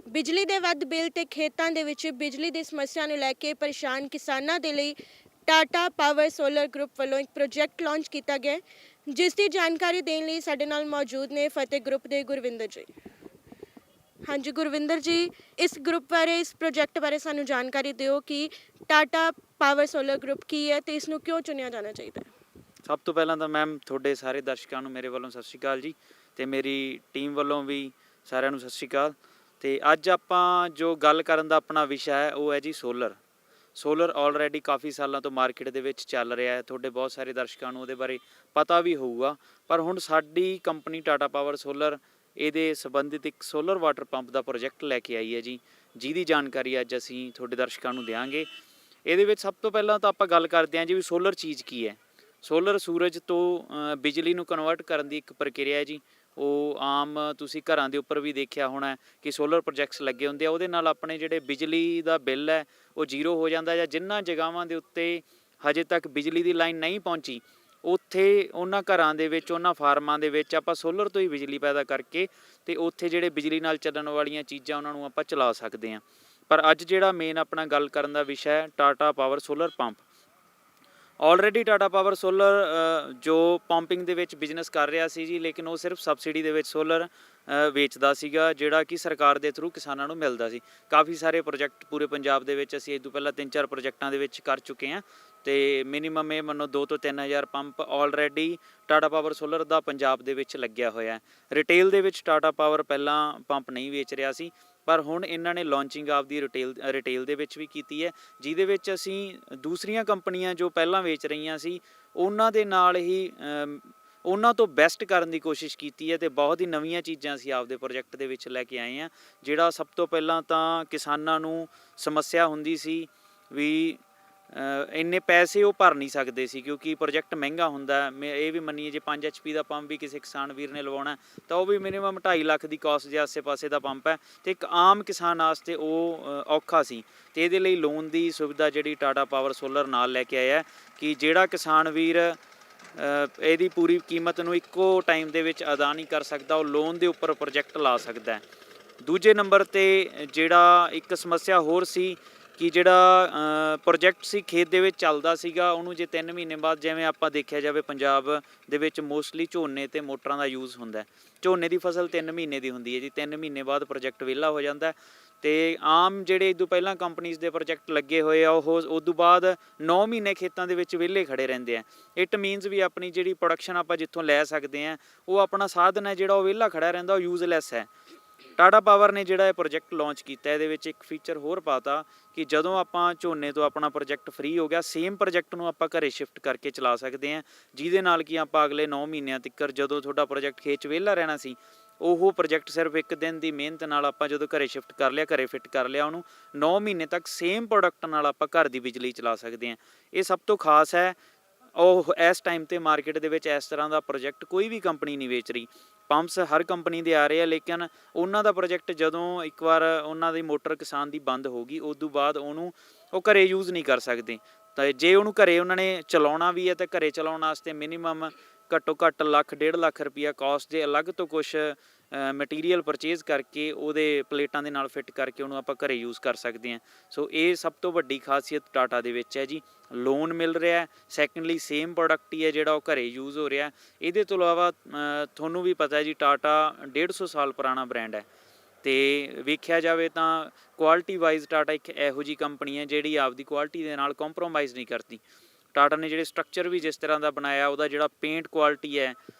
ਬਿਜਲੀ ਦੇ ਵੱਧ ਬਿੱਲ ਤੇ ਖੇਤਾਂ ਦੇ ਵਿੱਚ ਬਿਜਲੀ ਦੀ ਸਮੱਸਿਆ ਨੂੰ ਲੈ ਕੇ ਪਰੇਸ਼ਾਨ ਕਿਸਾਨਾਂ ਦੇ ਲਈ ਟਾਟਾ ਪਾਵਰ ਸੋਲਰ ਗਰੁੱਪ ਵੱਲੋਂ ਇੱਕ ਪ੍ਰੋਜੈਕਟ ਲਾਂਚ ਕੀਤਾ ਗਿਆ ਹੈ, ਜਿਸ ਦੀ ਜਾਣਕਾਰੀ ਦੇਣ ਲਈ ਸਾਡੇ ਨਾਲ ਮੌਜੂਦ ਨੇ ਫਤਿਹ ਗਰੁੱਪ ਦੇ ਗੁਰਵਿੰਦਰ ਜੀ। ਹਾਂਜੀ ਗੁਰਵਿੰਦਰ ਜੀ, ਇਸ ਗਰੁੱਪ ਬਾਰੇ, ਇਸ ਪ੍ਰੋਜੈਕਟ ਬਾਰੇ ਸਾਨੂੰ ਜਾਣਕਾਰੀ ਦਿਓ ਕਿ ਟਾਟਾ ਪਾਵਰ ਸੋਲਰ ਗਰੁੱਪ ਕੀ ਹੈ ਤੇ ਇਸ ਨੂੰ ਕਿਉਂ ਚੁਣਿਆ ਜਾਣਾ ਚਾਹੀਦਾ ਹੈ। ਸਭ ਤੋਂ ਪਹਿਲਾਂ ਤਾਂ ਮੈਮ ਤੁਹਾਡੇ ਸਾਰੇ ਦਰਸ਼ਕਾਂ ਨੂੰ ਮੇਰੇ ਵੱਲੋਂ ਸਤਿ ਸ਼੍ਰੀ ਅਕਾਲ ਜੀ, ਤੇ ਮੇਰੀ ਟੀਮ ਵੱਲੋਂ ਵੀ ਸਾਰਿਆਂ ਨੂੰ ਸਤਿ ਸ਼੍ਰੀ ਅਕਾਲ। ਤੇ ਅੱਜ ਆਪਾਂ ਜੋ ਗੱਲ ਕਰਨ ਦਾ ਆਪਣਾ ਵਿਸ਼ਾ ਹੈ ਉਹ ਹੈ ਜੀ ਸੋਲਰ ਆਲਰੇਡੀ ਕਾਫੀ ਸਾਲਾਂ ਤੋਂ ਮਾਰਕੀਟ ਦੇ ਵਿੱਚ ਚੱਲ ਰਿਹਾ ਹੈ। ਤੁਹਾਡੇ ਬਹੁਤ ਸਾਰੇ ਦਰਸ਼ਕਾਂ ਨੂੰ ਉਹਦੇ ਬਾਰੇ ਪਤਾ ਵੀ ਹੋਊਗਾ, ਪਰ ਹੁਣ ਸਾਡੀ ਕੰਪਨੀ ਟਾਟਾ ਪਾਵਰ ਸੋਲਰ ਇਹਦੇ ਸੰਬੰਧਿਤ ਇੱਕ ਸੋਲਰ ਵਾਟਰ ਪੰਪ ਦਾ ਪ੍ਰੋਜੈਕਟ ਲੈ ਕੇ ਆਈ ਹੈ ਜੀ, ਜਿਹਦੀ ਜਾਣਕਾਰੀ ਅੱਜ ਅਸੀਂ ਤੁਹਾਡੇ ਦਰਸ਼ਕਾਂ ਨੂੰ ਦਿਆਂਗੇ। ਇਹਦੇ ਵਿੱਚ ਸਭ ਤੋਂ ਪਹਿਲਾਂ ਤਾਂ ਆਪਾਂ ਗੱਲ ਕਰਦੇ ਹਾਂ ਜੀ ਵੀ ਸੋਲਰ ਚੀਜ਼ ਕੀ ਹੈ। ਸੋਲਰ ਸੂਰਜ ਤੋਂ ਬਿਜਲੀ ਨੂੰ ਕਨਵਰਟ ਕਰਨ ਦੀ ਇੱਕ ਪ੍ਰਕਿਰਿਆ ਹੈ ਜੀ। ਉਹ ਆਮ ਤੁਸੀਂ ਘਰਾਂ ਦੇ ਉੱਪਰ ਵੀ ਦੇਖਿਆ ਹੋਣਾ ਕਿ ਸੋਲਰ ਪ੍ਰੋਜੈਕਟਸ ਲੱਗੇ ਹੁੰਦੇ ਆ, ਉਹਦੇ ਨਾਲ ਆਪਣੇ ਜਿਹੜੇ ਬਿਜਲੀ ਦਾ ਬਿੱਲ ਹੈ ਉਹ ਜ਼ੀਰੋ ਹੋ ਜਾਂਦਾ। ਜਾਂ ਜਿਨ੍ਹਾਂ ਜਗ੍ਹਾਵਾਂ ਦੇ ਉੱਤੇ ਹਜੇ ਤੱਕ ਬਿਜਲੀ ਦੀ ਲਾਈਨ ਨਹੀਂ ਪਹੁੰਚੀ, ਉੱਥੇ ਉਹਨਾਂ ਘਰਾਂ ਦੇ ਵਿੱਚ, ਉਹਨਾਂ ਫਾਰਮਾਂ ਦੇ ਵਿੱਚ ਆਪਾਂ ਸੋਲਰ ਤੋਂ ਹੀ ਬਿਜਲੀ ਪੈਦਾ ਕਰਕੇ ਤੇ ਉੱਥੇ ਜਿਹੜੇ ਬਿਜਲੀ ਨਾਲ ਚੱਲਣ ਵਾਲੀਆਂ ਚੀਜ਼ਾਂ ਉਹਨਾਂ ਨੂੰ ਆਪਾਂ ਚਲਾ ਸਕਦੇ ਹਾਂ। ਪਰ ਅੱਜ ਜਿਹੜਾ ਮੇਨ ਆਪਣਾ ਗੱਲ ਕਰਨ ਦਾ ਵਿਸ਼ਾ ਹੈ Tata power solar pump. Already Tata power solar ਜੋ ਪੰਪਿੰਗ ਦੇ ਵਿੱਚ ਬਿਜ਼ਨਸ ਕਰ ਰਿਹਾ ਸੀ ਜੀ, ਲੇਕਿਨ ਉਹ ਸਿਰਫ ਸਬਸਿਡੀ ਦੇ ਵਿੱਚ ਸੋਲਰ ਵੇਚਦਾ ਸੀਗਾ, ਜਿਹੜਾ ਕਿ ਸਰਕਾਰ ਦੇ ਥਰੂ ਕਿਸਾਨਾਂ ਨੂੰ ਮਿਲਦਾ ਸੀ। ਕਾਫੀ ਸਾਰੇ ਪ੍ਰੋਜੈਕਟ ਪੂਰੇ ਪੰਜਾਬ ਦੇ ਵਿੱਚ ਅਸੀਂ ਇਹ ਤੋਂ ਪਹਿਲਾਂ 3-4 ਪ੍ਰੋਜੈਕਟਾਂ ਦੇ ਵਿੱਚ ਕਰ ਚੁੱਕੇ ਹਾਂ, ਤੇ ਮਿਨੀਮਮ ਇਹ ਮੰਨੋ 2 ਤੋਂ 3 ਹਜ਼ਾਰ pump already Tata power solar ਦਾ ਪੰਜਾਬ ਦੇ ਵਿੱਚ ਲੱਗਿਆ ਹੋਇਆ। ਰਿਟੇਲ ਦੇ ਵਿੱਚ ਟਾਟਾ ਪਾਵਰ ਪਹਿਲਾਂ ਪੰਪ ਨਹੀਂ ਵੇਚ ਰਿਹਾ ਸੀ, ਪਰ ਹੁਣ ਇਹਨਾਂ ਨੇ ਲਾਂਚਿੰਗ ਆਪਦੀ ਰਿਟੇਲ ਦੇ ਵਿੱਚ ਵੀ ਕੀਤੀ ਹੈ, ਜਿਹਦੇ ਵਿੱਚ ਅਸੀਂ ਦੂਸਰੀਆਂ ਕੰਪਨੀਆਂ ਜੋ ਪਹਿਲਾਂ ਵੇਚ ਰਹੀਆਂ ਸੀ ਉਹਨਾਂ ਦੇ ਨਾਲ ਹੀ ਉਹਨਾਂ ਤੋਂ ਬੈਸਟ ਕਰਨ ਦੀ ਕੋਸ਼ਿਸ਼ ਕੀਤੀ ਹੈ, ਤੇ ਬਹੁਤ ਹੀ ਨਵੀਆਂ ਚੀਜ਼ਾਂ ਅਸੀਂ ਆਪਦੇ ਪ੍ਰੋਜੈਕਟ ਦੇ ਵਿੱਚ ਲੈ ਕੇ ਆਏ ਹਾਂ। ਜਿਹੜਾ ਸਭ ਤੋਂ ਪਹਿਲਾਂ ਤਾਂ ਕਿਸਾਨਾਂ ਨੂੰ ਸਮੱਸਿਆ ਹੁੰਦੀ ਸੀ ਵੀ ਇੰਨੇ ਪੈਸੇ ਉਹ ਭਰ ਨਹੀਂ ਸਕਦੇ ਸੀ, ਕਿਉਂਕਿ ਪ੍ਰੋਜੈਕਟ ਮਹਿੰਗਾ ਹੁੰਦਾ। ਇਹ ਵੀ ਮੰਨੀਏ ਜੇ 5 HP ਦਾ ਪੰਪ ਵੀ ਕਿਸੇ ਕਿਸਾਨ ਵੀਰ ਨੇ ਲਵਾਉਣਾ ਤਾਂ ਉਹ ਵੀ ਮਿਨੀਮਮ 2.5 ਲੱਖ ਦੀ ਕਾਸਟ ਦੇ ਆਸੇ-ਪਾਸੇ ਦਾ ਪੰਪ ਹੈ, ਤੇ ਇੱਕ ਆਮ ਕਿਸਾਨ ਵਾਸਤੇ ਉਹ ਔਖਾ ਸੀ। ਤੇ ਇਹਦੇ ਲਈ ਲੋਨ ਦੀ ਸੁਵਿਧਾ ਜਿਹੜੀ ਟਾਟਾ ਪਾਵਰ ਸੋਲਰ ਨਾਲ ਲੈ ਕੇ ਆਇਆ ਕਿ ਜਿਹੜਾ ਕਿਸਾਨ ਵੀਰ ਇਹਦੀ ਪੂਰੀ ਕੀਮਤ ਨੂੰ ਇੱਕੋ ਟਾਈਮ ਦੇ ਵਿੱਚ ਅਦਾ ਨਹੀਂ ਕਰ ਸਕਦਾ, ਉਹ ਲੋਨ ਦੇ ਉੱਪਰ ਪ੍ਰੋਜੈਕਟ ਲਾ ਸਕਦਾ ਹੈ। ਦੂਜੇ ਨੰਬਰ 'ਤੇ ਜਿਹੜਾ ਇੱਕ ਸਮੱਸਿਆ ਹੋਰ ਸੀ ਕਿ ਜਿਹੜਾ ਪ੍ਰੋਜੈਕਟ ਸੀ ਖੇਤ ਦੇ ਵਿੱਚ ਚੱਲਦਾ ਸੀਗਾ, ਉਹਨੂੰ ਜੇ 3 ਮਹੀਨੇ ਬਾਅਦ, ਜਿਵੇਂ ਆਪਾਂ ਦੇਖਿਆ ਜਾਵੇ ਪੰਜਾਬ ਦੇ ਵਿੱਚ ਮੋਸਟਲੀ ਝੋਨੇ ਤੇ ਮੋਟਰਾਂ ਦਾ ਯੂਜ਼ ਹੁੰਦਾ। ਝੋਨੇ ਦੀ ਫਸਲ 3 ਮਹੀਨੇ ਦੀ ਹੁੰਦੀ ਹੈ ਜੀ, 3 ਮਹੀਨੇ ਬਾਅਦ ਪ੍ਰੋਜੈਕਟ ਵਿਹਲਾ ਹੋ ਜਾਂਦਾ। ਤੇ ਆਮ ਜਿਹੜੇ ਇਹ ਤੋਂ ਪਹਿਲਾਂ ਕੰਪਨੀਜ਼ ਦੇ ਪ੍ਰੋਜੈਕਟ ਲੱਗੇ ਹੋਏ ਆ ਉਹ ਉਦੋਂ ਬਾਅਦ 9 ਮਹੀਨੇ ਖੇਤਾਂ ਦੇ ਵਿੱਚ ਵਿਹਲੇ ਖੜੇ ਰਹਿੰਦੇ ਆ। ਇਟ ਮੀਨਸ ਵੀ ਆਪਣੀ ਜਿਹੜੀ ਪ੍ਰੋਡਕਸ਼ਨ ਆਪਾਂ ਜਿੱਥੋਂ ਲੈ ਸਕਦੇ ਹਾਂ, ਉਹ ਆਪਣਾ ਸਾਧਨ ਹੈ ਜਿਹੜਾ ਉਹ ਵਿਹਲਾ ਖੜਾ ਰਹਿੰਦਾ, ਉਹ ਯੂਜ਼ਲੈਸ ਹੈ। ਟਾਟਾ ਪਾਵਰ ਨੇ ਜਿਹੜਾ ਇਹ ਪ੍ਰੋਜੈਕਟ ਲਾਂਚ ਕੀਤਾ, ਇਹਦੇ ਵਿੱਚ ਇੱਕ ਫੀਚਰ ਹੋਰ ਪਾਤਾ ਕਿ ਜਦੋਂ ਆਪਾਂ ਝੋਨੇ ਤੋਂ ਆਪਣਾ ਪ੍ਰੋਜੈਕਟ ਫ੍ਰੀ ਹੋ ਗਿਆ, ਸੇਮ ਪ੍ਰੋਜੈਕਟ ਨੂੰ ਆਪਾਂ ਘਰੇ ਸ਼ਿਫਟ ਕਰਕੇ ਚਲਾ ਸਕਦੇ ਹਾਂ, ਜਿਹਦੇ ਨਾਲ ਕਿ ਆਪਾਂ ਅਗਲੇ 9 ਮਹੀਨਿਆਂ ਤੱਕ ਜਦੋਂ ਤੁਹਾਡਾ ਪ੍ਰੋਜੈਕਟ ਖੇਤ 'ਚ ਵਿਹਲਾ ਰਹਿਣਾ ਸੀ, ਉਹ ਪ੍ਰੋਜੈਕਟ ਸਿਰਫ ਇੱਕ ਦਿਨ ਦੀ ਮਿਹਨਤ ਨਾਲ ਆਪਾਂ ਜਦੋਂ ਘਰੇ ਸ਼ਿਫਟ ਕਰ ਲਿਆ, ਘਰੇ ਫਿੱਟ ਕਰ ਲਿਆ, ਉਹਨੂੰ 9 ਮਹੀਨੇ ਤੱਕ ਸੇਮ ਪ੍ਰੋਡਕਟ ਨਾਲ ਆਪਾਂ ਘਰ ਦੀ ਬਿਜਲੀ ਚਲਾ ਸਕਦੇ ਹਾਂ। ਇਹ ਸਭ ਤੋਂ ਖਾਸ ਹੈ। ਉਹ ਇਸ ਟਾਈਮ 'ਤੇ ਮਾਰਕੀਟ ਦੇ ਵਿੱਚ ਇਸ ਤਰ੍ਹਾਂ ਦਾ ਪ੍ਰੋਜੈਕਟ ਕੋਈ ਵੀ ਕੰਪਨੀ ਨਹੀਂ ਵੇਚ ਰਹੀ। ਪੰਪਸ ਹਰ ਕੰਪਨੀ ਦੇ ਆ ਰਹੇ ਆ, ਲੇਕਿਨ ਉਹਨਾਂ ਦਾ ਪ੍ਰੋਜੈਕਟ ਜਦੋਂ ਇੱਕ ਵਾਰ ਉਹਨਾਂ ਦੀ ਮੋਟਰ ਕਿਸਾਨ ਦੀ ਬੰਦ ਹੋ ਗਈ, ਉਸ ਤੋਂ ਬਾਅਦ ਉਹਨੂੰ ਉਹ ਘਰੇ ਯੂਜ਼ ਨਹੀਂ ਕਰ ਸਕਦੇ। ਤਾਂ ਜੇ ਉਹਨੂੰ ਘਰੇ ਉਹਨਾਂ ਨੇ ਚਲਾਉਣਾ ਵੀ ਹੈ ਤਾਂ ਘਰੇ ਚਲਾਉਣ ਵਾਸਤੇ ਮਿਨੀਮਮ ਘੱਟੋ ਘੱਟ 1.5 ਲੱਖ ਰੁਪਈਆ ਕਾਸਟ ਦੇ ਅਲੱਗ ਤੋਂ ਕੁਛ ਮਟੀਰੀਅਲ ਪਰਚੇਜ਼ ਕਰਕੇ ਉਹਦੇ ਪਲੇਟਾਂ ਦੇ ਨਾਲ ਫਿੱਟ ਕਰਕੇ ਉਹਨੂੰ ਆਪਾਂ ਘਰੇ ਯੂਜ਼ ਕਰ ਸਕਦੇ ਹਾਂ। ਸੋ ਇਹ ਸਭ ਤੋਂ ਵੱਡੀ ਖਾਸੀਅਤ ਟਾਟਾ ਦੇ ਵਿੱਚ ਹੈ ਜੀ। ਲੋਨ ਮਿਲ ਰਿਹਾ, ਸੈਕੰਡਲੀ ਸੇਮ ਪ੍ਰੋਡਕਟ ਹੀ ਹੈ ਜਿਹੜਾ ਉਹ ਘਰੇ ਯੂਜ਼ ਹੋ ਰਿਹਾ। ਇਹਦੇ ਤੋਂ ਇਲਾਵਾ ਤੁਹਾਨੂੰ ਵੀ ਪਤਾ ਹੈ ਜੀ, ਟਾਟਾ 150 ਸਾਲ ਪੁਰਾਣਾ ਬ੍ਰਾਂਡ ਹੈ, ਤੇ ਵੇਖਿਆ ਜਾਵੇ ਤਾਂ ਕੁਆਲਿਟੀ ਵਾਈਜ਼ ਟਾਟਾ ਇੱਕ ਇਹੋ ਜਿਹੀ ਕੰਪਨੀ ਹੈ ਜਿਹੜੀ ਆਪਦੀ ਕੁਆਲਿਟੀ ਦੇ ਨਾਲ ਕੰਪਰੋਮਾਈਜ਼ ਨਹੀਂ ਕਰਦੀ। ਟਾਟਾ ਨੇ ਜਿਹੜੇ ਸਟਰਕਚਰ ਵੀ ਜਿਸ ਤਰ੍ਹਾਂ ਦਾ ਬਣਾਇਆ, ਉਹਦਾ ਜਿਹੜਾ ਪੇਂਟ ਕੁਆਲਿਟੀ ਹੈ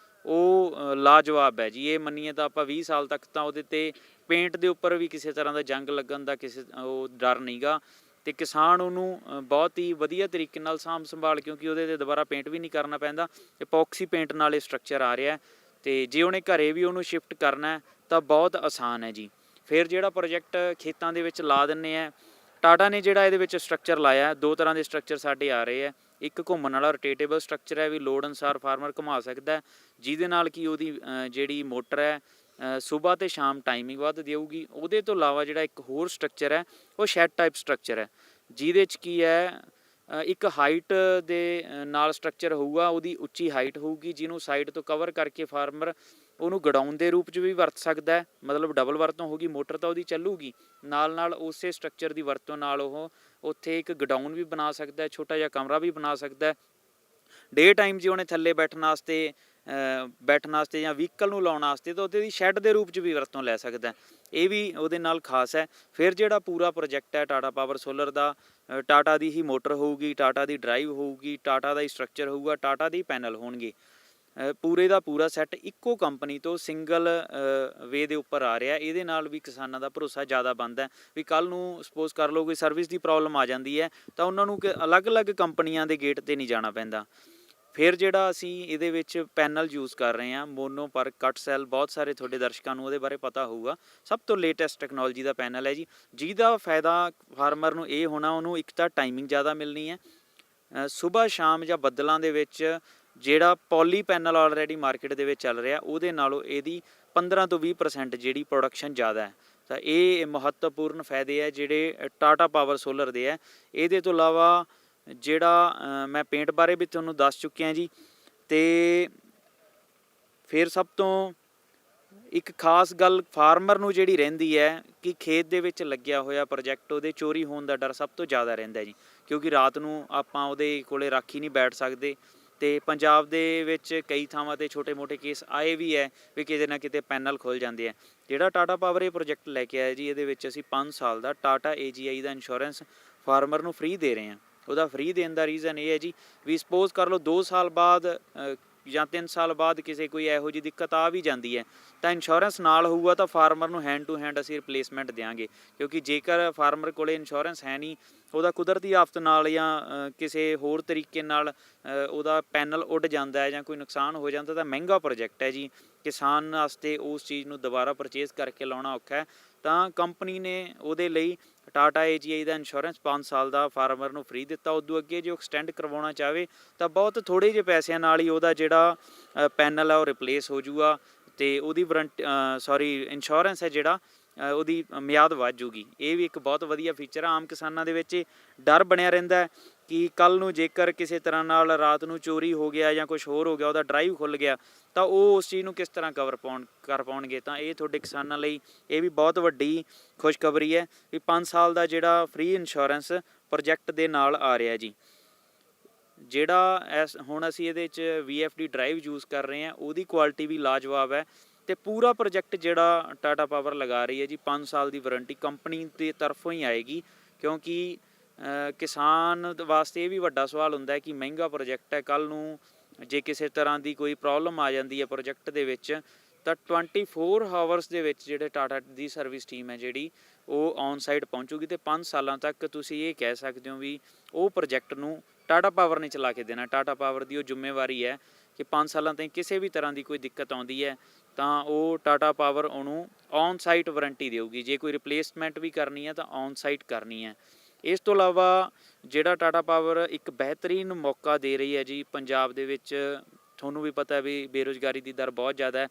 ਉਹ ਲਾਜਵਾਬ ਹੈ ਜੀ। ਇਹ ਮੰਨੀਏ ਤਾਂ ਆਪਾਂ 20 ਸਾਲ ਤੱਕ ਤਾਂ ਉਹਦੇ 'ਤੇ ਪੇਂਟ ਦੇ ਉੱਪਰ ਵੀ ਕਿਸੇ ਤਰ੍ਹਾਂ ਦਾ ਜੰਗ ਲੱਗਣ ਦਾ ਉਹ ਡਰ ਨਹੀਂ ਗਾ, ਅਤੇ ਕਿਸਾਨ ਉਹਨੂੰ ਬਹੁਤ ਹੀ ਵਧੀਆ ਤਰੀਕੇ ਨਾਲ ਸਾਂਭ ਸੰਭਾਲ, ਕਿਉਂਕਿ ਉਹਦੇ 'ਤੇ ਦੁਬਾਰਾ ਪੇਂਟ ਵੀ ਨਹੀਂ ਕਰਨਾ ਪੈਂਦਾ, ਐਪੋਕਸੀ ਪੇਂਟ ਨਾਲ ਇਹ ਸਟਰਕਚਰ ਆ ਰਿਹਾ। ਅਤੇ ਜੇ ਉਹਨੇ ਘਰੇ ਵੀ ਉਹਨੂੰ ਸ਼ਿਫਟ ਕਰਨਾ ਤਾਂ ਬਹੁਤ ਆਸਾਨ ਹੈ ਜੀ। ਫਿਰ ਜਿਹੜਾ ਪ੍ਰੋਜੈਕਟ ਖੇਤਾਂ ਦੇ ਵਿੱਚ ਲਾ ਦਿੰਦੇ ਆ, ਟਾਟਾ ਨੇ ਜਿਹੜਾ ਇਹਦੇ ਵਿੱਚ ਸਟਰਕਚਰ ਲਾਇਆ, 2 ਤਰ੍ਹਾਂ ਦੇ ਸਟਰਕਚਰ ਸਾਡੇ ਆ ਰਹੇ ਆ। ਇੱਕ ਘੁੰਮਣ ਵਾਲਾ ਰੋਟੇਟੇਬਲ ਸਟਰਕਚਰ ਹੈ, ਵੀ ਲੋੜ ਅਨੁਸਾਰ ਫਾਰਮਰ ਘੁਮਾ ਸਕਦਾ, ਜਿਹਦੇ ਨਾਲ ਕਿ ਉਹਦੀ ਜਿਹੜੀ ਮੋਟਰ ਹੈ ਸੁਬਾਹ ਅਤੇ ਸ਼ਾਮ ਟਾਈਮਿੰਗ ਵੱਧ ਦੇਊਗੀ। ਉਹਦੇ ਤੋਂ ਇਲਾਵਾ ਜਿਹੜਾ ਇੱਕ ਹੋਰ ਸਟਰਕਚਰ ਹੈ ਉਹ ਸ਼ੈਡ ਟਾਈਪ ਸਟਰਕਚਰ ਹੈ, ਜਿਹਦੇ 'ਚ ਕੀ ਹੈ ਇੱਕ ਹਾਈਟ ਦੇ ਨਾਲ ਸਟਰਕਚਰ ਹੋਊਗਾ, ਉਹਦੀ ਉੱਚੀ ਹਾਈਟ ਹੋਊਗੀ, ਜਿਹਨੂੰ ਸਾਈਡ ਤੋਂ ਕਵਰ ਕਰਕੇ ਫਾਰਮਰ ਉਹਨੂੰ ਗਡਾਊਨ ਦੇ ਰੂਪ 'ਚ ਵੀ ਵਰਤ ਸਕਦਾ ਹੈ, ਮਤਲਬ ਡਬਲ ਵਰਤੋਂ ਹੋਗੀ, ਮੋਟਰ ਤਾਂ ਉਹਦੀ ਚੱਲੂਗੀ, ਨਾਲ ਉਸੇ ਸਟਰਕਚਰ ਦੀ ਵਰਤੋਂ ਨਾਲ ਉਹ ਉੱਥੇ ਇੱਕ ਗਡਾਊਨ ਵੀ ਬਣਾ ਸਕਦਾ ਹੈ, ਛੋਟਾ ਜਿਹਾ ਕਮਰਾ ਵੀ ਬਣਾ ਸਕਦਾ ਹੈ। ਡੇ ਟਾਈਮ ਜੇ ਉਹਨੇ ਥੱਲੇ ਬੈਠਣ ਵਾਸਤੇ ਜਾਂ ਵਹੀਕਲ ਨੂੰ ਲਾਉਣ ਵਾਸਤੇ ਤਾਂ ਉਹਦੇ ਦੀ ਸ਼ੈੱਡ ਦੇ ਰੂਪ 'ਚ ਵੀ ਵਰਤੋਂ ਲੈ ਸਕਦਾ। ਇਹ ਵੀ ਉਹਦੇ ਨਾਲ ਖਾਸ ਹੈ। ਫਿਰ ਜਿਹੜਾ ਪੂਰਾ ਪ੍ਰੋਜੈਕਟ ਹੈ ਟਾਟਾ ਪਾਵਰ ਸੋਲਰ ਦਾ, ਟਾਟਾ ਦੀ ਹੀ ਮੋਟਰ ਹੋਊਗੀ, ਟਾਟਾ ਦੀ ਡਰਾਈਵ ਹੋਊਗੀ, ਟਾਟਾ ਦਾ ਹੀ ਸਟਰਕਚਰ ਹੋਊਗਾ, ਟਾਟਾ ਦੇ ਹੀ ਪੈਨਲ ਹੋਣਗੇ। ਪੂਰੇ ਦਾ ਪੂਰਾ ਸੈੱਟ ਇੱਕੋ ਕੰਪਨੀ ਤੋਂ ਸਿੰਗਲ ਵੇ ਦੇ ਉੱਪਰ ਆ ਰਿਹਾ। ਇਹਦੇ ਨਾਲ ਵੀ ਕਿਸਾਨਾਂ ਦਾ ਭਰੋਸਾ ਜ਼ਿਆਦਾ ਬਣਦਾ ਵੀ ਕੱਲ੍ਹ ਨੂੰ ਸਪੋਜ਼ ਕਰ ਲਓ ਕੋਈ ਸਰਵਿਸ ਦੀ ਪ੍ਰੋਬਲਮ ਆ ਜਾਂਦੀ ਹੈ ਤਾਂ ਉਹਨਾਂ ਨੂੰ ਅਲੱਗ-ਅਲੱਗ ਕੰਪਨੀਆਂ ਦੇ ਗੇਟ 'ਤੇ ਨਹੀਂ ਜਾਣਾ ਪੈਂਦਾ। ਫਿਰ ਜਿਹੜਾ ਅਸੀਂ ਇਹਦੇ ਵਿੱਚ ਪੈਨਲ ਯੂਜ਼ ਕਰ ਰਹੇ ਹਾਂ ਮੋਨੋ ਪਰ ਕੱਟ ਸੈੱਲ, ਬਹੁਤ ਸਾਰੇ ਤੁਹਾਡੇ ਦਰਸ਼ਕਾਂ ਨੂੰ ਉਹਦੇ ਬਾਰੇ ਪਤਾ ਹੋਊਗਾ, ਸਭ ਤੋਂ ਲੇਟੈਸਟ ਟੈਕਨੋਲੋਜੀ ਦਾ ਪੈਨਲ ਹੈ ਜੀ, ਜਿਹਦਾ ਫਾਇਦਾ ਫਾਰਮਰ ਨੂੰ ਇਹ ਹੋਣਾ, ਉਹਨੂੰ ਇੱਕ ਤਾਂ ਟਾਈਮਿੰਗ ਜ਼ਿਆਦਾ ਮਿਲਣੀ ਹੈ, ਸੁਬਾਹ ਸ਼ਾਮ ਜਾਂ ਬੱਦਲਾਂ ਦੇ ਵਿੱਚ ਜਿਹੜਾ ਪੋਲੀ ਪੈਨਲ ਆਲਰੇਡੀ ਮਾਰਕੀਟ ਦੇ ਵਿੱਚ ਚੱਲ ਰਿਹਾ ਉਹਦੇ ਨਾਲੋਂ ਇਹਦੀ 15 ਤੋਂ 20% ਜਿਹੜੀ ਪ੍ਰੋਡਕਸ਼ਨ ਜ਼ਿਆਦਾ ਹੈ। ਤਾਂ ਇਹ ਮਹੱਤਵਪੂਰਨ ਫਾਇਦੇ ਹੈ ਜਿਹੜੇ ਟਾਟਾ ਪਾਵਰ ਸੋਲਰ ਦੇ ਹੈ। ਇਹਦੇ ਤੋਂ ਇਲਾਵਾ ਜਿਹੜਾ ਮੈਂ ਪੇਂਟ ਬਾਰੇ ਵੀ ਤੁਹਾਨੂੰ ਦੱਸ ਚੁੱਕਿਆ ਜੀ। ਅਤੇ ਫਿਰ ਸਭ ਤੋਂ ਇੱਕ ਖਾਸ ਗੱਲ ਫਾਰਮਰ ਨੂੰ ਜਿਹੜੀ ਰਹਿੰਦੀ ਹੈ ਕਿ ਖੇਤ ਦੇ ਵਿੱਚ ਲੱਗਿਆ ਹੋਇਆ ਪ੍ਰੋਜੈਕਟ ਉਹਦੇ ਚੋਰੀ ਹੋਣ ਦਾ ਡਰ ਸਭ ਤੋਂ ਜ਼ਿਆਦਾ ਰਹਿੰਦਾ ਜੀ, ਕਿਉਂਕਿ ਰਾਤ ਨੂੰ ਆਪਾਂ ਉਹਦੇ ਕੋਲੇ ਰਾਖੀ ਨਹੀਂ ਬੈਠ ਸਕਦੇ। ਅਤੇ ਪੰਜਾਬ ਦੇ ਵਿੱਚ ਕਈ ਥਾਵਾਂ 'ਤੇ ਛੋਟੇ-ਮੋਟੇ ਕੇਸ ਆਏ ਵੀ ਹੈ ਵੀ ਕਿਤੇ ਨਾ ਕਿਤੇ ਪੈਨਲ ਖੁੱਲ੍ਹ ਜਾਂਦੇ ਆ। ਜਿਹੜਾ ਟਾਟਾ ਪਾਵਰ ਇਹ ਪ੍ਰੋਜੈਕਟ ਲੈ ਕੇ ਆਇਆ ਜੀ, ਇਹਦੇ ਵਿੱਚ ਅਸੀਂ 5 ਸਾਲ ਦਾ ਟਾਟਾ AGI ਦਾ ਇੰਸ਼ੋਰੈਂਸ ਫਾਰਮਰ ਨੂੰ ਫ੍ਰੀ ਦੇ ਰਹੇ ਹਾਂ। ਉਹਦਾ ਫ੍ਰੀ ਦੇਣ ਦਾ ਰੀਜ਼ਨ ਇਹ ਹੈ ਜੀ ਵੀ ਸਪੋਜ਼ ਕਰ ਲਓ 2 ਸਾਲ ਬਾਅਦ ਜਾਂ 3 ਸਾਲ ਬਾਅਦ ਕਿਸੇ ਕੋਈ ਇਹੋ ਜਿਹੀ ਦਿੱਕਤ ਆ ਵੀ ਜਾਂਦੀ ਹੈ ਤਾਂ ਇੰਸ਼ੋਰੈਂਸ ਨਾਲ ਹੋਊਗਾ ਤਾਂ ਫਾਰਮਰ ਨੂੰ ਹੈਂਡ ਟੂ ਹੈਂਡ ਅਸੀਂ ਰਿਪਲੇਸਮੈਂਟ ਦਿਆਂਗੇ। ਕਿਉਂਕਿ ਜੇਕਰ ਫਾਰਮਰ ਕੋਲੇ ਇੰਸ਼ੋਰੈਂਸ ਹੈ ਨਹੀਂ, ਉਹਦਾ ਕੁਦਰਤੀ ਆਫਤ ਨਾਲ ਜਾਂ ਕਿਸੇ ਹੋਰ ਤਰੀਕੇ ਨਾਲ ਉਹਦਾ ਪੈਨਲ ਉੱਡ ਜਾਂਦਾ ਹੈ ਜਾਂ ਕੋਈ ਨੁਕਸਾਨ ਹੋ ਜਾਂਦਾ ਤਾਂ ਮਹਿੰਗਾ ਪ੍ਰੋਜੈਕਟ ਹੈ ਜੀ, ਕਿਸਾਨ ਵਾਸਤੇ ਉਸ ਚੀਜ਼ ਨੂੰ ਦੁਬਾਰਾ ਪਰਚੇਜ਼ ਕਰਕੇ ਲਾਉਣਾ ਔਖਾ ਹੈ। ਤਾਂ ਕੰਪਨੀ ਨੇ ਉਹਦੇ ਲਈ ਟਾਟਾ AGI ਦਾ ਇੰਸ਼ੋਰੈਂਸ 5 ਸਾਲ ਦਾ ਫਾਰਮਰ ਨੂੰ ਫ੍ਰੀ ਦਿੱਤਾ। ਉਦੋਂ ਅੱਗੇ ਜੇ ਉਹ ਐਕਸਟੈਂਡ ਕਰਵਾਉਣਾ ਚਾਹਵੇ ਤਾਂ ਬਹੁਤ ਥੋੜ੍ਹੇ ਜਿਹੇ ਪੈਸਿਆਂ ਨਾਲ ਹੀ ਉਹਦਾ ਜਿਹੜਾ ਪੈਨਲ ਹੈ ਉਹ ਰਿਪਲੇਸ ਹੋ ਜੂਗਾ ਅਤੇ ਉਹਦੀ ਇੰਸ਼ੋਰੈਂਸ ਹੈ ਜਿਹੜਾ ਉਹਦੀ ਮਿਆਦ ਵੱਧ ਜੂਗੀ। ਇਹ ਵੀ ਇੱਕ ਬਹੁਤ ਵਧੀਆ ਫੀਚਰ ਆ। ਆਮ ਕਿਸਾਨਾਂ ਦੇ ਵਿੱਚ ਡਰ ਬਣਿਆ ਰਹਿੰਦਾ ਕਿ ਕੱਲ੍ਹ ਨੂੰ ਜੇਕਰ ਕਿਸੇ ਤਰ੍ਹਾਂ ਨਾਲ ਰਾਤ ਨੂੰ ਚੋਰੀ ਹੋ ਗਿਆ ਜਾਂ ਕੁਛ ਹੋਰ ਹੋ ਗਿਆ, ਉਹਦਾ ਡਰਾਈਵ ਖੁੱਲ੍ਹ ਗਿਆ ਤਾਂ ਉਹ ਉਸ ਚੀਜ਼ ਨੂੰ ਕਿਸ ਤਰ੍ਹਾਂ ਕਰ ਪਾਉਣਗੇ। ਤਾਂ ਇਹ ਤੁਹਾਡੇ ਕਿਸਾਨਾਂ ਲਈ ਇਹ ਵੀ ਬਹੁਤ ਵੱਡੀ ਖੁਸ਼ਖਬਰੀ ਹੈ ਵੀ 5 ਸਾਲ ਦਾ ਜਿਹੜਾ ਫ੍ਰੀ ਇੰਸ਼ੋਰੈਂਸ ਪ੍ਰੋਜੈਕਟ ਦੇ ਨਾਲ ਆ ਰਿਹਾ ਜੀ। ਜਿਹੜਾ ਹੁਣ ਅਸੀਂ ਇਹਦੇ 'ਚ VFD ਡਰਾਈਵ ਯੂਜ਼ ਕਰ ਰਹੇ ਹਾਂ, ਉਹਦੀ ਕੁਆਲਿਟੀ ਵੀ ਲਾਜਵਾਬ ਹੈ। ਅਤੇ ਪੂਰਾ ਪ੍ਰੋਜੈਕਟ ਜਿਹੜਾ ਟਾਟਾ ਪਾਵਰ ਲਗਾ ਰਹੀ ਹੈ ਜੀ 5 ਸਾਲ ਦੀ ਵਾਰੰਟੀ ਕੰਪਨੀ ਦੀ ਤਰਫੋਂ ਹੀ ਆਏਗੀ। ਕਿਉਂਕਿ ਕਿਸਾਨ ਵਾਸਤੇ ਇਹ ਵੀ ਵੱਡਾ ਸਵਾਲ ਹੁੰਦਾ ਹੈ ਕਿ ਮਹਿੰਗਾ ਪ੍ਰੋਜੈਕਟ ਹੈ, ਕੱਲ੍ਹ ਨੂੰ ਜੇ ਕਿਸੇ ਤਰ੍ਹਾਂ ਦੀ ਕੋਈ ਪ੍ਰੋਬਲਮ ਆ ਜਾਂਦੀ ਹੈ ਪ੍ਰੋਜੈਕਟ ਦੇ ਵਿੱਚ ਤਾਂ 24 ਹਾਵਰਸ ਦੇ ਵਿੱਚ ਜਿਹੜੇ ਟਾਟਾ ਦੀ ਸਰਵਿਸ ਟੀਮ ਹੈ ਜਿਹੜੀ ਉਹ ਔਨ ਸਾਈਟ ਪਹੁੰਚੂਗੀ ਅਤੇ 5 ਸਾਲਾਂ ਤੱਕ ਤੁਸੀਂ ਇਹ ਕਹਿ ਸਕਦੇ ਹੋ ਵੀ ਉਹ ਪ੍ਰੋਜੈਕਟ ਨੂੰ ਟਾਟਾ ਪਾਵਰ ਨੇ ਚਲਾ ਕੇ ਦੇਣਾ। ਟਾਟਾ ਪਾਵਰ ਦੀ ਉਹ ਜ਼ਿੰਮੇਵਾਰੀ ਹੈ ਕਿ 5 ਸਾਲਾਂ ਤਾਈਂ ਕਿਸੇ ਵੀ ਤਰ੍ਹਾਂ ਦੀ ਕੋਈ ਦਿੱਕਤ ਆਉਂਦੀ ਹੈ ਤਾਂ ਉਹ ਟਾਟਾ ਪਾਵਰ ਉਹਨੂੰ ਔਨ ਸਾਈਟ ਵਾਰੰਟੀ ਦੇਊਗੀ। ਜੇ ਕੋਈ ਰਿਪਲੇਸਮੈਂਟ ਵੀ ਕਰਨੀ ਹੈ ਤਾਂ ਔਨ ਸਾਈਟ ਕਰਨੀ ਹੈ। ਇਸ ਤੋਂ ਇਲਾਵਾ ਜਿਹੜਾ ਟਾਟਾ ਪਾਵਰ ਇੱਕ ਬਿਹਤਰੀਨ ਮੌਕਾ ਦੇ ਰਹੀ ਹੈ ਜੀ ਪੰਜਾਬ ਦੇ ਵਿੱਚ, ਤੁਹਾਨੂੰ ਵੀ ਪਤਾ ਵੀ ਬੇਰੁਜ਼ਗਾਰੀ ਦੀ ਦਰ ਬਹੁਤ ਜ਼ਿਆਦਾ ਹੈ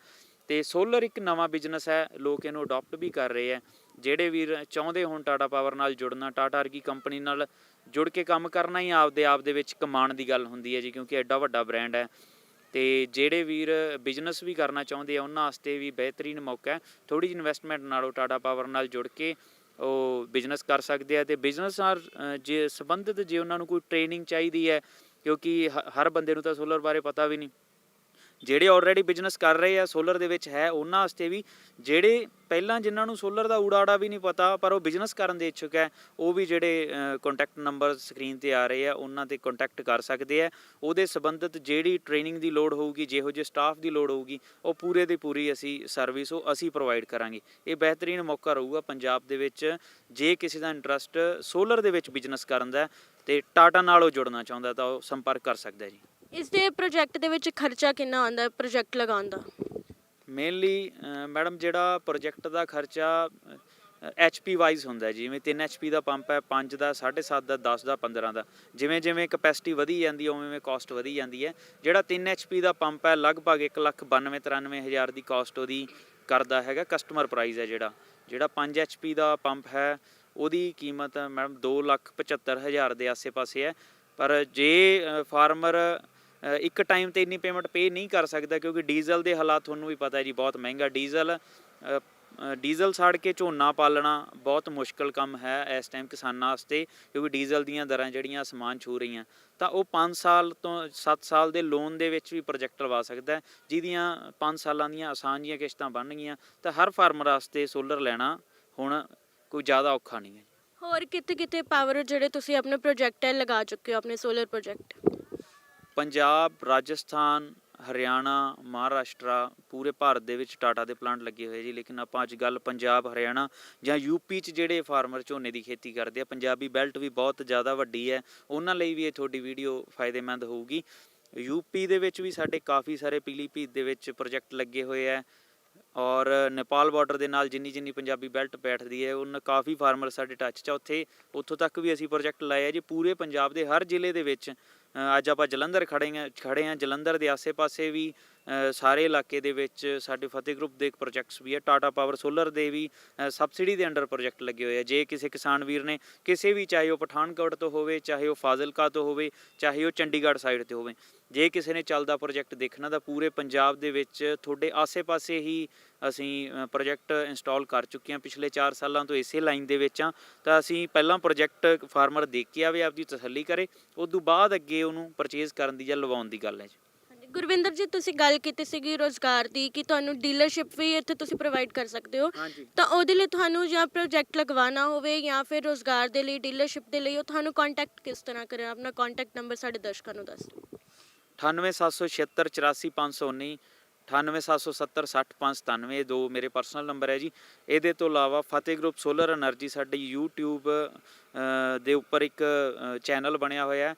ਅਤੇ ਸੋਲਰ ਇੱਕ ਨਵਾਂ ਬਿਜ਼ਨਸ ਹੈ, ਲੋਕ ਇਹਨੂੰ ਅਡੋਪਟ ਵੀ ਕਰ ਰਹੇ ਹੈ। ਜਿਹੜੇ ਵੀਰ ਚਾਹੁੰਦੇ ਹੋਣ ਟਾਟਾ ਪਾਵਰ ਨਾਲ ਜੁੜਨਾ, ਟਾਟਾ ਵਰਗੀ ਕੰਪਨੀ ਨਾਲ ਜੁੜ ਕੇ ਕੰਮ ਕਰਨਾ ਹੀ ਆਪਦੇ ਦੇ ਵਿੱਚ ਕਮਾਉਣ ਦੀ ਗੱਲ ਹੁੰਦੀ ਹੈ ਜੀ, ਕਿਉਂਕਿ ਐਡਾ ਵੱਡਾ ਬ੍ਰਾਂਡ ਹੈ। ਅਤੇ ਜਿਹੜੇ ਵੀਰ ਬਿਜ਼ਨਸ ਵੀ ਕਰਨਾ ਚਾਹੁੰਦੇ ਆ ਉਹਨਾਂ ਵਾਸਤੇ ਵੀ ਬਿਹਤਰੀਨ ਮੌਕਾ ਹੈ। ਥੋੜ੍ਹੀ ਜਿਹੀ ਇਨਵੈਸਟਮੈਂਟ ਨਾਲੋਂ ਟਾਟਾ ਪਾਵਰ ਨਾਲ ਜੁੜ ਕੇ ਉਹ ਬਿਜ਼ਨਸ ਕਰ ਸਕਦੇ ਆ। ਅਤੇ ਬਿਜ਼ਨਸ ਨਾਲ ਜੇ ਸੰਬੰਧਿਤ ਜੇ ਉਹਨਾਂ ਨੂੰ ਕੋਈ ਟ੍ਰੇਨਿੰਗ ਚਾਹੀਦੀ ਹੈ, ਕਿਉਂਕਿ ਹਰ ਬੰਦੇ ਨੂੰ ਤਾਂ ਸੋਲਰ ਬਾਰੇ ਪਤਾ ਵੀ ਨਹੀਂ, ਜਿਹੜੇ ਆਲਰੇਡੀ ਬਿਜ਼ਨਸ ਕਰ ਰਹੇ ਆ ਸੋਲਰ ਦੇ ਵਿੱਚ ਹੈ ਉਹਨਾਂ ਵਾਸਤੇ ਵੀ, ਜਿਹੜੇ ਪਹਿਲਾਂ ਜਿਨ੍ਹਾਂ ਨੂੰ ਸੋਲਰ ਦਾ ਊੜਾ ਵੀ ਨਹੀਂ ਪਤਾ ਪਰ ਉਹ ਬਿਜ਼ਨਸ ਕਰਨ ਦੇ ਇੱਛੁਕ ਹੈ, ਉਹ ਵੀ ਜਿਹੜੇ ਕੰਟੈਕਟ ਨੰਬਰ ਸਕਰੀਨ 'ਤੇ ਆ ਰਹੇ ਆ ਉਹਨਾਂ 'ਤੇ ਕੰਟੈਕਟ ਕਰ ਸਕਦੇ ਆ। ਉਹਦੇ ਸੰਬੰਧਿਤ ਜਿਹੜੀ ਟ੍ਰੇਨਿੰਗ ਦੀ ਲੋੜ ਹੋਊਗੀ, ਜਿਹੋ ਜਿਹੇ ਸਟਾਫ ਦੀ ਲੋੜ ਹੋਊਗੀ, ਉਹ ਪੂਰੇ ਦੀ ਪੂਰੀ ਸਰਵਿਸ ਅਸੀਂ ਪ੍ਰੋਵਾਈਡ ਕਰਾਂਗੇ। ਇਹ ਬਿਹਤਰੀਨ ਮੌਕਾ ਰਹੂਗਾ ਪੰਜਾਬ ਦੇ ਵਿੱਚ ਜੇ ਕਿਸੇ ਦਾ ਇੰਟਰਸਟ ਸੋਲਰ ਦੇ ਵਿੱਚ ਬਿਜ਼ਨਸ ਕਰਨ ਦਾ ਅਤੇ ਟਾਟਾ ਨਾਲ ਉਹ ਜੁੜਨਾ ਚਾਹੁੰਦਾ ਤਾਂ ਉਹ ਸੰਪਰਕ ਕਰ ਸਕਦਾ ਜੀ। ਇਸ ਦੇ ਪ੍ਰੋਜੈਕਟ ਦੇ ਵਿੱਚ ਖਰਚਾ ਕਿੰਨਾ ਆਉਂਦਾ ਪ੍ਰੋਜੈਕਟ ਲਗਾਉਣ ਦਾ? ਮੇਨਲੀ ਮੈਡਮ ਜਿਹੜਾ ਪ੍ਰੋਜੈਕਟ ਦਾ ਖਰਚਾ HP ਵਾਈਜ਼ ਹੁੰਦਾ, ਜਿਵੇਂ 3 HP ਦਾ ਪੰਪ ਹੈ, 5 ਦਾ, 7.5 ਦਾ, 10 ਦਾ, 15 ਦਾ, ਜਿਵੇਂ ਜਿਵੇਂ ਕਪੈਸਿਟੀ ਵਧੀ ਜਾਂਦੀ ਹੈ ਉਵੇਂ ਕਾਸਟ ਵਧੀ ਜਾਂਦੀ ਹੈ। ਜਿਹੜਾ 3 HP ਦਾ ਪੰਪ ਹੈ ਲਗਭਗ 1,92,93,000 ਦੀ ਕਾਸਟ ਉਹਦੀ ਕਰਦਾ ਹੈਗਾ, ਕਸਟਮਰ ਪ੍ਰਾਈਜ਼ ਹੈ। ਜਿਹੜਾ 5 HP ਦਾ ਪੰਪ ਹੈ ਉਹਦੀ ਕੀਮਤ ਮੈਡਮ 2,75,000 ਦੇ ਆਸੇ ਪਾਸੇ ਹੈ। ਪਰ ਜੇ ਫਾਰਮਰ ਇੱਕ ਟਾਈਮ ਤੇ ਇੰਨੀ ਪੇਮੈਂਟ ਪੇ ਨਹੀਂ ਕਰ ਸਕਦਾ, ਕਿਉਂਕਿ ਡੀਜ਼ਲ ਦੇ ਹਾਲਾਤ ਤੁਹਾਨੂੰ ਵੀ ਪਤਾ ਹੈ ਜੀ, ਬਹੁਤ ਮਹਿੰਗਾ ਡੀਜ਼ਲ ਸਾੜ ਕੇ ਝੋਨਾ ਪਾਲਣਾ ਬਹੁਤ ਮੁਸ਼ਕਲ ਕੰਮ ਹੈ ਇਸ ਟਾਈਮ ਕਿਸਾਨਾਂ ਵਾਸਤੇ, ਕਿਉਂਕਿ ਡੀਜ਼ਲ ਦੀਆਂ ਦਰਾਂ ਜਿਹੜੀਆਂ ਅਸਮਾਨ ਛੂ ਰਹੀਆਂ। ਤਾਂ ਉਹ 5 ਸਾਲ ਤੋਂ 7 ਸਾਲ ਦੇ ਲੋਨ ਦੇ ਵਿੱਚ ਵੀ ਪ੍ਰੋਜੈਕਟ ਲਵਾ ਸਕਦਾ, ਜਿਹਦੀਆਂ 5 ਸਾਲਾਂ ਦੀਆਂ ਆਸਾਨ ਜੀਆਂ ਕਿਸ਼ਤਾਂ ਬਣਨਗੀਆਂ। ਤਾਂ ਹਰ ਫਾਰਮਰ ਵਾਸਤੇ ਸੋਲਰ ਲੈਣਾ ਹੁਣ ਕੋਈ ਜ਼ਿਆਦਾ ਔਖਾ ਨਹੀਂ ਹੈ। ਹੋਰ ਕਿਤੇ ਕਿਤੇ ਪਾਵਰ ਜਿਹੜੇ ਤੁਸੀਂ ਆਪਣੇ ਪ੍ਰੋਜੈਕਟ ਹੈ ਲਗਾ ਚੁੱਕੇ ਹੋ, ਆਪਣੇ ਸੋਲਰ ਪ੍ਰੋਜੈਕਟ? ਪੰਜਾਬ, ਰਾਜਸਥਾਨ, ਹਰਿਆਣਾ, ਮਹਾਰਾਸ਼ਟਰਾ, ਪੂਰੇ ਭਾਰਤ ਦੇ ਵਿੱਚ ਟਾਟਾ ਦੇ ਪਲਾਂਟ ਲੱਗੇ ਹੋਏ ਜੀ। ਲੇਕਿਨ ਆਪਾਂ ਅੱਜ ਗੱਲ ਪੰਜਾਬ, ਹਰਿਆਣਾ ਜਾਂ ਯੂਪੀ 'ਚ ਜਿਹੜੇ ਫਾਰਮਰ ਝੋਨੇ ਦੀ ਖੇਤੀ ਕਰਦੇ ਆ, ਪੰਜਾਬੀ ਬੈਲਟ ਵੀ ਬਹੁਤ ਜ਼ਿਆਦਾ ਵੱਡੀ ਹੈ, ਉਹਨਾਂ ਲਈ ਵੀ ਇਹ ਤੁਹਾਡੀ ਵੀਡੀਓ ਫਾਇਦੇਮੰਦ ਹੋਊਗੀ। ਯੂਪੀ ਦੇ ਵਿੱਚ ਵੀ ਸਾਡੇ ਕਾਫੀ ਸਾਰੇ ਪੀਲੀਭੀਤ ਦੇ ਵਿੱਚ ਪ੍ਰੋਜੈਕਟ ਲੱਗੇ ਹੋਏ ਹੈ, ਔਰ ਨੇਪਾਲ ਬਾਰਡਰ ਦੇ ਨਾਲ ਜਿੰਨੀ ਪੰਜਾਬੀ ਬੈਲਟ ਬੈਠਦੀ ਹੈ ਉਹਨਾਂ ਕਾਫੀ ਫਾਰਮਰ ਸਾਡੇ ਟੱਚ 'ਚ ਉੱਥੋਂ ਤੱਕ ਵੀ ਅਸੀਂ ਪ੍ਰੋਜੈਕਟ ਲਾਏ ਆ ਜੀ। ਪੂਰੇ ਪੰਜਾਬ ਦੇ ਹਰ ਜ਼ਿਲ੍ਹੇ ਦੇ ਵਿੱਚ ਅੱਜ ਆਪਾਂ ਜਲੰਧਰ ਖੜੇ ਹਾਂ, ਜਲੰਧਰ ਦੇ ਆਸੇ-ਪਾਸੇ ਵੀ ਸਾਰੇ ਇਲਾਕੇ ਦੇ ਵਿੱਚ ਸਾਡੇ ਫਤਿਹ ਗਰੁੱਪ ਦੇ ਪ੍ਰੋਜੈਕਟਸ ਵੀ ਹੈ। ਟਾਟਾ ਪਾਵਰ ਸੋਲਰ ਦੇ ਵੀ ਸਬਸਿਡੀ ਦੇ ਅੰਡਰ ਪ੍ਰੋਜੈਕਟ ਲੱਗੇ ਹੋਏ ਆ। ਜੇ ਕਿਸੇ ਕਿਸਾਨ ਵੀਰ ਨੇ ਕਿਸੇ ਵੀ, ਚਾਹੇ ਉਹ ਪਠਾਨਕੋਟ ਤੋਂ ਹੋਵੇ, ਚਾਹੇ ਉਹ ਫਾਜ਼ਿਲਕਾ ਤੋਂ ਹੋਵੇ, ਚਾਹੇ ਉਹ ਚੰਡੀਗੜ੍ਹ ਸਾਈਡ ਤੇ ਹੋਵੇ, ਜੇ ਕਿਸੇ ਨੇ ਚੱਲਦਾ ਪ੍ਰੋਜੈਕਟ ਦੇਖਣਾ ਤਾਂ ਪੂਰੇ ਪੰਜਾਬ ਦੇ ਵਿੱਚ ਤੁਹਾਡੇ ਆਸੇ-ਪਾਸੇ ਹੀ ਅਸੀਂ ਪ੍ਰੋਜੈਕਟ ਇੰਸਟਾਲ ਕਰ ਚੁੱਕੇ ਹਾਂ। ਪਿਛਲੇ 4 ਸਾਲਾਂ ਤੋਂ ਇਸੇ ਲਾਈਨ ਦੇ ਵਿੱਚ ਹਾਂ। ਤਾਂ ਅਸੀਂ ਪਹਿਲਾਂ ਪ੍ਰੋਜੈਕਟ ਫਾਰਮਰ ਦੇਖ ਕੇ ਆਵੇ, ਆਪਦੀ ਤਸੱਲੀ ਕਰੇ, ਉਸ ਤੋਂ ਬਾਅਦ ਅੱਗੇ ਉਹਨੂੰ ਪਰਚੇਜ਼ ਕਰਨ ਦੀ ਜਾਂ ਲਵਾਉਣ ਦੀ ਗੱਲ ਹੈ ਜੀ। ਗੁਰਵਿੰਦਰ ਜੀ, ਤੁਸੀਂ ਗੱਲ ਕੀਤੀ ਸੀਗੀ ਰੋਜ਼ਗਾਰ ਦੀ, ਕਿ ਤੁਹਾਨੂੰ ਡੀਲਰਸ਼ਿਪ ਵੀ ਇੱਥੇ ਤੁਸੀਂ ਪ੍ਰੋਵਾਈਡ ਕਰ ਸਕਦੇ ਹੋ। ਤਾਂ ਉਹਦੇ ਲਈ ਤੁਹਾਨੂੰ ਜਾਂ ਪ੍ਰੋਜੈਕਟ ਲਗਵਾਉਣਾ ਹੋਵੇ ਜਾਂ ਫਿਰ ਰੋਜ਼ਗਾਰ ਦੇ ਲਈ, ਡੀਲਰਸ਼ਿਪ ਦੇ ਲਈ, ਉਹ ਤੁਹਾਨੂੰ ਕੰਟੈਕਟ ਕਿਸ ਤਰ੍ਹਾਂ ਕਰੇ? ਆਪਣਾ ਕੰਟੈਕਟ ਨੰਬਰ ਸਾਡੇ ਦਰਸ਼ਕਾਂ ਨੂੰ ਦੱਸ ਦਿਓ। 9876 84519, 9877 60597, ਇਹ 2 ਮੇਰੇ ਪਰਸਨਲ ਨੰਬਰ ਹੈ ਜੀ। ਇਹਦੇ ਤੋਂ ਇਲਾਵਾ ਫਤਿਹ ਗਰੁੱਪ ਸੋਲਰ ਐਨਰਜੀ ਸਾਡੀ YouTube ਦੇ ਉੱਪਰ ਇੱਕ ਚੈਨਲ ਬਣਿਆ ਹੋਇਆ ਹੈ।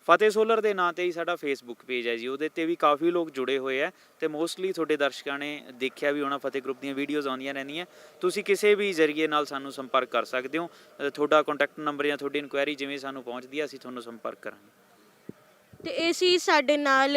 ਫਤਿਹ ਸੋਲਰ ਦੇ ਨਾਂ 'ਤੇ ਹੀ ਸਾਡਾ ਫੇਸਬੁੱਕ ਪੇਜ ਹੈ ਜੀ, ਉਹਦੇ 'ਤੇ ਵੀ ਕਾਫੀ ਲੋਕ ਜੁੜੇ ਹੋਏ ਹੈ ਅਤੇ ਮੋਸਟਲੀ ਤੁਹਾਡੇ ਦਰਸ਼ਕਾਂ ਨੇ ਦੇਖਿਆ ਵੀ ਹੋਣਾ, ਫਤਿਹ ਗਰੁੱਪ ਦੀਆਂ ਵੀਡੀਓਜ਼ ਆਉਂਦੀਆਂ ਰਹਿੰਦੀਆਂ। ਤੁਸੀਂ ਕਿਸੇ ਵੀ ਜ਼ਰੀਏ ਨਾਲ ਸਾਨੂੰ ਸੰਪਰਕ ਕਰ ਸਕਦੇ ਹੋ। ਤੁਹਾਡਾ ਕੰਟੈਕਟ ਨੰਬਰ ਜਾਂ ਤੁਹਾਡੀ ਇਨਕੁਆਇਰੀ ਜਿਵੇਂ ਸਾਨੂੰ ਪਹੁੰਚਦੀ ਹੈ, ਅਸੀਂ ਤੁਹਾਨੂੰ ਸੰਪਰਕ ਕਰਾਂਗੇ। ਤੇ ਇਹ ਸੀ ਸਾਡੇ ਨਾਲ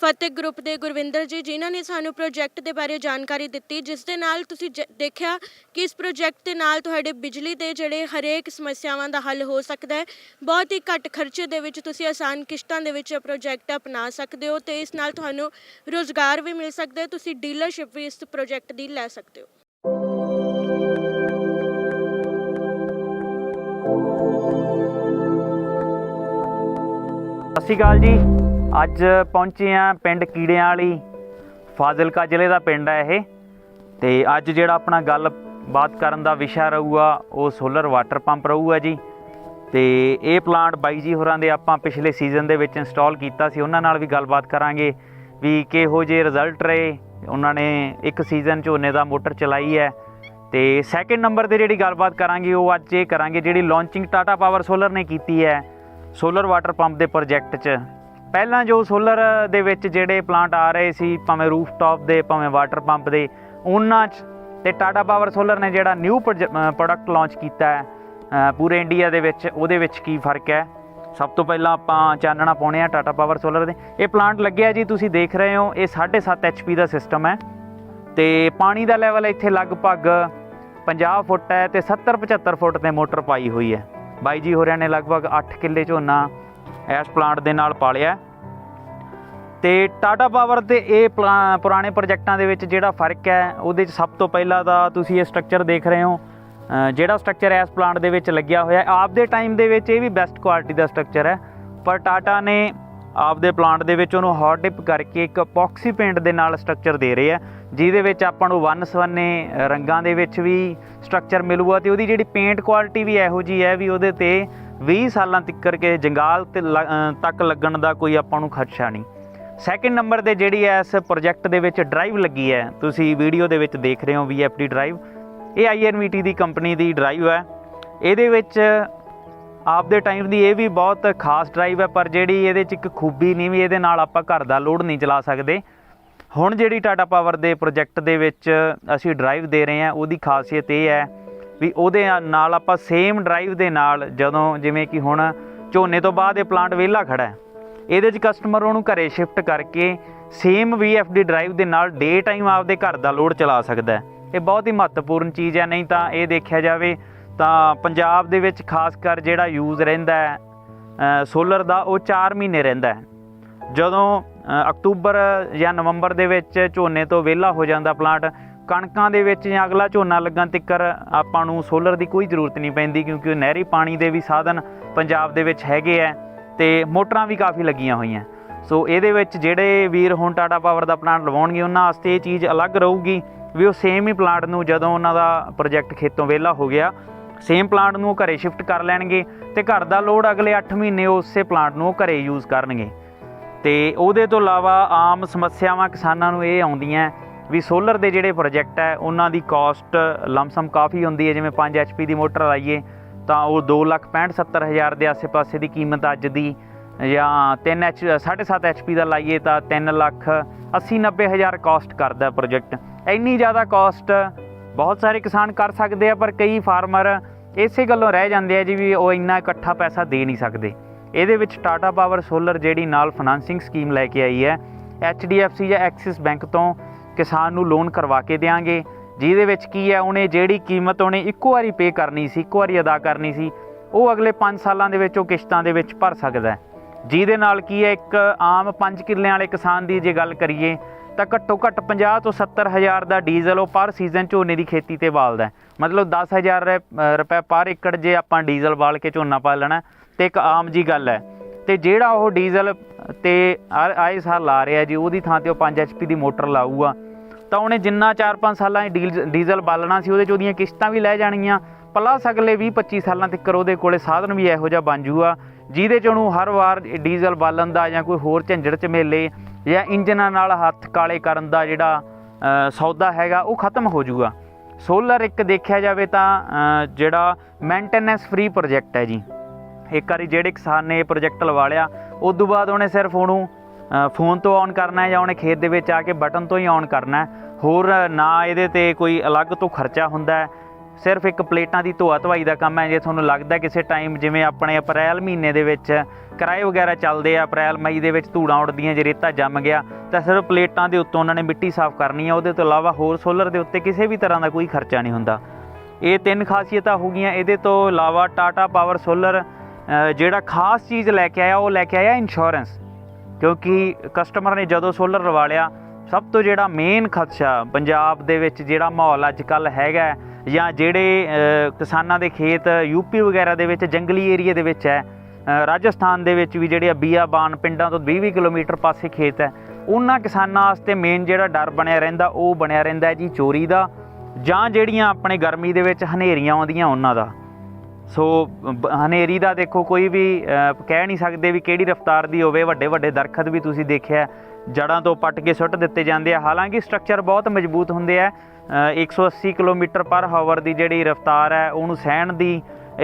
ਫਤਿਹ ਗਰੁੱਪ ਦੇ ਗੁਰਵਿੰਦਰ ਜੀ, ਜਿਨ੍ਹਾਂ ਨੇ ਸਾਨੂੰ ਪ੍ਰੋਜੈਕਟ ਦੇ ਬਾਰੇ ਜਾਣਕਾਰੀ ਦਿੱਤੀ, ਜਿਸ ਦੇ ਨਾਲ ਤੁਸੀਂ ਦੇਖਿਆ ਕਿ ਇਸ ਪ੍ਰੋਜੈਕਟ ਦੇ ਨਾਲ ਤੁਹਾਡੇ ਬਿਜਲੀ ਦੇ ਜਿਹੜੇ ਹਰੇਕ ਸਮੱਸਿਆਵਾਂ ਦਾ ਹੱਲ ਹੋ ਸਕਦਾ ਹੈ। ਬਹੁਤ ਹੀ ਘੱਟ ਖਰਚੇ ਦੇ ਵਿੱਚ ਤੁਸੀਂ ਆਸਾਨ ਕਿਸ਼ਤਾਂ ਦੇ ਵਿੱਚ ਪ੍ਰੋਜੈਕਟ ਅਪਣਾ ਸਕਦੇ ਹੋ ਤੇ ਇਸ ਨਾਲ ਤੁਹਾਨੂੰ ਰੁਜ਼ਗਾਰ ਵੀ ਮਿਲ ਸਕਦਾ ਹੈ। ਤੁਸੀਂ ਡੀਲਰਸ਼ਿਪ ਵੀ ਇਸ ਪ੍ਰੋਜੈਕਟ ਦੀ ਲੈ ਸਕਦੇ ਹੋ। ਸਤਿ ਸ਼੍ਰੀ ਅਕਾਲ ਜੀ। ਅੱਜ ਪਹੁੰਚੇ ਹਾਂ ਪਿੰਡ ਕੀੜਿਆਂ ਵਾਲੀ, ਫਾਜ਼ਿਲਕਾ ਜ਼ਿਲ੍ਹੇ ਦਾ ਪਿੰਡ ਹੈ ਇਹ। ਤੇ ਅੱਜ ਜਿਹੜਾ ਆਪਣਾ ਗੱਲਬਾਤ ਕਰਨ ਦਾ ਵਿਸ਼ਾ ਰਹੂਗਾ ਉਹ ਸੋਲਰ ਵਾਟਰ ਪੰਪ ਰਹੂਗਾ ਜੀ। ਤੇ ਇਹ ਪਲਾਂਟ ਬਾਈ ਜੀ ਹੋਰਾਂ ਦੇ ਆਪਾਂ ਪਿਛਲੇ ਸੀਜ਼ਨ ਦੇ ਵਿੱਚ ਇੰਸਟਾਲ ਕੀਤਾ ਸੀ, ਉਹਨਾਂ ਨਾਲ ਵੀ ਗੱਲਬਾਤ ਕਰਾਂਗੇ ਵੀ ਕਿਹੋ ਜਿਹੇ ਰਿਜ਼ਲਟ ਰਹੇ। ਉਹਨਾਂ ਨੇ ਇੱਕ ਸੀਜ਼ਨ ਝੋਨੇ ਦਾ ਮੋਟਰ ਚਲਾਈ ਹੈ। ਤੇ ਸੈਕਿੰਡ ਨੰਬਰ 'ਤੇ ਜਿਹੜੀ ਗੱਲਬਾਤ ਕਰਾਂਗੇ ਉਹ ਅੱਜ ਇਹ ਕਰਾਂਗੇ ਜਿਹੜੀ ਲਾਂਚਿੰਗ ਟਾਟਾ ਪਾਵਰ ਸੋਲਰ ਨੇ ਕੀਤੀ ਹੈ ਸੋਲਰ ਵਾਟਰ ਪੰਪ ਦੇ ਪ੍ਰੋਜੈਕਟ 'ਚ। ਪਹਿਲਾਂ ਜੋ ਸੋਲਰ ਦੇ ਵਿੱਚ ਜਿਹੜੇ ਪਲਾਂਟ ਆ ਰਹੇ ਸੀ, ਭਾਵੇਂ ਰੂਫਟਾਪ ਦੇ, ਭਾਵੇਂ ਵਾਟਰ ਪੰਪ ਦੇ, ਉਹਨਾਂ 'ਚ ਤੇ ਟਾਟਾ ਪਾਵਰ ਸੋਲਰ ਨੇ ਜਿਹੜਾ ਨਿਊ ਪ੍ਰੋਡਕਟ ਲਾਂਚ ਕੀਤਾ ਹੈ ਪੂਰੇ ਇੰਡੀਆ ਦੇ ਵਿੱਚ, ਉਹਦੇ ਵਿੱਚ ਕੀ ਫਰਕ ਹੈ। ਸਭ ਤੋਂ ਪਹਿਲਾਂ ਆਪਾਂ ਚਾਨਣਾ ਪਾਉਣੇ ਆ ਟਾਟਾ ਪਾਵਰ ਸੋਲਰ ਦੇ। ਇਹ ਪਲਾਂਟ ਲੱਗਿਆ ਜੀ, ਤੁਸੀਂ ਦੇਖ ਰਹੇ ਹੋ, ਇਹ 7.5 HP ਦਾ ਸਿਸਟਮ ਹੈ ਤੇ ਪਾਣੀ ਦਾ ਲੈਵਲ ਇੱਥੇ ਲਗਭਗ 50 ਫੁੱਟ ਹੈ ਤੇ 70-75 ਫੁੱਟ ਤੇ ਮੋਟਰ ਪਾਈ ਹੋਈ ਹੈ। ਬਾਈ ਜੀ ਹੋਰਿਆਂ ਨੇ ਲਗਭਗ 8 ਕਿੱਲੇ ਝੋਨਾ ਇਸ ਪਲਾਂਟ ਦੇ ਨਾਲ ਪਾਲਿਆ। ਤੇ ਟਾਟਾ ਪਾਵਰ ਤੇ ਇਹ ਪੁਰਾਣੇ ਪ੍ਰੋਜੈਕਟਾਂ ਦੇ ਵਿੱਚ ਜਿਹੜਾ ਫਰਕ ਹੈ ਉਹਦੇ 'ਚ ਸਭ ਤੋਂ ਪਹਿਲਾਂ ਤਾਂ ਤੁਸੀਂ ਇਹ ਸਟਰਕਚਰ ਦੇਖ ਰਹੇ ਹੋ, ਜਿਹੜਾ ਸਟਰਕਚਰ ਇਸ ਪਲਾਂਟ ਦੇ ਵਿੱਚ ਲੱਗਿਆ ਹੋਇਆ ਆਪ ਦੇ ਟਾਈਮ ਦੇ ਵਿੱਚ ਇਹ ਵੀ ਬੈਸਟ ਕੁਆਲਿਟੀ ਦਾ ਸਟਰਕਚਰ ਹੈ, ਪਰ ਟਾਟਾ ਨੇ ਆਪਦੇ ਪਲਾਂਟ ਦੇ ਵਿੱਚ ਉਹਨੂੰ ਹੌਟ ਡਿਪ ਕਰਕੇ ਇੱਕ ਅਪੋਕਸੀ ਪੇਂਟ ਦੇ ਨਾਲ ਸਟਰਕਚਰ ਦੇ ਰਹੇ ਆ, ਜਿਹਦੇ ਵਿੱਚ ਆਪਾਂ ਨੂੰ ਵੰਨ-ਸਵੰਨੇ ਰੰਗਾਂ ਦੇ ਵਿੱਚ ਵੀ ਸਟਰਕਚਰ ਮਿਲੂਗਾ ਤੇ ਉਹਦੀ ਜਿਹੜੀ ਪੇਂਟ ਕੁਆਲਿਟੀ ਵੀ ਇਹੋ ਜਿਹੀ ਹੈ ਵੀ ਉਹਦੇ ਤੇ 20 ਸਾਲਾਂ ਤੱਕ ਕੇ ਜੰਗਾਲ ਤੱਕ ਲੱਗਣ ਦਾ ਕੋਈ ਆਪਾਂ ਨੂੰ ਖਦਸ਼ਾ ਨਹੀਂ। ਸੈਕਿੰਡ ਨੰਬਰ 'ਤੇ ਜਿਹੜੀ ਇਸ ਪ੍ਰੋਜੈਕਟ ਦੇ ਵਿੱਚ ਡਰਾਈਵ ਲੱਗੀ ਹੈ, ਤੁਸੀਂ ਵੀਡੀਓ ਦੇ ਵਿੱਚ ਦੇਖ ਰਹੇ ਹੋ VFD ਡਰਾਈਵ, ਇਹ INVT ਦੀ ਕੰਪਨੀ ਦੀ ਡਰਾਈਵ ਹੈ। ਇਹਦੇ ਵਿੱਚ ਆਪਦੇ ਟਾਈਮ ਦੀ ਇਹ ਵੀ ਬਹੁਤ ਖਾਸ ਡਰਾਈਵ ਹੈ, ਪਰ ਜਿਹੜੀ ਇਹਦੇ 'ਚ ਇੱਕ ਖੂਬੀ ਨਹੀਂ ਵੀ ਇਹਦੇ ਨਾਲ ਆਪਾਂ ਘਰ ਦਾ ਲੋਡ ਨਹੀਂ ਚਲਾ ਸਕਦੇ। ਹੁਣ ਜਿਹੜੀ ਟਾਟਾ ਪਾਵਰ ਦੇ ਪ੍ਰੋਜੈਕਟ ਦੇ ਵਿੱਚ ਅਸੀਂ ਡਰਾਈਵ ਦੇ ਰਹੇ ਹਾਂ, ਉਹਦੀ ਖਾਸੀਅਤ ਇਹ ਹੈ ਵੀ ਉਹਦੇ ਨਾਲ ਆਪਾਂ ਸੇਮ ਡਰਾਈਵ ਦੇ ਨਾਲ, ਜਦੋਂ ਜਿਵੇਂ ਕਿ ਹੁਣ ਝੋਨੇ ਤੋਂ ਬਾਅਦ ਇਹ ਪਲਾਂਟ ਵਿਹਲਾ ਖੜਾ ਹੈ, ਇਹਦੇ 'ਚ ਕਸਟਮਰ ਉਹਨੂੰ ਘਰੇ ਸ਼ਿਫਟ ਕਰਕੇ ਸੇਮ VFD ਡਰਾਈਵ ਦੇ ਨਾਲ ਡੇ ਟਾਈਮ ਆਪਦੇ ਘਰ ਦਾ ਲੋਡ ਚਲਾ ਸਕਦਾ ਹੈ। ਇਹ ਬਹੁਤ ਹੀ ਮਹੱਤਵਪੂਰਨ ਚੀਜ਼ ਹੈ। ਨਹੀਂ ਤਾਂ ਇਹ ਦੇਖਿਆ ਜਾਵੇ ਤਾਂ ਪੰਜਾਬ ਦੇ ਵਿੱਚ ਖਾਸ ਕਰ ਜਿਹੜਾ ਯੂਜ਼ ਰਹਿੰਦਾ ਹੈ ਸੋਲਰ ਦਾ, ਉਹ 4 ਮਹੀਨੇ ਰਹਿੰਦਾ ਹੈ। ਜਦੋਂ ਅਕਤੂਬਰ ਜਾਂ ਨਵੰਬਰ ਦੇ ਵਿੱਚ ਝੋਨੇ ਤੋਂ ਵਿਹਲਾ ਹੋ ਜਾਂਦਾ ਪਲਾਂਟ, ਕਣਕਾਂ ਦੇ ਵਿੱਚ ਜਾਂ ਅਗਲਾ ਝੋਨਾ ਲੱਗਣ ਤੀਕਰ ਆਪਾਂ ਨੂੰ ਸੋਲਰ ਦੀ ਕੋਈ ਜ਼ਰੂਰਤ ਨਹੀਂ ਪੈਂਦੀ, ਕਿਉਂਕਿ ਨਹਿਰੀ ਪਾਣੀ ਦੇ ਵੀ ਸਾਧਨ ਪੰਜਾਬ ਦੇ ਵਿੱਚ ਹੈਗੇ ਹੈ ਤੇ ਮੋਟਰਾਂ ਵੀ ਕਾਫੀ ਲੱਗੀਆਂ ਹੋਈਆਂ। ਸੋ ਇਹਦੇ ਵਿੱਚ ਜਿਹੜੇ ਵੀਰ ਹੁਣ ਟਾਟਾ ਪਾਵਰ ਦਾ ਪਲਾਂਟ ਲਵਾਉਣਗੇ ਉਹਨਾਂ ਵਾਸਤੇ ਇਹ ਚੀਜ਼ ਅਲੱਗ ਰਹੂਗੀ ਵੀ ਉਹ ਸੇਮ ਹੀ ਪਲਾਂਟ ਨੂੰ, ਜਦੋਂ ਉਹਨਾਂ ਦਾ ਪ੍ਰੋਜੈਕਟ ਖੇਤੋਂ ਵਿਹਲਾ ਹੋ ਗਿਆ, ਸੇਮ ਪਲਾਂਟ ਨੂੰ ਉਹ ਘਰੇ ਸ਼ਿਫਟ ਕਰ ਲੈਣਗੇ ਤੇ ਘਰ ਦਾ ਲੋਡ ਅਗਲੇ 8 ਮਹੀਨੇ ਉਸੇ ਪਲਾਂਟ ਨੂੰ ਉਹ ਘਰੇ ਯੂਜ਼ ਕਰਨਗੇ। ਤੇ ਉਹਦੇ ਤੋਂ ਇਲਾਵਾ ਆਮ ਸਮੱਸਿਆਵਾਂ ਕਿਸਾਨਾਂ ਨੂੰ ਇਹ ਆਉਂਦੀਆਂ ਵੀ ਸੋਲਰ ਦੇ ਜਿਹੜੇ ਪ੍ਰੋਜੈਕਟ ਹੈ ਉਹਨਾਂ ਦੀ ਕਾਸਟ ਲਮਸਮ ਕਾਫੀ ਹੁੰਦੀ ਹੈ। ਜਿਵੇਂ 5 HP ਦੀ ਮੋਟਰ ਲਾਈਏ ਤਾਂ ਉਹ 2,65,70,000 ਦੇ ਆਸੇ-ਪਾਸੇ ਦੀ ਕੀਮਤ ਅੱਜ ਦੀ, ਜਾਂ 7.5 HP ਦਾ ਲਾਈਏ ਤਾਂ 3,80,90,000 ਕਾਸਟ ਕਰਦਾ ਪ੍ਰੋਜੈਕਟ। ਇੰਨੀ ਜ਼ਿਆਦਾ ਕਾਸਟ ਬਹੁਤ ਸਾਰੇ ਕਿਸਾਨ ਕਰ ਸਕਦੇ ਆ, ਪਰ ਕਈ ਫਾਰਮਰ ਇਸੇ ਗੱਲੋਂ ਰਹਿ ਜਾਂਦੇ ਆ ਜੀ ਵੀ ਉਹ ਇੰਨਾ ਇਕੱਠਾ ਪੈਸਾ ਦੇ ਨਹੀਂ ਸਕਦੇ। ਇਹਦੇ ਵਿੱਚ ਟਾਟਾ ਪਾਵਰ ਸੋਲਰ ਜਿਹੜੀ ਨਾਲ ਫਾਈਨਾਂਸਿੰਗ ਸਕੀਮ ਲੈ ਕੇ ਆਈ ਹੈ, HDFC ਜਾਂ ਐਕਸਿਸ ਬੈਂਕ ਤੋਂ ਕਿਸਾਨ ਨੂੰ ਲੋਨ ਕਰਵਾ ਕੇ ਦਿਆਂਗੇ, ਜਿਹਦੇ ਵਿੱਚ ਕੀ ਹੈ, ਉਹਨੇ ਜਿਹੜੀ ਕੀਮਤ ਉਹਨੇ ਇੱਕੋ ਵਾਰੀ ਪੇ ਕਰਨੀ ਸੀ, ਇੱਕੋ ਵਾਰੀ ਅਦਾ ਕਰਨੀ ਸੀ, ਉਹ ਅਗਲੇ 5 ਸਾਲਾਂ ਦੇ ਵਿੱਚ ਉਹ ਕਿਸ਼ਤਾਂ ਦੇ ਵਿੱਚ ਭਰ ਸਕਦਾ ਹੈ। ਜਿਹਦੇ ਨਾਲ ਕੀ ਹੈ, ਇੱਕ ਆਮ 5 ਕਿੱਲਿਆਂ ਵਾਲੇ ਕਿਸਾਨ ਦੀ ਜੇ ਗੱਲ ਕਰੀਏ ਤਾਂ ਘੱਟੋ ਘੱਟ 50 ਤੋਂ 70,000 ਦਾ ਡੀਜ਼ਲ ਉਹ ਪਰ ਸੀਜ਼ਨ ਝੋਨੇ ਦੀ ਖੇਤੀ ਤੇ ਬਾਲਦਾ। ਮਤਲਬ 10,000 ਰੁਪਏ ਪਰ ਏਕੜ ਜੇ ਆਪਾਂ ਡੀਜ਼ਲ ਬਾਲ ਕੇ ਝੋਨਾ ਪਾਲਣਾ ਤੇ ਇੱਕ ਆਮ ਜੀ ਗੱਲ ਹੈ। ਤੇ ਜਿਹੜਾ ਉਹ ਡੀਜ਼ਲ ਤੇ ਆਏ ਸਾਲ ਲਾ ਰਿਹਾ ਜੀ, ਉਹਦੀ ਥਾਂ ਤੇ ਉਹ 5 HP ਦੀ ਮੋਟਰ ਲਾਊਗਾ ਤਾਂ ਉਹਨੇ ਜਿੰਨਾ 4-5 ਸਾਲਾਂ ਡੀਜ਼ਲ ਬਾਲਣਾ ਸੀ ਉਹਦੇ 'ਚ ਉਹਦੀਆਂ ਕਿਸ਼ਤਾਂ ਵੀ ਲੈ ਜਾਣਗੀਆਂ, ਪਲੱਸ ਅਗਲੇ 20-25 ਸਾਲਾਂ ਤੱਕ ਉਹਦੇ ਕੋਲੇ ਸਾਧਨ ਵੀ ਇਹੋ ਜਿਹਾ ਬਣ ਜੂਗਾ ਜਿਹਦੇ 'ਚ ਉਹਨੂੰ ਹਰ ਵਾਰ ਡੀਜ਼ਲ ਬਾਲਣ ਦਾ ਜਾਂ ਕੋਈ ਹੋਰ ਝੰਜਟ ਝਮੇਲੇ ਜਾਂ ਇੰਜਨਾਂ ਨਾਲ ਹੱਥ ਕਾਲੇ ਕਰਨ ਦਾ ਜਿਹੜਾ ਸੌਦਾ ਹੈਗਾ ਉਹ ਖਤਮ ਹੋ ਜੂਗਾ। ਸੋਲਰ ਇੱਕ ਦੇਖਿਆ ਜਾਵੇ ਤਾਂ ਜਿਹੜਾ ਮੇਨਟੇਨੈਂਸ ਫ੍ਰੀ ਪ੍ਰੋਜੈਕਟ ਹੈ ਜੀ। ਇੱਕ ਵਾਰੀ ਜਿਹੜੇ ਕਿਸਾਨ ਨੇ ਇਹ ਪ੍ਰੋਜੈਕਟ ਲਵਾ ਲਿਆ, ਉਸ ਤੋਂ ਬਾਅਦ ਉਹਨੇ ਸਿਰਫ ਉਹਨੂੰ ਫੋਨ ਤੋਂ ਔਨ ਕਰਨਾ ਹੈ ਜਾਂ ਉਹਨੇ ਖੇਤ ਦੇ ਵਿੱਚ ਆ ਕੇ ਬਟਨ ਤੋਂ ਹੀ ਔਨ ਕਰਨਾ, ਹੋਰ ਨਾ ਇਹਦੇ 'ਤੇ ਕੋਈ ਅਲੱਗ ਤੋਂ ਖਰਚਾ ਹੁੰਦਾ ਹੈ। ਸਿਰਫ ਇੱਕ ਪਲੇਟਾਂ ਦੀ ਧੋਆ ਧਵਾਈ ਦਾ ਕੰਮ ਹੈ। ਜੇ ਤੁਹਾਨੂੰ ਲੱਗਦਾ ਕਿਸੇ ਟਾਈਮ, ਜਿਵੇਂ ਆਪਣੇ ਅਪ੍ਰੈਲ ਮਹੀਨੇ ਦੇ ਵਿੱਚ ਕਿਰਾਏ ਵਗੈਰਾ ਚੱਲਦੇ ਆ, ਅਪ੍ਰੈਲ ਮਈ ਦੇ ਵਿੱਚ ਧੂੜਾਂ ਉੱਡਦੀਆਂ, ਜੇ ਰੇਤਾ ਜੰਮ ਗਿਆ ਤਾਂ ਸਿਰਫ ਪਲੇਟਾਂ ਦੇ ਉੱਤੋਂ ਉਹਨਾਂ ਨੇ ਮਿੱਟੀ ਸਾਫ਼ ਕਰਨੀ ਹੈ। ਉਹਦੇ ਤੋਂ ਇਲਾਵਾ ਹੋਰ ਸੋਲਰ ਦੇ ਉੱਤੇ ਕਿਸੇ ਵੀ ਤਰ੍ਹਾਂ ਦਾ ਕੋਈ ਖਰਚਾ ਨਹੀਂ ਹੁੰਦਾ। ਇਹ 3 ਖਾਸੀਅਤਾਂ ਹੋ ਗਈਆਂ। ਇਹਦੇ ਤੋਂ ਇਲਾਵਾ ਟਾਟਾ ਪਾਵਰ ਸੋਲਰ ਜਿਹੜਾ ਖਾਸ ਚੀਜ਼ ਲੈ ਕੇ ਆਇਆ, ਉਹ ਲੈ ਕੇ ਆਇਆ ਇੰਸ਼ੋਰੈਂਸ। ਕਿਉਂਕਿ ਕਸਟਮਰ ਨੇ ਜਦੋਂ ਸੋਲਰ ਲਵਾ ਲਿਆ, ਸਭ ਤੋਂ ਜਿਹੜਾ ਮੇਨ ਖਦਸ਼ਾ ਪੰਜਾਬ ਦੇ ਵਿੱਚ ਜਿਹੜਾ ਮਾਹੌਲ ਅੱਜ ਕੱਲ੍ਹ ਹੈਗਾ, ਜਾਂ ਜਿਹੜੇ ਕਿਸਾਨਾਂ ਦੇ ਖੇਤ ਯੂਪੀ ਵਗੈਰਾ ਦੇ ਵਿੱਚ ਜੰਗਲੀ ਏਰੀਏ ਦੇ ਵਿੱਚ ਹੈ, ਰਾਜਸਥਾਨ ਦੇ ਵਿੱਚ ਵੀ ਜਿਹੜੇ ਬੀਆਬਾਨ ਪਿੰਡਾਂ ਤੋਂ 20-20 ਕਿਲੋਮੀਟਰ ਪਾਸੇ ਖੇਤ ਹੈ, ਉਹਨਾਂ ਕਿਸਾਨਾਂ ਵਾਸਤੇ ਮੇਨ ਜਿਹੜਾ ਡਰ ਬਣਿਆ ਰਹਿੰਦਾ ਉਹ ਬਣਿਆ ਰਹਿੰਦਾ ਜੀ ਚੋਰੀ ਦਾ, ਜਾਂ ਜਿਹੜੀਆਂ ਆਪਣੇ ਗਰਮੀ ਦੇ ਵਿੱਚ ਹਨੇਰੀਆਂ ਆਉਂਦੀਆਂ ਉਹਨਾਂ ਦਾ। ਸੋ ਹਨੇਰੀ ਦਾ ਦੇਖੋ ਕੋਈ ਵੀ ਕਹਿ ਨਹੀਂ ਸਕਦੇ ਵੀ ਕਿਹੜੀ ਰਫ਼ਤਾਰ ਦੀ ਹੋਵੇ। ਵੱਡੇ ਵੱਡੇ ਦਰਖਤ ਵੀ ਤੁਸੀਂ ਦੇਖਿਆ ਜੜ੍ਹਾਂ ਤੋਂ ਪੱਟ ਕੇ ਸੁੱਟ ਦਿੱਤੇ ਜਾਂਦੇ ਆ, ਹਾਲਾਂਕਿ ਸਟਰਕਚਰ ਬਹੁਤ ਮਜ਼ਬੂਤ ਹੁੰਦੇ ਆ। 180 ਕਿਲੋਮੀਟਰ ਪਰ ਹਾਵਰ ਦੀ ਜਿਹੜੀ ਰਫ਼ਤਾਰ ਹੈ ਉਹਨੂੰ ਸਹਿਣ ਦੀ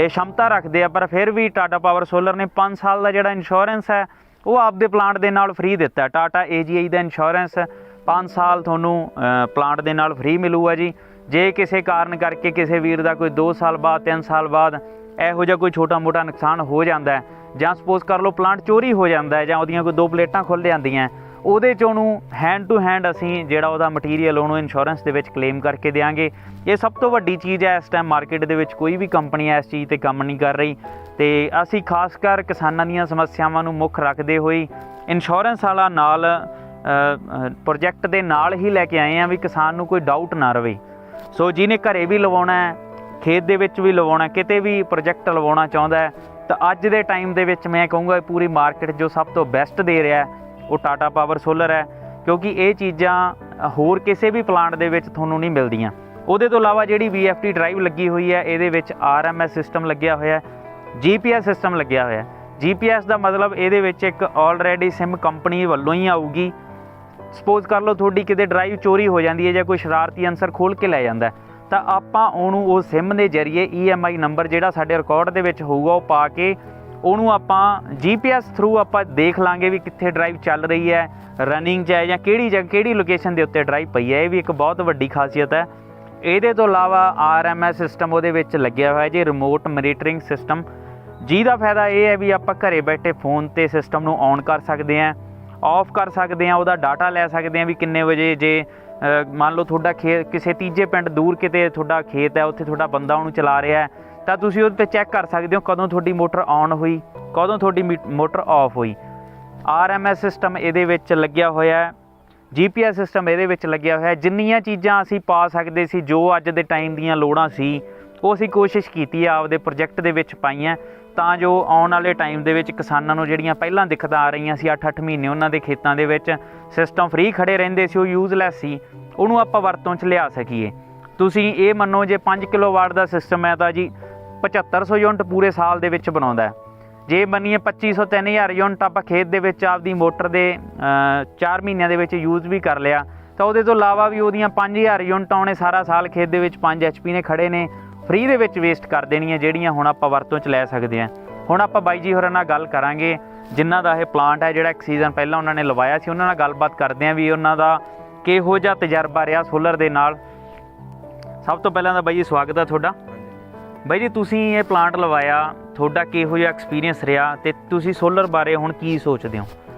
ਸ਼ਮਤਾ ਰੱਖਦੇ ਆ, ਪਰ ਫਿਰ ਵੀ ਟਾਟਾ ਪਾਵਰ ਸੋਲਰ ਨੇ 5 ਸਾਲ ਦਾ ਜਿਹੜਾ ਇੰਸ਼ੋਰੈਂਸ ਹੈ ਉਹ ਆਪਦੇ ਪਲਾਂਟ ਦੇ ਨਾਲ ਫ੍ਰੀ ਦਿੱਤਾ। ਟਾਟਾ AGI ਦਾ ਇੰਸ਼ੋਰੈਂਸ 5 ਸਾਲ ਤੁਹਾਨੂੰ ਪਲਾਂਟ ਦੇ ਨਾਲ ਫ੍ਰੀ ਮਿਲੂਗਾ ਜੀ। ਜੇ ਕਿਸੇ ਕਾਰਨ ਕਰਕੇ ਕਿਸੇ ਵੀਰ ਦਾ ਕੋਈ 2 ਸਾਲ ਬਾਅਦ 3 ਸਾਲ ਬਾਅਦ ਇਹੋ ਜਿਹਾ ਕੋਈ ਛੋਟਾ ਮੋਟਾ ਨੁਕਸਾਨ ਹੋ ਜਾਂਦਾ, ਜਾਂ ਸਪੋਜ਼ ਕਰ ਲਓ ਪਲਾਂਟ ਚੋਰੀ ਹੋ ਜਾਂਦਾ, ਜਾਂ ਉਹਦੀਆਂ ਕੋਈ 2 ਪਲੇਟਾਂ ਖੁੱਲ੍ਹ ਜਾਂਦੀਆਂ, ਉਹਦੇ 'ਚ ਉਹਨੂੰ ਹੈਂਡ ਟੂ ਹੈਂਡ ਅਸੀਂ ਜਿਹੜਾ ਉਹਦਾ ਮਟੀਰੀਅਲ ਉਹਨੂੰ ਇੰਸ਼ੋਰੈਂਸ ਦੇ ਵਿੱਚ ਕਲੇਮ ਕਰਕੇ ਦਿਆਂਗੇ। ਇਹ ਸਭ ਤੋਂ ਵੱਡੀ ਚੀਜ਼ ਹੈ। ਇਸ ਟਾਈਮ ਮਾਰਕੀਟ ਦੇ ਵਿੱਚ ਕੋਈ ਵੀ ਕੰਪਨੀ ਇਸ ਚੀਜ਼ 'ਤੇ ਕੰਮ ਨਹੀਂ ਕਰ ਰਹੀ, ਤੇ ਅਸੀਂ ਖਾਸ ਕਰ ਕਿਸਾਨਾਂ ਦੀਆਂ ਸਮੱਸਿਆਵਾਂ ਨੂੰ ਮੁੱਖ ਰੱਖਦੇ ਹੋਏ ਇੰਸ਼ੋਰੈਂਸ ਵਾਲਾ ਨਾਲ ਪ੍ਰੋਜੈਕਟ ਦੇ ਨਾਲ ਹੀ ਲੈ ਕੇ ਆਏ ਹਾਂ ਵੀ ਕਿਸਾਨ ਨੂੰ ਕੋਈ ਡਾਊਟ ਨਾ ਰਵੇ। ਸੋ ਜਿਹਨੇ ਘਰੇ ਵੀ ਲਵਾਉਣਾ ਹੈ, ਖੇਤ ਦੇ ਵਿੱਚ ਵੀ ਲਵਾਉਣਾ, ਕਿਤੇ ਵੀ ਪ੍ਰੋਜੈਕਟ ਲਵਾਉਣਾ ਚਾਹੁੰਦਾ ਹੈ, ਤਾਂ ਅੱਜ ਦੇ ਟਾਈਮ ਦੇ ਵਿੱਚ ਮੈਂ ਕਹੂੰਗਾ ਪੂਰੀ ਮਾਰਕੀਟ ਜੋ ਸਭ ਤੋਂ ਬੈਸਟ ਦੇ ਰਿਹਾ ਉਹ ਟਾਟਾ ਪਾਵਰ ਸੋਲਰ ਹੈ, ਕਿਉਂਕਿ ਇਹ ਚੀਜ਼ਾਂ ਹੋਰ ਕਿਸੇ ਵੀ ਪਲਾਂਟ ਦੇ ਵਿੱਚ ਤੁਹਾਨੂੰ ਨਹੀਂ ਮਿਲਦੀਆਂ। ਉਹਦੇ ਤੋਂ ਇਲਾਵਾ ਜਿਹੜੀ VFD ਡਰਾਈਵ ਲੱਗੀ ਹੋਈ ਹੈ, ਇਹਦੇ ਵਿੱਚ RMS ਸਿਸਟਮ ਲੱਗਿਆ ਹੋਇਆ, GPS ਸਿਸਟਮ ਲੱਗਿਆ ਹੋਇਆ। GPS ਦਾ ਮਤਲਬ ਇਹਦੇ ਵਿੱਚ ਇੱਕ ਆਲਰੇਡੀ SIM ਕੰਪਨੀ ਵੱਲੋਂ ਹੀ ਆਊਗੀ। ਸਪੋਜ਼ ਕਰ ਲਓ ਤੁਹਾਡੀ ਕਿਤੇ ਡਰਾਈਵ ਚੋਰੀ ਹੋ ਜਾਂਦੀ ਹੈ ਜਾਂ ਕੋਈ ਸ਼ਰਾਰਤੀ ਅਨਸਰ ਖੋਲ੍ਹ ਕੇ ਲੈ ਜਾਂਦਾ, ਤਾਂ ਆਪਾਂ ਉਹਨੂੰ ਉਹ SIM ਦੇ ਜ਼ਰੀਏ EMI ਨੰਬਰ ਜਿਹੜਾ ਸਾਡੇ ਰਿਕਾਰਡ ਦੇ ਵਿੱਚ ਹੋਊਗਾ ਉਹ ਪਾ ਕੇ ਉਹਨੂੰ ਆਪਾਂ GPS ਥਰੂ ਆਪਾਂ ਦੇਖ ਲਾਂਗੇ ਵੀ ਕਿੱਥੇ ਡਰਾਈਵ ਚੱਲ ਰਹੀ ਹੈ, ਰਨਿੰਗ 'ਚ ਹੈ ਜਾਂ ਕਿਹੜੀ ਜਗ੍ਹਾ ਕਿਹੜੀ ਲੋਕੇਸ਼ਨ ਦੇ ਉੱਤੇ ਡਰਾਈਵ ਪਈ ਹੈ। ਇਹ ਵੀ ਇੱਕ ਬਹੁਤ ਵੱਡੀ ਖਾਸੀਅਤ ਹੈ। ਇਹਦੇ ਤੋਂ ਇਲਾਵਾ RMS ਸਿਸਟਮ ਉਹਦੇ ਵਿੱਚ ਲੱਗਿਆ ਹੋਇਆ ਜੀ, ਰਿਮੋਟ ਮੋਨੀਟਰਿੰਗ ਸਿਸਟਮ, ਜਿਹਦਾ ਫਾਇਦਾ ਇਹ ਹੈ ਵੀ ਆਪਾਂ ਘਰੇ ਬੈਠੇ ਫ਼ੋਨ 'ਤੇ ਸਿਸਟਮ ਨੂੰ ਔਨ ਕਰ ਸਕਦੇ ਹਾਂ, ਆਫ ਕਰ ਸਕਦੇ ਹਾਂ, ਉਹਦਾ ਡਾਟਾ ਲੈ ਸਕਦੇ ਹਾਂ ਵੀ ਕਿੰਨੇ ਵਜੇ, ਜੇ ਮੰਨ ਲਓ ਤੁਹਾਡਾ ਖੇਤ ਕਿਸੇ ਤੀਜੇ ਪਿੰਡ ਦੂਰ ਕਿਤੇ ਤੁਹਾਡਾ ਖੇਤ ਹੈ, ਉੱਥੇ ਤੁਹਾਡਾ ਬੰਦਾ ਉਹਨੂੰ ਚਲਾ ਰਿਹਾ ਹੈ, ਤਾਂ ਤੁਸੀਂ ਉਹਦੇ 'ਤੇ ਚੈੱਕ ਕਰ ਸਕਦੇ ਹੋ ਕਦੋਂ ਤੁਹਾਡੀ ਮੋਟਰ ਔਨ ਹੋਈ, ਕਦੋਂ ਤੁਹਾਡੀ ਮੋਟਰ ਆਫ ਹੋਈ। RMS ਸਿਸਟਮ ਇਹਦੇ ਵਿੱਚ ਲੱਗਿਆ ਹੋਇਆ ਹੈ, GPS ਸਿਸਟਮ ਇਹਦੇ ਵਿੱਚ ਲੱਗਿਆ ਹੋਇਆ ਹੈ। ਜਿੰਨੀਆਂ ਚੀਜ਼ਾਂ ਅਸੀਂ ਪਾ ਸਕਦੇ ਸੀ, ਜੋ ਅੱਜ ਦੇ ਟਾਈਮ ਦੀਆਂ ਲੋੜਾਂ ਸੀ, ਉਹ ਅਸੀਂ ਕੋਸ਼ਿਸ਼ ਕੀਤੀ ਆ ਆਪਦੇ ਪ੍ਰੋਜੈਕਟ ਦੇ ਵਿੱਚ ਪਾਈਆਂ, ਤਾਂ ਜੋ ਆਉਣ ਵਾਲੇ ਟਾਈਮ ਦੇ ਵਿੱਚ ਕਿਸਾਨਾਂ ਨੂੰ ਜਿਹੜੀਆਂ ਪਹਿਲਾਂ ਦਿੱਕਤਾਂ ਆ ਰਹੀਆਂ ਸੀ 8-8 ਮਹੀਨੇ ਉਹਨਾਂ ਦੇ ਖੇਤਾਂ ਦੇ ਵਿੱਚ ਸਿਸਟਮ ਫ੍ਰੀ ਖੜੇ ਰਹਿੰਦੇ ਸੀ, ਉਹ ਯੂਜ਼ਲੈਸ ਸੀ, ਉਹਨੂੰ ਆਪਾਂ ਵਰਤੋਂ 'ਚ ਲਿਆ ਸਕੀਏ। ਤੁਸੀਂ ਇਹ ਮੰਨੋ ਜੇ 5 ਕਿਲੋਵਾਟ ਦਾ ਸਿਸਟਮ ਹੈ ਤਾਂ ਜੀ 7500 ਯੂਨਿਟ ਪੂਰੇ ਸਾਲ ਦੇ ਵਿੱਚ ਬਣਾਉਂਦਾ। ਜੇ ਮੰਨੀਏ 2500-3000 ਯੂਨਿਟ ਆਪਾਂ ਖੇਤ ਦੇ ਵਿੱਚ ਆਪਦੀ ਮੋਟਰ ਦੇ 4 ਮਹੀਨਿਆਂ ਦੇ ਵਿੱਚ ਯੂਜ਼ ਵੀ ਕਰ ਲਿਆ, ਤਾਂ ਉਹਦੇ ਤੋਂ ਇਲਾਵਾ ਵੀ ਉਹਦੀਆਂ 5000 ਯੂਨਿਟਾਂ ਉਹਨੇ ਸਾਰਾ ਸਾਲ ਖੇਤ ਦੇ ਵਿੱਚ 5 HP ਨੇ ਖੜੇ ਨੇ ਫ੍ਰੀ ਦੇ ਵਿੱਚ ਵੇਸਟ ਕਰ ਦੇਣੀਆਂ, ਜਿਹੜੀਆਂ ਹੁਣ ਆਪਾਂ ਵਰਤੋਂ 'ਚ ਲੈ ਸਕਦੇ ਹਾਂ। ਹੁਣ ਆਪਾਂ ਬਾਈ ਜੀ ਹੋਰਾਂ ਨਾਲ ਗੱਲ ਕਰਾਂਗੇ ਜਿਨ੍ਹਾਂ ਦਾ ਇਹ ਪਲਾਂਟ ਹੈ, ਜਿਹੜਾ ਇੱਕ ਸੀਜ਼ਨ ਪਹਿਲਾਂ ਉਹਨਾਂ ਨੇ ਲਵਾਇਆ ਸੀ। ਉਹਨਾਂ ਨਾਲ ਗੱਲਬਾਤ ਕਰਦੇ ਹਾਂ ਵੀ ਉਹਨਾਂ ਦਾ ਕਿਹੋ ਜਿਹਾ ਤਜਰਬਾ ਰਿਹਾ ਸੋਲਰ ਦੇ ਨਾਲ। ਸਭ ਤੋਂ ਪਹਿਲਾਂ ਤਾਂ ਬਾਈ ਜੀ ਸਵਾਗਤ ਹੈ ਤੁਹਾਡਾ। ਬਾਈ ਜੀ ਤੁਸੀਂ ਇਹ ਪਲਾਂਟ ਲਵਾਇਆ, ਤੁਹਾਡਾ ਕਿਹੋ ਜਿਹਾ ਐਕਸਪੀਰੀਅੰਸ ਰਿਹਾ ਤੇ ਤੁਸੀਂ ਸੋਲਰ ਬਾਰੇ ਹੁਣ ਕੀ ਸੋਚਦੇ ਹੋ?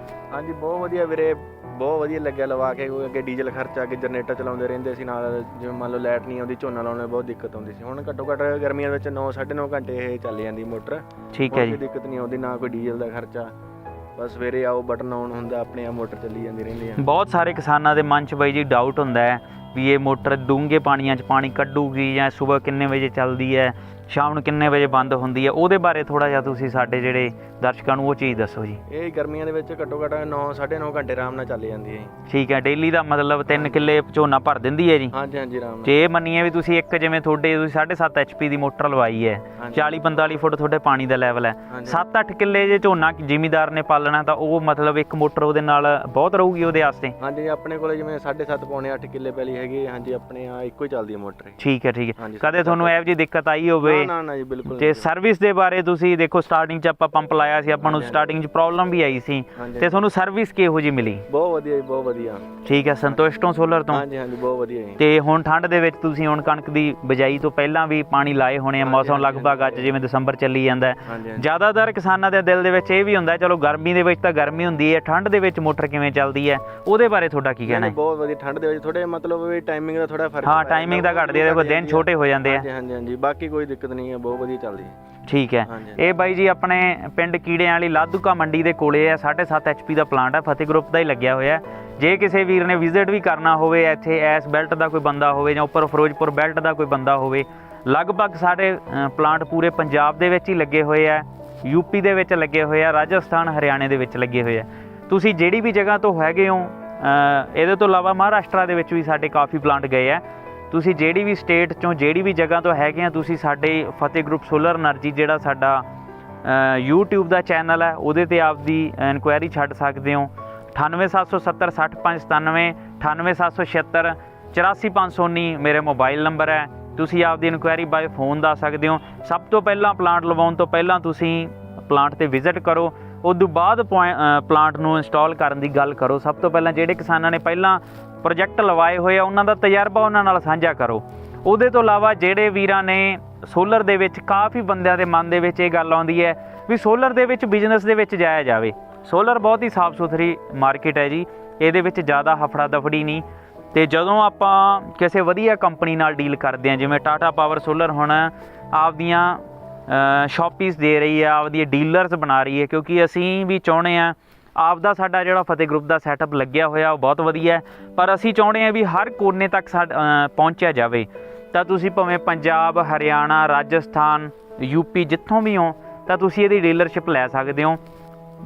ਹਾਂਜੀ, ਬਹੁਤ ਵਧੀਆ ਵੀਰੇ, ਬਹੁਤ ਵਧੀਆ ਲੱਗਿਆ ਲਵਾ ਕੇ। ਕੋਈ ਅੱਗੇ ਡੀਜ਼ਲ ਖਰਚਾ, ਅੱਗੇ ਜਨਰੇਟਰ ਚਲਾਉਂਦੇ ਰਹਿੰਦੇ ਸੀ ਨਾਲ, ਜਿਵੇਂ ਮੰਨ ਲਓ ਲਾਈਟ ਨਹੀਂ ਆਉਂਦੀ, ਝੋਨਾ ਲਾਉਣ ਬਹੁਤ ਦਿੱਕਤ ਆਉਂਦੀ ਸੀ। ਹੁਣ ਘੱਟੋ ਘੱਟ ਗਰਮੀਆਂ ਵਿੱਚ 9-9.5 ਘੰਟੇ ਇਹ ਚੱਲ ਜਾਂਦੀ ਮੋਟਰ। ਠੀਕ ਹੈ ਜੀ, ਕੋਈ ਦਿੱਕਤ ਨਹੀਂ ਆਉਂਦੀ, ਨਾ ਕੋਈ ਡੀਜ਼ਲ ਦਾ ਖਰਚਾ। ਬਸ ਸਵੇਰੇ ਆਓ, ਬਟਨ ਆਨ ਹੁੰਦਾ, ਆਪਣੇ ਆਪ ਮੋਟਰ ਚੱਲੀ ਜਾਂਦੀ ਰਹਿੰਦੀ ਹੈ। ਬਹੁਤ ਸਾਰੇ ਕਿਸਾਨਾਂ ਦੇ ਮਨ 'ਚ ਬਾਈ ਜੀ ਡਾਊਟ ਹੁੰਦਾ ਹੈ ਵੀ ਇਹ ਮੋਟਰ ਡੂੰਘੇ ਪਾਣੀਆਂ 'ਚ ਪਾਣੀ ਕੱਢੂਗੀ ਜਾਂ ਸਵੇਰ ਕਿੰਨੇ ਵਜੇ ਚੱਲਦੀ ਹੈ, ਸ਼ਾਮ ਨੂੰ ਕਿੰਨੇ ਵਜੇ ਬੰਦ ਹੁੰਦੀ ਹੈ। ਉਹਦੇ ਬਾਰੇ ਥੋੜ੍ਹਾ ਜਿਹਾ ਤੁਸੀਂ ਸਾਡੇ ਜਿਹੜੇ ਦਰਸ਼ਕਾਂ ਨੂੰ ਉਹ ਚੀਜ਼ ਦੱਸੋ ਜੀ। ਇਹ ਗਰਮੀਆਂ ਦੇ ਵਿੱਚ ਘੱਟੋ ਘੱਟ 9-9.5 ਘੰਟੇ ਆਰਾਮ ਨਾਲ ਚੱਲ ਜਾਂਦੀ ਹੈ। ਠੀਕ ਹੈ, ਡੇਲੀ ਦਾ ਮਤਲਬ 3 ਕਿੱਲੇ ਝੋਨਾ ਭਰ ਦਿੰਦੀ ਹੈ ਜੀ। ਹਾਂਜੀ ਹਾਂਜੀ, ਆਰਾਮ ਨਾਲ। ਜੇ ਮੰਨੀਏ ਵੀ ਤੁਸੀਂ ਇੱਕ ਜਿਵੇਂ ਤੁਹਾਡੇ ਤੁਸੀਂ 7.5 HP ਦੀ ਮੋਟਰ ਲਵਾਈ ਹੈ, 40-45 ਫੁੱਟ ਤੁਹਾਡੇ ਪਾਣੀ ਦਾ ਲੈਵਲ ਹੈ, 7-8 ਕਿੱਲੇ ਜੇ ਝੋਨਾ ਜ਼ਿਮੀਦਾਰ ਨੇ ਪਾਲਣਾ ਤਾਂ ਉਹ ਮਤਲਬ ਇੱਕ ਮੋਟਰ ਉਹਦੇ ਨਾਲ ਬਹੁਤ ਰਹੂਗੀ ਉਹਦੇ ਵਾਸਤੇ। ਹਾਂਜੀ, ਆਪਣੇ ਕੋਲ ਜਿਵੇਂ 7.5 ਪੌਣੇ 8 ਕਿੱਲੇ ਪੈਲੀ ਹੈਗੀ। ਹਾਂਜੀ, ਆਪਣੇ ਆ ਇੱਕੋ ਹੀ ਚੱਲਦੀ ਹੈ ਮੋਟਰ। ਠੀਕ ਹੈ ਠੀਕ ਹੈ। ਕਦੇ ਤੁਹਾਨੂੰ ਇਹੋ ਜਿਹੀ ਦਿੱਕਤ ਆਈ ਹੋਵੇ? ਨਾ ਨਾ ਜੀ, ਬਿਲਕੁਲ। ਤੇ ਸਰਵਿਸ ਦੇ ਬਾਰੇ ਤੁਸੀਂ ਦੇਖੋ, ਸਟਾਰਟਿੰਗ 'ਚ ਆਪਾਂ ਪੰਪ ਲਾਇਆ ਸੀ, ਆਪਾਂ ਨੂੰ ਸਟਾਰਟਿੰਗ 'ਚ ਪ੍ਰੋਬਲਮ ਵੀ ਆਈ ਸੀ, ਤੇ ਤੁਹਾਨੂੰ ਸਰਵਿਸ ਕਿਹੋ ਜਿਹੀ ਮਿਲੀ? ਬਹੁਤ ਵਧੀਆ ਜੀ, ਬਹੁਤ ਵਧੀਆ। ਠੀਕ ਹੈ, ਸੰਤੁਸ਼ਟ ਹੋ ਸੋਲਰ ਤੋਂ? ਹਾਂਜੀ ਹਾਂਜੀ, ਬਹੁਤ ਵਧੀਆ ਜੀ। ਤੇ ਹੁਣ ਠੰਡ ਦੇ ਵਿੱਚ ਤੁਸੀਂ ਹੁਣ ਕਣਕ ਦੀ ਬਿਜਾਈ ਤੋਂ ਪਹਿਲਾਂ ਵੀ ਪਾਣੀ ਲਾਏ ਹੋਣੇ ਆ, ਮੌਸਮ ਲਗਭਗ ਅੱਜ ਜਿਵੇਂ ਦਸੰਬਰ ਚੱਲੀ ਜਾਂਦਾ, ਜ਼ਿਆਦਾਤਰ ਕਿਸਾਨਾਂ ਦੇ ਦਿਲ ਦੇ ਵਿੱਚ ਇਹ ਵੀ ਹੁੰਦਾ ਚਲੋ ਗਰਮੀ ਦੇ ਵਿੱਚ ਤਾਂ ਗਰਮੀ ਹੁੰਦੀ ਹੈ, ਠੰਡ ਦੇ ਵਿੱਚ ਮੋਟਰ ਕਿਵੇਂ ਚੱਲਦੀ ਹੈ, ਉਹਦੇ ਬਾਰੇ ਤੁਹਾਡਾ ਕੀ ਕਹਿਣਾ ਹੈ? ਬਹੁਤ ਵਧੀਆ। ਠੰਡ ਦੇ ਵਿੱਚ ਥੋੜੇ ਮਤਲਬ ਵੀ ਟਾਈਮਿੰਗ ਦਾ ਥੋੜਾ ਫਰਕ। ਹਾਂ, ਟਾਈਮਿੰਗ ਦਾ ਘੱਟਦੀ ਹੈ, ਦੇਖੋ ਦਿਨ ਛੋਟੇ ਹੋ ਜਾਂਦੇ ਆ। ਹਾਂਜੀ ਹਾਂਜੀ, ਬਾਕੀ ਕੋਈ ਦਿੱਕਤ ਨਹੀਂ ਹੈ, ਬਹੁਤ ਵਧੀਆ ਚੱਲਦੀ ਹੈ। ਠੀਕ ਹੈ। ਇਹ ਬਾਈ ਜੀ ਆਪਣੇ ਪਿੰਡ ਕੀੜਿਆਂ ਵਾਲੀ ਲਾਧੂਕਾ ਮੰਡੀ ਦੇ ਕੋਲੇ ਹੈ, 7.5 HP ਦਾ ਪਲਾਂਟ ਹੈ, ਫਤਿਹ ਗਰੁੱਪ ਦਾ ਹੀ ਲੱਗਿਆ ਹੋਇਆ। ਜੇ ਕਿਸੇ ਵੀਰ ਨੇ ਵਿਜ਼ਿਟ ਵੀ ਕਰਨਾ ਹੋਵੇ, ਇੱਥੇ ਐਸ ਬੈਲਟ ਦਾ ਕੋਈ ਬੰਦਾ ਹੋਵੇ ਜਾਂ ਉੱਪਰ ਫਿਰੋਜ਼ਪੁਰ ਬੈਲਟ ਦਾ ਕੋਈ ਬੰਦਾ ਹੋਵੇ, ਲਗਭਗ ਸਾਡੇ ਪਲਾਂਟ ਪੂਰੇ ਪੰਜਾਬ ਦੇ ਵਿੱਚ ਹੀ ਲੱਗੇ ਹੋਏ ਆ, UP ਦੇ ਵਿੱਚ ਲੱਗੇ ਹੋਏ ਆ, ਰਾਜਸਥਾਨ ਹਰਿਆਣੇ ਦੇ ਵਿੱਚ ਲੱਗੇ ਹੋਏ ਆ। ਤੁਸੀਂ ਜਿਹੜੀ ਵੀ ਜਗ੍ਹਾ ਤੋਂ ਹੈਗੇ ਹੋ, ਇਹਦੇ ਤੋਂ ਇਲਾਵਾ ਮਹਾਰਾਸ਼ਟਰ ਦੇ ਵਿੱਚ ਵੀ ਸਾਡੇ ਕਾਫੀ ਪਲਾਂਟ ਗਏ ਆ। ਤੁਸੀਂ ਜਿਹੜੀ ਵੀ ਸਟੇਟ 'ਚੋਂ ਜਿਹੜੀ ਵੀ ਜਗ੍ਹਾ ਤੋਂ ਹੈਗੇ ਆ, ਤੁਸੀਂ ਸਾਡੇ ਫਤਿਹ ਗਰੁੱਪ ਸੋਲਰ એનર્ਜੀ ਜਿਹੜਾ ਸਾਡਾ YouTube ਦਾ ਚੈਨਲ ਹੈ, ਉਹਦੇ 'ਤੇ ਆਪਦੀ ਇਨਕੁਆਇਰੀ ਛੱਡ ਸਕਦੇ ਹੋ। 9877 60597, 9877 84519 ਮੇਰੇ ਮੋਬਾਈਲ ਨੰਬਰ ਹੈ। ਤੁਸੀਂ ਆਪਦੀ ਇਨਕੁਆਇਰੀ ਬਾਏ ਫੋਨ ਦੱਸ ਸਕਦੇ ਹੋ। ਸਭ ਤੋਂ ਪਹਿਲਾਂ ਪਲਾਂਟ ਲਵਾਉਣ ਤੋਂ ਪਹਿਲਾਂ ਤੁਸੀਂ ਪਲਾਂਟ 'ਤੇ ਵਿਜ਼ਿਟ ਕਰੋ, ਉਦੋਂ ਬਾਅਦ ਪਲਾਂਟ ਨੂੰ ਇੰਸਟਾਲ ਕਰਨ ਦੀ ਗੱਲ ਕਰੋ। ਸਭ ਤੋਂ ਪਹਿਲਾਂ ਜਿਹੜੇ ਕਿਸਾਨਾਂ ਨੇ ਪਹਿਲਾਂ ਪ੍ਰੋਜੈਕਟ ਲਵਾਏ ਹੋਏ ਆ, ਉਹਨਾਂ ਦਾ ਤਜਰਬਾ ਉਹਨਾਂ ਨਾਲ ਸਾਂਝਾ ਕਰੋ। ਉਹਦੇ ਤੋਂ ਇਲਾਵਾ ਜਿਹੜੇ ਵੀਰਾਂ ਨੇ ਸੋਲਰ ਦੇ ਵਿੱਚ, ਕਾਫੀ ਬੰਦਿਆਂ ਦੇ ਮਨ ਦੇ ਵਿੱਚ ਇਹ ਗੱਲ ਆਉਂਦੀ ਹੈ ਵੀ ਸੋਲਰ ਦੇ ਵਿੱਚ ਬਿਜ਼ਨਸ ਦੇ ਵਿੱਚ ਜਾਇਆ ਜਾਵੇ। ਸੋਲਰ ਬਹੁਤ ਹੀ ਸਾਫ਼ ਸੁਥਰੀ ਮਾਰਕੀਟ ਹੈ ਜੀ, ਇਹਦੇ ਵਿੱਚ ਜ਼ਿਆਦਾ ਹਫੜਾ ਦਫੜੀ ਨਹੀਂ। ਤੇ ਜਦੋਂ ਆਪਾਂ ਕਿਸੇ ਵਧੀਆ ਕੰਪਨੀ ਨਾਲ ਡੀਲ ਕਰਦੇ ਹਾਂ, ਜਿਵੇਂ ਟਾਟਾ ਪਾਵਰ ਸੋਲਰ ਹੁਣ ਆਪਦੀਆਂ ਸ਼ਾਪੀਸ ਦੇ ਰਹੀ ਹੈ, ਆਪਦੀਆਂ ਡੀਲਰਸ ਬਣਾ ਰਹੀ ਹੈ, ਕਿਉਂਕਿ ਅਸੀਂ ਵੀ ਚਾਹੁੰਦੇ ਹਾਂ ਆਪਦਾ ਸਾਡਾ ਜਿਹੜਾ ਫਤਿਹ ਗਰੁੱਪ ਦਾ ਸੈਟਅਪ ਲੱਗਿਆ ਹੋਇਆ ਉਹ ਬਹੁਤ ਵਧੀਆ ਹੈ, ਪਰ ਅਸੀਂ ਚਾਹੁੰਦੇ ਹਾਂ ਵੀ ਹਰ ਕੋਨੇ ਤੱਕ ਪਹੁੰਚਿਆ ਜਾਵੇ। ਤਾਂ ਤੁਸੀਂ ਭਾਵੇਂ ਪੰਜਾਬ, ਹਰਿਆਣਾ, ਰਾਜਸਥਾਨ, UP ਜਿੱਥੋਂ ਵੀ ਹੋ, ਤਾਂ ਤੁਸੀਂ ਇਹਦੀ ਡੀਲਰਸ਼ਿਪ ਲੈ ਸਕਦੇ ਹੋ।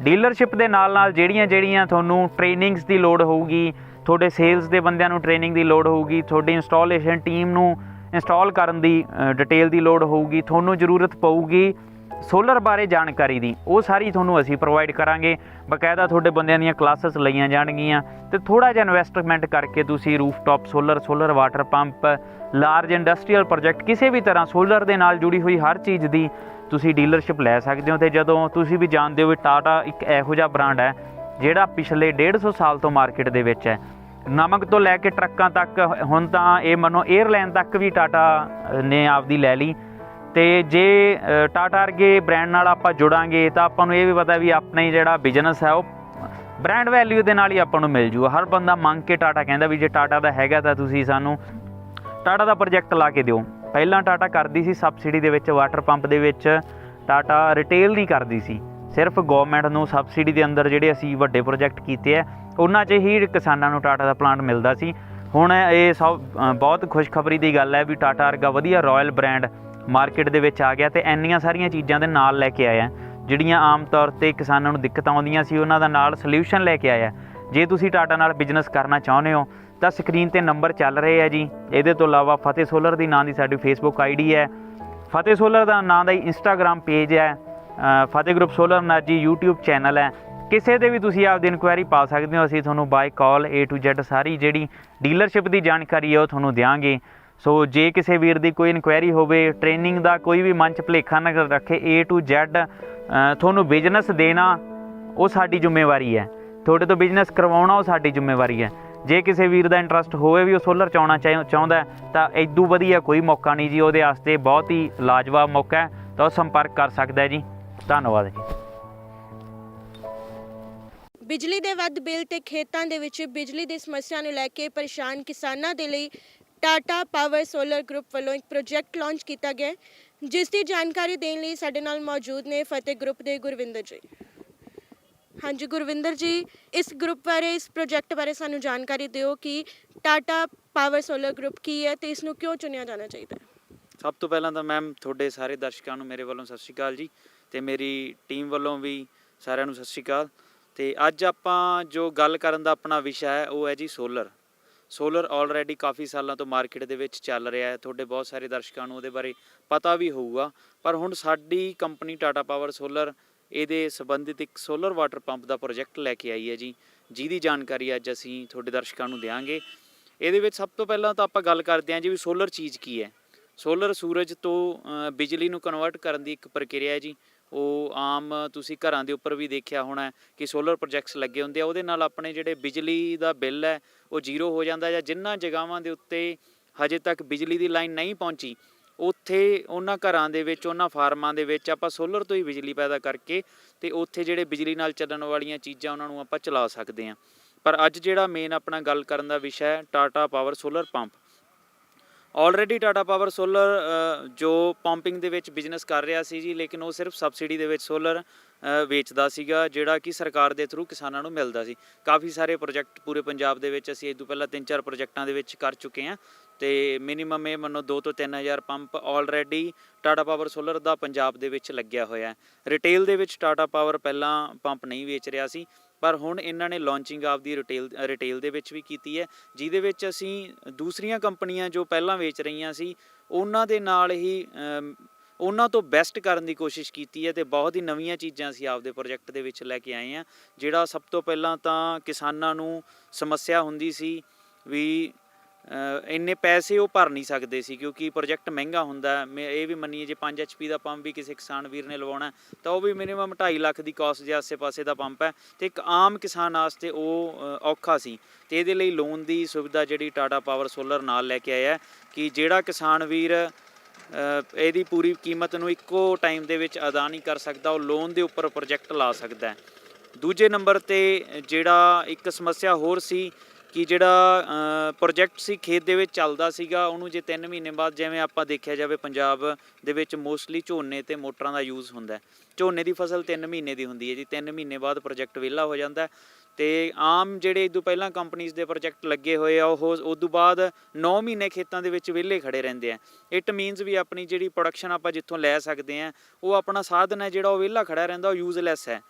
ਡੀਲਰਸ਼ਿਪ ਦੇ ਨਾਲ ਨਾਲ ਜਿਹੜੀਆਂ ਤੁਹਾਨੂੰ ਟ੍ਰੇਨਿੰਗਸ ਦੀ ਲੋੜ ਹੋਊਗੀ, ਤੁਹਾਡੇ ਸੇਲਸ ਦੇ ਬੰਦਿਆਂ ਨੂੰ ਟ੍ਰੇਨਿੰਗ ਦੀ ਲੋੜ ਹੋਊਗੀ, ਤੁਹਾਡੀ ਇੰਸਟਾਲੇਸ਼ਨ ਟੀਮ ਨੂੰ ਇੰਸਟਾਲ ਕਰਨ ਦੀ ਡਿਟੇਲ ਦੀ ਲੋੜ ਹੋਊਗੀ, ਤੁਹਾਨੂੰ ਜ਼ਰੂਰਤ ਪਊਗੀ ਸੋਲਰ ਬਾਰੇ ਜਾਣਕਾਰੀ ਦੀ, ਉਹ ਸਾਰੀ ਤੁਹਾਨੂੰ ਅਸੀਂ ਪ੍ਰੋਵਾਈਡ ਕਰਾਂਗੇ। ਬਕਾਇਦਾ ਤੁਹਾਡੇ ਬੰਦਿਆਂ ਦੀਆਂ ਕਲਾਸਿਸ ਲਈਆਂ ਜਾਣਗੀਆਂ ਤੇ ਥੋੜ੍ਹਾ ਜਿਹਾ ਇਨਵੈਸਟਮੈਂਟ ਕਰਕੇ ਤੁਸੀਂ rooftop solar water pump, large industrial project, ਕਿਸੇ ਵੀ ਤਰ੍ਹਾਂ ਸੋਲਰ ਦੇ ਨਾਲ ਜੁੜੀ ਹੋਈ ਹਰ ਚੀਜ਼ ਦੀ ਤੁਸੀਂ ਡੀਲਰਸ਼ਿਪ ਲੈ ਸਕਦੇ ਹੋ। ਤੇ ਜਦੋਂ ਤੁਸੀਂ ਵੀ ਜਾਣਦੇ ਹੋ ਵੀ ਟਾਟਾ ਇੱਕ ਇਹੋ ਜਿਹਾ ਬ੍ਰਾਂਡ ਹੈ ਜਿਹੜਾ ਪਿਛਲੇ 150 ਸਾਲ ਤੋਂ ਮਾਰਕੀਟ ਦੇ ਵਿੱਚ ਹੈ, ਨਮਕ ਤੋਂ ਲੈ ਕੇ ਟਰੱਕਾਂ ਤੱਕ, ਹੁਣ ਤਾਂ ਇਹ ਮੰਨੋ 에ਅਰਲਾਈਨ ਤੱਕ ਵੀ ਟਾਟਾ ਨੇ ਆਪਦੀ ਲੈ ਲਈ। ਤੇ ਜੇ ਟਾਟਾ ਵਰਗੇ ਬ੍ਰਾਂਡ ਨਾਲ ਆਪਾਂ ਜੁੜਾਂਗੇ ਤਾਂ ਆਪਾਂ ਨੂੰ ਇਹ ਵੀ ਪਤਾ ਵੀ ਆਪਣਾ ਹੀ ਜਿਹੜਾ ਬਿਜ਼ਨਸ ਹੈ ਉਹ ਬ੍ਰਾਂਡ ਵੈਲਿਊ ਦੇ ਨਾਲ ਹੀ ਆਪਾਂ ਨੂੰ ਮਿਲ ਜੂਗਾ। ਹਰ ਬੰਦਾ ਮੰਗ ਕੇ ਟਾਟਾ ਕਹਿੰਦਾ ਵੀ ਜੇ ਟਾਟਾ ਦਾ ਹੈਗਾ ਤਾਂ ਤੁਸੀਂ ਸਾਨੂੰ ਟਾਟਾ ਦਾ ਪ੍ਰੋਜੈਕਟ ਲਾ ਕੇ ਦਿਓ। ਪਹਿਲਾਂ ਟਾਟਾ ਕਰਦੀ ਸੀ ਸਬਸਿਡੀ ਦੇ ਵਿੱਚ, ਵਾਟਰ ਪੰਪ ਦੇ ਵਿੱਚ ਟਾਟਾ ਰਿਟੇਲ ਨਹੀਂ ਕਰਦੀ ਸੀ, ਸਿਰਫ ਗਵਰਨਮੈਂਟ ਨੂੰ ਸਬਸਿਡੀ ਦੇ ਅੰਦਰ ਜਿਹੜੇ ਅਸੀਂ ਵੱਡੇ ਪ੍ਰੋਜੈਕਟ ਕੀਤੇ ਆ ਉਹਨਾਂ 'ਚ ਹੀ ਕਿਸਾਨਾਂ ਨੂੰ ਟਾਟਾ ਦਾ ਪਲਾਂਟ ਮਿਲਦਾ ਸੀ। ਹੁਣ ਇਹ ਸਭ ਬਹੁਤ ਖੁਸ਼ਖਬਰੀ ਦੀ ਗੱਲ ਹੈ ਵੀ ਟਾਟਾ ਵਰਗਾ ਵਧੀਆ ਰਾਇਲ ਬ੍ਰਾਂਡ ਮਾਰਕੀਟ ਦੇ ਵਿੱਚ ਆ ਗਿਆ ਤੇ ਇੰਨੀਆਂ ਸਾਰੀਆਂ ਚੀਜ਼ਾਂ ਦੇ ਨਾਲ ਲੈ ਕੇ ਆਇਆ ਜਿਹੜੀਆਂ ਆਮ ਤੌਰ 'ਤੇ ਕਿਸਾਨਾਂ ਨੂੰ ਦਿੱਕਤਾਂ ਆਉਂਦੀਆਂ ਸੀ, ਉਹਨਾਂ ਦਾ ਨਾਲ ਸੋਲਿਊਸ਼ਨ ਲੈ ਕੇ ਆਇਆ। ਜੇ ਤੁਸੀਂ ਟਾਟਾ ਨਾਲ ਬਿਜ਼ਨਸ ਕਰਨਾ ਚਾਹੁੰਦੇ ਹੋ ਤਾਂ ਸਕਰੀਨ 'ਤੇ ਨੰਬਰ ਚੱਲ ਰਹੇ ਆ ਜੀ। ਇਹਦੇ ਤੋਂ ਇਲਾਵਾ ਫਤਿਹ ਸੋਲਰ ਦੀ ਨਾਂ ਦੀ ਸਾਡੀ ਫੇਸਬੁੱਕ ਆਈਡੀ ਹੈ, ਫਤਿਹ ਸੋਲਰ ਦਾ ਨਾਂ ਦਾ ਹੀ ਇੰਸਟਾਗ੍ਰਾਮ ਪੇਜ ਹੈ, ਫਤਿਹ ਗਰੁੱਪ ਸੋਲਰ ਨਾਲ ਜੀ YouTube ਚੈਨਲ ਹੈ। ਕਿਸੇ ਦੇ ਵੀ ਤੁਸੀਂ ਆਪਦੀ ਇਨਕੁਆਇਰੀ ਪਾ ਸਕਦੇ ਹੋ। ਅਸੀਂ ਤੁਹਾਨੂੰ ਬਾਈ ਕਾਲ A to Z ਸਾਰੀ ਜਿਹੜੀ ਡੀਲਰਸ਼ਿਪ ਦੀ ਜਾਣਕਾਰੀ ਹੈ ਉਹ ਤੁਹਾਨੂੰ ਦਿਆਂਗੇ। ਸੋ ਜੇ ਕਿਸੇ ਵੀਰ ਦੀ ਕੋਈ ਇਨਕੁਆਇਰੀ ਹੋਵੇ, ਟ੍ਰੇਨਿੰਗ ਦਾ ਕੋਈ ਵੀ ਮਨ 'ਚ ਭੁਲੇਖਾ ਨਾ ਰੱਖੇ, A to Z ਤੁਹਾਨੂੰ ਬਿਜ਼ਨਸ ਦੇਣਾ ਉਹ ਸਾਡੀ ਜ਼ਿੰਮੇਵਾਰੀ ਹੈ, ਤੁਹਾਡੇ ਤੋਂ ਬਿਜ਼ਨਸ ਕਰਵਾਉਣਾ ਉਹ ਸਾਡੀ ਜ਼ਿੰਮੇਵਾਰੀ ਹੈ। ਜੇ ਕਿਸੇ ਵੀਰ ਦਾ ਇੰਟਰਸਟ ਹੋਵੇ ਵੀ ਉਹ ਸੋਲਰ ਚਾਉਣਾ ਚਾਹੁੰਦਾ ਤਾਂ ਇਦੋਂ ਵਧੀਆ ਕੋਈ ਮੌਕਾ ਨਹੀਂ ਜੀ, ਉਹਦੇ ਵਾਸਤੇ ਬਹੁਤ ਹੀ ਲਾਜਵਾਬ ਮੌਕਾ ਹੈ, ਤਾਂ ਉਹ ਸੰਪਰਕ ਕਰ ਸਕਦਾ ਜੀ। ਧੰਨਵਾਦ ਜੀ। ਬਿਜਲੀ ਦੇ ਵੱਧ ਬਿੱਲ ਤੇ ਖੇਤਾਂ ਦੇ ਵਿੱਚ ਬਿਜਲੀ ਦੀ ਸਮੱਸਿਆ ਨੂੰ ਲੈ ਕੇ ਪਰੇਸ਼ਾਨ ਕਿਸਾਨਾਂ ਦੇ ਲਈ ਟਾਟਾ ਪਾਵਰ ਸੋਲਰ ਗਰੁੱਪ ਵੱਲੋਂ ਇੱਕ ਪ੍ਰੋਜੈਕਟ ਲਾਂਚ ਕੀਤਾ ਗਿਆ ਹੈ, ਜਿਸ ਦੀ ਜਾਣਕਾਰੀ ਦੇਣ ਲਈ ਸਾਡੇ ਨਾਲ ਮੌਜੂਦ ਨੇ ਫਤਿਹ ਗਰੁੱਪ ਦੇ ਗੁਰਵਿੰਦਰ ਜੀ। ਹਾਂਜੀ ਗੁਰਵਿੰਦਰ ਜੀ, ਇਸ ਗਰੁੱਪ ਬਾਰੇ, ਇਸ ਪ੍ਰੋਜੈਕਟ ਬਾਰੇ ਸਾਨੂੰ ਜਾਣਕਾਰੀ ਦਿਓ ਕਿ ਟਾਟਾ ਪਾਵਰ ਸੋਲਰ ਗਰੁੱਪ ਕੀ ਹੈ ਤੇ ਇਸ ਨੂੰ ਕਿਉਂ ਚੁਣਿਆ ਜਾਣਾ ਚਾਹੀਦਾ ਹੈ। ਸਭ ਤੋਂ ਪਹਿਲਾਂ ਤਾਂ ਮੈਮ ਤੁਹਾਡੇ ਸਾਰੇ ਦਰਸ਼ਕਾਂ ਨੂੰ ਮੇਰੇ ਵੱਲੋਂ ਸਤਿ ਸ਼੍ਰੀ ਅਕਾਲ ਜੀ, ਤੇ ਮੇਰੀ ਟੀਮ ਵੱਲੋਂ ਵੀ ਸਾਰਿਆਂ ਨੂੰ ਸਤਿ ਸ਼੍ਰੀ ਅਕਾਲ। ਤੇ ਅੱਜ ਆਪਾਂ ਜੋ ਗੱਲ ਕਰਨ ਦਾ ਆਪਣਾ ਵਿਸ਼ਾ ਹੈ ਉਹ ਹੈ ਜੀ ਸੋਲਰ ਆਲਰੇਡੀ ਕਾਫੀ ਸਾਲਾਂ ਤੋਂ ਮਾਰਕੀਟ ਦੇ ਵਿੱਚ ਚੱਲ ਰਿਹਾ ਹੈ। ਤੁਹਾਡੇ ਬਹੁਤ ਸਾਰੇ ਦਰਸ਼ਕਾਂ ਨੂੰ ਉਹਦੇ ਬਾਰੇ ਪਤਾ ਵੀ ਹੋਊਗਾ, ਪਰ ਹੁਣ ਸਾਡੀ ਕੰਪਨੀ ਟਾਟਾ ਪਾਵਰ ਸੋਲਰ ਇਹਦੇ ਸੰਬੰਧਿਤ ਇੱਕ ਸੋਲਰ ਵਾਟਰ ਪੰਪ ਦਾ ਪ੍ਰੋਜੈਕਟ ਲੈ ਕੇ ਆਈ ਹੈ ਜੀ, ਜਿਹਦੀ ਜਾਣਕਾਰੀ ਅੱਜ ਅਸੀਂ ਤੁਹਾਡੇ ਦਰਸ਼ਕਾਂ ਨੂੰ ਦਿਆਂਗੇ। ਇਹਦੇ ਵਿੱਚ ਸਭ ਤੋਂ ਪਹਿਲਾਂ ਤਾਂ ਆਪਾਂ ਗੱਲ ਕਰਦੇ ਹਾਂ ਜੀ ਵੀ ਸੋਲਰ ਚੀਜ਼ ਕੀ ਹੈ। ਸੋਲਰ ਸੂਰਜ ਤੋਂ ਬਿਜਲੀ ਨੂੰ ਕਨਵਰਟ ਕਰਨ ਦੀ ਇੱਕ ਪ੍ਰਕਿਰਿਆ ਹੈ ਜੀ। ਉਹ ਆਮ ਤੁਸੀਂ ਘਰਾਂ ਦੇ ਉੱਪਰ ਵੀ ਦੇਖਿਆ ਹੋਣਾ ਕਿ ਸੋਲਰ ਪ੍ਰੋਜੈਕਟਸ ਲੱਗੇ ਹੁੰਦੇ ਆ, ਉਹਦੇ ਨਾਲ ਆਪਣੇ ਜਿਹੜੇ ਬਿਜਲੀ ਦਾ ਬਿੱਲ ਹੈ ਉਹ ਜ਼ੀਰੋ ਹੋ ਜਾਂਦਾ, ਜਾਂ ਜਿਨ੍ਹਾਂ ਜਗ੍ਹਾਵਾਂ ਦੇ ਉੱਤੇ ਹਜੇ ਤੱਕ ਬਿਜਲੀ ਦੀ ਲਾਈਨ ਨਹੀਂ ਪਹੁੰਚੀ ਉੱਥੇ ਉਹਨਾਂ ਘਰਾਂ ਦੇ ਵਿੱਚ, ਉਹਨਾਂ ਫਾਰਮਾਂ ਦੇ ਵਿੱਚ ਆਪਾਂ ਸੋਲਰ ਤੋਂ ਹੀ ਬਿਜਲੀ ਪੈਦਾ ਕਰਕੇ ਤੇ ਉੱਥੇ ਜਿਹੜੇ ਬਿਜਲੀ ਨਾਲ ਚੱਲਣ ਵਾਲੀਆਂ ਚੀਜ਼ਾਂ ਉਹਨਾਂ ਨੂੰ ਆਪਾਂ ਚਲਾ ਸਕਦੇ ਹਾਂ। ਪਰ ਅੱਜ ਜਿਹੜਾ ਮੇਨ ਆਪਣਾ ਗੱਲ ਕਰਨ ਦਾ ਵਿਸ਼ਾ ਹੈ Tata power solar pump. Already Tata power solar ਜੋ ਪੰਪਿੰਗ ਦੇ ਵਿੱਚ ਬਿਜ਼ਨਸ ਕਰ ਰਿਹਾ ਸੀ ਜੀ, ਲੇਕਿਨ ਉਹ ਸਿਰਫ ਸਬਸਿਡੀ ਦੇ ਵਿੱਚ ਸੋਲਰ ਵੇਚਦਾ ਸੀਗਾ, ਜਿਹੜਾ ਕਿ ਸਰਕਾਰ ਦੇ ਥਰੂ ਕਿਸਾਨਾਂ ਨੂੰ ਮਿਲਦਾ ਸੀ। ਕਾਫੀ ਸਾਰੇ ਪ੍ਰੋਜੈਕਟ ਪੂਰੇ ਪੰਜਾਬ ਦੇ ਵਿੱਚ ਅਸੀਂ ਇਹ ਤੋਂ ਪਹਿਲਾਂ 3-4 ਪ੍ਰੋਜੈਕਟਾਂ ਦੇ ਵਿੱਚ ਕਰ ਚੁੱਕੇ ਹਾਂ, ਤੇ ਮਿਨੀਮਮ ਇਹ ਮੰਨੋ 2 ਤੋਂ 3 ਹਜ਼ਾਰ pump already Tata power solar ਦਾ ਪੰਜਾਬ ਦੇ ਵਿੱਚ ਲੱਗਿਆ ਹੋਇਆ ਹੈ। ਰਿਟੇਲ ਦੇ ਵਿੱਚ ਟਾਟਾ ਪਾਵਰ ਪਹਿਲਾਂ ਪੰਪ ਨਹੀਂ ਵੇਚ ਰਿਹਾ ਸੀ, ਪਰ ਹੁਣ ਇਹਨਾਂ ਨੇ ਲਾਂਚਿੰਗ ਆਪਦੀ ਰਿਟੇਲ ਦੇ ਵਿੱਚ ਵੀ ਕੀਤੀ ਹੈ, ਜਿਹਦੇ ਵਿੱਚ ਅਸੀਂ ਦੂਸਰੀਆਂ ਕੰਪਨੀਆਂ ਜੋ ਪਹਿਲਾਂ ਵੇਚ ਰਹੀਆਂ ਸੀ ਉਹਨਾਂ ਦੇ ਨਾਲ ਹੀ ਉਹਨਾਂ ਤੋਂ ਬੈਸਟ ਕਰਨ ਦੀ ਕੋਸ਼ਿਸ਼ ਕੀਤੀ ਹੈ, ਤੇ ਬਹੁਤ ਹੀ ਨਵੀਆਂ ਚੀਜ਼ਾਂ ਅਸੀਂ ਆਪਦੇ ਪ੍ਰੋਜੈਕਟ ਦੇ ਵਿੱਚ ਲੈ ਕੇ ਆਏ ਹਾਂ। ਜਿਹੜਾ ਸਭ ਤੋਂ ਪਹਿਲਾਂ ਤਾਂ ਕਿਸਾਨਾਂ ਨੂੰ ਸਮੱਸਿਆ ਹੁੰਦੀ ਸੀ ਵੀ ਇੰਨੇ ਪੈਸੇ ਉਹ ਭਰ ਨਹੀਂ ਸਕਦੇ ਸੀ ਕਿਉਂਕਿ ਪ੍ਰੋਜੈਕਟ ਮਹਿੰਗਾ ਹੁੰਦਾ। ਇਹ ਵੀ ਮੰਨੀਏ ਜੇ 5 HP ਦਾ ਪੰਪ ਵੀ ਕਿਸੇ ਕਿਸਾਨ ਵੀਰ ਨੇ ਲਵਾਉਣਾ ਤਾਂ ਉਹ ਵੀ ਮਿਨੀਮਮ 2.5 ਲੱਖ ਦੀ ਕਾਸਟ ਦੇ ਆਸੇ-ਪਾਸੇ ਦਾ ਪੰਪ ਹੈ, ਤੇ ਇੱਕ ਆਮ ਕਿਸਾਨ ਵਾਸਤੇ ਉਹ ਔਖਾ ਸੀ। ਤੇ ਇਹਦੇ ਲਈ ਲੋਨ ਦੀ ਸੁਵਿਧਾ ਜਿਹੜੀ ਟਾਟਾ ਪਾਵਰ ਸੋਲਰ ਨਾਲ ਲੈ ਕੇ ਆਇਆ ਕਿ ਜਿਹੜਾ ਕਿਸਾਨ ਵੀਰ ਇਹਦੀ ਪੂਰੀ ਕੀਮਤ ਨੂੰ ਇੱਕੋ ਟਾਈਮ ਦੇ ਵਿੱਚ ਅਦਾ ਨਹੀਂ ਕਰ ਸਕਦਾ, ਉਹ ਲੋਨ ਦੇ ਉੱਪਰ ਪ੍ਰੋਜੈਕਟ ਲਾ ਸਕਦਾ ਹੈ। ਦੂਜੇ ਨੰਬਰ 'ਤੇ ਜਿਹੜਾ ਇੱਕ ਸਮੱਸਿਆ ਹੋਰ ਸੀ ਕਿ ਜਿਹੜਾ ਪ੍ਰੋਜੈਕਟ ਸੀ ਖੇਤ ਦੇ ਵਿੱਚ ਚੱਲਦਾ ਸੀਗਾ, ਉਹਨੂੰ ਜੇ 3 ਮਹੀਨੇ ਬਾਅਦ, ਜਿਵੇਂ ਆਪਾਂ ਦੇਖਿਆ ਜਾਵੇ ਪੰਜਾਬ ਦੇ ਵਿੱਚ ਮੋਸਟਲੀ ਝੋਨੇ ਤੇ ਮੋਟਰਾਂ ਦਾ ਯੂਜ਼ ਹੁੰਦਾ। ਝੋਨੇ ਦੀ ਫਸਲ 3 ਮਹੀਨੇ ਦੀ ਹੁੰਦੀ ਹੈ ਜੀ, 3 ਮਹੀਨੇ ਬਾਅਦ ਪ੍ਰੋਜੈਕਟ ਵਿਹਲਾ ਹੋ ਜਾਂਦਾ। ਤੇ ਆਮ ਜਿਹੜੇ ਇਦੋਂ ਪਹਿਲਾਂ ਕੰਪਨੀਜ਼ ਦੇ ਪ੍ਰੋਜੈਕਟ ਲੱਗੇ ਹੋਏ ਆ ਉਹ ਉਦੋਂ ਬਾਅਦ 9 ਮਹੀਨੇ ਖੇਤਾਂ ਦੇ ਵਿੱਚ ਵਿਹਲੇ ਖੜੇ ਰਹਿੰਦੇ ਆ। ਇਟ ਮੀਨਸ ਵੀ ਆਪਣੀ ਜਿਹੜੀ ਪ੍ਰੋਡਕਸ਼ਨ ਆਪਾਂ ਜਿੱਥੋਂ ਲੈ ਸਕਦੇ ਹਾਂ ਉਹ ਆਪਣਾ ਸਾਧਨ ਹੈ ਜਿਹੜਾ ਉਹ ਵਿਹਲਾ ਖੜਾ ਰਹਿੰਦਾ, ਉਹ ਯੂਜ਼ਲੈਸ ਹੈ।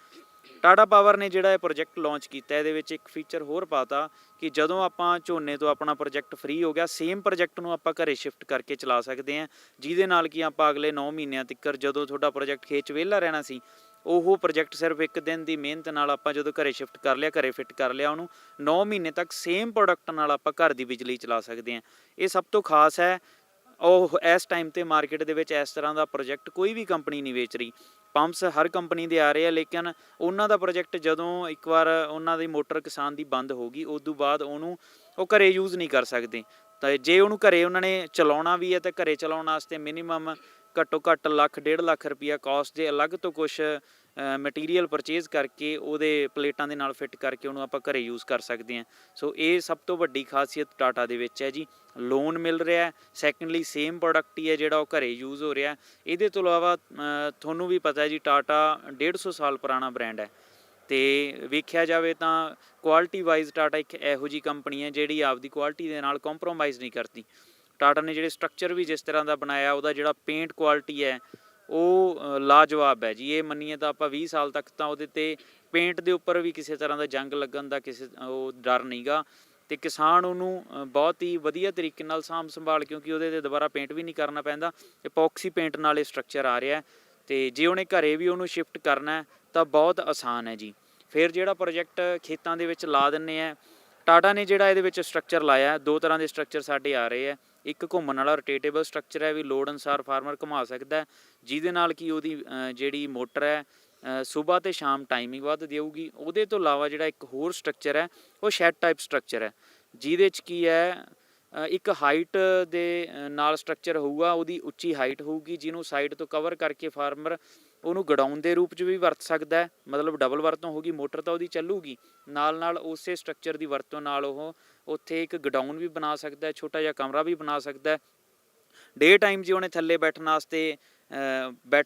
ਟਾਟਾ ਪਾਵਰ ਨੇ ਜਿਹੜਾ ਇਹ ਪ੍ਰੋਜੈਕਟ ਲਾਂਚ ਕੀਤਾ, ਇਹਦੇ ਵਿੱਚ ਇੱਕ ਫੀਚਰ ਹੋਰ ਪਾਤਾ ਕਿ ਜਦੋਂ ਆਪਾਂ ਝੋਨੇ ਤੋਂ ਆਪਣਾ ਪ੍ਰੋਜੈਕਟ ਫ੍ਰੀ ਹੋ ਗਿਆ, ਸੇਮ ਪ੍ਰੋਜੈਕਟ ਨੂੰ ਆਪਾਂ ਘਰੇ ਸ਼ਿਫਟ ਕਰਕੇ ਚਲਾ ਸਕਦੇ ਹਾਂ, ਜਿਹਦੇ ਨਾਲ ਕਿ ਆਪਾਂ ਅਗਲੇ 9 ਮਹੀਨਿਆਂ ਤੱਕ ਜਦੋਂ ਤੁਹਾਡਾ ਪ੍ਰੋਜੈਕਟ ਖੇਤ 'ਚ ਵਿਹਲਾ ਰਹਿਣਾ ਸੀ, ਉਹ ਪ੍ਰੋਜੈਕਟ ਸਿਰਫ ਇੱਕ ਦਿਨ ਦੀ ਮਿਹਨਤ ਨਾਲ ਆਪਾਂ ਜਦੋਂ ਘਰੇ ਸ਼ਿਫਟ ਕਰ ਲਿਆ, ਘਰੇ ਫਿੱਟ ਕਰ ਲਿਆ, ਉਹਨੂੰ 9 ਮਹੀਨੇ ਤੱਕ ਸੇਮ ਪ੍ਰੋਡਕਟ ਨਾਲ ਆਪਾਂ ਘਰ ਦੀ ਬਿਜਲੀ ਚਲਾ ਸਕਦੇ ਹਾਂ। ਇਹ ਸਭ ਤੋਂ ਖਾਸ ਹੈ। ਉਹ ਇਸ ਟਾਈਮ 'ਤੇ ਮਾਰਕੀਟ ਦੇ ਵਿੱਚ ਇਸ ਤਰ੍ਹਾਂ ਦਾ ਪ੍ਰੋਜੈਕਟ ਕੋਈ ਵੀ ਕੰਪਨੀ ਨਹੀਂ ਵੇਚ ਰਹੀ। ਪੰਪਸ ਹਰ ਕੰਪਨੀ ਦੇ ਆ ਰਹੇ ਆ, ਲੇਕਿਨ ਉਹਨਾਂ ਦਾ ਪ੍ਰੋਜੈਕਟ ਜਦੋਂ ਇੱਕ ਵਾਰ ਉਹਨਾਂ ਦੀ ਮੋਟਰ ਕਿਸਾਨ ਦੀ ਬੰਦ ਹੋ ਗਈ, ਉਸ ਤੋਂ ਬਾਅਦ ਉਹਨੂੰ ਉਹ ਘਰੇ ਯੂਜ਼ ਨਹੀਂ ਕਰ ਸਕਦੇ। ਤਾਂ ਜੇ ਉਹਨੂੰ ਘਰੇ ਉਹਨਾਂ ਨੇ ਚਲਾਉਣਾ ਵੀ ਹੈ ਤਾਂ ਘਰੇ ਚਲਾਉਣ ਵਾਸਤੇ ਮਿਨੀਮਮ ਘੱਟੋ ਘੱਟ 1.5 ਲੱਖ ਰੁਪਈਆ ਕਾਸਟ ਦੇ ਅਲੱਗ ਤੋਂ ਕੁਛ ਮਟੀਰੀਅਲ ਪਰਚੇਜ਼ ਕਰਕੇ ਉਹਦੇ ਪਲੇਟਾਂ ਦੇ ਨਾਲ ਫਿੱਟ ਕਰਕੇ ਉਹਨੂੰ ਆਪਾਂ ਘਰੇ ਯੂਜ਼ ਕਰ ਸਕਦੇ ਹਾਂ। ਸੋ ਇਹ ਸਭ ਤੋਂ ਵੱਡੀ ਖਾਸੀਅਤ ਟਾਟਾ ਦੇ ਵਿੱਚ ਹੈ ਜੀ। ਲੋਨ ਮਿਲ ਰਿਹਾ, ਸੈਕੰਡਲੀ ਸੇਮ ਪ੍ਰੋਡਕਟ ਹੀ ਹੈ ਜਿਹੜਾ ਉਹ ਘਰੇ ਯੂਜ਼ ਹੋ ਰਿਹਾ। ਇਹਦੇ ਤੋਂ ਇਲਾਵਾ ਤੁਹਾਨੂੰ ਵੀ ਪਤਾ ਹੈ ਜੀ ਟਾਟਾ 150 ਸਾਲ ਪੁਰਾਣਾ ਬ੍ਰਾਂਡ ਹੈ ਤੇ ਵੇਖਿਆ ਜਾਵੇ ਤਾਂ ਕੁਆਲਿਟੀ ਵਾਈਜ਼ ਟਾਟਾ ਇੱਕ ਇਹੋ ਜਿਹੀ ਕੰਪਨੀ ਹੈ ਜਿਹੜੀ ਆਪਦੀ ਕੁਆਲਿਟੀ ਦੇ ਨਾਲ ਕੰਪਰੋਮਾਈਜ਼ ਨਹੀਂ ਕਰਦੀ। ਟਾਟਾ ਨੇ ਜਿਹੜੇ ਸਟਰਕਚਰ ਵੀ ਜਿਸ ਤਰ੍ਹਾਂ ਦਾ ਬਣਾਇਆ, ਉਹਦਾ ਜਿਹੜਾ ਪੇਂਟ ਕੁਆਲਿਟੀ ਹੈ ਉਹ ਲਾਜਵਾਬ ਹੈ ਜੀ। ਇਹ ਮੰਨੀਏ ਤਾਂ ਆਪਾਂ 20 ਸਾਲ ਤੱਕ ਤਾਂ ਉਹਦੇ ਤੇ ਪੇਂਟ ਦੇ ਉੱਪਰ ਵੀ ਕਿਸੇ ਤਰ੍ਹਾਂ ਦਾ ਜੰਗ ਲੱਗਣ ਦਾ ਕਿਸੇ ਉਹ ਡਰ ਨਹੀਂਗਾ ਤੇ ਕਿਸਾਨ ਉਹਨੂੰ ਬਹੁਤ ਹੀ ਵਧੀਆ ਤਰੀਕੇ ਨਾਲ ਸਾਂਭ ਸੰਭਾਲ, ਕਿਉਂਕਿ ਉਹਦੇ ਤੇ ਦੁਬਾਰਾ ਪੇਂਟ ਵੀ ਨਹੀਂ ਕਰਨਾ ਪੈਂਦਾ, ਐਪੋਕਸੀ ਪੇਂਟ ਨਾਲ ਇਹ ਸਟਰਕਚਰ ਆ ਰਿਹਾ ਤੇ ਜੇ ਉਹਨੇ ਘਰੇ ਵੀ ਉਹਨੂੰ ਸ਼ਿਫਟ ਕਰਨਾ ਤਾਂ ਬਹੁਤ ਆਸਾਨ ਹੈ ਜੀ। ਫਿਰ ਜਿਹੜਾ ਪ੍ਰੋਜੈਕਟ ਖੇਤਾਂ ਦੇ ਵਿੱਚ ਲਾ ਦਿੰਦੇ ਆ, ਟਾਟਾ ਨੇ ਜਿਹੜਾ ਇਹਦੇ ਵਿੱਚ ਸਟਰਕਚਰ ਲਾਇਆ, ਦੋ ਤਰ੍ਹਾਂ ਦੇ ਸਟਰਕਚਰ ਸਾਡੇ ਆ ਰਹੇ ਆ। ਇੱਕ ਘੁੰਮਣ ਵਾਲਾ ਰੋਟੇਟੇਬਲ ਸਟਰਕਚਰ ਹੈ, ਵੀ ਲੋੜ ਅਨੁਸਾਰ ਫਾਰਮਰ ਘੁਮਾ ਸਕਦਾ, ਜਿਹਦੇ ਨਾਲ ਕਿ ਉਹਦੀ ਜਿਹੜੀ ਮੋਟਰ ਹੈ ਸਵੇਰ ਤੇ ਸ਼ਾਮ ਟਾਈਮਿੰਗ ਵੱਧ ਦੇਊਗੀ। ਉਹਦੇ ਤੋਂ ਇਲਾਵਾ ਜਿਹੜਾ ਇੱਕ ਹੋਰ ਸਟਰਕਚਰ ਹੈ ਉਹ ਸ਼ੈਡ ਟਾਈਪ ਸਟਰਕਚਰ ਹੈ, ਜਿਹਦੇ 'ਚ ਕੀ ਹੈ ਇੱਕ ਹਾਈਟ ਦੇ ਨਾਲ ਸਟਰਕਚਰ ਹੋਊਗਾ, ਉਹਦੀ ਉੱਚੀ ਹਾਈਟ ਹੋਊਗੀ ਜਿਹਨੂੰ ਸਾਈਡ ਤੋਂ ਕਵਰ ਕਰਕੇ ਫਾਰਮਰ ਉਹਨੂੰ ਗਡਾਊਨ ਦੇ ਰੂਪ 'ਚ ਵੀ ਵਰਤ ਸਕਦਾ ਹੈ। ਮਤਲਬ ਡਬਲ ਵਰਤੋਂ ਹੋਗੀ, ਮੋਟਰ ਤਾਂ ਉਹਦੀ ਚੱਲੂਗੀ, ਨਾਲ ਨਾਲ ਉਸੇ ਸਟਰਕਚਰ ਦੀ ਵਰਤੋਂ ਨਾਲ ਉਹ ਉੱਥੇ ਇੱਕ ਗਡਾਊਨ ਵੀ ਬਣਾ ਸਕਦਾ ਹੈ, ਛੋਟਾ ਜਿਹਾ ਕਮਰਾ ਵੀ ਬਣਾ ਸਕਦਾ ਹੈ। ਡੇ ਟਾਈਮ ਜੇ ਉਹਨੇ ਥੱਲੇ ਬੈਠਣ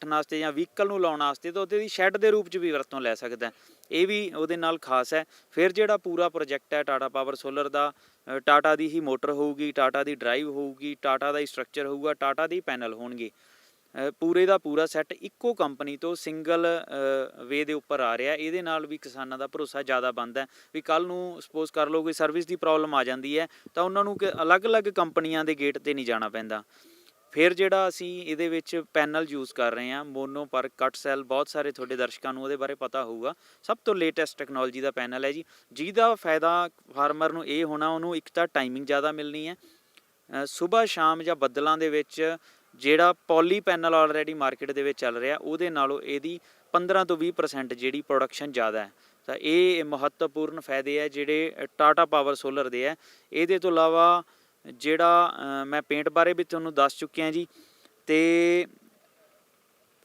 ਵਾਸਤੇ ਜਾਂ ਵਹੀਕਲ ਨੂੰ ਲਾਉਣ ਵਾਸਤੇ ਤਾਂ ਉਹਦੇ ਦੀ ਸ਼ੈੱਡ ਦੇ ਰੂਪ 'ਚ ਵੀ ਵਰਤੋਂ ਲੈ ਸਕਦਾ। ਇਹ ਵੀ ਉਹਦੇ ਨਾਲ ਖਾਸ ਹੈ। ਫਿਰ ਜਿਹੜਾ ਪੂਰਾ ਪ੍ਰੋਜੈਕਟ ਹੈ ਟਾਟਾ ਪਾਵਰ ਸੋਲਰ ਦਾ, ਟਾਟਾ ਦੀ ਹੀ ਮੋਟਰ ਹੋਊਗੀ, ਟਾਟਾ ਦੀ ਡਰਾਈਵ ਹੋਊਗੀ, ਟਾਟਾ ਦਾ ਹੀ ਸਟਰਕਚਰ ਹੋਊਗਾ, ਟਾਟਾ ਦੇ ਹੀ ਪੈਨਲ ਹੋਣਗੇ। ਪੂਰੇ ਦਾ ਪੂਰਾ ਸੈੱਟ ਇੱਕੋ ਕੰਪਨੀ ਤੋਂ ਸਿੰਗਲ ਵੇ ਦੇ ਉੱਪਰ ਆ ਰਿਹਾ। ਇਹਦੇ ਨਾਲ ਵੀ ਕਿਸਾਨਾਂ ਦਾ ਭਰੋਸਾ ਜ਼ਿਆਦਾ ਬਣਦਾ ਵੀ ਕੱਲ੍ਹ ਨੂੰ ਸਪੋਜ਼ ਕਰ ਲਓ ਕੋਈ ਸਰਵਿਸ ਦੀ ਪ੍ਰੋਬਲਮ ਆ ਜਾਂਦੀ ਹੈ ਤਾਂ ਉਹਨਾਂ ਨੂੰ ਅਲੱਗ-ਅਲੱਗ ਕੰਪਨੀਆਂ ਦੇ ਗੇਟ 'ਤੇ ਨਹੀਂ ਜਾਣਾ ਪੈਂਦਾ। ਫਿਰ ਜਿਹੜਾ ਅਸੀਂ ਇਹਦੇ ਵਿੱਚ ਪੈਨਲ ਯੂਜ਼ ਕਰ ਰਹੇ ਹਾਂ ਮੋਨੋ ਪਰ ਕੱਟ ਸੈੱਲ, ਬਹੁਤ ਸਾਰੇ ਤੁਹਾਡੇ ਦਰਸ਼ਕਾਂ ਨੂੰ ਉਹਦੇ ਬਾਰੇ ਪਤਾ ਹੋਊਗਾ, ਸਭ ਤੋਂ ਲੇਟੈਸਟ ਟੈਕਨੋਲੋਜੀ ਦਾ ਪੈਨਲ ਹੈ ਜੀ, ਜਿਹਦਾ ਫਾਇਦਾ ਫਾਰਮਰ ਨੂੰ ਇਹ ਹੋਣਾ, ਉਹਨੂੰ ਇੱਕ ਤਾਂ ਟਾਈਮਿੰਗ ਜ਼ਿਆਦਾ ਮਿਲਣੀ ਹੈ, ਸੁਬਾਹ ਸ਼ਾਮ ਜਾਂ ਬੱਦਲਾਂ ਦੇ ਵਿੱਚ ਜਿਹੜਾ ਪੋਲੀ ਪੈਨਲ ਆਲਰੇਡੀ ਮਾਰਕੀਟ ਦੇ ਵਿੱਚ ਚੱਲ ਰਿਹਾ ਉਹਦੇ ਨਾਲੋਂ ਇਹਦੀ 15 ਤੋਂ 20% ਜਿਹੜੀ ਪ੍ਰੋਡਕਸ਼ਨ ਜ਼ਿਆਦਾ ਹੈ। ਤਾਂ ਇਹ ਮਹੱਤਵਪੂਰਨ ਫਾਇਦੇ ਹੈ ਜਿਹੜੇ ਟਾਟਾ ਪਾਵਰ ਸੋਲਰ ਦੇ ਹੈ। ਇਹਦੇ ਤੋਂ ਇਲਾਵਾ ਜਿਹੜਾ ਮੈਂ ਪੇਂਟ ਬਾਰੇ ਵੀ ਤੁਹਾਨੂੰ ਦੱਸ ਚੁੱਕਿਆ ਜੀ। ਤੇ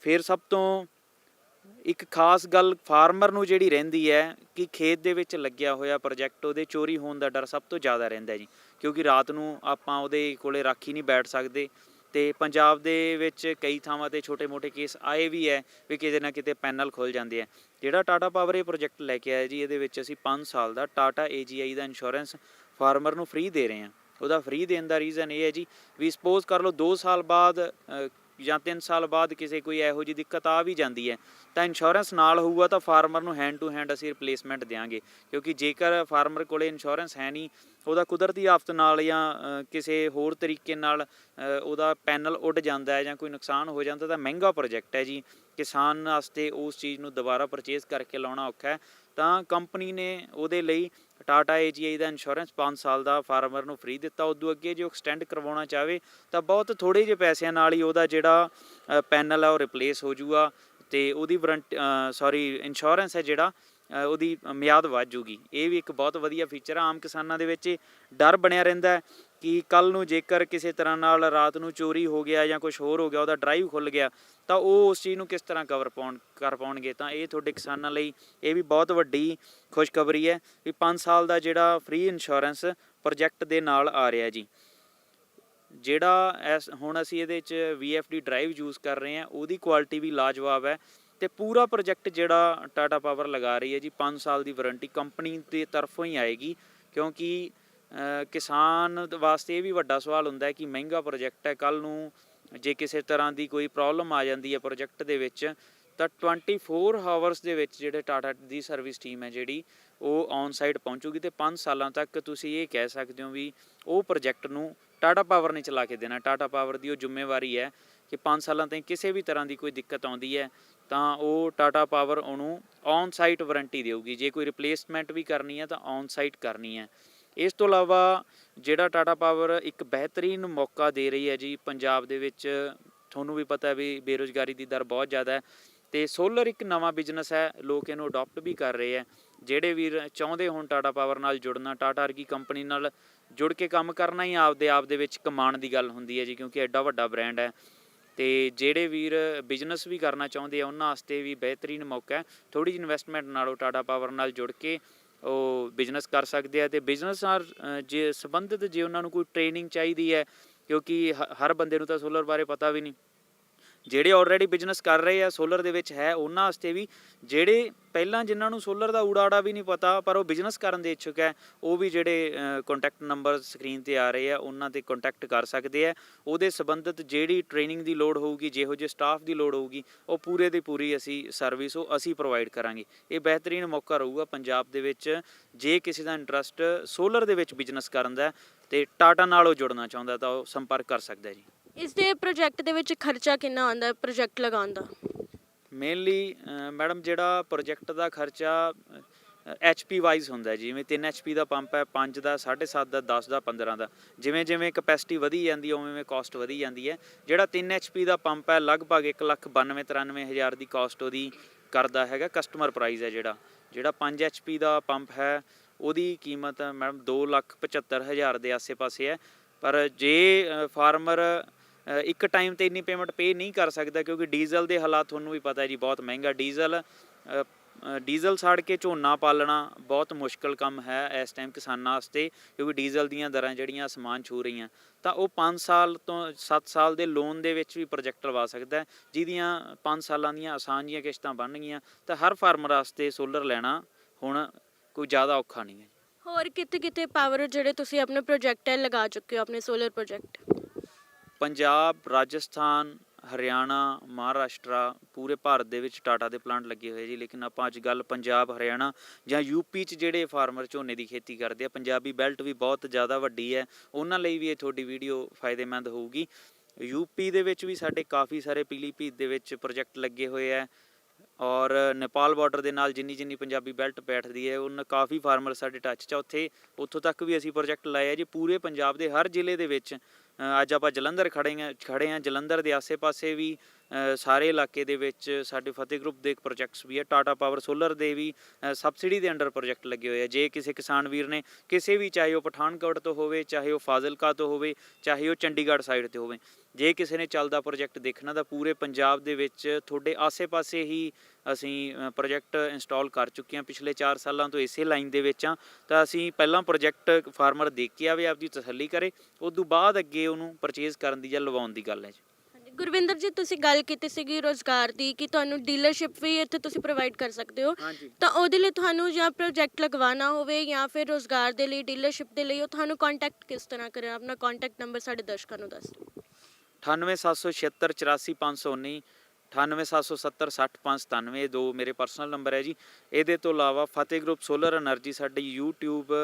ਫਿਰ ਸਭ ਤੋਂ ਇੱਕ ਖਾਸ ਗੱਲ ਫਾਰਮਰ ਨੂੰ ਜਿਹੜੀ ਰਹਿੰਦੀ ਹੈ ਕਿ ਖੇਤ ਦੇ ਵਿੱਚ ਲੱਗਿਆ ਹੋਇਆ ਪ੍ਰੋਜੈਕਟ ਉਹਦੇ ਚੋਰੀ ਹੋਣ ਦਾ ਡਰ ਸਭ ਤੋਂ ਜ਼ਿਆਦਾ ਰਹਿੰਦਾ ਜੀ, ਕਿਉਂਕਿ ਰਾਤ ਨੂੰ ਆਪਾਂ ਉਹਦੇ ਕੋਲੇ ਰਾਖੀ ਨਹੀਂ ਬੈਠ ਸਕਦੇ। ਤੇ ਪੰਜਾਬ ਦੇ ਵਿੱਚ ਕਈ ਥਾਵਾਂ 'ਤੇ ਛੋਟੇ-ਮੋਟੇ ਕੇਸ ਆਏ ਵੀ ਹੈ ਵੀ ਕਿਤੇ ਨਾ ਕਿਤੇ ਪੈਨਲ ਖੁੱਲ੍ਹ ਜਾਂਦੇ ਆ। ਜਿਹੜਾ ਟਾਟਾ ਪਾਵਰ ਇਹ ਪ੍ਰੋਜੈਕਟ ਲੈ ਕੇ ਆਇਆ ਜੀ, ਇਹਦੇ ਵਿੱਚ ਅਸੀਂ 5 ਸਾਲ ਦਾ ਟਾਟਾ AGI ਦਾ ਇੰਸ਼ੋਰੈਂਸ ਫਾਰਮਰ ਨੂੰ ਫ੍ਰੀ ਦੇ ਰਹੇ ਹਾਂ। ਉਹਦਾ ਫ੍ਰੀ ਦੇਣ ਦਾ ਰੀਜ਼ਨ ਇਹ ਹੈ ਜੀ ਵੀ ਸਪੋਜ਼ ਕਰ ਲਓ 2 ਸਾਲ ਬਾਅਦ ਜਾਂ 3 ਸਾਲ ਬਾਅਦ ਕਿਸੇ ਕੋਈ ਇਹੋ ਜਿਹੀ ਦਿੱਕਤ ਆ ਵੀ ਜਾਂਦੀ ਹੈ ਤਾਂ ਇੰਸ਼ੋਰੈਂਸ ਨਾਲ ਹੋਊਗਾ ਤਾਂ ਫਾਰਮਰ ਨੂੰ ਹੈਂਡ ਟੂ ਹੈਂਡ ਅਸੀਂ ਰਿਪਲੇਸਮੈਂਟ ਦਿਆਂਗੇ। ਕਿਉਂਕਿ ਜੇਕਰ ਫਾਰਮਰ ਕੋਲੇ ਇੰਸ਼ੋਰੈਂਸ ਹੈ ਨਹੀਂ, ਉਹਦਾ ਕੁਦਰਤੀ ਆਫਤ ਨਾਲ ਜਾਂ ਕਿਸੇ ਹੋਰ ਤਰੀਕੇ ਨਾਲ ਉਹਦਾ ਪੈਨਲ ਉੱਡ ਜਾਂਦਾ ਹੈ ਜਾਂ ਕੋਈ ਨੁਕਸਾਨ ਹੋ ਜਾਂਦਾ ਤਾਂ ਮਹਿੰਗਾ ਪ੍ਰੋਜੈਕਟ ਹੈ ਜੀ, ਕਿਸਾਨ ਵਾਸਤੇ ਉਸ ਚੀਜ਼ ਨੂੰ ਦੁਬਾਰਾ ਪਰਚੇਜ਼ ਕਰਕੇ ਲਾਉਣਾ ਔਖਾ ਹੈ। ਤਾਂ ਕੰਪਨੀ ਨੇ ਉਹਦੇ ਲਈ ਟਾਟਾ AGI ਦਾ ਇੰਸ਼ੋਰੈਂਸ 5 ਸਾਲ ਦਾ ਫਾਰਮਰ ਨੂੰ ਫ੍ਰੀ ਦਿੱਤਾ। ਉਦੋਂ ਅੱਗੇ ਜੇ ਉਹ ਐਕਸਟੈਂਡ ਕਰਵਾਉਣਾ ਚਾਹਵੇ ਤਾਂ ਬਹੁਤ ਥੋੜ੍ਹੇ ਜਿਹੇ ਪੈਸਿਆਂ ਨਾਲ ਹੀ ਉਹਦਾ ਜਿਹੜਾ ਪੈਨਲ ਹੈ ਉਹ ਰਿਪਲੇਸ ਹੋ ਜੂਗਾ ਤੇ ਉਹਦੀ ਇੰਸ਼ੋਰੈਂਸ ਹੈ ਜਿਹੜਾ ਉਹਦੀ ਮਿਆਦ ਵੱਧ ਜੂਗੀ। ਇਹ ਵੀ ਇੱਕ ਬਹੁਤ ਵਧੀਆ ਫੀਚਰ ਆ। ਆਮ ਕਿਸਾਨਾਂ ਦੇ ਵਿੱਚ ਡਰ ਬਣਿਆ ਰਹਿੰਦਾ ਕਿ ਕੱਲ੍ਹ ਨੂੰ ਜੇਕਰ ਕਿਸੇ ਤਰ੍ਹਾਂ ਨਾਲ ਰਾਤ ਨੂੰ ਚੋਰੀ ਹੋ ਗਿਆ ਜਾਂ ਕੁਝ ਹੋਰ ਹੋ ਗਿਆ, ਉਹਦਾ ਡਰਾਈਵ ਖੁੱਲ੍ਹ ਗਿਆ ਤਾਂ ਉਹ ਉਸ ਚੀਜ਼ ਨੂੰ ਕਿਸ ਤਰ੍ਹਾਂ ਕਰ ਪਾਉਣਗੇ। ਤਾਂ ਇਹ ਤੁਹਾਡੇ ਕਿਸਾਨਾਂ ਲਈ ਇਹ ਵੀ ਬਹੁਤ ਵੱਡੀ ਖੁਸ਼ਖਬਰੀ ਹੈ ਵੀ 5 ਸਾਲ ਦਾ ਜਿਹੜਾ ਫ੍ਰੀ ਇੰਸ਼ੋਰੈਂਸ ਪ੍ਰੋਜੈਕਟ ਦੇ ਨਾਲ ਆ ਰਿਹਾ ਜੀ। ਜਿਹੜਾ ਹੁਣ ਅਸੀਂ ਇਹਦੇ 'ਚ VFD ਡਰਾਈਵ ਯੂਜ਼ ਕਰ ਰਹੇ ਹਾਂ, ਉਹਦੀ ਕੁਆਲਿਟੀ ਵੀ ਲਾਜਵਾਬ ਹੈ। ਤੇ ਪੂਰਾ ਪ੍ਰੋਜੈਕਟ ਜਿਹੜਾ ਟਾਟਾ ਪਾਵਰ ਲਗਾ ਰਹੀ ਹੈ ਜੀ, 5 ਸਾਲ ਦੀ ਵਾਰੰਟੀ ਕੰਪਨੀ ਦੇ ਤਰਫੋਂ ਹੀ ਆਏਗੀ। ਕਿਉਂਕਿ ਕਿਸਾਨ ਵਾਸਤੇ ਇਹ ਵੀ ਵੱਡਾ ਸਵਾਲ ਹੁੰਦਾ ਹੈ ਕਿ ਮਹਿੰਗਾ ਪ੍ਰੋਜੈਕਟ ਹੈ, ਕੱਲ੍ਹ ਨੂੰ ਜੇ ਕਿਸੇ ਤਰ੍ਹਾਂ ਦੀ ਕੋਈ ਪ੍ਰੋਬਲਮ ਆ ਜਾਂਦੀ ਹੈ ਪ੍ਰੋਜੈਕਟ ਦੇ ਵਿੱਚ ਤਾਂ 24 ਹਾਵਰਸ ਦੇ ਵਿੱਚ ਜਿਹੜੇ ਟਾਟਾ ਦੀ ਸਰਵਿਸ ਟੀਮ ਹੈ ਜਿਹੜੀ ਉਹ ਔਨ ਸਾਈਟ ਪਹੁੰਚੂਗੀ ਤੇ 5 ਸਾਲਾਂ ਤੱਕ ਤੁਸੀਂ ਇਹ ਕਹਿ ਸਕਦੇ ਹੋ ਵੀ ਉਹ ਪ੍ਰੋਜੈਕਟ ਨੂੰ ਟਾਟਾ ਪਾਵਰ ਨੇ ਚਲਾ ਕੇ ਦੇਣਾ। ਟਾਟਾ ਪਾਵਰ ਦੀ ਉਹ ਜ਼ਿੰਮੇਵਾਰੀ ਹੈ ਕਿ 5 ਸਾਲਾਂ ਤਾਈਂ ਕਿਸੇ ਵੀ ਤਰ੍ਹਾਂ ਦੀ ਕੋਈ ਦਿੱਕਤ ਆਉਂਦੀ ਹੈ ਤਾਂ ਉਹ ਟਾਟਾ ਪਾਵਰ ਉਹਨੂੰ ਔਨ ਸਾਈਟ ਵਾਰੰਟੀ ਦੇਊਗੀ। ਜੇ ਕੋਈ ਰਿਪਲੇਸਮੈਂਟ ਵੀ ਕਰਨੀ ਹੈ ਤਾਂ ਔਨ ਸਾਈਟ ਕਰਨੀ ਹੈ। ਇਸ ਤੋਂ ਇਲਾਵਾ ਜਿਹੜਾ ਟਾਟਾ ਪਾਵਰ ਇੱਕ ਬਿਹਤਰੀਨ ਮੌਕਾ ਦੇ ਰਹੀ ਹੈ ਜੀ ਪੰਜਾਬ ਦੇ ਵਿੱਚ, ਤੁਹਾਨੂੰ ਵੀ ਪਤਾ ਵੀ ਬੇਰੁਜ਼ਗਾਰੀ ਦੀ ਦਰ ਬਹੁਤ ਜ਼ਿਆਦਾ ਹੈ ਤੇ ਸੋਲਰ ਇੱਕ ਨਵਾਂ ਬਿਜ਼ਨਸ ਹੈ, ਲੋਕ ਇਹਨੂੰ ਅਡੋਪਟ ਵੀ ਕਰ ਰਹੇ ਹੈ। ਜਿਹੜੇ ਵੀਰ ਚਾਹੁੰਦੇ ਹੋਣ ਟਾਟਾ ਪਾਵਰ ਨਾਲ ਜੁੜਨਾ, ਟਾਟਾ ਵਰਗੀ ਕੰਪਨੀ ਨਾਲ ਜੁੜ ਕੇ ਕੰਮ ਕਰਨਾ ਹੀ ਆਪ ਦੇ ਵਿੱਚ ਕਮਾਉਣ ਦੀ ਗੱਲ ਹੁੰਦੀ ਹੈ ਜੀ, ਕਿਉਂਕਿ ਐਡਾ ਵੱਡਾ ਬ੍ਰਾਂਡ ਹੈ। ਤੇ ਜਿਹੜੇ ਵੀਰ ਬਿਜ਼ਨਸ ਵੀ ਕਰਨਾ ਚਾਹੁੰਦੇ ਆ ਉਹਨਾਂ ਵਾਸਤੇ ਵੀ ਬਿਹਤਰੀਨ ਮੌਕਾ ਹੈ। ਥੋੜੀ ਜਿਹੀ ਇਨਵੈਸਟਮੈਂਟ ਨਾਲੋਂ ਟਾਟਾ ਪਾਵਰ ਨਾਲ ਜੁੜ ਕੇ ਉਹ ਬਿਜ਼ਨਸ ਕਰ ਸਕਦੇ ਆ ਤੇ ਬਿਜ਼ਨਸ ਨਾਲ ਜੇ ਸੰਬੰਧਿਤ ਜੇ ਉਹਨਾਂ ਨੂੰ ਕੋਈ ਟ੍ਰੇਨਿੰਗ ਚਾਹੀਦੀ ਹੈ, ਕਿਉਂਕਿ ਹਰ ਬੰਦੇ ਨੂੰ ਤਾਂ ਸੋਲਰ ਬਾਰੇ ਪਤਾ ਵੀ ਨਹੀਂ। ਜਿਹੜੇ ਆਲਰੇਡੀ ਬਿਜ਼ਨਸ ਕਰ ਰਹੇ ਆ ਸੋਲਰ ਦੇ ਵਿੱਚ ਹੈ ਉਹਨਾਂ ਵਾਸਤੇ ਵੀ, ਜਿਹੜੇ ਪਹਿਲਾਂ ਜਿਨ੍ਹਾਂ ਨੂੰ ਸੋਲਰ ਦਾ ਊੜਾ ਵੀ ਨਹੀਂ ਪਤਾ ਪਰ ਉਹ ਬਿਜ਼ਨਸ ਕਰਨ ਦੇ ਇੱਛੁਕ ਹੈ, ਉਹ ਵੀ ਜਿਹੜੇ ਕੰਟੈਕਟ ਨੰਬਰ ਸਕਰੀਨ ਤੇ ਆ ਰਹੇ ਆ ਉਹਨਾਂ ਤੇ ਕੰਟੈਕਟ ਕਰ ਸਕਦੇ ਆ। ਉਹਦੇ ਸੰਬੰਧਿਤ ਜਿਹੜੀ ਟ੍ਰੇਨਿੰਗ ਦੀ ਲੋੜ ਹੋਊਗੀ, ਜਿਹੋ ਜਿਹੇ ਸਟਾਫ ਦੀ ਲੋੜ ਹੋਊਗੀ, ਉਹ ਪੂਰੇ ਦੀ ਪੂਰੀ ਸਰਵਿਸ ਉਹ ਅਸੀਂ ਪ੍ਰੋਵਾਈਡ ਕਰਾਂਗੇ। ਇਹ ਬਿਹਤਰੀਨ ਮੌਕਾ ਰਹੂਗਾ ਪੰਜਾਬ ਦੇ ਵਿੱਚ, ਜੇ ਕਿਸੇ ਦਾ ਇੰਟਰਸਟ ਸੋਲਰ ਦੇ ਵਿੱਚ ਬਿਜ਼ਨਸ ਕਰਨ ਦਾ ਤੇ ਟਾਟਾ ਨਾਲ ਉਹ ਜੁੜਨਾ ਚਾਹੁੰਦਾ ਤਾਂ ਉਹ ਸੰਪਰਕ ਕਰ ਸਕਦਾ ਜੀ। ਇਸ ਦੇ ਪ੍ਰੋਜੈਕਟ ਦੇ ਵਿੱਚ ਖਰਚਾ ਕਿੰਨਾ ਆਉਂਦਾ ਹੈ ਪ੍ਰੋਜੈਕਟ ਲਗਾਉਣ ਦਾ? ਮੇਨਲੀ ਮੈਡਮ ਜਿਹੜਾ ਪ੍ਰੋਜੈਕਟ ਦਾ ਖਰਚਾ HP ਵਾਈਜ਼ ਹੁੰਦਾ ਜੀ। ਜਿਵੇਂ 3 HP ਦਾ ਪੰਪ ਹੈ, 5 ਦਾ, 7.5 ਦਾ, 10 ਦਾ, 15 ਦਾ, ਜਿਵੇਂ ਜਿਵੇਂ ਕਪੈਸਿਟੀ ਵਧੀ ਜਾਂਦੀ ਹੈ ਉਵੇਂ ਕਾਸਟ ਵਧੀ ਜਾਂਦੀ ਹੈ। ਜਿਹੜਾ 3 HP ਦਾ ਪੰਪ ਹੈ ਲਗਭਗ 1,92,93,000 ਦੀ ਕਾਸਟ ਉਹਦੀ ਕਰਦਾ ਹੈਗਾ, ਕਸਟਮਰ ਪ੍ਰਾਈਸ ਹੈ। ਜਿਹੜਾ 5 HP ਦਾ ਪੰਪ ਹੈ ਉਹਦੀ ਕੀਮਤ ਮੈਡਮ 2,75,000 ਦੇ ਆਸੇ-ਪਾਸੇ ਹੈ। ਪਰ ਜੇ ਫਾਰਮਰ ਇੱਕ ਟਾਈਮ ਤੇ ਇੰਨੀ ਪੇਮੈਂਟ ਪੇ ਨਹੀਂ ਕਰ ਸਕਦਾ, ਕਿਉਂਕਿ ਡੀਜ਼ਲ ਦੇ ਹਾਲਾਤ ਤੁਹਾਨੂੰ ਵੀ ਪਤਾ ਜੀ, ਬਹੁਤ ਮਹਿੰਗਾ ਡੀਜ਼ਲ ਸਾੜ ਕੇ ਝੋਨਾ ਪਾਲਣਾ ਬਹੁਤ ਮੁਸ਼ਕਲ ਕੰਮ ਹੈ ਇਸ ਟਾਈਮ ਕਿਸਾਨਾਂ ਵਾਸਤੇ, ਕਿਉਂਕਿ ਡੀਜ਼ਲ ਦੀਆਂ ਦਰਾਂ ਜਿਹੜੀਆਂ ਅਸਮਾਨ ਛੂ ਰਹੀਆਂ। ਤਾਂ ਉਹ 5 ਸਾਲ ਤੋਂ 7 ਸਾਲ ਦੇ ਲੋਨ ਦੇ ਵਿੱਚ ਵੀ ਪ੍ਰੋਜੈਕਟ ਲਵਾ ਸਕਦਾ, ਜਿਹਦੀਆਂ 5 ਸਾਲਾਂ ਦੀਆਂ ਆਸਾਨ ਜੀਆਂ ਕਿਸ਼ਤਾਂ ਬਣਨਗੀਆਂ। ਤਾਂ ਹਰ ਫਾਰਮਰ ਵਾਸਤੇ ਸੋਲਰ ਲੈਣਾ ਹੁਣ ਕੋਈ ਜ਼ਿਆਦਾ ਔਖਾ ਨਹੀਂ ਹੈ। ਹੋਰ ਕਿਤੇ ਕਿਤੇ ਪਾਵਰ ਜਿਹੜੇ ਤੁਸੀਂ ਆਪਣੇ ਪ੍ਰੋਜੈਕਟ ਹੈ ਲਗਾ ਚੁੱਕੇ ਹੋ, ਆਪਣੇ ਸੋਲਰ ਪ੍ਰੋਜੈਕਟ? ਪੰਜਾਬ, ਰਾਜਸਥਾਨ, ਹਰਿਆਣਾ, ਮਹਾਰਾਸ਼ਟਰਾ, ਪੂਰੇ ਭਾਰਤ ਦੇ ਵਿੱਚ ਟਾਟਾ ਦੇ ਪਲਾਂਟ ਲੱਗੇ ਹੋਏ ਜੀ। ਲੇਕਿਨ ਆਪਾਂ ਅੱਜ ਗੱਲ ਪੰਜਾਬ, ਹਰਿਆਣਾ ਜਾਂ ਯੂਪੀ 'ਚ ਜਿਹੜੇ ਫਾਰਮਰ ਝੋਨੇ ਦੀ ਖੇਤੀ ਕਰਦੇ ਆ, ਪੰਜਾਬੀ ਬੈਲਟ ਵੀ ਬਹੁਤ ਜ਼ਿਆਦਾ ਵੱਡੀ ਹੈ, ਉਹਨਾਂ ਲਈ ਵੀ ਇਹ ਤੁਹਾਡੀ ਵੀਡੀਓ ਫਾਇਦੇਮੰਦ ਹੋਊਗੀ। ਯੂਪੀ ਦੇ ਵਿੱਚ ਵੀ ਸਾਡੇ ਕਾਫੀ ਸਾਰੇ ਪੀਲੀਭੀਤ ਦੇ ਵਿੱਚ ਪ੍ਰੋਜੈਕਟ ਲੱਗੇ ਹੋਏ ਹੈ, ਔਰ ਨੇਪਾਲ ਬਾਰਡਰ ਦੇ ਨਾਲ ਜਿੰਨੀ ਪੰਜਾਬੀ ਬੈਲਟ ਬੈਠਦੀ ਹੈ ਉਹਨਾਂ ਕਾਫੀ ਫਾਰਮਰ ਸਾਡੇ ਟੱਚ 'ਚ ਉੱਥੋਂ ਤੱਕ ਵੀ ਅਸੀਂ ਪ੍ਰੋਜੈਕਟ ਲਾਏ ਆ ਜੀ। ਪੂਰੇ ਪੰਜਾਬ ਦੇ ਹਰ ਜ਼ਿਲ੍ਹੇ ਦੇ ਵਿੱਚ ਅੱਜ ਆਪਾਂ ਜਲੰਧਰ ਖੜੇ ਹਾਂ, ਜਲੰਧਰ ਦੇ ਆਸੇ-ਪਾਸੇ ਵੀ ਸਾਰੇ ਇਲਾਕੇ ਦੇ ਵਿੱਚ ਸਾਡੇ ਫਤਿਹ ਗਰੁੱਪ ਦੇ ਪ੍ਰੋਜੈਕਟਸ ਵੀ ਹੈ। ਟਾਟਾ ਪਾਵਰ ਸੋਲਰ ਦੇ ਵੀ ਸਬਸਿਡੀ ਦੇ ਅੰਡਰ ਪ੍ਰੋਜੈਕਟ ਲੱਗੇ ਹੋਏ ਆ। ਜੇ ਕਿਸੇ ਕਿਸਾਨ ਵੀਰ ਨੇ ਕਿਸੇ ਵੀ, ਚਾਹੇ ਉਹ ਪਠਾਨਕੋਟ ਤੋਂ ਹੋਵੇ, ਚਾਹੇ ਉਹ ਫਾਜ਼ਿਲਕਾ ਤੋਂ ਹੋਵੇ, ਚਾਹੇ ਉਹ ਚੰਡੀਗੜ੍ਹ ਸਾਈਡ ਤੇ ਹੋਵੇ, ਜੇ ਕਿਸੇ ਨੇ ਚੱਲਦਾ ਪ੍ਰੋਜੈਕਟ ਦੇਖਣਾ ਤਾਂ ਪੂਰੇ ਪੰਜਾਬ ਦੇ ਵਿੱਚ ਤੁਹਾਡੇ ਆਸੇ-ਪਾਸੇ ਹੀ ਅਸੀਂ ਪ੍ਰੋਜੈਕਟ ਇੰਸਟਾਲ ਕਰ ਚੁੱਕੇ ਹਾਂ। ਪਿਛਲੇ 4 ਸਾਲਾਂ ਤੋਂ ਇਸੇ ਲਾਈਨ ਦੇ ਵਿੱਚ ਹਾਂ। ਤਾਂ ਅਸੀਂ ਪਹਿਲਾਂ ਪ੍ਰੋਜੈਕਟ ਫਾਰਮਰ ਦੇਖ ਕੇ ਆਵੇ, ਆਪਦੀ ਤਸੱਲੀ ਕਰੇ, ਉਸ ਤੋਂ ਬਾਅਦ ਅੱਗੇ ਉਹਨੂੰ ਪਰਚੇਜ਼ ਕਰਨ ਦੀ ਜਾਂ ਲਵਾਉਣ ਦੀ ਗੱਲ ਹੈ ਜੀ। ਗੁਰਵਿੰਦਰ ਜੀ, ਤੁਸੀਂ ਗੱਲ ਕੀਤੀ ਸੀਗੀ ਰੋਜ਼ਗਾਰ ਦੀ ਕਿ ਤੁਹਾਨੂੰ ਡੀਲਰਸ਼ਿਪ ਵੀ ਇੱਥੇ ਤੁਸੀਂ ਪ੍ਰੋਵਾਈਡ ਕਰ ਸਕਦੇ ਹੋ। ਤਾਂ ਉਹਦੇ ਲਈ ਤੁਹਾਨੂੰ ਜਾਂ ਪ੍ਰੋਜੈਕਟ ਲਗਵਾਉਣਾ ਹੋਵੇ ਜਾਂ ਫਿਰ ਰੋਜ਼ਗਾਰ ਦੇ ਲਈ, ਡੀਲਰਸ਼ਿਪ ਦੇ ਲਈ, ਉਹ ਤੁਹਾਨੂੰ ਕੰਟੈਕਟ ਕਿਸ ਤਰ੍ਹਾਂ ਕਰੇ? ਆਪਣਾ ਕੰਟੈਕਟ ਨੰਬਰ ਸਾਡੇ ਦਰਸ਼ਕਾਂ ਨੂੰ ਦੱਸ ਦਿਓ। 9876 84519, 9877 60597, ਦੋ ਮੇਰੇ ਪਰਸਨਲ ਨੰਬਰ ਹੈ ਜੀ। ਇਹਦੇ ਤੋਂ ਇਲਾਵਾ ਫਤਿਹ ਗਰੁੱਪ ਸੋਲਰ ਐਨਰਜੀ ਸਾਡੀ YouTube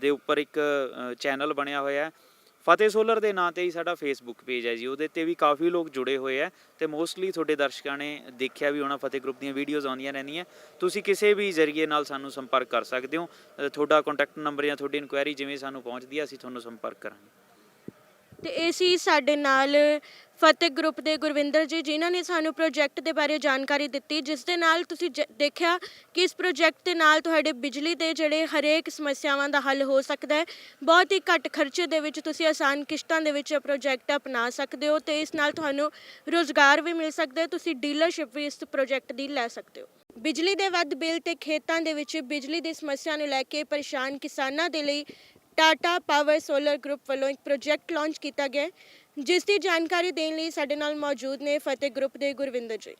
ਦੇ ਉੱਪਰ ਇੱਕ ਚੈਨਲ ਬਣਿਆ ਹੋਇਆ ਹੈ। ਫਤਿਹ ਸੋਲਰ ਦੇ ਨਾਂ 'ਤੇ ਹੀ ਸਾਡਾ ਫੇਸਬੁੱਕ ਪੇਜ ਹੈ ਜੀ, ਉਹਦੇ 'ਤੇ ਵੀ ਕਾਫੀ ਲੋਕ ਜੁੜੇ ਹੋਏ ਹੈ ਅਤੇ ਮੋਸਟਲੀ ਤੁਹਾਡੇ ਦਰਸ਼ਕਾਂ ਨੇ ਦੇਖਿਆ ਵੀ ਹੋਣਾ, ਫਤਿਹ ਗਰੁੱਪ ਦੀਆਂ ਵੀਡੀਓਜ਼ ਆਉਂਦੀਆਂ ਰਹਿੰਦੀਆਂ। ਤੁਸੀਂ ਕਿਸੇ ਵੀ ਜ਼ਰੀਏ ਨਾਲ ਸਾਨੂੰ ਸੰਪਰਕ ਕਰ ਸਕਦੇ ਹੋ। ਤੁਹਾਡਾ ਕੰਟੈਕਟ ਨੰਬਰ ਜਾਂ ਤੁਹਾਡੀ ਇਨਕੁਆਇਰੀ ਜਿਵੇਂ ਸਾਨੂੰ ਪਹੁੰਚਦੀ ਹੈ, ਅਸੀਂ ਤੁਹਾਨੂੰ ਸੰਪਰਕ ਕਰਾਂਗੇ। ਤੇ ਇਹ ਸੀ ਸਾਡੇ ਨਾਲ ਫਤਿਹ ਗਰੁੱਪ ਦੇ ਗੁਰਵਿੰਦਰ ਜੀ, ਜਿਨ੍ਹਾਂ ਨੇ ਸਾਨੂੰ ਪ੍ਰੋਜੈਕਟ ਦੇ ਬਾਰੇ ਜਾਣਕਾਰੀ ਦਿੱਤੀ, ਜਿਸ ਦੇ ਨਾਲ ਤੁਸੀਂ ਦੇਖਿਆ ਕਿ ਇਸ ਪ੍ਰੋਜੈਕਟ ਦੇ ਨਾਲ ਤੁਹਾਡੇ ਬਿਜਲੀ ਦੇ ਜਿਹੜੇ ਹਰੇਕ ਸਮੱਸਿਆਵਾਂ ਦਾ ਹੱਲ ਹੋ ਸਕਦਾ ਹੈ। ਬਹੁਤ ਹੀ ਘੱਟ ਖਰਚੇ ਦੇ ਵਿੱਚ ਤੁਸੀਂ ਆਸਾਨ ਕਿਸ਼ਤਾਂ ਦੇ ਵਿੱਚ ਪ੍ਰੋਜੈਕਟ ਅਪਣਾ ਸਕਦੇ ਹੋ ਤੇ ਇਸ ਨਾਲ ਤੁਹਾਨੂੰ ਰੋਜ਼ਗਾਰ ਵੀ ਮਿਲ ਸਕਦਾ ਹੈ। ਤੁਸੀਂ ਡੀਲਰਸ਼ਿਪ ਵੀ ਇਸ ਪ੍ਰੋਜੈਕਟ ਦੀ ਲੈ ਸਕਦੇ ਹੋ। ਬਿਜਲੀ ਦੇ ਵੱਧ ਬਿੱਲ ਤੇ ਖੇਤਾਂ ਦੇ ਵਿੱਚ ਬਿਜਲੀ ਦੀ ਸਮੱਸਿਆ ਨੂੰ ਲੈ ਕੇ ਪਰੇਸ਼ਾਨ ਕਿਸਾਨਾਂ ਦੇ ਲਈ ਟਾਟਾ ਪਾਵਰ ਸੋਲਰ ਗਰੁੱਪ ਵੱਲੋਂ ਇੱਕ ਪ੍ਰੋਜੈਕਟ ਲਾਂਚ ਕੀਤਾ ਗਿਆ, ਜਿਸ ਦੀ ਜਾਣਕਾਰੀ ਦੇਣ ਲਈ ਸਾਡੇ ਨਾਲ ਮੌਜੂਦ ਨੇ ਫਤਿਹ ਗਰੁੱਪ ਦੇ ਗੁਰਵਿੰਦਰ ਜੀ।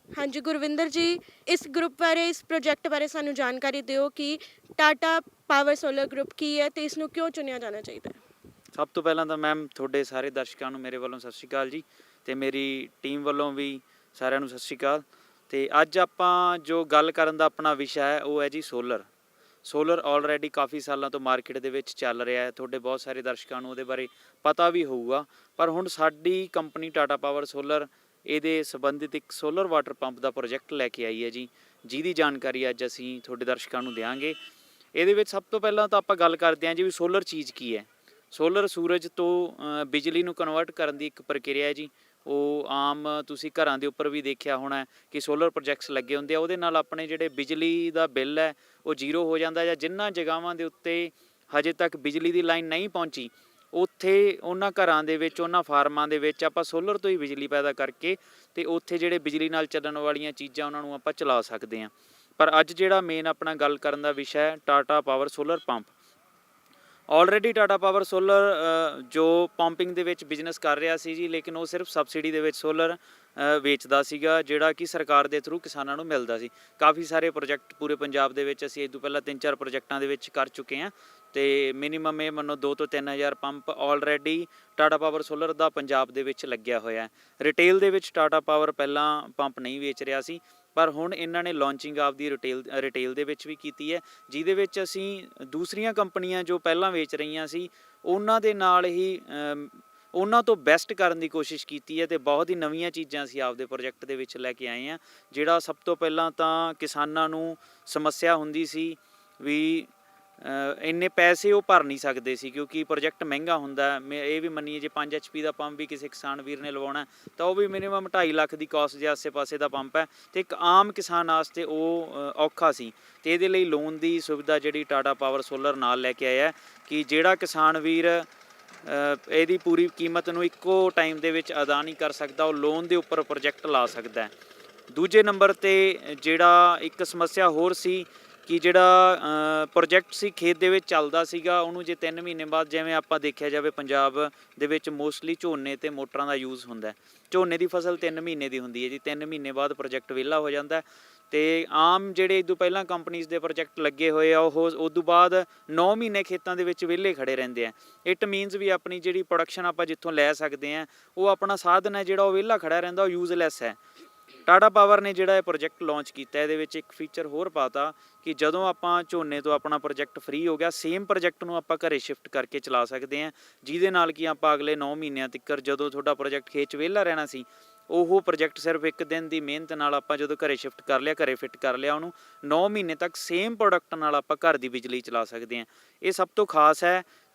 ਹਾਂਜੀ ਗੁਰਵਿੰਦਰ ਜੀ, ਇਸ ਗਰੁੱਪ ਬਾਰੇ, ਇਸ ਪ੍ਰੋਜੈਕਟ ਬਾਰੇ ਸਾਨੂੰ ਜਾਣਕਾਰੀ ਦਿਓ ਕਿ ਟਾਟਾ ਪਾਵਰ ਸੋਲਰ ਗਰੁੱਪ ਕੀ ਹੈ ਤੇ ਇਸ ਨੂੰ ਕਿਉਂ ਚੁਣਿਆ ਜਾਣਾ ਚਾਹੀਦਾ ਹੈ? ਸਭ ਤੋਂ ਪਹਿਲਾਂ ਤਾਂ ਮੈਮ ਤੁਹਾਡੇ ਸਾਰੇ ਦਰਸ਼ਕਾਂ ਨੂੰ ਮੇਰੇ ਵੱਲੋਂ ਸਤਿ ਸ਼੍ਰੀ ਅਕਾਲ ਜੀ, ਅਤੇ ਮੇਰੀ ਟੀਮ ਵੱਲੋਂ ਵੀ ਸਾਰਿਆਂ ਨੂੰ ਸਤਿ ਸ਼੍ਰੀ ਅਕਾਲ। ਅਤੇ ਅੱਜ ਆਪਾਂ ਜੋ ਗੱਲ ਕਰਨ ਦਾ ਆਪਣਾ ਵਿਸ਼ਾ ਹੈ ਉਹ ਹੈ ਜੀ ਸੋਲਰ ਆਲਰੇਡੀ ਕਾਫੀ ਸਾਲਾਂ ਤੋਂ ਮਾਰਕੀਟ ਦੇ ਵਿੱਚ ਚੱਲ ਰਿਹਾ ਹੈ। ਤੁਹਾਡੇ ਬਹੁਤ ਸਾਰੇ ਦਰਸ਼ਕਾਂ ਨੂੰ ਉਹਦੇ ਬਾਰੇ ਪਤਾ ਵੀ ਹੋਊਗਾ, ਪਰ ਹੁਣ ਸਾਡੀ ਕੰਪਨੀ ਟਾਟਾ ਪਾਵਰ ਸੋਲਰ ਇਹਦੇ ਸੰਬੰਧਿਤ ਇੱਕ ਸੋਲਰ ਵਾਟਰ ਪੰਪ ਦਾ ਪ੍ਰੋਜੈਕਟ ਲੈ ਕੇ ਆਈ ਹੈ ਜੀ, ਜਿਹਦੀ ਜਾਣਕਾਰੀ ਅੱਜ ਅਸੀਂ ਤੁਹਾਡੇ ਦਰਸ਼ਕਾਂ ਨੂੰ ਦਿਆਂਗੇ। ਇਹਦੇ ਵਿੱਚ ਸਭ ਤੋਂ ਪਹਿਲਾਂ ਤਾਂ ਆਪਾਂ ਗੱਲ ਕਰਦੇ ਹਾਂ ਜੀ ਵੀ ਸੋਲਰ ਚੀਜ਼ ਕੀ ਹੈ। ਸੋਲਰ ਸੂਰਜ ਤੋਂ ਬਿਜਲੀ ਨੂੰ ਕਨਵਰਟ ਕਰਨ ਦੀ ਇੱਕ ਪ੍ਰਕਿਰਿਆ ਹੈ ਜੀ। ਉਹ ਆਮ ਤੁਸੀਂ ਘਰਾਂ ਦੇ ਉੱਪਰ ਵੀ ਦੇਖਿਆ ਹੋਣਾ ਕਿ ਸੋਲਰ ਪ੍ਰੋਜੈਕਟਸ ਲੱਗੇ ਹੁੰਦੇ ਆ, ਉਹਦੇ ਨਾਲ ਆਪਣੇ ਜਿਹੜੇ ਬਿਜਲੀ ਦਾ ਬਿੱਲ ਹੈ ਉਹ 0 ਹੋ ਜਾਂਦਾ, ਜਾਂ ਜਿਨ੍ਹਾਂ ਜਗ੍ਹਾਵਾਂ ਦੇ ਉੱਤੇ ਹਜੇ ਤੱਕ ਬਿਜਲੀ ਦੀ ਲਾਈਨ ਨਹੀਂ ਪਹੁੰਚੀ ਉੱਥੇ ਉਹਨਾਂ ਘਰਾਂ ਦੇ ਵਿੱਚ, ਉਹਨਾਂ ਫਾਰਮਾਂ ਦੇ ਵਿੱਚ ਆਪਾਂ ਸੋਲਰ ਤੋਂ ਹੀ ਬਿਜਲੀ ਪੈਦਾ ਕਰਕੇ ਤੇ ਉੱਥੇ ਜਿਹੜੇ ਬਿਜਲੀ ਨਾਲ ਚੱਲਣ ਵਾਲੀਆਂ ਚੀਜ਼ਾਂ ਉਹਨਾਂ ਨੂੰ ਆਪਾਂ ਚਲਾ ਸਕਦੇ ਹਾਂ। ਪਰ ਅੱਜ ਜਿਹੜਾ ਮੇਨ ਆਪਣਾ ਗੱਲ ਕਰਨ ਦਾ ਵਿਸ਼ਾ ਹੈ Tata power solar pump. Already Tata power solar ਜੋ ਪੰਪਿੰਗ ਦੇ ਵਿੱਚ ਬਿਜ਼ਨਸ ਕਰ ਰਿਹਾ ਸੀ ਜੀ, ਲੇਕਿਨ ਉਹ ਸਿਰਫ ਸਬਸਿਡੀ ਦੇ ਵਿੱਚ ਸੋਲਰ ਵੇਚਦਾ ਸੀਗਾ, ਜਿਹੜਾ ਕਿ ਸਰਕਾਰ ਦੇ ਥਰੂ ਕਿਸਾਨਾਂ ਨੂੰ ਮਿਲਦਾ ਸੀ। ਕਾਫੀ ਸਾਰੇ ਪ੍ਰੋਜੈਕਟ ਪੂਰੇ ਪੰਜਾਬ ਦੇ ਵਿੱਚ ਅਸੀਂ ਇਹ ਤੋਂ ਪਹਿਲਾਂ 3-4 ਪ੍ਰੋਜੈਕਟਾਂ ਦੇ ਵਿੱਚ ਕਰ ਚੁੱਕੇ ਹਾਂ ਤੇ ਮਿਨੀਮਮ ਇਹ ਮੰਨੋ 2 ਤੋਂ 3000 pump already Tata power solar ਦਾ ਪੰਜਾਬ ਦੇ ਵਿੱਚ ਲੱਗਿਆ ਹੋਇਆ ਹੈ। ਰਿਟੇਲ ਦੇ ਵਿੱਚ ਟਾਟਾ ਪਾਵਰ ਪਹਿਲਾਂ ਪੰਪ ਨਹੀਂ ਵੇਚ ਰਿਹਾ ਸੀ, ਪਰ ਹੁਣ ਇਹਨਾਂ ਨੇ ਲਾਂਚਿੰਗ ਆਪਦੀ ਰਿਟੇਲ ਦੇ ਵਿੱਚ ਵੀ ਕੀਤੀ ਹੈ, ਜਿਹਦੇ ਵਿੱਚ ਅਸੀਂ ਦੂਸਰੀਆਂ ਕੰਪਨੀਆਂ ਜੋ ਪਹਿਲਾਂ ਵੇਚ ਰਹੀਆਂ ਸੀ ਉਹਨਾਂ ਦੇ ਨਾਲ ਹੀ ਉਹਨਾਂ ਤੋਂ ਬੈਸਟ ਕਰਨ ਦੀ ਕੋਸ਼ਿਸ਼ ਕੀਤੀ ਹੈ ਤੇ ਬਹੁਤ ਹੀ ਨਵੀਆਂ ਚੀਜ਼ਾਂ ਅਸੀਂ ਆਪਦੇ ਪ੍ਰੋਜੈਕਟ ਦੇ ਵਿੱਚ ਲੈ ਕੇ ਆਏ ਹਾਂ। ਜਿਹੜਾ ਸਭ ਤੋਂ ਪਹਿਲਾਂ ਤਾਂ ਕਿਸਾਨਾਂ ਨੂੰ ਸਮੱਸਿਆ ਹੁੰਦੀ ਸੀ ਵੀ ਇੰਨੇ ਪੈਸੇ ਉਹ ਭਰ ਨਹੀਂ ਸਕਦੇ ਸੀ ਕਿਉਂਕਿ ਪ੍ਰੋਜੈਕਟ ਮਹਿੰਗਾ ਹੁੰਦਾ। ਇਹ ਵੀ ਮੰਨੀਏ ਜੇ 5 HP ਦਾ ਪੰਪ ਵੀ ਕਿਸੇ ਕਿਸਾਨ ਵੀਰ ਨੇ ਲਵਾਉਣਾ ਤਾਂ ਉਹ ਵੀ ਮਿਨੀਮਮ 2.5 ਲੱਖ ਦੀ ਕਾਸਟ ਦੇ ਆਸੇ-ਪਾਸੇ ਦਾ ਪੰਪ ਹੈ ਤੇ ਇੱਕ ਆਮ ਕਿਸਾਨ ਵਾਸਤੇ ਉਹ ਔਖਾ ਸੀ। ਤੇ ਇਹਦੇ ਲਈ ਲੋਨ ਦੀ ਸੁਵਿਧਾ ਜਿਹੜੀ ਟਾਟਾ ਪਾਵਰ ਸੋਲਰ ਨਾਲ ਲੈ ਕੇ ਆਇਆ ਕਿ ਜਿਹੜਾ ਕਿਸਾਨ ਵੀਰ ਇਹਦੀ ਪੂਰੀ ਕੀਮਤ ਨੂੰ ਇੱਕੋ ਟਾਈਮ ਦੇ ਵਿੱਚ ਅਦਾ ਨਹੀਂ ਕਰ ਸਕਦਾ, ਉਹ ਲੋਨ ਦੇ ਉੱਪਰ ਪ੍ਰੋਜੈਕਟ ਲਾ ਸਕਦਾ ਹੈ। ਦੂਜੇ ਨੰਬਰ ਤੇ ਜਿਹੜਾ ਇੱਕ ਸਮੱਸਿਆ ਹੋਰ ਸੀ ਕਿ ਜਿਹੜਾ ਪ੍ਰੋਜੈਕਟ ਸੀ ਖੇਤ ਦੇ ਵਿੱਚ ਚੱਲਦਾ ਸੀਗਾ, ਉਹਨੂੰ ਜੇ 3 ਮਹੀਨੇ ਬਾਅਦ, ਜਿਵੇਂ ਆਪਾਂ ਦੇਖਿਆ ਜਾਵੇ ਪੰਜਾਬ ਦੇ ਵਿੱਚ ਮੋਸਟਲੀ ਝੋਨੇ ਤੇ ਮੋਟਰਾਂ ਦਾ ਯੂਜ਼ ਹੁੰਦਾ। ਝੋਨੇ ਦੀ ਫਸਲ 3 ਮਹੀਨੇ ਦੀ ਹੁੰਦੀ ਹੈ ਜੀ, 3 ਮਹੀਨੇ ਬਾਅਦ ਪ੍ਰੋਜੈਕਟ ਵਿਹਲਾ ਹੋ ਜਾਂਦਾ ਤੇ ਆਮ ਜਿਹੜੇ ਇਹ ਤੋਂ ਪਹਿਲਾਂ ਕੰਪਨੀਜ਼ ਦੇ ਪ੍ਰੋਜੈਕਟ ਲੱਗੇ ਹੋਏ ਆ ਉਹ ਉਦੋਂ ਬਾਅਦ 9 ਮਹੀਨੇ ਖੇਤਾਂ ਦੇ ਵਿੱਚ ਵਿਹਲੇ ਖੜੇ ਰਹਿੰਦੇ ਆ। ਇਟ ਮੀਨਸ ਵੀ ਆਪਣੀ ਜਿਹੜੀ ਪ੍ਰੋਡਕਸ਼ਨ ਆਪਾਂ ਜਿੱਥੋਂ ਲੈ ਸਕਦੇ ਆ, ਉਹ ਆਪਣਾ ਸਾਧਨ ਹੈ ਜਿਹੜਾ ਉਹ ਵਿਹਲਾ ਖੜਾ ਰਹਿੰਦਾ, ਉਹ ਯੂਜ਼ਲੈਸ ਹੈ। ਟਾਟਾ ਪਾਵਰ ਨੇ ਜਿਹੜਾ ਇਹ ਪ੍ਰੋਜੈਕਟ ਲਾਂਚ ਕੀਤਾ, ਇਹਦੇ ਵਿੱਚ ਇੱਕ ਫੀਚਰ ਹੋਰ ਪਾਤਾ ਕਿ ਜਦੋਂ ਆਪਾਂ ਝੋਨੇ ਤੋਂ ਆਪਣਾ ਪ੍ਰੋਜੈਕਟ ਫ੍ਰੀ ਹੋ ਗਿਆ, ਸੇਮ ਪ੍ਰੋਜੈਕਟ ਨੂੰ ਆਪਾਂ ਘਰੇ ਸ਼ਿਫਟ ਕਰਕੇ ਚਲਾ ਸਕਦੇ ਹਾਂ, ਜਿਹਦੇ ਨਾਲ ਕਿ ਆਪਾਂ ਅਗਲੇ 9 ਮਹੀਨਿਆਂ ਤੱਕ ਜਦੋਂ ਤੁਹਾਡਾ ਪ੍ਰੋਜੈਕਟ ਖੇਤ 'ਚ ਵਿਹਲਾ ਰਹਿਣਾ ਸੀ, ਉਹ ਪ੍ਰੋਜੈਕਟ ਸਿਰਫ ਇੱਕ ਦਿਨ ਦੀ ਮਿਹਨਤ ਨਾਲ ਆਪਾਂ ਜਦੋਂ ਘਰੇ ਸ਼ਿਫਟ ਕਰ ਲਿਆ, ਘਰੇ ਫਿੱਟ ਕਰ ਲਿਆ, ਉਹਨੂੰ 9 ਮਹੀਨੇ ਤੱਕ ਸੇਮ ਪ੍ਰੋਡਕਟ ਨਾਲ ਆਪਾਂ ਘਰ ਦੀ ਬਿਜਲੀ ਚਲਾ ਸਕਦੇ ਹਾਂ। ਇਹ ਸਭ ਤੋਂ ਖਾਸ ਹੈ।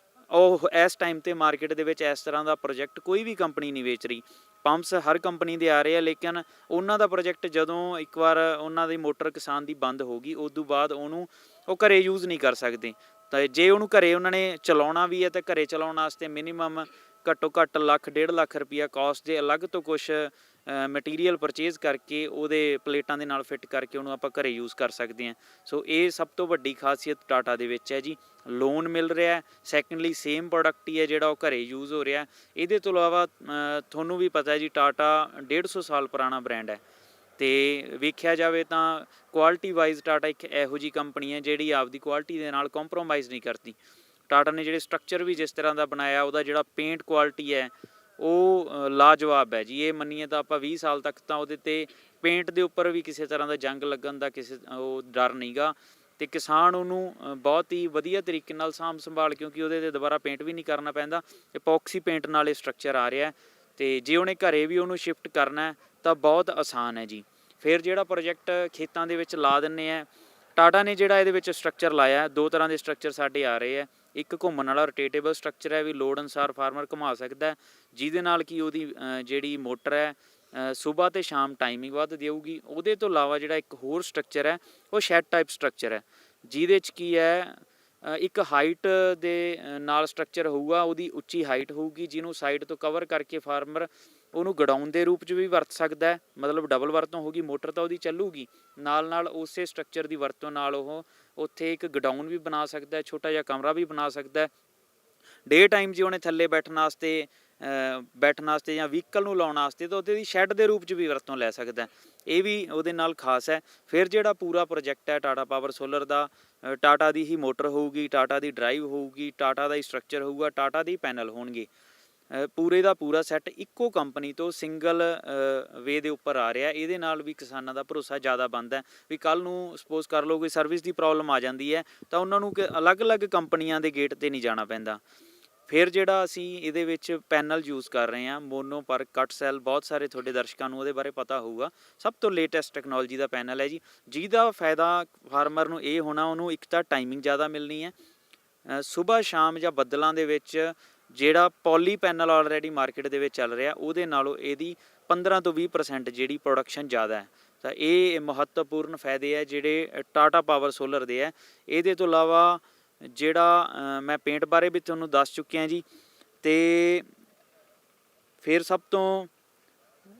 ਉਹ ਇਸ ਟਾਈਮ ਤੇ ਮਾਰਕੀਟ ਦੇ ਵਿੱਚ ਇਸ ਤਰ੍ਹਾਂ ਦਾ ਪ੍ਰੋਜੈਕਟ ਕੋਈ ਵੀ ਕੰਪਨੀ ਨਹੀਂ ਵੇਚ ਰਹੀ। ਪੰਪਸ ਹਰ ਕੰਪਨੀ ਦੇ ਆ ਰਹੇ ਆ, ਲੇਕਿਨ ਉਹਨਾਂ ਦਾ ਪ੍ਰੋਜੈਕਟ ਜਦੋਂ ਇੱਕ ਵਾਰ ਉਹਨਾਂ ਦੀ ਮੋਟਰ ਕਿਸਾਨ ਦੀ ਬੰਦ ਹੋ ਗਈ, ਉਸ ਤੋਂ ਬਾਅਦ ਉਹਨੂੰ ਉਹ ਘਰੇ ਯੂਜ਼ ਨਹੀਂ ਕਰ ਸਕਦੇ। ਤਾਂ ਜੇ ਉਹਨੂੰ ਘਰੇ ਉਹਨਾਂ ਨੇ ਚਲਾਉਣਾ ਵੀ ਹੈ ਤਾਂ ਘਰੇ ਚਲਾਉਣ ਵਾਸਤੇ ਮਿਨੀਮਮ ਘੱਟੋ ਘੱਟ 1.5 ਲੱਖ ਰੁਪਈਆ ਕਾਸਟ ਦੇ ਅਲੱਗ ਤੋਂ ਕੁਛ ਮਟੀਰੀਅਲ ਪਰਚੇਜ਼ ਕਰਕੇ ਉਹਦੇ ਪਲੇਟਾਂ ਦੇ ਨਾਲ ਫਿੱਟ ਕਰਕੇ ਉਹਨੂੰ ਆਪਾਂ ਘਰੇ ਯੂਜ਼ ਕਰ ਸਕਦੇ ਹਾਂ। ਸੋ ਇਹ ਸਭ ਤੋਂ ਵੱਡੀ ਖਾਸੀਅਤ ਟਾਟਾ ਦੇ ਵਿੱਚ ਹੈ ਜੀ। ਲੋਨ ਮਿਲ ਰਿਹਾ, ਸੈਕੰਡਲੀ ਸੇਮ ਪ੍ਰੋਡਕਟ ਹੀ ਹੈ ਜਿਹੜਾ ਉਹ ਘਰੇ ਯੂਜ਼ ਹੋ ਰਿਹਾ। ਇਹਦੇ ਤੋਂ ਇਲਾਵਾ ਤੁਹਾਨੂੰ ਵੀ ਪਤਾ ਹੈ ਜੀ ਟਾਟਾ 150 ਸਾਲ ਪੁਰਾਣਾ ਬ੍ਰਾਂਡ ਹੈ ਤੇ ਵੇਖਿਆ ਜਾਵੇ ਤਾਂ ਕੁਆਲਿਟੀ ਵਾਈਜ਼ ਟਾਟਾ ਇੱਕ ਇਹੋ ਜਿਹੀ ਕੰਪਨੀ ਹੈ ਜਿਹੜੀ ਆਪਦੀ ਕੁਆਲਿਟੀ ਦੇ ਨਾਲ ਕੰਪਰੋਮਾਈਜ਼ ਨਹੀਂ ਕਰਦੀ। ਟਾਟਾ ਨੇ ਜਿਹੜੇ ਸਟਰਕਚਰ ਵੀ ਜਿਸ ਤਰ੍ਹਾਂ ਦਾ ਬਣਾਇਆ, ਉਹਦਾ ਜਿਹੜਾ ਪੇਂਟ ਕੁਆਲਿਟੀ ਹੈ ਉਹ ਲਾਜਵਾਬ ਹੈ ਜੀ। ਇਹ ਮੰਨੀਏ ਤਾਂ ਆਪਾਂ 20 ਸਾਲ ਤੱਕ ਤਾਂ ਉਹਦੇ ਤੇ ਪੇਂਟ ਦੇ ਉੱਪਰ ਵੀ ਕਿਸੇ ਤਰ੍ਹਾਂ ਦਾ ਜੰਗ ਲੱਗਣ ਦਾ ਉਹ ਡਰ ਨਹੀਂਗਾ ਤੇ ਕਿਸਾਨ ਉਹਨੂੰ ਬਹੁਤ ਹੀ ਵਧੀਆ ਤਰੀਕੇ ਨਾਲ ਸਾਂਭ ਸੰਭਾਲ, ਕਿਉਂਕਿ ਉਹਦੇ ਤੇ ਦੁਬਾਰਾ ਪੇਂਟ ਵੀ ਨਹੀਂ ਕਰਨਾ ਪੈਂਦਾ, ਐਪੋਕਸੀ ਪੇਂਟ ਨਾਲ ਇਹ ਸਟਰਕਚਰ ਆ ਰਿਹਾ ਤੇ ਜੇ ਉਹਨੇ ਘਰੇ ਵੀ ਉਹਨੂੰ ਸ਼ਿਫਟ ਕਰਨਾ ਤਾਂ ਬਹੁਤ ਆਸਾਨ ਹੈ ਜੀ। ਫਿਰ ਜਿਹੜਾ ਪ੍ਰੋਜੈਕਟ ਖੇਤਾਂ ਦੇ ਵਿੱਚ ਲਾ ਦਿੰਦੇ ਆ, ਟਾਟਾ ਨੇ ਜਿਹੜਾ ਇਹਦੇ ਵਿੱਚ ਸਟਰਕਚਰ ਲਾਇਆ, 2 ਤਰ੍ਹਾਂ ਦੇ ਸਟਰਕਚਰ ਸਾਡੇ ਆ ਰਹੇ ਆ। ਇੱਕ ਘੁੰਮਣ ਵਾਲਾ ਰੋਟੇਟੇਬਲ ਸਟਰਕਚਰ ਹੈ, ਵੀ ਲੋੜ ਅਨੁਸਾਰ ਫਾਰਮਰ ਘੁਮਾ ਸਕਦਾ, ਜਿਹਦੇ ਨਾਲ ਕਿ ਉਹਦੀ ਜਿਹੜੀ ਮੋਟਰ ਹੈ ਸੁਬਾਹ ਤੇ ਸ਼ਾਮ ਟਾਈਮਿੰਗ ਵੱਧ ਦੇਊਗੀ। ਉਹਦੇ ਤੋਂ ਇਲਾਵਾ ਜਿਹੜਾ ਇੱਕ ਹੋਰ ਸਟਰਕਚਰ ਹੈ ਉਹ ਸ਼ੈਡ ਟਾਈਪ ਸਟਰਕਚਰ ਹੈ, ਜਿਹਦੇ 'ਚ ਕੀ ਹੈ ਇੱਕ ਹਾਈਟ ਦੇ ਨਾਲ ਸਟਰਕਚਰ ਹੋਊਗਾ, ਉਹਦੀ ਉੱਚੀ ਹਾਈਟ ਹੋਊਗੀ, ਜਿਹਨੂੰ ਸਾਈਡ ਤੋਂ ਕਵਰ ਕਰਕੇ ਫਾਰਮਰ ਉਹਨੂੰ ਗਡਾਊਨ ਦੇ ਰੂਪ 'ਚ ਵੀ ਵਰਤ ਸਕਦਾ, ਮਤਲਬ ਡਬਲ ਵਰਤੋਂ ਹੋਊਗੀ। ਮੋਟਰ ਤਾਂ ਉਹਦੀ ਚੱਲੂਗੀ, ਨਾਲ ਉਸੇ ਸਟਰਕਚਰ ਦੀ ਵਰਤੋਂ ਨਾਲ ਉਹ ਉੱਥੇ ਇੱਕ ਗਡਾਊਨ ਵੀ ਬਣਾ ਸਕਦਾ, ਛੋਟਾ ਜਿਹਾ ਕਮਰਾ ਵੀ ਬਣਾ ਸਕਦਾ। ਡੇ ਟਾਈਮ ਜੇ ਉਹਨੇ ਥੱਲੇ ਬੈਠਣ ਵਾਸਤੇ ਜਾਂ ਵਹੀਕਲ ਨੂੰ ਲਾਉਣ ਵਾਸਤੇ ਤਾਂ ਉਹਦੇ ਦੀ ਸ਼ੈੱਡ ਦੇ ਰੂਪ 'ਚ ਵੀ ਵਰਤੋਂ ਲੈ ਸਕਦਾ। ਇਹ ਵੀ ਉਹਦੇ ਨਾਲ ਖਾਸ ਹੈ। ਫਿਰ ਜਿਹੜਾ ਪੂਰਾ ਪ੍ਰੋਜੈਕਟ ਹੈ ਟਾਟਾ ਪਾਵਰ ਸੋਲਰ ਦਾ, ਟਾਟਾ ਦੀ ਹੀ ਮੋਟਰ ਹੋਊਗੀ, ਟਾਟਾ ਦੀ ਡਰਾਈਵ ਹੋਊਗੀ, ਟਾਟਾ ਦਾ ਹੀ ਸਟਰਕਚਰ ਹੋਊਗਾ, ਟਾਟਾ ਦੇ ਹੀ ਪੈਨਲ ਹੋਣਗੇ। ਪੂਰੇ ਦਾ ਪੂਰਾ ਸੈੱਟ ਇੱਕੋ ਕੰਪਨੀ ਤੋਂ ਸਿੰਗਲ ਵੇ ਦੇ ਉੱਪਰ ਆ ਰਿਹਾ। ਇਹਦੇ ਨਾਲ ਵੀ ਕਿਸਾਨਾਂ ਦਾ ਭਰੋਸਾ ਜ਼ਿਆਦਾ ਬਣਦਾ ਵੀ ਕੱਲ੍ਹ ਨੂੰ ਸਪੋਜ਼ ਕਰ ਲਓ ਕੋਈ ਸਰਵਿਸ ਦੀ ਪ੍ਰੋਬਲਮ ਆ ਜਾਂਦੀ ਹੈ ਤਾਂ ਉਹਨਾਂ ਨੂੰ ਅਲੱਗ-ਅਲੱਗ ਕੰਪਨੀਆਂ ਦੇ ਗੇਟ 'ਤੇ ਨਹੀਂ ਜਾਣਾ ਪੈਂਦਾ। ਫਿਰ ਜਿਹੜਾ ਅਸੀਂ ਇਹਦੇ ਵਿੱਚ ਪੈਨਲ ਯੂਜ਼ ਕਰ ਰਹੇ ਹਾਂ, ਮੋਨੋ ਪਰ ਕੱਟ ਸੈੱਲ, ਬਹੁਤ ਸਾਰੇ ਤੁਹਾਡੇ ਦਰਸ਼ਕਾਂ ਨੂੰ ਉਹਦੇ ਬਾਰੇ ਪਤਾ ਹੋਊਗਾ, ਸਭ ਤੋਂ ਲੇਟੈਸਟ ਟੈਕਨੋਲੋਜੀ ਦਾ ਪੈਨਲ ਹੈ ਜੀ, ਜਿਹਦਾ ਫਾਇਦਾ ਫਾਰਮਰ ਨੂੰ ਇਹ ਹੋਣਾ, ਉਹਨੂੰ ਇੱਕ ਤਾਂ ਟਾਈਮਿੰਗ ਜ਼ਿਆਦਾ ਮਿਲਣੀ ਹੈ, ਸੁਬਾਹ ਸ਼ਾਮ ਜਾਂ ਬੱਦਲਾਂ ਦੇ ਵਿੱਚ ਜਿਹੜਾ ਪੋਲੀ ਪੈਨਲ ਆਲਰੇਡੀ ਮਾਰਕੀਟ ਦੇ ਵਿੱਚ ਚੱਲ ਰਿਹਾ ਉਹਦੇ ਨਾਲੋਂ ਇਹਦੀ 15 ਤੋਂ 20% ਜਿਹੜੀ ਪ੍ਰੋਡਕਸ਼ਨ ਜ਼ਿਆਦਾ ਹੈ। ਤਾਂ ਇਹ ਮਹੱਤਵਪੂਰਨ ਫਾਇਦੇ ਹੈ ਜਿਹੜੇ ਟਾਟਾ ਪਾਵਰ ਸੋਲਰ ਦੇ ਹੈ। ਇਹਦੇ ਤੋਂ ਇਲਾਵਾ ਜਿਹੜਾ ਮੈਂ ਪੇਂਟ ਬਾਰੇ ਵੀ ਤੁਹਾਨੂੰ ਦੱਸ ਚੁੱਕਿਆ ਜੀ, ਤੇ ਫਿਰ ਸਭ ਤੋਂ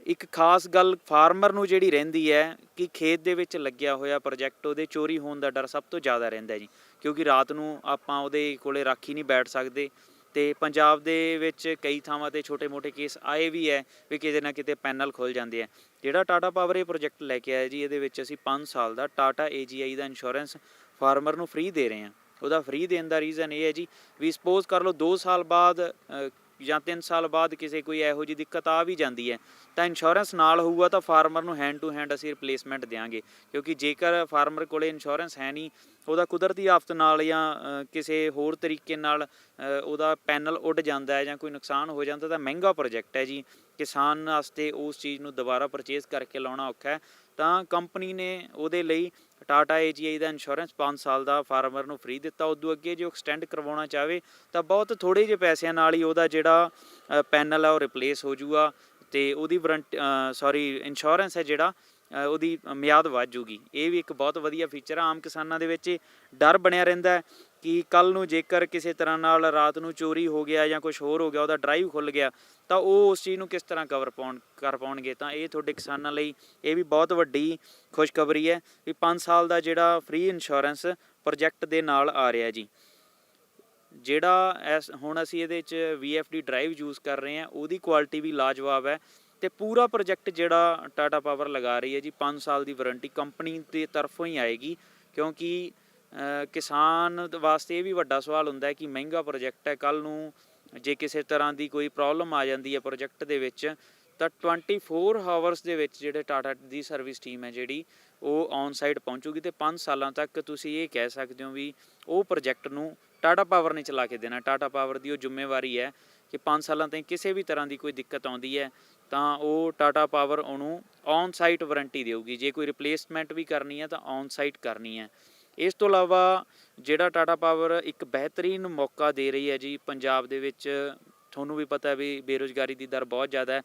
ਇੱਕ ਖਾਸ ਗੱਲ ਫਾਰਮਰ ਨੂੰ ਜਿਹੜੀ ਰਹਿੰਦੀ ਹੈ ਕਿ ਖੇਤ ਦੇ ਵਿੱਚ ਲੱਗਿਆ ਹੋਇਆ ਪ੍ਰੋਜੈਕਟ ਉਹਦੇ ਚੋਰੀ ਹੋਣ ਦਾ ਡਰ ਸਭ ਤੋਂ ਜ਼ਿਆਦਾ ਰਹਿੰਦਾ ਜੀ, ਕਿਉਂਕਿ ਰਾਤ ਨੂੰ ਆਪਾਂ ਉਹਦੇ ਕੋਲੇ ਰਾਖੀ ਨਹੀਂ ਬੈਠ ਸਕਦੇ। ਤੇ ਪੰਜਾਬ ਦੇ ਵਿੱਚ ਕਈ ਥਾਵਾਂ ਤੇ ਛੋਟੇ-ਮੋਟੇ ਕੇਸ ਆਏ ਵੀ ਹੈ ਵੀ ਕਿਤੇ ਨਾ ਕਿਤੇ ਪੈਨਲ ਖੁੱਲ ਜਾਂਦੇ ਆ। ਜਿਹੜਾ ਟਾਟਾ ਪਾਵਰ ਇਹ ਪ੍ਰੋਜੈਕਟ ਲੈ ਕੇ ਆਇਆ ਜੀ, ਇਹਦੇ ਵਿੱਚ ਅਸੀਂ 5 ਸਾਲ ਦਾ ਟਾਟਾ AGI ਦਾ ਇੰਸ਼ੋਰੈਂਸ ਫਾਰਮਰ ਨੂੰ ਫ੍ਰੀ ਦੇ ਰਹੇ ਹਾਂ। ਉਹਦਾ ਫ੍ਰੀ ਦੇਣ ਦਾ ਰੀਜ਼ਨ ਇਹ ਹੈ ਜੀ ਵੀ ਸਪੋਜ਼ ਕਰ ਲਓ 2 ਸਾਲ ਬਾਅਦ ਜਾਂ 3 ਸਾਲ ਬਾਅਦ ਕਿਸੇ ਕੋਈ ਇਹੋ ਜਿਹੀ ਦਿੱਕਤ ਆ ਵੀ ਜਾਂਦੀ ਹੈ ਤਾਂ ਇੰਸ਼ੋਰੈਂਸ ਨਾਲ ਹੋਊਗਾ ਤਾਂ ਫਾਰਮਰ ਨੂੰ ਹੈਂਡ ਟੂ ਹੈਂਡ ਅਸੀਂ ਰਿਪਲੇਸਮੈਂਟ ਦਿਆਂਗੇ। ਕਿਉਂਕਿ ਜੇਕਰ ਫਾਰਮਰ ਕੋਲੇ ਇੰਸ਼ੋਰੈਂਸ ਹੈ ਨਹੀਂ, ਉਹਦਾ ਕੁਦਰਤੀ ਆਫਤ ਨਾਲ ਜਾਂ ਕਿਸੇ ਹੋਰ ਤਰੀਕੇ ਨਾਲ ਉਹਦਾ ਪੈਨਲ ਉੱਡ ਜਾਂਦਾ ਹੈ ਜਾਂ ਕੋਈ ਨੁਕਸਾਨ ਹੋ ਜਾਂਦਾ ਤਾਂ ਮਹਿੰਗਾ ਪ੍ਰੋਜੈਕਟ ਹੈ ਜੀ, ਕਿਸਾਨ ਵਾਸਤੇ ਉਸ ਚੀਜ਼ ਨੂੰ ਦੁਬਾਰਾ ਪਰਚੇਜ਼ ਕਰਕੇ ਲਾਉਣਾ ਔਖਾ ਹੈ। ਤਾਂ ਕੰਪਨੀ ਨੇ ਉਹਦੇ ਲਈ ਟਾਟਾ AGI ਦਾ ਇੰਸ਼ੋਰੈਂਸ 5 ਸਾਲ ਦਾ ਫਾਰਮਰ ਨੂੰ ਫ੍ਰੀ ਦਿੱਤਾ। ਉਦੋਂ ਅੱਗੇ ਜੋ ਐਕਸਟੈਂਡ ਕਰਵਾਉਣਾ ਚਾਹਵੇ ਤਾਂ ਬਹੁਤ ਥੋੜ੍ਹੇ ਜਿਹੇ ਪੈਸਿਆਂ ਨਾਲ ਹੀ ਉਹਦਾ ਜਿਹੜਾ ਪੈਨਲ ਹੈ ਉਹ ਰਿਪਲੇਸ ਹੋ ਜੂਗਾ ਤੇ ਉਹਦੀ ਇੰਸ਼ੋਰੈਂਸ ਹੈ ਜਿਹੜਾ ਉਹਦੀ ਮਿਆਦ ਵੱਧ ਜੂਗੀ। ਇਹ ਵੀ ਇੱਕ ਬਹੁਤ ਵਧੀਆ ਫੀਚਰ ਆ। ਆਮ ਕਿਸਾਨਾਂ ਦੇ ਵਿੱਚ ਡਰ ਬਣਿਆ ਰਹਿੰਦਾ ਹੈ ਕਿ ਕੱਲ੍ਹ ਨੂੰ ਜੇਕਰ ਕਿਸੇ ਤਰ੍ਹਾਂ ਨਾਲ ਰਾਤ ਨੂੰ ਚੋਰੀ ਹੋ ਗਿਆ ਜਾਂ ਕੁਝ ਹੋਰ ਹੋ ਗਿਆ, ਉਹਦਾ ਡਰਾਈਵ ਖੁੱਲ੍ਹ ਗਿਆ ਤਾਂ ਉਹ ਉਸ ਚੀਜ਼ ਨੂੰ ਕਿਸ ਤਰ੍ਹਾਂ ਕਰ ਪਾਉਣਗੇ। ਤਾਂ ਇਹ ਤੁਹਾਡੇ ਕਿਸਾਨਾਂ ਲਈ ਇਹ ਵੀ ਬਹੁਤ ਵੱਡੀ ਖੁਸ਼ਖਬਰੀ ਹੈ ਵੀ 5 ਸਾਲ ਦਾ ਜਿਹੜਾ ਫ੍ਰੀ ਇੰਸ਼ੋਰੈਂਸ ਪ੍ਰੋਜੈਕਟ ਦੇ ਨਾਲ ਆ ਰਿਹਾ ਜੀ। ਜਿਹੜਾ ਹੁਣ ਅਸੀਂ ਇਹਦੇ 'ਚ VFD ਡਰਾਈਵ ਯੂਜ਼ ਕਰ ਰਹੇ ਹਾਂ, ਉਹਦੀ ਕੁਆਲਿਟੀ ਵੀ ਲਾਜਵਾਬ ਹੈ। ਤੇ ਪੂਰਾ ਪ੍ਰੋਜੈਕਟ ਜਿਹੜਾ ਟਾਟਾ ਪਾਵਰ ਲਗਾ ਰਹੀ ਹੈ ਜੀ 5 ਸਾਲ ਦੀ ਵਾਰੰਟੀ ਕੰਪਨੀ ਦੀ ਤਰਫੋਂ ਹੀ ਆਏਗੀ। ਕਿਉਂਕਿ ਕਿਸਾਨ ਵਾਸਤੇ ਇਹ ਵੀ ਵੱਡਾ ਸਵਾਲ ਹੁੰਦਾ ਹੈ ਕਿ ਮਹਿੰਗਾ ਪ੍ਰੋਜੈਕਟ ਹੈ, ਕੱਲ੍ਹ ਨੂੰ ਜੇ ਕਿਸੇ ਤਰ੍ਹਾਂ ਦੀ ਕੋਈ ਪ੍ਰੋਬਲਮ ਆ ਜਾਂਦੀ ਹੈ ਪ੍ਰੋਜੈਕਟ ਦੇ ਵਿੱਚ ਤਾਂ 24 ਹਾਵਰਸ ਦੇ ਵਿੱਚ ਜਿਹੜੇ ਟਾਟਾ ਦੀ ਸਰਵਿਸ ਟੀਮ ਹੈ ਜਿਹੜੀ ਉਹ ਔਨ ਸਾਈਟ ਪਹੁੰਚੂਗੀ ਤੇ 5 ਸਾਲਾਂ ਤੱਕ ਤੁਸੀਂ ਇਹ ਕਹਿ ਸਕਦੇ ਹੋ ਵੀ ਉਹ ਪ੍ਰੋਜੈਕਟ ਨੂੰ ਟਾਟਾ ਪਾਵਰ ਨੇ ਚਲਾ ਕੇ ਦੇਣਾ। ਟਾਟਾ ਪਾਵਰ ਦੀ ਉਹ ਜ਼ਿੰਮੇਵਾਰੀ ਹੈ ਕਿ 5 ਸਾਲਾਂ ਤਾਈਂ ਕਿਸੇ ਵੀ ਤਰ੍ਹਾਂ ਦੀ ਕੋਈ ਦਿੱਕਤ ਆਉਂਦੀ ਹੈ ਤਾਂ ਉਹ ਟਾਟਾ ਪਾਵਰ ਉਹਨੂੰ ਔਨ ਸਾਈਟ ਵਾਰੰਟੀ ਦੇਊਗੀ। ਜੇ ਕੋਈ ਰਿਪਲੇਸਮੈਂਟ ਵੀ ਕਰਨੀ ਹੈ ਤਾਂ ਔਨ ਸਾਈਟ ਕਰਨੀ ਹੈ। ਇਸ ਤੋਂ ਇਲਾਵਾ ਜਿਹੜਾ ਟਾਟਾ ਪਾਵਰ ਇੱਕ ਬਿਹਤਰੀਨ ਮੌਕਾ ਦੇ ਰਹੀ ਹੈ ਜੀ ਪੰਜਾਬ ਦੇ ਵਿੱਚ, ਤੁਹਾਨੂੰ ਵੀ ਪਤਾ ਵੀ ਬੇਰੁਜ਼ਗਾਰੀ ਦੀ ਦਰ ਬਹੁਤ ਜ਼ਿਆਦਾ ਹੈ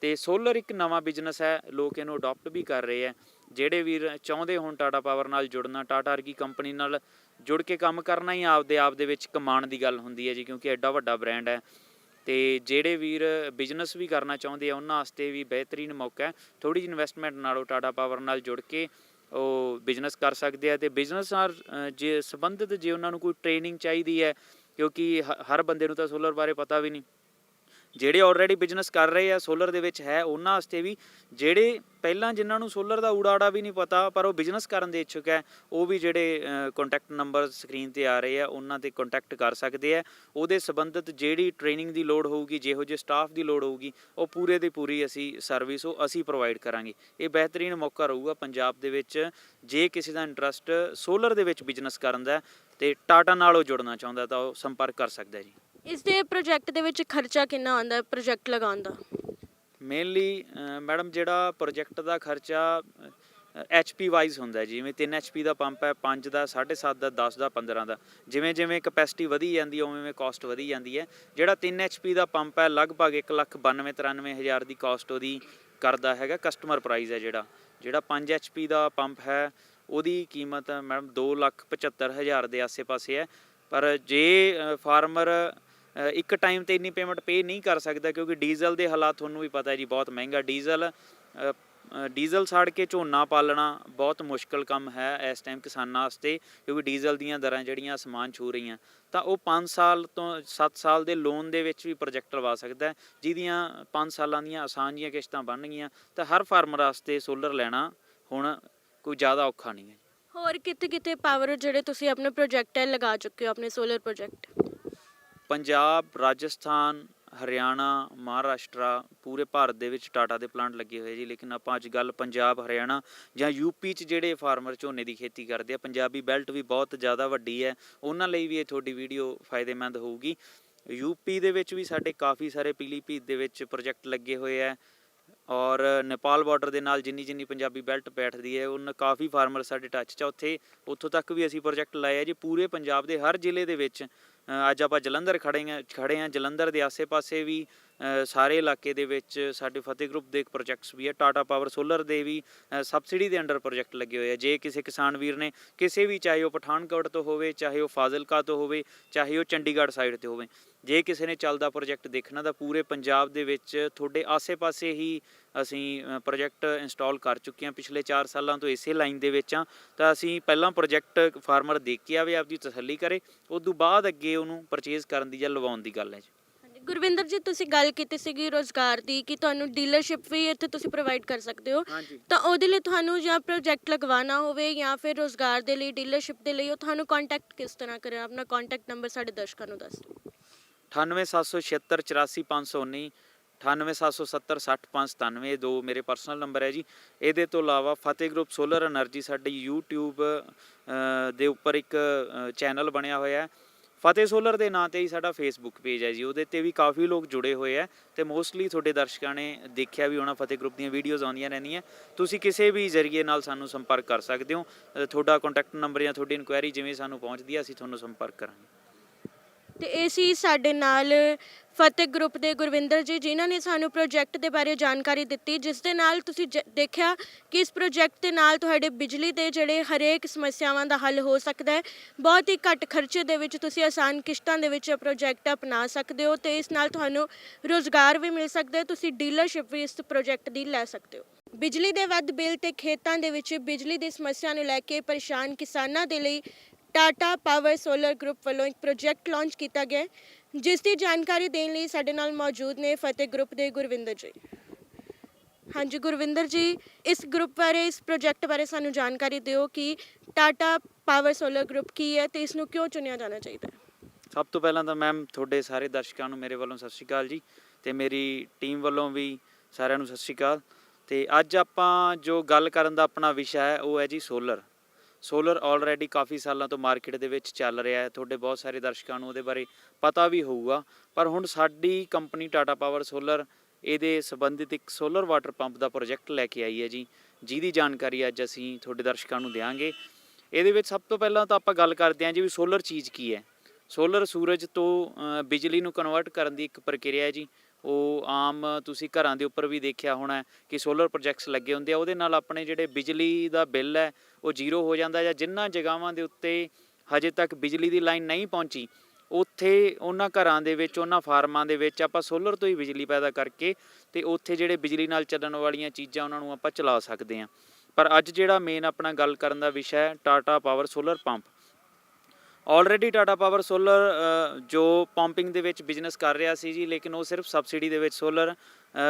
ਤੇ ਸੋਲਰ ਇੱਕ ਨਵਾਂ ਬਿਜ਼ਨਸ ਹੈ, ਲੋਕ ਇਹਨੂੰ ਅਡੋਪਟ ਵੀ ਕਰ ਰਹੇ ਹੈ। ਜਿਹੜੇ ਵੀਰ ਚਾਹੁੰਦੇ ਹੋਣ ਟਾਟਾ ਪਾਵਰ ਨਾਲ ਜੁੜਨਾ, ਟਾਟਾ ਵਰਗੀ ਕੰਪਨੀ ਨਾਲ ਜੁੜ ਕੇ ਕੰਮ ਕਰਨਾ ਹੀ ਆਪਦੇ ਆਪ ਦੇ ਵਿੱਚ ਕਮਾਉਣ ਦੀ ਗੱਲ ਹੁੰਦੀ ਹੈ ਜੀ, ਕਿਉਂਕਿ ਐਡਾ ਵੱਡਾ ਬ੍ਰਾਂਡ ਹੈ। ਤੇ ਜਿਹੜੇ ਵੀਰ ਬਿਜ਼ਨਸ ਵੀ ਕਰਨਾ ਚਾਹੁੰਦੇ ਆ ਉਹਨਾਂ ਵਾਸਤੇ ਵੀ ਬਿਹਤਰੀਨ ਮੌਕਾ ਹੈ। ਥੋੜ੍ਹੀ ਜਿਹੀ ਇਨਵੈਸਟਮੈਂਟ ਨਾਲ ਉਹ ਟਾਟਾ ਪਾਵਰ ਨਾਲ ਜੁੜ ਕੇ ਉਹ ਬਿਜ਼ਨਸ ਕਰ ਸਕਦੇ ਆ। ਤੇ ਬਿਜ਼ਨਸ ਨਾਲ ਜੇ ਸੰਬੰਧਿਤ ਜੇ ਉਹਨਾਂ ਨੂੰ ਕੋਈ ਟ੍ਰੇਨਿੰਗ ਚਾਹੀਦੀ ਹੈ, ਕਿਉਂਕਿ ਹਰ ਬੰਦੇ ਨੂੰ ਤਾਂ ਸੋਲਰ ਬਾਰੇ ਪਤਾ ਵੀ ਨਹੀਂ, ਜਿਹੜੇ ਆਲਰੇਡੀ ਬਿਜ਼ਨਸ ਕਰ ਰਹੇ ਆ ਸੋਲਰ ਦੇ ਵਿੱਚ ਹੈ ਉਹਨਾਂ ਵਾਸਤੇ ਵੀ, ਜਿਹੜੇ ਪਹਿਲਾਂ ਜਿਨ੍ਹਾਂ ਨੂੰ ਸੋਲਰ ਦਾ ਊੜਾ ਵੀ ਨਹੀਂ ਪਤਾ ਪਰ ਉਹ ਬਿਜ਼ਨਸ ਕਰਨ ਦੇ ਇੱਛੁਕ ਹੈ, ਉਹ ਵੀ ਜਿਹੜੇ ਕੰਟੈਕਟ ਨੰਬਰ ਸਕਰੀਨ 'ਤੇ ਆ ਰਹੇ ਆ ਉਹਨਾਂ 'ਤੇ ਕੰਟੈਕਟ ਕਰ ਸਕਦੇ ਆ। ਉਹਦੇ ਸੰਬੰਧਿਤ ਜਿਹੜੀ ਟ੍ਰੇਨਿੰਗ ਦੀ ਲੋੜ ਹੋਊਗੀ, ਜਿਹੋ ਜਿਹੇ ਸਟਾਫ ਦੀ ਲੋੜ ਹੋਊਗੀ, ਉਹ ਪੂਰੇ ਦੀ ਪੂਰੀ ਸਰਵਿਸ ਅਸੀਂ ਪ੍ਰੋਵਾਈਡ ਕਰਾਂਗੇ। ਇਹ ਬਿਹਤਰੀਨ ਮੌਕਾ ਰਹੂਗਾ ਪੰਜਾਬ ਦੇ ਵਿੱਚ ਜੇ ਕਿਸੇ ਦਾ ਇੰਟਰਸਟ ਸੋਲਰ ਦੇ ਵਿੱਚ ਬਿਜ਼ਨਸ ਕਰਨ ਦਾ ਤੇ ਟਾਟਾ ਨਾਲ ਉਹ ਜੁੜਨਾ ਚਾਹੁੰਦਾ ਤਾਂ ਉਹ ਸੰਪਰਕ ਕਰ ਸਕਦਾ ਜੀ। ਇਸ ਦੇ ਪ੍ਰੋਜੈਕਟ ਦੇ ਵਿੱਚ ਖਰਚਾ ਕਿੰਨਾ ਆਉਂਦਾ ਪ੍ਰੋਜੈਕਟ ਲਗਾਉਣ ਦਾ? ਮੇਨਲੀ ਮੈਡਮ ਜਿਹੜਾ ਪ੍ਰੋਜੈਕਟ ਦਾ ਖਰਚਾ HP ਵਾਈਜ਼ ਹੁੰਦਾ, ਜਿਵੇਂ 3 HP ਦਾ ਪੰਪ ਹੈ, 5 ਦਾ, 7.5 ਦਾ, 10 ਦਾ, 15 ਦਾ, ਜਿਵੇਂ ਜਿਵੇਂ ਕਪੈਸਿਟੀ ਵਧੀ ਜਾਂਦੀ ਹੈ ਉਵੇਂ ਉਵੇਂ ਕਾਸਟ ਵਧੀ ਜਾਂਦੀ ਹੈ। ਜਿਹੜਾ 3 HP ਦਾ ਪੰਪ ਹੈ ਲਗਭਗ 1,92,93,000 ਦੀ ਕਾਸਟ ਉਹਦੀ ਕਰਦਾ ਹੈਗਾ, ਕਸਟਮਰ ਪ੍ਰਾਈਜ਼ ਹੈ। ਜਿਹੜਾ 5 HP ਦਾ ਪੰਪ ਹੈ ਉਹਦੀ ਕੀਮਤ ਮੈਡਮ 2,75,000 ਦੇ ਆਸੇ-ਪਾਸੇ ਹੈ। ਪਰ ਜੇ ਫਾਰਮਰ ਇੱਕ ਟਾਈਮ 'ਤੇ ਇੰਨੀ ਪੇਮੈਂਟ ਪੇ ਨਹੀਂ ਕਰ ਸਕਦਾ, ਕਿਉਂਕਿ ਡੀਜ਼ਲ ਦੇ ਹਾਲਾਤ ਤੁਹਾਨੂੰ ਵੀ ਪਤਾ ਹੈ ਜੀ, ਬਹੁਤ ਮਹਿੰਗਾ ਡੀਜ਼ਲ ਸਾੜ ਕੇ ਝੋਨਾ ਪਾਲਣਾ ਬਹੁਤ ਮੁਸ਼ਕਲ ਕੰਮ ਹੈ ਇਸ ਟਾਈਮ ਕਿਸਾਨਾਂ ਵਾਸਤੇ, ਕਿਉਂਕਿ ਡੀਜ਼ਲ ਦੀਆਂ ਦਰਾਂ ਜਿਹੜੀਆਂ ਅਸਮਾਨ ਛੂਹ ਰਹੀਆਂ। ਤਾਂ ਉਹ 5 ਸਾਲ ਤੋਂ 7 ਸਾਲ ਦੇ ਲੋਨ ਦੇ ਵਿੱਚ ਵੀ ਪ੍ਰੋਜੈਕਟ ਲਵਾ ਸਕਦਾ, ਜਿਹਦੀਆਂ 5 ਸਾਲਾਂ ਦੀਆਂ ਆਸਾਨ ਜੀਆਂ ਕਿਸ਼ਤਾਂ ਬਣਨਗੀਆਂ। ਤਾਂ ਹਰ ਫਾਰਮਰ ਵਾਸਤੇ ਸੋਲਰ ਲੈਣਾ ਹੁਣ ਕੋਈ ਜ਼ਿਆਦਾ ਔਖਾ ਨਹੀਂ ਹੈ। ਹੋਰ ਕਿਤੇ ਪਾਵਰ ਜਿਹੜੇ ਤੁਸੀਂ ਆਪਣੇ ਪ੍ਰੋਜੈਕਟ ਹੈ ਲਗਾ ਚੁੱਕੇ ਹੋ, ਆਪਣੇ ਸੋਲਰ ਪ੍ਰੋਜੈਕਟ? ਪੰਜਾਬ, ਰਾਜਸਥਾਨ, ਹਰਿਆਣਾ, ਮਹਾਰਾਸ਼ਟਰਾ, ਪੂਰੇ ਭਾਰਤ ਦੇ ਵਿੱਚ ਟਾਟਾ ਦੇ ਪਲਾਂਟ ਲੱਗੇ ਹੋਏ ਜੀ। ਲੇਕਿਨ ਆਪਾਂ ਅੱਜ ਗੱਲ ਪੰਜਾਬ, ਹਰਿਆਣਾ ਜਾਂ UP 'ਚ ਜਿਹੜੇ ਫਾਰਮਰ ਝੋਨੇ ਦੀ ਖੇਤੀ ਕਰਦੇ ਆ, ਪੰਜਾਬੀ ਬੈਲਟ ਵੀ ਬਹੁਤ ਜ਼ਿਆਦਾ ਵੱਡੀ ਹੈ, ਉਹਨਾਂ ਲਈ ਵੀ ਇਹ ਤੁਹਾਡੀ ਵੀਡੀਓ ਫਾਇਦੇਮੰਦ ਹੋਊਗੀ। UP ਦੇ ਵਿੱਚ ਵੀ ਸਾਡੇ ਕਾਫੀ ਸਾਰੇ ਪੀਲੀਭੀਤ ਦੇ ਵਿੱਚ ਪ੍ਰੋਜੈਕਟ ਲੱਗੇ ਹੋਏ ਹੈ ਔਰ ਨੇਪਾਲ ਬਾਰਡਰ ਦੇ ਨਾਲ ਜਿੰਨੀ ਪੰਜਾਬੀ ਬੈਲਟ ਬੈਠਦੀ ਹੈ ਉਹਨਾਂ ਕਾਫੀ ਫਾਰਮਰ ਸਾਡੇ ਟੱਚ 'ਚ ਉੱਥੋਂ ਤੱਕ ਵੀ ਅਸੀਂ ਪ੍ਰੋਜੈਕਟ ਲਾਏ ਆ ਜੀ। ਪੂਰੇ ਪੰਜਾਬ ਦੇ ਹਰ ਜ਼ਿਲ੍ਹੇ ਦੇ ਵਿੱਚ ਅੱਜ ਆਪਾਂ ਜਲੰਧਰ ਖੜੇ ਹਾਂ, ਜਲੰਧਰ ਦੇ ਆਸੇ-ਪਾਸੇ ਵੀ ਸਾਰੇ ਇਲਾਕੇ ਦੇ ਵਿੱਚ ਸਾਡੇ ਫਤਿਹ ਗਰੁੱਪ ਦੇ ਪ੍ਰੋਜੈਕਟਸ ਵੀ ਹੈ। ਟਾਟਾ ਪਾਵਰ ਸੋਲਰ ਦੇ ਵੀ ਸਬਸਿਡੀ ਦੇ ਅੰਡਰ ਪ੍ਰੋਜੈਕਟ ਲੱਗੇ ਹੋਏ ਆ। ਜੇ ਕਿਸੇ ਕਿਸਾਨ ਵੀਰ ਨੇ ਕਿਸੇ ਵੀ, ਚਾਹੇ ਉਹ ਪਠਾਨਕੋਟ ਤੋਂ ਹੋਵੇ, ਚਾਹੇ ਉਹ ਫਾਜ਼ਿਲਕਾ ਤੋਂ ਹੋਵੇ, ਚਾਹੇ ਉਹ ਚੰਡੀਗੜ੍ਹ ਸਾਈਡ ਤੇ ਹੋਵੇ, ਜੇ ਕਿਸੇ ਨੇ ਚੱਲਦਾ ਪ੍ਰੋਜੈਕਟ ਦੇਖਣਾ ਤਾਂ ਪੂਰੇ ਪੰਜਾਬ ਦੇ ਵਿੱਚ ਤੁਹਾਡੇ ਆਸੇ-ਪਾਸੇ ਹੀ ਅਸੀਂ ਪ੍ਰੋਜੈਕਟ ਇੰਸਟਾਲ ਕਰ ਚੁੱਕੇ ਹਾਂ। ਪਿਛਲੇ 4 ਸਾਲਾਂ ਤੋਂ ਇਸੇ ਲਾਈਨ ਦੇ ਵਿੱਚ ਹਾਂ। ਤਾਂ ਅਸੀਂ ਪਹਿਲਾਂ ਪ੍ਰੋਜੈਕਟ ਫਾਰਮਰ ਦੇਖ ਕੇ ਆਵੇ, ਆਪਦੀ ਤਸੱਲੀ ਕਰੇ, ਉਸ ਤੋਂ ਬਾਅਦ ਅੱਗੇ ਉਹਨੂੰ ਪਰਚੇਜ਼ ਕਰਨ ਦੀ ਜਾਂ ਲਵਾਉਣ ਦੀ ਗੱਲ ਹੈ ਜੀ। ਹਾਂਜੀ, ਗੁਰਵਿੰਦਰ ਜੀ, ਤੁਸੀਂ ਗੱਲ ਕੀਤੀ ਸੀਗੀ ਰੋਜ਼ਗਾਰ ਦੀ ਕਿ ਤੁਹਾਨੂੰ ਡੀਲਰਸ਼ਿਪ ਵੀ ਇੱਥੇ ਤੁਸੀਂ ਪ੍ਰੋਵਾਈਡ ਕਰ ਸਕਦੇ ਹੋ। ਹਾਂਜੀ। ਤਾਂ ਉਹਦੇ ਲਈ ਤੁਹਾਨੂੰ ਜਾਂ ਪ੍ਰੋਜੈਕਟ ਲਗਵਾਉਣਾ ਹੋਵੇ ਜਾਂ ਫਿਰ ਰੋਜ਼ਗਾਰ ਦੇ ਲਈ, ਡੀਲਰਸ਼ਿਪ ਦੇ ਲਈ, ਉਹ ਤੁਹਾਨੂੰ ਕੰਟੈਕਟ ਕਿਸ ਤਰ੍ਹਾਂ ਕਰੇ? ਆਪਣਾ ਕੰਟੈਕਟ ਨੰਬਰ ਸਾਡੇ ਦਰਸ਼ਕਾਂ ਨੂੰ ਦੱਸ ਦਿਓ। 9876 84519, 9877 60597, ਇਹ 2 ਮੇਰੇ ਪਰਸਨਲ ਨੰਬਰ ਹੈ ਜੀ। ਇਹਦੇ ਤੋਂ ਇਲਾਵਾ ਫਤਿਹ ਗਰੁੱਪ ਸੋਲਰ એનર્ਜੀ ਸਾਡੀ YouTube ਦੇ ਉੱਪਰ ਇੱਕ ਚੈਨਲ ਬਣਿਆ ਹੋਇਆ ਹੈ। ਫਤਿਹ ਸੋਲਰ ਦੇ ਨਾਂ ਤੇ ਹੀ ਸਾਡਾ ਫੇਸਬੁੱਕ ਪੇਜ ਹੈ ਜੀ, ਉਹਦੇ ਤੇ ਵੀ ਕਾਫੀ ਲੋਕ ਜੁੜੇ ਹੋਏ ਆ ਤੇ ਮੋਸਟਲੀ ਤੁਹਾਡੇ ਦਰਸ਼ਕਾਂ ਨੇ ਦੇਖਿਆ ਵੀ ਹੋਣਾ, ਫਤਿਹ ਗਰੁੱਪ ਦੀਆਂ ਵੀਡੀਓਜ਼ ਆਉਂਦੀਆਂ ਰਹਿੰਦੀਆਂ। ਤੁਸੀਂ ਕਿਸੇ ਵੀ ਜ਼ਰੀਏ ਨਾਲ ਸਾਨੂੰ ਸੰਪਰਕ ਕਰ ਸਕਦੇ ਹੋ। ਤੁਹਾਡਾ ਕੰਟੈਕਟ ਨੰਬਰ ਜਾਂ ਤੁਹਾਡੀ ਇਨਕੁਆਇਰੀ ਜਿਵੇਂ ਸਾਨੂੰ ਪਹੁੰਚਦੀ ਹੈ, ਅਸੀਂ ਤੁਹਾਨੂੰ ਸੰਪਰਕ ਕਰਾਂਗੇ। ਤੇ ਇਹ ਸੀ ਸਾਡੇ ਨਾਲ ਫਤਿਹ ਗਰੁੱਪ ਦੇ ਗੁਰਵਿੰਦਰ ਜੀ, ਜਿਨ੍ਹਾਂ ਨੇ ਸਾਨੂੰ ਪ੍ਰੋਜੈਕਟ ਦੇ ਬਾਰੇ ਜਾਣਕਾਰੀ ਦਿੱਤੀ, ਜਿਸ ਦੇ ਨਾਲ ਤੁਸੀਂ ਦੇਖਿਆ ਕਿ ਇਸ ਪ੍ਰੋਜੈਕਟ ਦੇ ਨਾਲ ਤੁਹਾਡੇ ਬਿਜਲੀ ਦੇ ਜਿਹੜੇ ਹਰੇਕ ਸਮੱਸਿਆਵਾਂ ਦਾ ਹੱਲ ਹੋ ਸਕਦਾ ਹੈ। ਬਹੁਤ ਹੀ ਘੱਟ ਖਰਚੇ ਦੇ ਵਿੱਚ ਤੁਸੀਂ ਆਸਾਨ ਕਿਸ਼ਤਾਂ ਦੇ ਵਿੱਚ ਪ੍ਰੋਜੈਕਟ ਅਪਣਾ ਸਕਦੇ ਹੋ ਤੇ ਇਸ ਨਾਲ ਤੁਹਾਨੂੰ ਰੋਜ਼ਗਾਰ ਵੀ ਮਿਲ ਸਕਦਾ ਹੈ। ਤੁਸੀਂ ਡੀਲਰਸ਼ਿਪ ਵੀ ਇਸ ਪ੍ਰੋਜੈਕਟ ਦੀ ਲੈ ਸਕਦੇ ਹੋ। ਬਿਜਲੀ ਦੇ ਵੱਧ ਬਿੱਲ ਤੇ ਖੇਤਾਂ ਦੇ ਵਿੱਚ ਬਿਜਲੀ ਦੀ ਸਮੱਸਿਆ ਨੂੰ ਲੈ ਕੇ ਪਰੇਸ਼ਾਨ ਕਿਸਾਨਾਂ ਦੇ ਲਈ ਟਾਟਾ ਪਾਵਰ ਸੋਲਰ ਗਰੁੱਪ ਵੱਲੋਂ ਇੱਕ ਪ੍ਰੋਜੈਕਟ ਲਾਂਚ ਕੀਤਾ ਗਿਆ, ਜਿਸ ਦੀ ਜਾਣਕਾਰੀ ਦੇਣ ਲਈ ਸਾਡੇ ਨਾਲ ਮੌਜੂਦ ਨੇ ਫਤਿਹ ਗਰੁੱਪ ਦੇ ਗੁਰਵਿੰਦਰ ਜੀ। ਹਾਂਜੀ ਗੁਰਵਿੰਦਰ ਜੀ, ਇਸ ਗਰੁੱਪ ਬਾਰੇ, ਇਸ ਪ੍ਰੋਜੈਕਟ ਬਾਰੇ ਸਾਨੂੰ ਜਾਣਕਾਰੀ ਦਿਓ ਕਿ ਟਾਟਾ ਪਾਵਰ ਸੋਲਰ ਗਰੁੱਪ ਕੀ ਹੈ ਤੇ ਇਸ ਨੂੰ ਕਿਉਂ ਚੁਣਿਆ ਜਾਣਾ ਚਾਹੀਦਾ ਹੈ। ਸਭ ਤੋਂ ਪਹਿਲਾਂ ਤਾਂ ਮੈਮ ਤੁਹਾਡੇ ਸਾਰੇ ਦਰਸ਼ਕਾਂ ਨੂੰ ਮੇਰੇ ਵੱਲੋਂ ਸਤਿ ਸ਼੍ਰੀ ਅਕਾਲ ਜੀ, ਤੇ ਮੇਰੀ ਟੀਮ ਵੱਲੋਂ ਵੀ ਸਾਰਿਆਂ ਨੂੰ ਸਤਿ ਸ਼੍ਰੀ ਅਕਾਲ। ਤੇ ਅੱਜ ਆਪਾਂ ਜੋ ਗੱਲ ਕਰਨ ਦਾ ਆਪਣਾ ਵਿਸ਼ਾ ਹੈ ਉਹ ਹੈ ਜੀ ਸੋਲਰ। ਸੋਲਰ ਆਲਰੇਡੀ ਕਾਫੀ ਸਾਲਾਂ ਤੋਂ ਮਾਰਕੀਟ ਦੇ ਵਿੱਚ ਚੱਲ ਰਿਹਾ ਹੈ, ਤੁਹਾਡੇ ਬਹੁਤ ਸਾਰੇ ਦਰਸ਼ਕਾਂ ਨੂੰ ਉਹਦੇ ਬਾਰੇ ਪਤਾ ਵੀ ਹੋਊਗਾ। ਪਰ ਹੁਣ ਸਾਡੀ ਕੰਪਨੀ ਟਾਟਾ ਪਾਵਰ ਸੋਲਰ ਇਹਦੇ ਸੰਬੰਧਿਤ ਇੱਕ ਸੋਲਰ ਵਾਟਰ ਪੰਪ ਦਾ ਪ੍ਰੋਜੈਕਟ ਲੈ ਕੇ ਆਈ ਹੈ ਜੀ, ਜਿਹਦੀ ਜਾਣਕਾਰੀ ਅੱਜ ਅਸੀਂ ਤੁਹਾਡੇ ਦਰਸ਼ਕਾਂ ਨੂੰ ਦਿਆਂਗੇ। ਇਹਦੇ ਵਿੱਚ ਸਭ ਤੋਂ ਪਹਿਲਾਂ ਤਾਂ ਆਪਾਂ ਗੱਲ ਕਰਦੇ ਹਾਂ ਜੀ ਵੀ ਸੋਲਰ ਚੀਜ਼ ਕੀ ਹੈ। ਸੋਲਰ ਸੂਰਜ ਤੋਂ ਬਿਜਲੀ ਨੂੰ ਕਨਵਰਟ ਕਰਨ ਦੀ ਇੱਕ ਪ੍ਰਕਿਰਿਆ ਹੈ ਜੀ। ਉਹ ਆਮ ਤੁਸੀਂ ਘਰਾਂ ਦੇ ਉੱਪਰ ਵੀ ਦੇਖਿਆ ਹੋਣਾ ਕਿ ਸੋਲਰ ਪ੍ਰੋਜੈਕਟਸ ਲੱਗੇ ਹੁੰਦੇ ਆ, ਉਹਦੇ ਨਾਲ ਆਪਣੇ ਜਿਹੜੇ ਬਿਜਲੀ ਦਾ ਬਿੱਲ ਹੈ ਉਹ 0 ਹੋ ਜਾਂਦਾ। ਜਾਂ ਜਿਨ੍ਹਾਂ ਜਗ੍ਹਾਵਾਂ ਦੇ ਉੱਤੇ ਹਜੇ ਤੱਕ ਬਿਜਲੀ ਦੀ ਲਾਈਨ ਨਹੀਂ ਪਹੁੰਚੀ, ਉੱਥੇ ਉਹਨਾਂ ਘਰਾਂ ਦੇ ਵਿੱਚ, ਉਹਨਾਂ ਫਾਰਮਾਂ ਦੇ ਵਿੱਚ ਆਪਾਂ ਸੋਲਰ ਤੋਂ ਹੀ ਬਿਜਲੀ ਪੈਦਾ ਕਰਕੇ ਤੇ ਉੱਥੇ ਜਿਹੜੇ ਬਿਜਲੀ ਨਾਲ ਚੱਲਣ ਵਾਲੀਆਂ ਚੀਜ਼ਾਂ ਉਹਨਾਂ ਨੂੰ ਆਪਾਂ ਚਲਾ ਸਕਦੇ ਹਾਂ। ਪਰ ਅੱਜ ਜਿਹੜਾ ਮੇਨ ਆਪਣਾ ਗੱਲ ਕਰਨ ਦਾ ਵਿਸ਼ਾ ਹੈ Tata power solar pump. Already Tata power solar ਜੋ ਪੰਪਿੰਗ ਦੇ ਵਿੱਚ ਬਿਜ਼ਨਸ ਕਰ ਰਿਹਾ ਸੀ ਜੀ, ਲੇਕਿਨ ਉਹ ਸਿਰਫ ਸਬਸਿਡੀ ਦੇ ਵਿੱਚ ਸੋਲਰ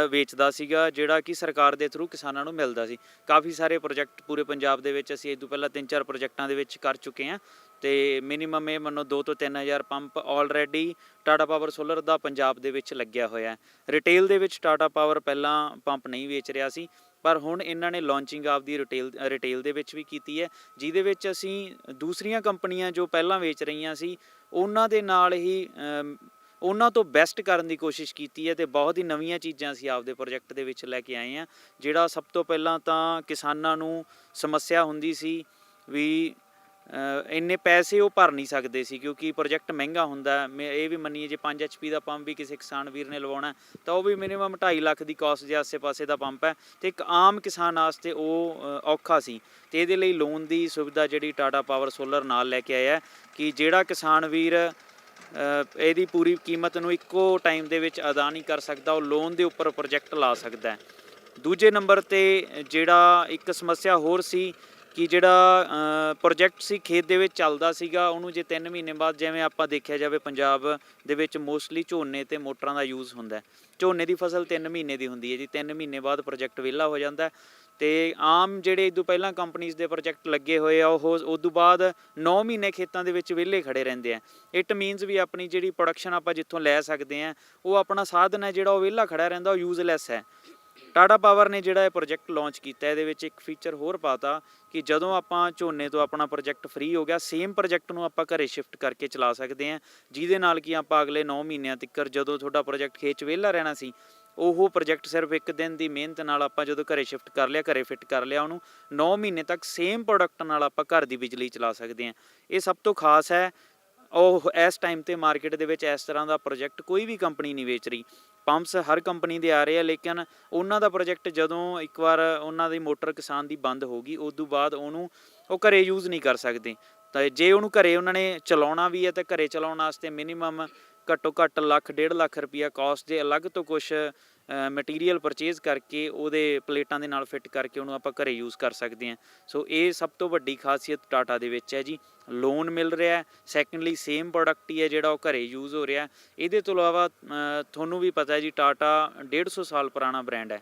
ਵੇਚਦਾ ਸੀਗਾ, ਜਿਹੜਾ ਕਿ ਸਰਕਾਰ ਦੇ ਥਰੂ ਕਿਸਾਨਾਂ ਨੂੰ ਮਿਲਦਾ ਸੀ। ਕਾਫੀ ਸਾਰੇ ਪ੍ਰੋਜੈਕਟ ਪੂਰੇ ਪੰਜਾਬ ਦੇ ਵਿੱਚ ਅਸੀਂ ਇਸ ਤੋਂ ਪਹਿਲਾਂ 3-4 ਪ੍ਰੋਜੈਕਟਾਂ ਦੇ ਵਿੱਚ ਕਰ ਚੁੱਕੇ ਹਾਂ ਤੇ ਮਿਨੀਮਮ ਇਹ ਮੰਨੋ 2 ਤੋਂ 3000 pump already Tata power solar ਦਾ ਪੰਜਾਬ ਦੇ ਵਿੱਚ ਲੱਗਿਆ ਹੋਇਆ ਹੈ। ਰਿਟੇਲ ਦੇ ਵਿੱਚ ਟਾਟਾ ਪਾਵਰ ਪਹਿਲਾਂ ਪੰਪ ਨਹੀਂ ਵੇਚ ਰਿਹਾ ਸੀ, ਪਰ ਹੁਣ ਇਹਨਾਂ ਨੇ ਲਾਂਚਿੰਗ ਆਪਦੀ ਰਿਟੇਲ ਦੇ ਵਿੱਚ ਵੀ ਕੀਤੀ ਹੈ, ਜਿਹਦੇ ਵਿੱਚ ਅਸੀਂ ਦੂਸਰੀਆਂ ਕੰਪਨੀਆਂ ਜੋ ਪਹਿਲਾਂ ਵੇਚ ਰਹੀਆਂ ਸੀ ਉਹਨਾਂ ਦੇ ਨਾਲ ਹੀ ਉਹਨਾਂ ਤੋਂ ਬੈਸਟ ਕਰਨ ਦੀ ਕੋਸ਼ਿਸ਼ ਕੀਤੀ ਹੈ ਤੇ ਬਹੁਤ ਹੀ ਨਵੀਆਂ ਚੀਜ਼ਾਂ ਅਸੀਂ ਆਪਦੇ ਪ੍ਰੋਜੈਕਟ ਦੇ ਵਿੱਚ ਲੈ ਕੇ ਆਏ ਹਾਂ। ਜਿਹੜਾ ਸਭ ਤੋਂ ਪਹਿਲਾਂ ਤਾਂ ਕਿਸਾਨਾਂ ਨੂੰ ਸਮੱਸਿਆ ਹੁੰਦੀ ਸੀ ਵੀ ਇੰਨੇ ਪੈਸੇ ਉਹ ਭਰ ਨਹੀਂ ਸਕਦੇ ਸੀ ਕਿਉਂਕਿ ਪ੍ਰੋਜੈਕਟ ਮਹਿੰਗਾ ਹੁੰਦਾ। ਇਹ ਵੀ ਮੰਨੀਏ ਜੇ 5 HP ਦਾ ਪੰਪ ਵੀ ਕਿਸੇ ਕਿਸਾਨ ਵੀਰ ਨੇ ਲਵਾਉਣਾ ਤਾਂ ਉਹ ਵੀ ਮਿਨੀਮਮ 2.5 ਲੱਖ ਦੀ ਕਾਸਟ ਦੇ ਆਸੇ-ਪਾਸੇ ਦਾ ਪੰਪ ਹੈ ਤੇ ਇੱਕ ਆਮ ਕਿਸਾਨ ਵਾਸਤੇ ਉਹ ਔਖਾ ਸੀ। ਤੇ ਇਹਦੇ ਲਈ ਲੋਨ ਦੀ ਸੁਵਿਧਾ ਜਿਹੜੀ ਟਾਟਾ ਪਾਵਰ ਸੋਲਰ ਨਾਲ ਲੈ ਕੇ ਆਇਆ ਕਿ ਜਿਹੜਾ ਕਿਸਾਨ ਵੀਰ ਇਹਦੀ ਪੂਰੀ ਕੀਮਤ ਨੂੰ ਇੱਕੋ ਟਾਈਮ ਦੇ ਵਿੱਚ ਅਦਾ ਨਹੀਂ ਕਰ ਸਕਦਾ, ਉਹ ਲੋਨ ਦੇ ਉੱਪਰ ਪ੍ਰੋਜੈਕਟ ਲਾ ਸਕਦਾ ਹੈ। ਦੂਜੇ ਨੰਬਰ ਤੇ ਜਿਹੜਾ ਇੱਕ ਸਮੱਸਿਆ ਹੋਰ ਸੀ ਕਿ ਜਿਹੜਾ ਪ੍ਰੋਜੈਕਟ ਸੀ ਖੇਤ ਦੇ ਵਿੱਚ ਚੱਲਦਾ ਸੀਗਾ, ਉਹਨੂੰ ਜੇ 3 ਮਹੀਨੇ ਬਾਅਦ, ਜਿਵੇਂ ਆਪਾਂ ਦੇਖਿਆ ਜਾਵੇ ਪੰਜਾਬ ਦੇ ਵਿੱਚ ਮੋਸਟਲੀ ਝੋਨੇ ਤੇ ਮੋਟਰਾਂ ਦਾ ਯੂਜ਼ ਹੁੰਦਾ। ਝੋਨੇ ਦੀ ਫਸਲ 3 ਮਹੀਨੇ ਦੀ ਹੁੰਦੀ ਹੈ ਜੀ, 3 ਮਹੀਨੇ ਬਾਅਦ ਪ੍ਰੋਜੈਕਟ ਵਿਹਲਾ ਹੋ ਜਾਂਦਾ ਤੇ ਆਮ ਜਿਹੜੇ ਇਹ ਤੋਂ ਪਹਿਲਾਂ ਕੰਪਨੀਜ਼ ਦੇ ਪ੍ਰੋਜੈਕਟ ਲੱਗੇ ਹੋਏ ਆ ਉਹ ਉਸ ਤੋਂ ਬਾਅਦ 9 ਮਹੀਨੇ ਖੇਤਾਂ ਦੇ ਵਿੱਚ ਵਿਹਲੇ ਖੜੇ ਰਹਿੰਦੇ ਆ। ਇਟ ਮੀਨਸ ਵੀ ਆਪਣੀ ਜਿਹੜੀ ਪ੍ਰੋਡਕਸ਼ਨ ਆਪਾਂ ਜਿੱਥੋਂ ਲੈ ਸਕਦੇ ਹਾਂ ਉਹ ਆਪਣਾ ਸਾਧਨ ਹੈ ਜਿਹੜਾ ਉਹ ਵਿਹਲਾ ਖੜਾ ਰਹਿੰਦਾ, ਉਹ ਯੂਜ਼ਲੈਸ ਹੈ। ਟਾਟਾ ਪਾਵਰ ਨੇ ਜਿਹੜਾ ਇਹ ਪ੍ਰੋਜੈਕਟ ਲਾਂਚ ਕੀਤਾ, ਇਹਦੇ ਵਿੱਚ ਇੱਕ ਫੀਚਰ ਹੋਰ ਪਾਤਾ ਕਿ ਜਦੋਂ ਆਪਾਂ ਝੋਨੇ ਤੋਂ ਆਪਣਾ ਪ੍ਰੋਜੈਕਟ ਫ੍ਰੀ ਹੋ ਗਿਆ, ਸੇਮ ਪ੍ਰੋਜੈਕਟ ਨੂੰ ਆਪਾਂ ਘਰੇ ਸ਼ਿਫਟ ਕਰਕੇ ਚਲਾ ਸਕਦੇ ਹਾਂ, ਜਿਹਦੇ ਨਾਲ ਕਿ ਆਪਾਂ ਅਗਲੇ 9 ਮਹੀਨਿਆਂ ਤੱਕ ਜਦੋਂ ਤੁਹਾਡਾ ਪ੍ਰੋਜੈਕਟ ਖੇਤ 'ਚ ਵਿਹਲਾ ਰਹਿਣਾ ਸੀ, ਉਹ ਪ੍ਰੋਜੈਕਟ ਸਿਰਫ ਇੱਕ ਦਿਨ ਦੀ ਮਿਹਨਤ ਨਾਲ ਆਪਾਂ ਜਦੋਂ ਘਰੇ ਸ਼ਿਫਟ ਕਰ ਲਿਆ, ਘਰੇ ਫਿੱਟ ਕਰ ਲਿਆ, ਉਹਨੂੰ 9 ਮਹੀਨੇ ਤੱਕ ਸੇਮ ਪ੍ਰੋਡਕਟ ਨਾਲ ਆਪਾਂ ਘਰ ਦੀ ਬਿਜਲੀ ਚਲਾ ਸਕਦੇ ਹਾਂ। ਇਹ ਸਭ ਤੋਂ ਖਾਸ ਹੈ। ਉਹ ਇਸ ਟਾਈਮ ਤੇ ਮਾਰਕੀਟ ਦੇ ਵਿੱਚ ਇਸ ਤਰ੍ਹਾਂ ਦਾ ਪ੍ਰੋਜੈਕਟ ਕੋਈ ਵੀ ਕੰਪਨੀ ਨਹੀਂ ਵੇਚ ਰਹੀ। ਪੰਪਸ ਹਰ ਕੰਪਨੀ ਦੇ ਆ ਰਹੇ ਆ, ਲੇਕਿਨ ਉਹਨਾਂ ਦਾ ਪ੍ਰੋਜੈਕਟ ਜਦੋਂ ਇੱਕ ਵਾਰ ਉਹਨਾਂ ਦੀ ਮੋਟਰ ਕਿਸਾਨ ਦੀ ਬੰਦ ਹੋ ਗਈ, ਉਸ ਤੋਂ ਬਾਅਦ ਉਹਨੂੰ ਉਹ ਘਰੇ ਯੂਜ਼ ਨਹੀਂ ਕਰ ਸਕਦੇ। ਤਾਂ ਜੇ ਉਹਨੂੰ ਘਰੇ ਉਹਨਾਂ ਨੇ ਚਲਾਉਣਾ ਵੀ ਹੈ ਤਾਂ ਘਰੇ ਚਲਾਉਣ ਵਾਸਤੇ ਮਿਨੀਮਮ ਘੱਟੋ ਘੱਟ ਲੱਖ 1.5 ਲੱਖ ਰੁਪਈਆ ਕਾਸਟ ਦੇ ਅਲੱਗ ਤੋਂ ਕੁਛ ਮਟੀਰੀਅਲ ਪਰਚੇਜ਼ ਕਰਕੇ ਉਹਦੇ ਪਲੇਟਾਂ ਦੇ ਨਾਲ ਫਿੱਟ ਕਰਕੇ ਉਹਨੂੰ ਆਪਾਂ ਘਰੇ ਯੂਜ਼ ਕਰ ਸਕਦੇ ਹਾਂ। ਸੋ ਇਹ ਸਭ ਤੋਂ ਵੱਡੀ ਖਾਸੀਅਤ ਟਾਟਾ ਦੇ ਵਿੱਚ ਹੈ ਜੀ। ਲੋਨ ਮਿਲ ਰਿਹਾ, ਸੈਕੰਡਲੀ ਸੇਮ ਪ੍ਰੋਡਕਟ ਹੀ ਹੈ ਜਿਹੜਾ ਉਹ ਘਰੇ ਯੂਜ਼ ਹੋ ਰਿਹਾ। ਇਹਦੇ ਤੋਂ ਇਲਾਵਾ ਤੁਹਾਨੂੰ ਵੀ ਪਤਾ ਹੈ ਜੀ, ਟਾਟਾ 150 ਸਾਲ ਪੁਰਾਣਾ ਬ੍ਰਾਂਡ ਹੈ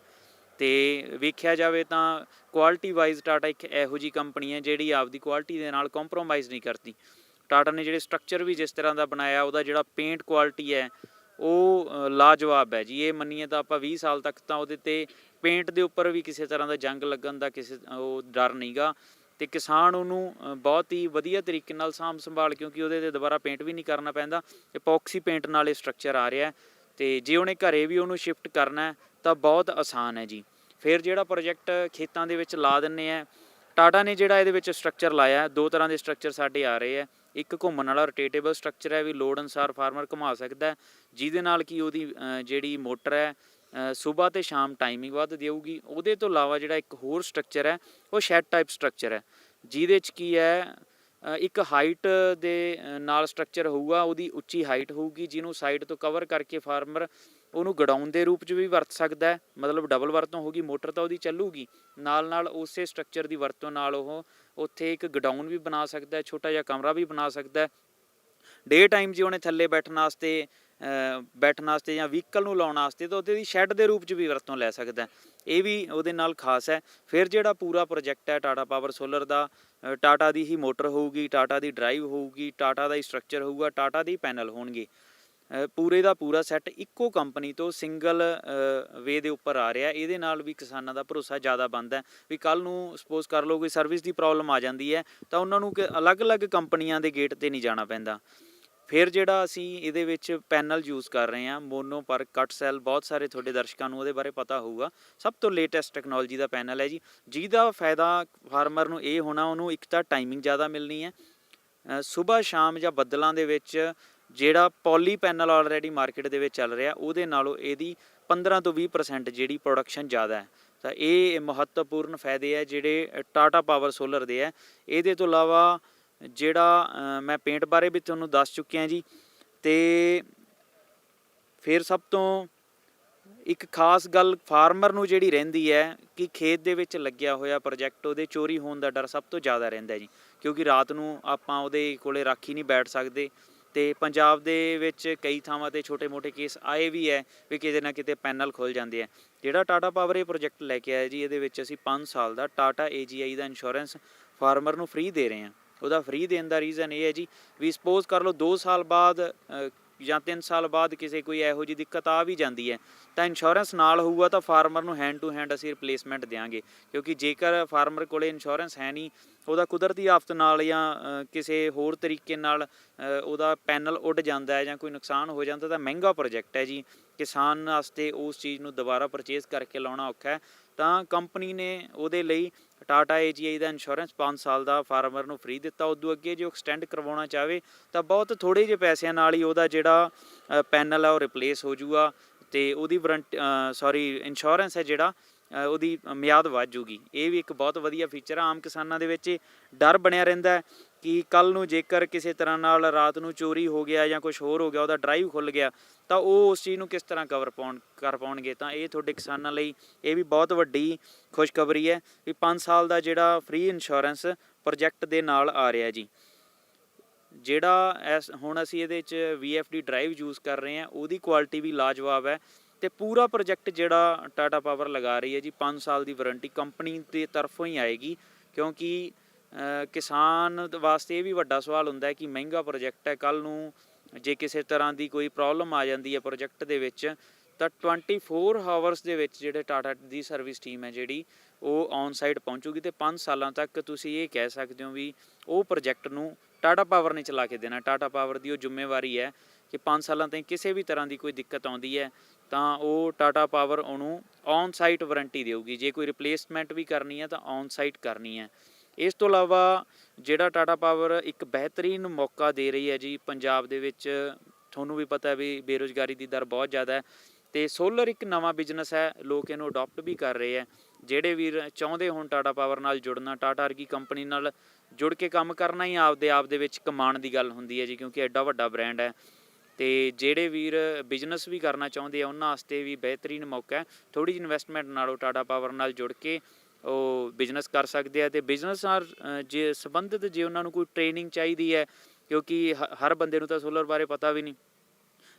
ਅਤੇ ਵੇਖਿਆ ਜਾਵੇ ਤਾਂ ਕੁਆਲਿਟੀ ਵਾਈਜ਼ ਟਾਟਾ ਇੱਕ ਇਹੋ ਜਿਹੀ ਕੰਪਨੀ ਹੈ ਜਿਹੜੀ ਆਪਦੀ ਕੁਆਲਿਟੀ ਦੇ ਨਾਲ ਕੰਪਰੋਮਾਈਜ਼ ਨਹੀਂ ਕਰਦੀ। ਟਾਟਾ ਨੇ ਜਿਹੜੇ ਸਟਰਕਚਰ ਵੀ ਜਿਸ ਤਰ੍ਹਾਂ ਦਾ ਬਣਾਇਆ, ਉਹਦਾ ਜਿਹੜਾ ਪੇਂਟ ਕੁਆਲਿਟੀ ਹੈ ਉਹ ਲਾਜਵਾਬ ਹੈ ਜੀ। ਇਹ ਮੰਨੀਏ ਤਾਂ ਆਪਾਂ 20 ਸਾਲ ਤੱਕ ਤਾਂ ਉਹਦੇ 'ਤੇ ਪੇਂਟ ਦੇ ਉੱਪਰ ਵੀ ਕਿਸੇ ਤਰ੍ਹਾਂ ਦਾ ਜੰਗ ਲੱਗਣ ਦਾ ਕਿਸੇ ਉਹ ਡਰ ਨਹੀਂ ਗਾ, ਅਤੇ ਕਿਸਾਨ ਉਹਨੂੰ ਬਹੁਤ ਹੀ ਵਧੀਆ ਤਰੀਕੇ ਨਾਲ ਸਾਂਭ ਸੰਭਾਲ, ਕਿਉਂਕਿ ਉਹਦੇ 'ਤੇ ਦੁਬਾਰਾ ਪੇਂਟ ਵੀ ਨਹੀਂ ਕਰਨਾ ਪੈਂਦਾ, ਐਪੋਕਸੀ ਪੇਂਟ ਨਾਲ ਇਹ ਸਟਰਕਚਰ ਆ ਰਿਹਾ। ਅਤੇ ਜੇ ਉਹਨੇ ਘਰੇ ਵੀ ਉਹਨੂੰ ਸ਼ਿਫਟ ਕਰਨਾ ਤਾਂ ਬਹੁਤ ਆਸਾਨ ਹੈ ਜੀ। ਫਿਰ ਜਿਹੜਾ ਪ੍ਰੋਜੈਕਟ ਖੇਤਾਂ ਦੇ ਵਿੱਚ ਲਾ ਦਿੰਦੇ ਆ, ਟਾਟਾ ਨੇ ਜਿਹੜਾ ਇਹਦੇ ਵਿੱਚ ਸਟਰਕਚਰ ਲਾਇਆ, 2 ਤਰ੍ਹਾਂ ਦੇ ਸਟਰਕਚਰ ਸਾਡੇ ਆ ਰਹੇ ਆ। ਇੱਕ ਘੁੰਮਣ ਵਾਲਾ ਰੋਟੇਟੇਬਲ ਸਟਰਕਚਰ ਹੈ, ਵੀ ਲੋੜ ਅਨੁਸਾਰ ਫਾਰਮਰ ਘੁਮਾ ਸਕਦਾ, ਜਿਹਦੇ ਨਾਲ ਕਿ ਉਹਦੀ ਜਿਹੜੀ ਮੋਟਰ ਹੈ ਸੁਬਾਹ ਅਤੇ ਸ਼ਾਮ ਟਾਈਮਿੰਗ ਵੱਧ ਦੇਊਗੀ। ਉਹਦੇ ਤੋਂ ਇਲਾਵਾ ਜਿਹੜਾ ਇੱਕ ਹੋਰ ਸਟਰਕਚਰ ਹੈ ਉਹ ਸ਼ੈਡ ਟਾਈਪ ਸਟਰਕਚਰ ਹੈ, ਜਿਹਦੇ 'ਚ ਕੀ ਹੈ ਇੱਕ ਹਾਈਟ ਦੇ ਨਾਲ ਸਟਰਕਚਰ ਹੋਊਗਾ, ਉਹਦੀ ਉੱਚੀ ਹਾਈਟ ਹੋਊਗੀ, ਜਿਹਨੂੰ ਸਾਈਡ ਤੋਂ ਕਵਰ ਕਰਕੇ ਫਾਰਮਰ ਉਹਨੂੰ ਗਡਾਊਨ ਦੇ ਰੂਪ 'ਚ ਵੀ ਵਰਤ ਸਕਦਾ ਹੈ। ਮਤਲਬ ਡਬਲ ਵਰਤੋਂ ਹੋਊਗੀ, ਮੋਟਰ ਤਾਂ ਉਹਦੀ ਚੱਲੂਗੀ, ਨਾਲ ਉਸੇ ਸਟਰਕਚਰ ਦੀ ਵਰਤੋਂ ਨਾਲ ਉਹ ਉੱਥੇ ਇੱਕ ਗਡਾਊਨ ਵੀ ਬਣਾ ਸਕਦਾ ਹੈ, ਛੋਟਾ ਜਿਹਾ ਕਮਰਾ ਵੀ ਬਣਾ ਸਕਦਾ ਹੈ। ਡੇ ਟਾਈਮ ਜੇ ਉਹਨੇ ਥੱਲੇ ਬੈਠਣ ਵਾਸਤੇ ਜਾਂ ਵਹੀਕਲ ਨੂੰ ਲਾਉਣ ਵਾਸਤੇ ਤਾਂ ਉਹਦੇ ਦੀ ਸ਼ੈੱਡ ਦੇ ਰੂਪ 'ਚ ਵੀ ਵਰਤੋਂ ਲੈ ਸਕਦਾ। ਇਹ ਵੀ ਉਹਦੇ ਨਾਲ ਖਾਸ ਹੈ। ਫਿਰ ਜਿਹੜਾ ਪੂਰਾ ਪ੍ਰੋਜੈਕਟ ਹੈ ਟਾਟਾ ਪਾਵਰ ਸੋਲਰ ਦਾ, ਟਾਟਾ ਦੀ ਹੀ ਮੋਟਰ ਹੋਊਗੀ, ਟਾਟਾ ਦੀ ਡਰਾਈਵ ਹੋਊਗੀ, ਟਾਟਾ ਦਾ ਹੀ ਸਟਰਕਚਰ ਹੋਊਗਾ, ਟਾਟਾ ਦੇ ਹੀ ਪੈਨਲ ਹੋਣਗੇ। ਪੂਰੇ ਦਾ ਪੂਰਾ ਸੈੱਟ ਇੱਕੋ ਕੰਪਨੀ ਤੋਂ ਸਿੰਗਲ ਵੇ ਦੇ ਉੱਪਰ ਆ ਰਿਹਾ। ਇਹਦੇ ਨਾਲ ਵੀ ਕਿਸਾਨਾਂ ਦਾ ਭਰੋਸਾ ਜ਼ਿਆਦਾ ਬਣਦਾ ਵੀ ਕੱਲ੍ਹ ਨੂੰ ਸਪੋਜ਼ ਕਰ ਲਓ ਕੋਈ ਸਰਵਿਸ ਦੀ ਪ੍ਰੋਬਲਮ ਆ ਜਾਂਦੀ ਹੈ ਤਾਂ ਉਹਨਾਂ ਨੂੰ ਅਲੱਗ-ਅਲੱਗ ਕੰਪਨੀਆਂ ਦੇ ਗੇਟ 'ਤੇ ਨਹੀਂ ਜਾਣਾ ਪੈਂਦਾ। ਫਿਰ ਜਿਹੜਾ ਅਸੀਂ ਇਹਦੇ ਵਿੱਚ ਪੈਨਲ ਯੂਜ਼ ਕਰ ਰਹੇ ਹਾਂ, ਮੋਨੋ ਪਰ ਕੱਟ ਸੈੱਲ, ਬਹੁਤ ਸਾਰੇ ਤੁਹਾਡੇ ਦਰਸ਼ਕਾਂ ਨੂੰ ਉਹਦੇ ਬਾਰੇ ਪਤਾ ਹੋਊਗਾ। ਸਭ ਤੋਂ ਲੇਟੈਸਟ ਟੈਕਨੋਲੋਜੀ ਦਾ ਪੈਨਲ ਹੈ ਜੀ, ਜਿਹਦਾ ਫਾਇਦਾ ਫਾਰਮਰ ਨੂੰ ਇਹ ਹੋਣਾ, ਉਹਨੂੰ ਇੱਕ ਤਾਂ ਟਾਈਮਿੰਗ ਜ਼ਿਆਦਾ ਮਿਲਣੀ ਹੈ, ਸੁਬਾਹ ਸ਼ਾਮ ਜਾਂ ਬੱਦਲਾਂ ਦੇ ਵਿੱਚ ਜਿਹੜਾ ਪੋਲੀ ਪੈਨਲ ਆਲਰੇਡੀ ਮਾਰਕੀਟ ਦੇ ਵਿੱਚ ਚੱਲ ਰਿਹਾ ਉਹਦੇ ਨਾਲੋਂ ਇਹਦੀ 15 ਤੋਂ 20% ਜਿਹੜੀ ਪ੍ਰੋਡਕਸ਼ਨ ਜ਼ਿਆਦਾ ਹੈ। ਤਾਂ ਇਹ ਮਹੱਤਵਪੂਰਨ ਫਾਇਦੇ ਹੈ ਜਿਹੜੇ ਟਾਟਾ ਪਾਵਰ ਸੋਲਰ ਦੇ ਹੈ। ਇਹਦੇ ਤੋਂ ਇਲਾਵਾ ਜਿਹੜਾ ਮੈਂ ਪੇਂਟ ਬਾਰੇ ਵੀ ਤੁਹਾਨੂੰ ਦੱਸ ਚੁੱਕਿਆ ਜੀ। ਅਤੇ ਫਿਰ ਸਭ ਤੋਂ ਇੱਕ ਖਾਸ ਗੱਲ ਫਾਰਮਰ ਨੂੰ ਜਿਹੜੀ ਰਹਿੰਦੀ ਹੈ ਕਿ ਖੇਤ ਦੇ ਵਿੱਚ ਲੱਗਿਆ ਹੋਇਆ ਪ੍ਰੋਜੈਕਟ ਉਹਦੇ ਚੋਰੀ ਹੋਣ ਦਾ ਡਰ ਸਭ ਤੋਂ ਜ਼ਿਆਦਾ ਰਹਿੰਦਾ ਜੀ, ਕਿਉਂਕਿ ਰਾਤ ਨੂੰ ਆਪਾਂ ਉਹਦੇ ਕੋਲੇ ਰਾਖੀ ਨਹੀਂ ਬੈਠ ਸਕਦੇ। ਅਤੇ ਪੰਜਾਬ ਦੇ ਵਿੱਚ ਕਈ ਥਾਵਾਂ 'ਤੇ ਛੋਟੇ ਮੋਟੇ ਕੇਸ ਆਏ ਵੀ ਹੈ ਵੀ ਕਿਤੇ ਨਾ ਕਿਤੇ ਪੈਨਲ ਖੁੱਲ੍ਹ ਜਾਂਦੇ ਆ। ਜਿਹੜਾ ਟਾਟਾ ਪਾਵਰ ਇਹ ਪ੍ਰੋਜੈਕਟ ਲੈ ਕੇ ਆਇਆ ਜੀ, ਇਹਦੇ ਵਿੱਚ ਅਸੀਂ 5 ਸਾਲ ਦਾ ਟਾਟਾ AGI ਦਾ ਇੰਸ਼ੋਰੈਂਸ ਫਾਰਮਰ ਨੂੰ ਫ੍ਰੀ ਦੇ ਰਹੇ ਹਾਂ। ਉਹਦਾ ਫ੍ਰੀ ਦੇਣ ਦਾ ਰੀਜ਼ਨ ਇਹ ਹੈ ਜੀ ਵੀ ਸਪੋਜ਼ ਕਰ ਲਓ 2 ਸਾਲ ਬਾਅਦ ਜਾਂ 3 ਸਾਲ ਬਾਅਦ ਕਿਸੇ ਕੋਈ ਇਹੋ ਜਿਹੀ ਦਿੱਕਤ ਆ ਵੀ ਜਾਂਦੀ ਹੈ ਤਾਂ ਇੰਸ਼ੋਰੈਂਸ ਨਾਲ ਹੋਊਗਾ ਤਾਂ ਫਾਰਮਰ ਨੂੰ ਹੈਂਡ ਟੂ ਹੈਂਡ ਅਸੀਂ ਰਿਪਲੇਸਮੈਂਟ ਦਿਆਂਗੇ। ਕਿਉਂਕਿ ਜੇਕਰ ਫਾਰਮਰ ਕੋਲੇ ਇੰਸ਼ੋਰੈਂਸ ਹੈ ਨਹੀਂ, ਉਹਦਾ ਕੁਦਰਤੀ ਆਫਤ ਨਾਲ ਜਾਂ ਕਿਸੇ ਹੋਰ ਤਰੀਕੇ ਨਾਲ ਉਹਦਾ ਪੈਨਲ ਉੱਡ ਜਾਂਦਾ ਹੈ ਜਾਂ ਕੋਈ ਨੁਕਸਾਨ ਹੋ ਜਾਂਦਾ ਤਾਂ ਮਹਿੰਗਾ ਪ੍ਰੋਜੈਕਟ ਹੈ ਜੀ। ਕਿਸਾਨ ਵਾਸਤੇ ਉਸ ਚੀਜ਼ ਨੂੰ ਦੁਬਾਰਾ ਪਰਚੇਜ਼ ਕਰਕੇ ਲਾਉਣਾ ਔਖਾ ਹੈ। ਤਾਂ ਕੰਪਨੀ ਨੇ ਉਹਦੇ ਲਈ ਟਾਟਾ AGI ਦਾ ਇੰਸ਼ੋਰੈਂਸ 5 ਸਾਲ ਦਾ ਫਾਰਮਰ ਨੂੰ ਫ੍ਰੀ ਦਿੱਤਾ। ਉਦੋਂ ਅੱਗੇ ਜੇ ਉਹ ਐਕਸਟੈਂਡ ਕਰਵਾਉਣਾ ਚਾਹਵੇ ਤਾਂ ਬਹੁਤ ਥੋੜ੍ਹੇ ਜਿਹੇ ਪੈਸਿਆਂ ਨਾਲ ਹੀ ਉਹਦਾ ਜਿਹੜਾ ਪੈਨਲ ਹੈ ਉਹ ਰਿਪਲੇਸ ਹੋ ਜੂਗਾ ਅਤੇ ਉਹਦੀ ਇੰਸ਼ੋਰੈਂਸ ਹੈ ਜਿਹੜਾ ਉਹਦੀ ਮਿਆਦ ਵੱਧ ਜੂਗੀ। ਇਹ ਵੀ ਇੱਕ ਬਹੁਤ ਵਧੀਆ ਫੀਚਰ ਆ। ਆਮ ਕਿਸਾਨਾਂ ਦੇ ਵਿੱਚ ਡਰ ਬਣਿਆ ਰਹਿੰਦਾ ਕਿ ਕੱਲ੍ਹ ਨੂੰ ਜੇਕਰ ਕਿਸੇ ਤਰ੍ਹਾਂ ਨਾਲ ਰਾਤ ਨੂੰ ਚੋਰੀ ਹੋ ਗਿਆ ਜਾਂ ਕੁਛ ਹੋਰ ਹੋ ਗਿਆ, ਉਹਦਾ ਡਰਾਈਵ ਖੁੱਲ੍ਹ ਗਿਆ ਤਾਂ ਉਹ ਉਸ ਚੀਜ਼ ਨੂੰ ਕਿਸ ਤਰ੍ਹਾਂ ਕਰ ਪਾਉਣਗੇ। ਤਾਂ ਇਹ ਤੁਹਾਡੇ ਕਿਸਾਨਾਂ ਲਈ ਇਹ ਵੀ ਬਹੁਤ ਵੱਡੀ ਖੁਸ਼ਖਬਰੀ ਹੈ ਵੀ 5 ਸਾਲ ਦਾ ਜਿਹੜਾ ਫ੍ਰੀ ਇੰਸ਼ੋਰੈਂਸ ਪ੍ਰੋਜੈਕਟ ਦੇ ਨਾਲ ਆ ਰਿਹਾ ਜੀ। ਜਿਹੜਾ ਹੁਣ ਅਸੀਂ ਇਹਦੇ 'ਚ VFD ਡਰਾਈਵ ਯੂਜ਼ ਕਰ ਰਹੇ ਹਾਂ, ਉਹਦੀ ਕੁਆਲਿਟੀ ਵੀ ਲਾਜਵਾਬ ਹੈ। ਅਤੇ ਪੂਰਾ ਪ੍ਰੋਜੈਕਟ ਜਿਹੜਾ ਟਾਟਾ ਪਾਵਰ ਲਗਾ ਰਹੀ ਹੈ ਜੀ, 5 ਸਾਲ ਦੀ ਵਾਰੰਟੀ ਕੰਪਨੀ ਦੀ ਤਰਫੋਂ ਹੀ ਆਏਗੀ। ਕਿਉਂਕਿ ਕਿਸਾਨ ਵਾਸਤੇ ਇਹ ਵੀ ਵੱਡਾ ਸਵਾਲ ਹੁੰਦਾ ਹੈ ਕਿ ਮਹਿੰਗਾ ਪ੍ਰੋਜੈਕਟ ਹੈ, ਕੱਲ੍ਹ ਨੂੰ ਜੇ ਕਿਸੇ ਤਰ੍ਹਾਂ ਦੀ ਕੋਈ ਪ੍ਰੋਬਲਮ ਆ ਜਾਂਦੀ ਹੈ ਪ੍ਰੋਜੈਕਟ ਦੇ ਵਿੱਚ ਤਾਂ 24 ਹਾਵਰਸ ਦੇ ਵਿੱਚ ਜਿਹੜੇ ਟਾਟਾ ਦੀ ਸਰਵਿਸ ਟੀਮ ਹੈ ਜਿਹੜੀ ਉਹ ਔਨ ਸਾਈਟ ਪਹੁੰਚੂਗੀ। ਅਤੇ 5 ਸਾਲਾਂ ਤੱਕ ਤੁਸੀਂ ਇਹ ਕਹਿ ਸਕਦੇ ਹੋ ਵੀ ਉਹ ਪ੍ਰੋਜੈਕਟ ਨੂੰ ਟਾਟਾ ਪਾਵਰ ਨੇ ਚਲਾ ਕੇ ਦੇਣਾ। ਟਾਟਾ ਪਾਵਰ ਦੀ ਉਹ ਜ਼ਿੰਮੇਵਾਰੀ ਹੈ ਕਿ 5 ਸਾਲਾਂ ਤਾਈਂ ਕਿਸੇ ਵੀ ਤਰ੍ਹਾਂ ਦੀ ਕੋਈ ਦਿੱਕਤ ਆਉਂਦੀ ਹੈ ਤਾਂ ਉਹ ਟਾਟਾ ਪਾਵਰ ਉਹਨੂੰ ਔਨ ਸਾਈਟ ਵਾਰੰਟੀ ਦੇਊਗੀ। ਜੇ ਕੋਈ ਰਿਪਲੇਸਮੈਂਟ ਵੀ ਕਰਨੀ ਹੈ ਤਾਂ ਔਨ ਸਾਈਟ ਕਰਨੀ ਹੈ। ਇਸ ਤੋਂ ਇਲਾਵਾ ਜਿਹੜਾ ਟਾਟਾ ਪਾਵਰ ਇੱਕ ਬਿਹਤਰੀਨ ਮੌਕਾ ਦੇ ਰਹੀ ਹੈ ਜੀ ਪੰਜਾਬ ਦੇ ਵਿੱਚ, ਤੁਹਾਨੂੰ ਵੀ ਪਤਾ ਵੀ ਬੇਰੁਜ਼ਗਾਰੀ ਦੀ ਦਰ ਬਹੁਤ ਜ਼ਿਆਦਾ ਹੈ ਤੇ ਸੋਲਰ ਇੱਕ ਨਵਾਂ ਬਿਜ਼ਨਸ ਹੈ, ਲੋਕ ਇਹਨੂੰ ਅਡਾਪਟ ਵੀ ਕਰ ਰਹੇ ਹੈ। ਜਿਹੜੇ ਵੀਰ ਚਾਹੁੰਦੇ ਹੋਣ ਟਾਟਾ ਪਾਵਰ ਨਾਲ ਜੁੜਨਾ, ਟਾਟਾ ਵਰਗੀ ਕੰਪਨੀ ਨਾਲ ਜੁੜ ਕੇ ਕੰਮ ਕਰਨਾ ਹੀ ਆਪ ਦੇ ਵਿੱਚ ਕਮਾਉਣ ਦੀ ਗੱਲ ਹੁੰਦੀ ਹੈ ਜੀ, ਕਿਉਂਕਿ ਐਡਾ ਵੱਡਾ ਬ੍ਰਾਂਡ ਹੈ। ਤੇ ਜਿਹੜੇ ਵੀਰ ਬਿਜ਼ਨਸ ਵੀ ਕਰਨਾ ਚਾਹੁੰਦੇ ਆ ਉਹਨਾਂ ਵਾਸਤੇ ਵੀ ਬਿਹਤਰੀਨ ਮੌਕਾ ਹੈ। ਥੋੜ੍ਹੀ ਜਿਹੀ ਇਨਵੈਸਟਮੈਂਟ ਨਾਲੋਂ ਟਾਟਾ ਪਾਵਰ ਨਾਲ ਜੁੜ ਕੇ ਉਹ ਬਿਜ਼ਨਸ ਕਰ ਸਕਦੇ ਆ। ਤੇ ਬਿਜ਼ਨਸ ਨਾਲ ਜੇ ਸੰਬੰਧਿਤ ਜੇ ਉਹਨਾਂ ਨੂੰ ਕੋਈ ਟ੍ਰੇਨਿੰਗ ਚਾਹੀਦੀ ਹੈ, ਕਿਉਂਕਿ ਹਰ ਬੰਦੇ ਨੂੰ ਤਾਂ ਸੋਲਰ ਬਾਰੇ ਪਤਾ ਵੀ ਨਹੀਂ,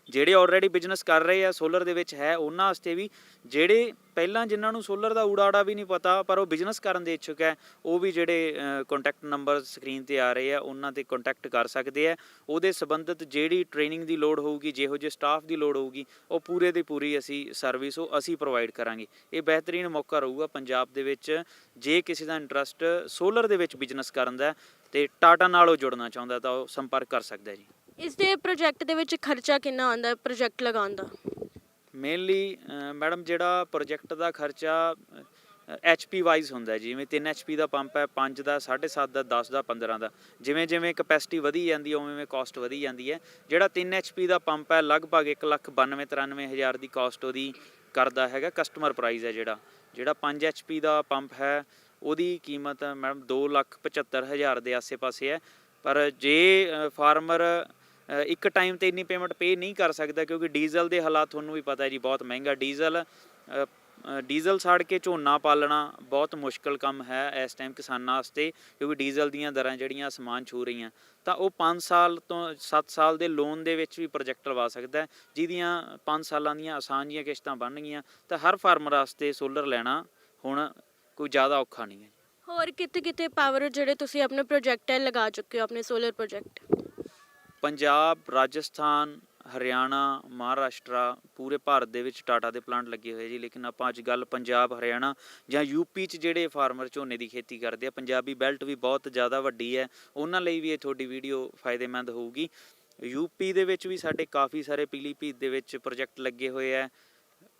ਜਿਹੜੇ ਆਲਰੇਡੀ ਬਿਜ਼ਨਸ ਕਰ ਰਹੇ ਆ ਸੋਲਰ ਦੇ ਵਿੱਚ ਹੈ ਉਹਨਾਂ ਵਾਸਤੇ ਵੀ, ਜਿਹੜੇ ਪਹਿਲਾਂ ਜਿਨ੍ਹਾਂ ਨੂੰ ਸੋਲਰ ਦਾ ਊੜਾ ਵੀ ਨਹੀਂ ਪਤਾ ਪਰ ਉਹ ਬਿਜ਼ਨਸ ਕਰਨ ਦੇ ਇੱਛੁਕ ਹੈ, ਉਹ ਵੀ ਜਿਹੜੇ ਕੰਟੈਕਟ ਨੰਬਰ ਸਕਰੀਨ ਤੇ ਆ ਰਹੇ ਆ ਉਹਨਾਂ ਤੇ ਕੰਟੈਕਟ ਕਰ ਸਕਦੇ ਆ। ਉਹਦੇ ਸੰਬੰਧਿਤ ਜਿਹੜੀ ਟ੍ਰੇਨਿੰਗ ਦੀ ਲੋੜ ਹੋਊਗੀ, ਜਿਹੋ ਜਿਹੇ ਸਟਾਫ ਦੀ ਲੋੜ ਹੋਊਗੀ, ਉਹ ਪੂਰੇ ਦੀ ਪੂਰੀ ਸਰਵਿਸ ਅਸੀਂ ਪ੍ਰੋਵਾਈਡ ਕਰਾਂਗੇ। ਇਹ ਬਿਹਤਰੀਨ ਮੌਕਾ ਰਹੂਗਾ ਪੰਜਾਬ ਦੇ ਵਿੱਚ, ਜੇ ਕਿਸੇ ਦਾ ਇੰਟਰਸਟ ਸੋਲਰ ਦੇ ਵਿੱਚ ਬਿਜ਼ਨਸ ਕਰਨ ਦਾ ਤੇ ਟਾਟਾ ਨਾਲ ਉਹ ਜੁੜਨਾ ਚਾਹੁੰਦਾ ਤਾਂ ਉਹ ਸੰਪਰਕ ਕਰ ਸਕਦਾ ਜੀ। ਇਸ ਦੇ ਪ੍ਰੋਜੈਕਟ ਦੇ ਵਿੱਚ ਖਰਚਾ ਕਿੰਨਾ ਆਉਂਦਾ ਹੈ ਪ੍ਰੋਜੈਕਟ ਲਗਾਉਣ ਦਾ? ਮੇਨਲੀ ਮੈਡਮ ਜਿਹੜਾ ਪ੍ਰੋਜੈਕਟ ਦਾ ਖਰਚਾ HP ਵਾਈਜ਼ ਹੁੰਦਾ ਜੀ, ਜਿਵੇਂ 3 HP ਦਾ ਪੰਪ ਹੈ, 5 ਦਾ, 7.5 ਦਾ, 10 ਦਾ, 15 ਦਾ, ਜਿਵੇਂ ਜਿਵੇਂ ਕਪੈਸਿਟੀ ਵਧੀ ਜਾਂਦੀ ਹੈ ਉਵੇਂ ਕਾਸਟ ਵਧੀ ਜਾਂਦੀ ਹੈ। ਜਿਹੜਾ 3 HP ਦਾ ਪੰਪ ਹੈ ਲਗਭਗ 1,92,93,000 ਦੀ ਕਾਸਟ ਉਹਦੀ ਕਰਦਾ ਹੈਗਾ, ਕਸਟਮਰ ਪ੍ਰਾਈਸ ਹੈ। ਜਿਹੜਾ 5 HP ਦਾ ਪੰਪ ਹੈ ਉਹਦੀ ਕੀਮਤ ਮੈਡਮ 2,75,000 ਦੇ ਆਸੇ-ਪਾਸੇ ਹੈ। ਪਰ ਜੇ ਫਾਰਮਰ ਇੱਕ ਟਾਈਮ ਤੇ ਇੰਨੀ ਪੇਮੈਂਟ ਪੇ ਨਹੀਂ ਕਰ ਸਕਦਾ, ਕਿਉਂਕਿ ਡੀਜ਼ਲ ਦੇ ਹਾਲਾਤ ਤੁਹਾਨੂੰ ਵੀ ਪਤਾ ਹੈ ਜੀ, ਬਹੁਤ ਮਹਿੰਗਾ ਡੀਜ਼ਲ ਸਾੜ ਕੇ ਝੋਨਾ ਪਾਲਣਾ ਬਹੁਤ ਮੁਸ਼ਕਲ ਕੰਮ ਹੈ ਇਸ ਟਾਈਮ ਕਿਸਾਨਾਂ ਵਾਸਤੇ, ਕਿਉਂਕਿ ਡੀਜ਼ਲ ਦੀਆਂ ਦਰਾਂ ਜਿਹੜੀਆਂ ਅਸਮਾਨ ਛੂ ਰਹੀਆਂ। ਤਾਂ ਉਹ 5 ਸਾਲ ਤੋਂ 7 ਸਾਲ ਦੇ ਲੋਨ ਦੇ ਵਿੱਚ ਵੀ ਪ੍ਰੋਜੈਕਟ ਲਵਾ ਸਕਦਾ ਹੈ, ਜਿਹਦੀਆਂ 5 ਸਾਲਾਂ ਦੀਆਂ ਆਸਾਨ ਜੀਆਂ ਕਿਸ਼ਤਾਂ ਬਣਨਗੀਆਂ। ਤਾਂ ਹਰ ਫਾਰਮਰ ਵਾਸਤੇ ਸੋਲਰ ਲੈਣਾ ਹੁਣ ਕੋਈ ਜ਼ਿਆਦਾ ਔਖਾ ਨਹੀਂ ਹੈ। ਹੋਰ ਕਿਤੇ ਪਾਵਰ ਜਿਹੜੇ ਤੁਸੀਂ ਆਪਣੇ ਪ੍ਰੋਜੈਕਟ ਹੈ ਲਗਾ ਚੁੱਕੇ ਹੋ, ਆਪਣੇ ਸੋਲਰ ਪ੍ਰੋਜੈਕਟ? ਪੰਜਾਬ, ਰਾਜਸਥਾਨ, ਹਰਿਆਣਾ, ਮਹਾਰਾਸ਼ਟਰਾ, ਪੂਰੇ ਭਾਰਤ ਦੇ ਵਿੱਚ ਟਾਟਾ ਦੇ ਪਲਾਂਟ ਲੱਗੇ ਹੋਏ ਜੀ। ਲੇਕਿਨ ਆਪਾਂ ਅੱਜ ਗੱਲ ਪੰਜਾਬ, ਹਰਿਆਣਾ ਜਾਂ UP 'ਚ ਜਿਹੜੇ ਫਾਰਮਰ ਝੋਨੇ ਦੀ ਖੇਤੀ ਕਰਦੇ ਆ, ਪੰਜਾਬੀ ਬੈਲਟ ਵੀ ਬਹੁਤ ਜ਼ਿਆਦਾ ਵੱਡੀ ਹੈ, ਉਹਨਾਂ ਲਈ ਵੀ ਇਹ ਤੁਹਾਡੀ ਵੀਡੀਓ ਫਾਇਦੇਮੰਦ ਹੋਊਗੀ। UP ਦੇ ਵਿੱਚ ਵੀ ਸਾਡੇ ਕਾਫੀ ਸਾਰੇ ਪੀਲੀਭੀਤ ਦੇ ਵਿੱਚ ਪ੍ਰੋਜੈਕਟ ਲੱਗੇ ਹੋਏ ਹੈ,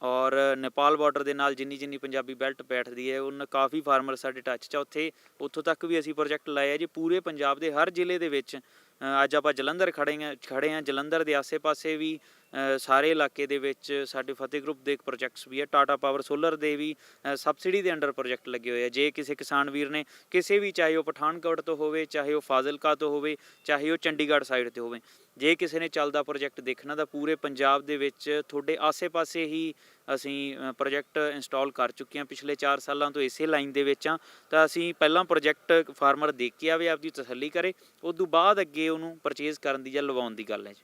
ਔਰ ਨੇਪਾਲ ਬਾਰਡਰ ਦੇ ਨਾਲ ਜਿੰਨੀ ਪੰਜਾਬੀ ਬੈਲਟ ਬੈਠਦੀ ਹੈ ਉਹਨਾਂ ਕਾਫੀ ਫਾਰਮਰ ਸਾਡੇ ਟੱਚ 'ਚ, ਉੱਥੋਂ ਤੱਕ ਵੀ ਅਸੀਂ ਪ੍ਰੋਜੈਕਟ ਲਾਏ ਆ ਜੀ। ਪੂਰੇ ਪੰਜਾਬ ਦੇ ਹਰ ਜ਼ਿਲ੍ਹੇ ਦੇ ਵਿੱਚ ਅੱਜ ਆਪਾਂ ਜਲੰਧਰ ਖੜੇ ਹਾਂ, ਜਲੰਧਰ ਦੇ ਆਸੇ-ਪਾਸੇ ਵੀ ਸਾਰੇ ਇਲਾਕੇ ਦੇ ਵਿੱਚ ਸਾਡੇ ਫਤਿਹ ਗਰੁੱਪ ਦੇ ਪ੍ਰੋਜੈਕਟਸ ਵੀ ਹੈ। ਟਾਟਾ ਪਾਵਰ ਸੋਲਰ ਦੇ ਵੀ ਸਬਸਿਡੀ ਦੇ ਅੰਡਰ ਪ੍ਰੋਜੈਕਟ ਲੱਗੇ ਹੋਏ ਆ। ਜੇ ਕਿਸੇ ਕਿਸਾਨ ਵੀਰ ਨੇ ਕਿਸੇ ਵੀ, ਚਾਹੇ ਉਹ ਪਠਾਨਕੋਟ ਤੋਂ ਹੋਵੇ, ਚਾਹੇ ਉਹ ਫਾਜ਼ਿਲਕਾ ਤੋਂ ਹੋਵੇ, ਚਾਹੇ ਉਹ ਚੰਡੀਗੜ੍ਹ ਸਾਈਡ ਤੇ ਹੋਵੇ, ਜੇ ਕਿਸੇ ਨੇ ਚੱਲਦਾ ਪ੍ਰੋਜੈਕਟ ਦੇਖਣਾ ਤਾਂ ਪੂਰੇ ਪੰਜਾਬ ਦੇ ਵਿੱਚ ਤੁਹਾਡੇ ਆਸੇ-ਪਾਸੇ ਹੀ ਅਸੀਂ ਪ੍ਰੋਜੈਕਟ ਇੰਸਟਾਲ ਕਰ ਚੁੱਕੇ ਹਾਂ। ਪਿਛਲੇ 4 ਸਾਲਾਂ ਤੋਂ ਇਸੇ ਲਾਈਨ ਦੇ ਵਿੱਚ ਹਾਂ। ਤਾਂ ਅਸੀਂ ਪਹਿਲਾਂ ਪ੍ਰੋਜੈਕਟ ਫਾਰਮਰ ਦੇਖ ਕੇ ਆਵੇ, ਆਪਦੀ ਤਸੱਲੀ ਕਰੇ, ਉਸ ਤੋਂ ਬਾਅਦ ਅੱਗੇ ਉਹਨੂੰ ਪਰਚੇਜ਼ ਕਰਨ ਦੀ ਜਾਂ ਲਵਾਉਣ ਦੀ ਗੱਲ ਹੈ ਜੀ।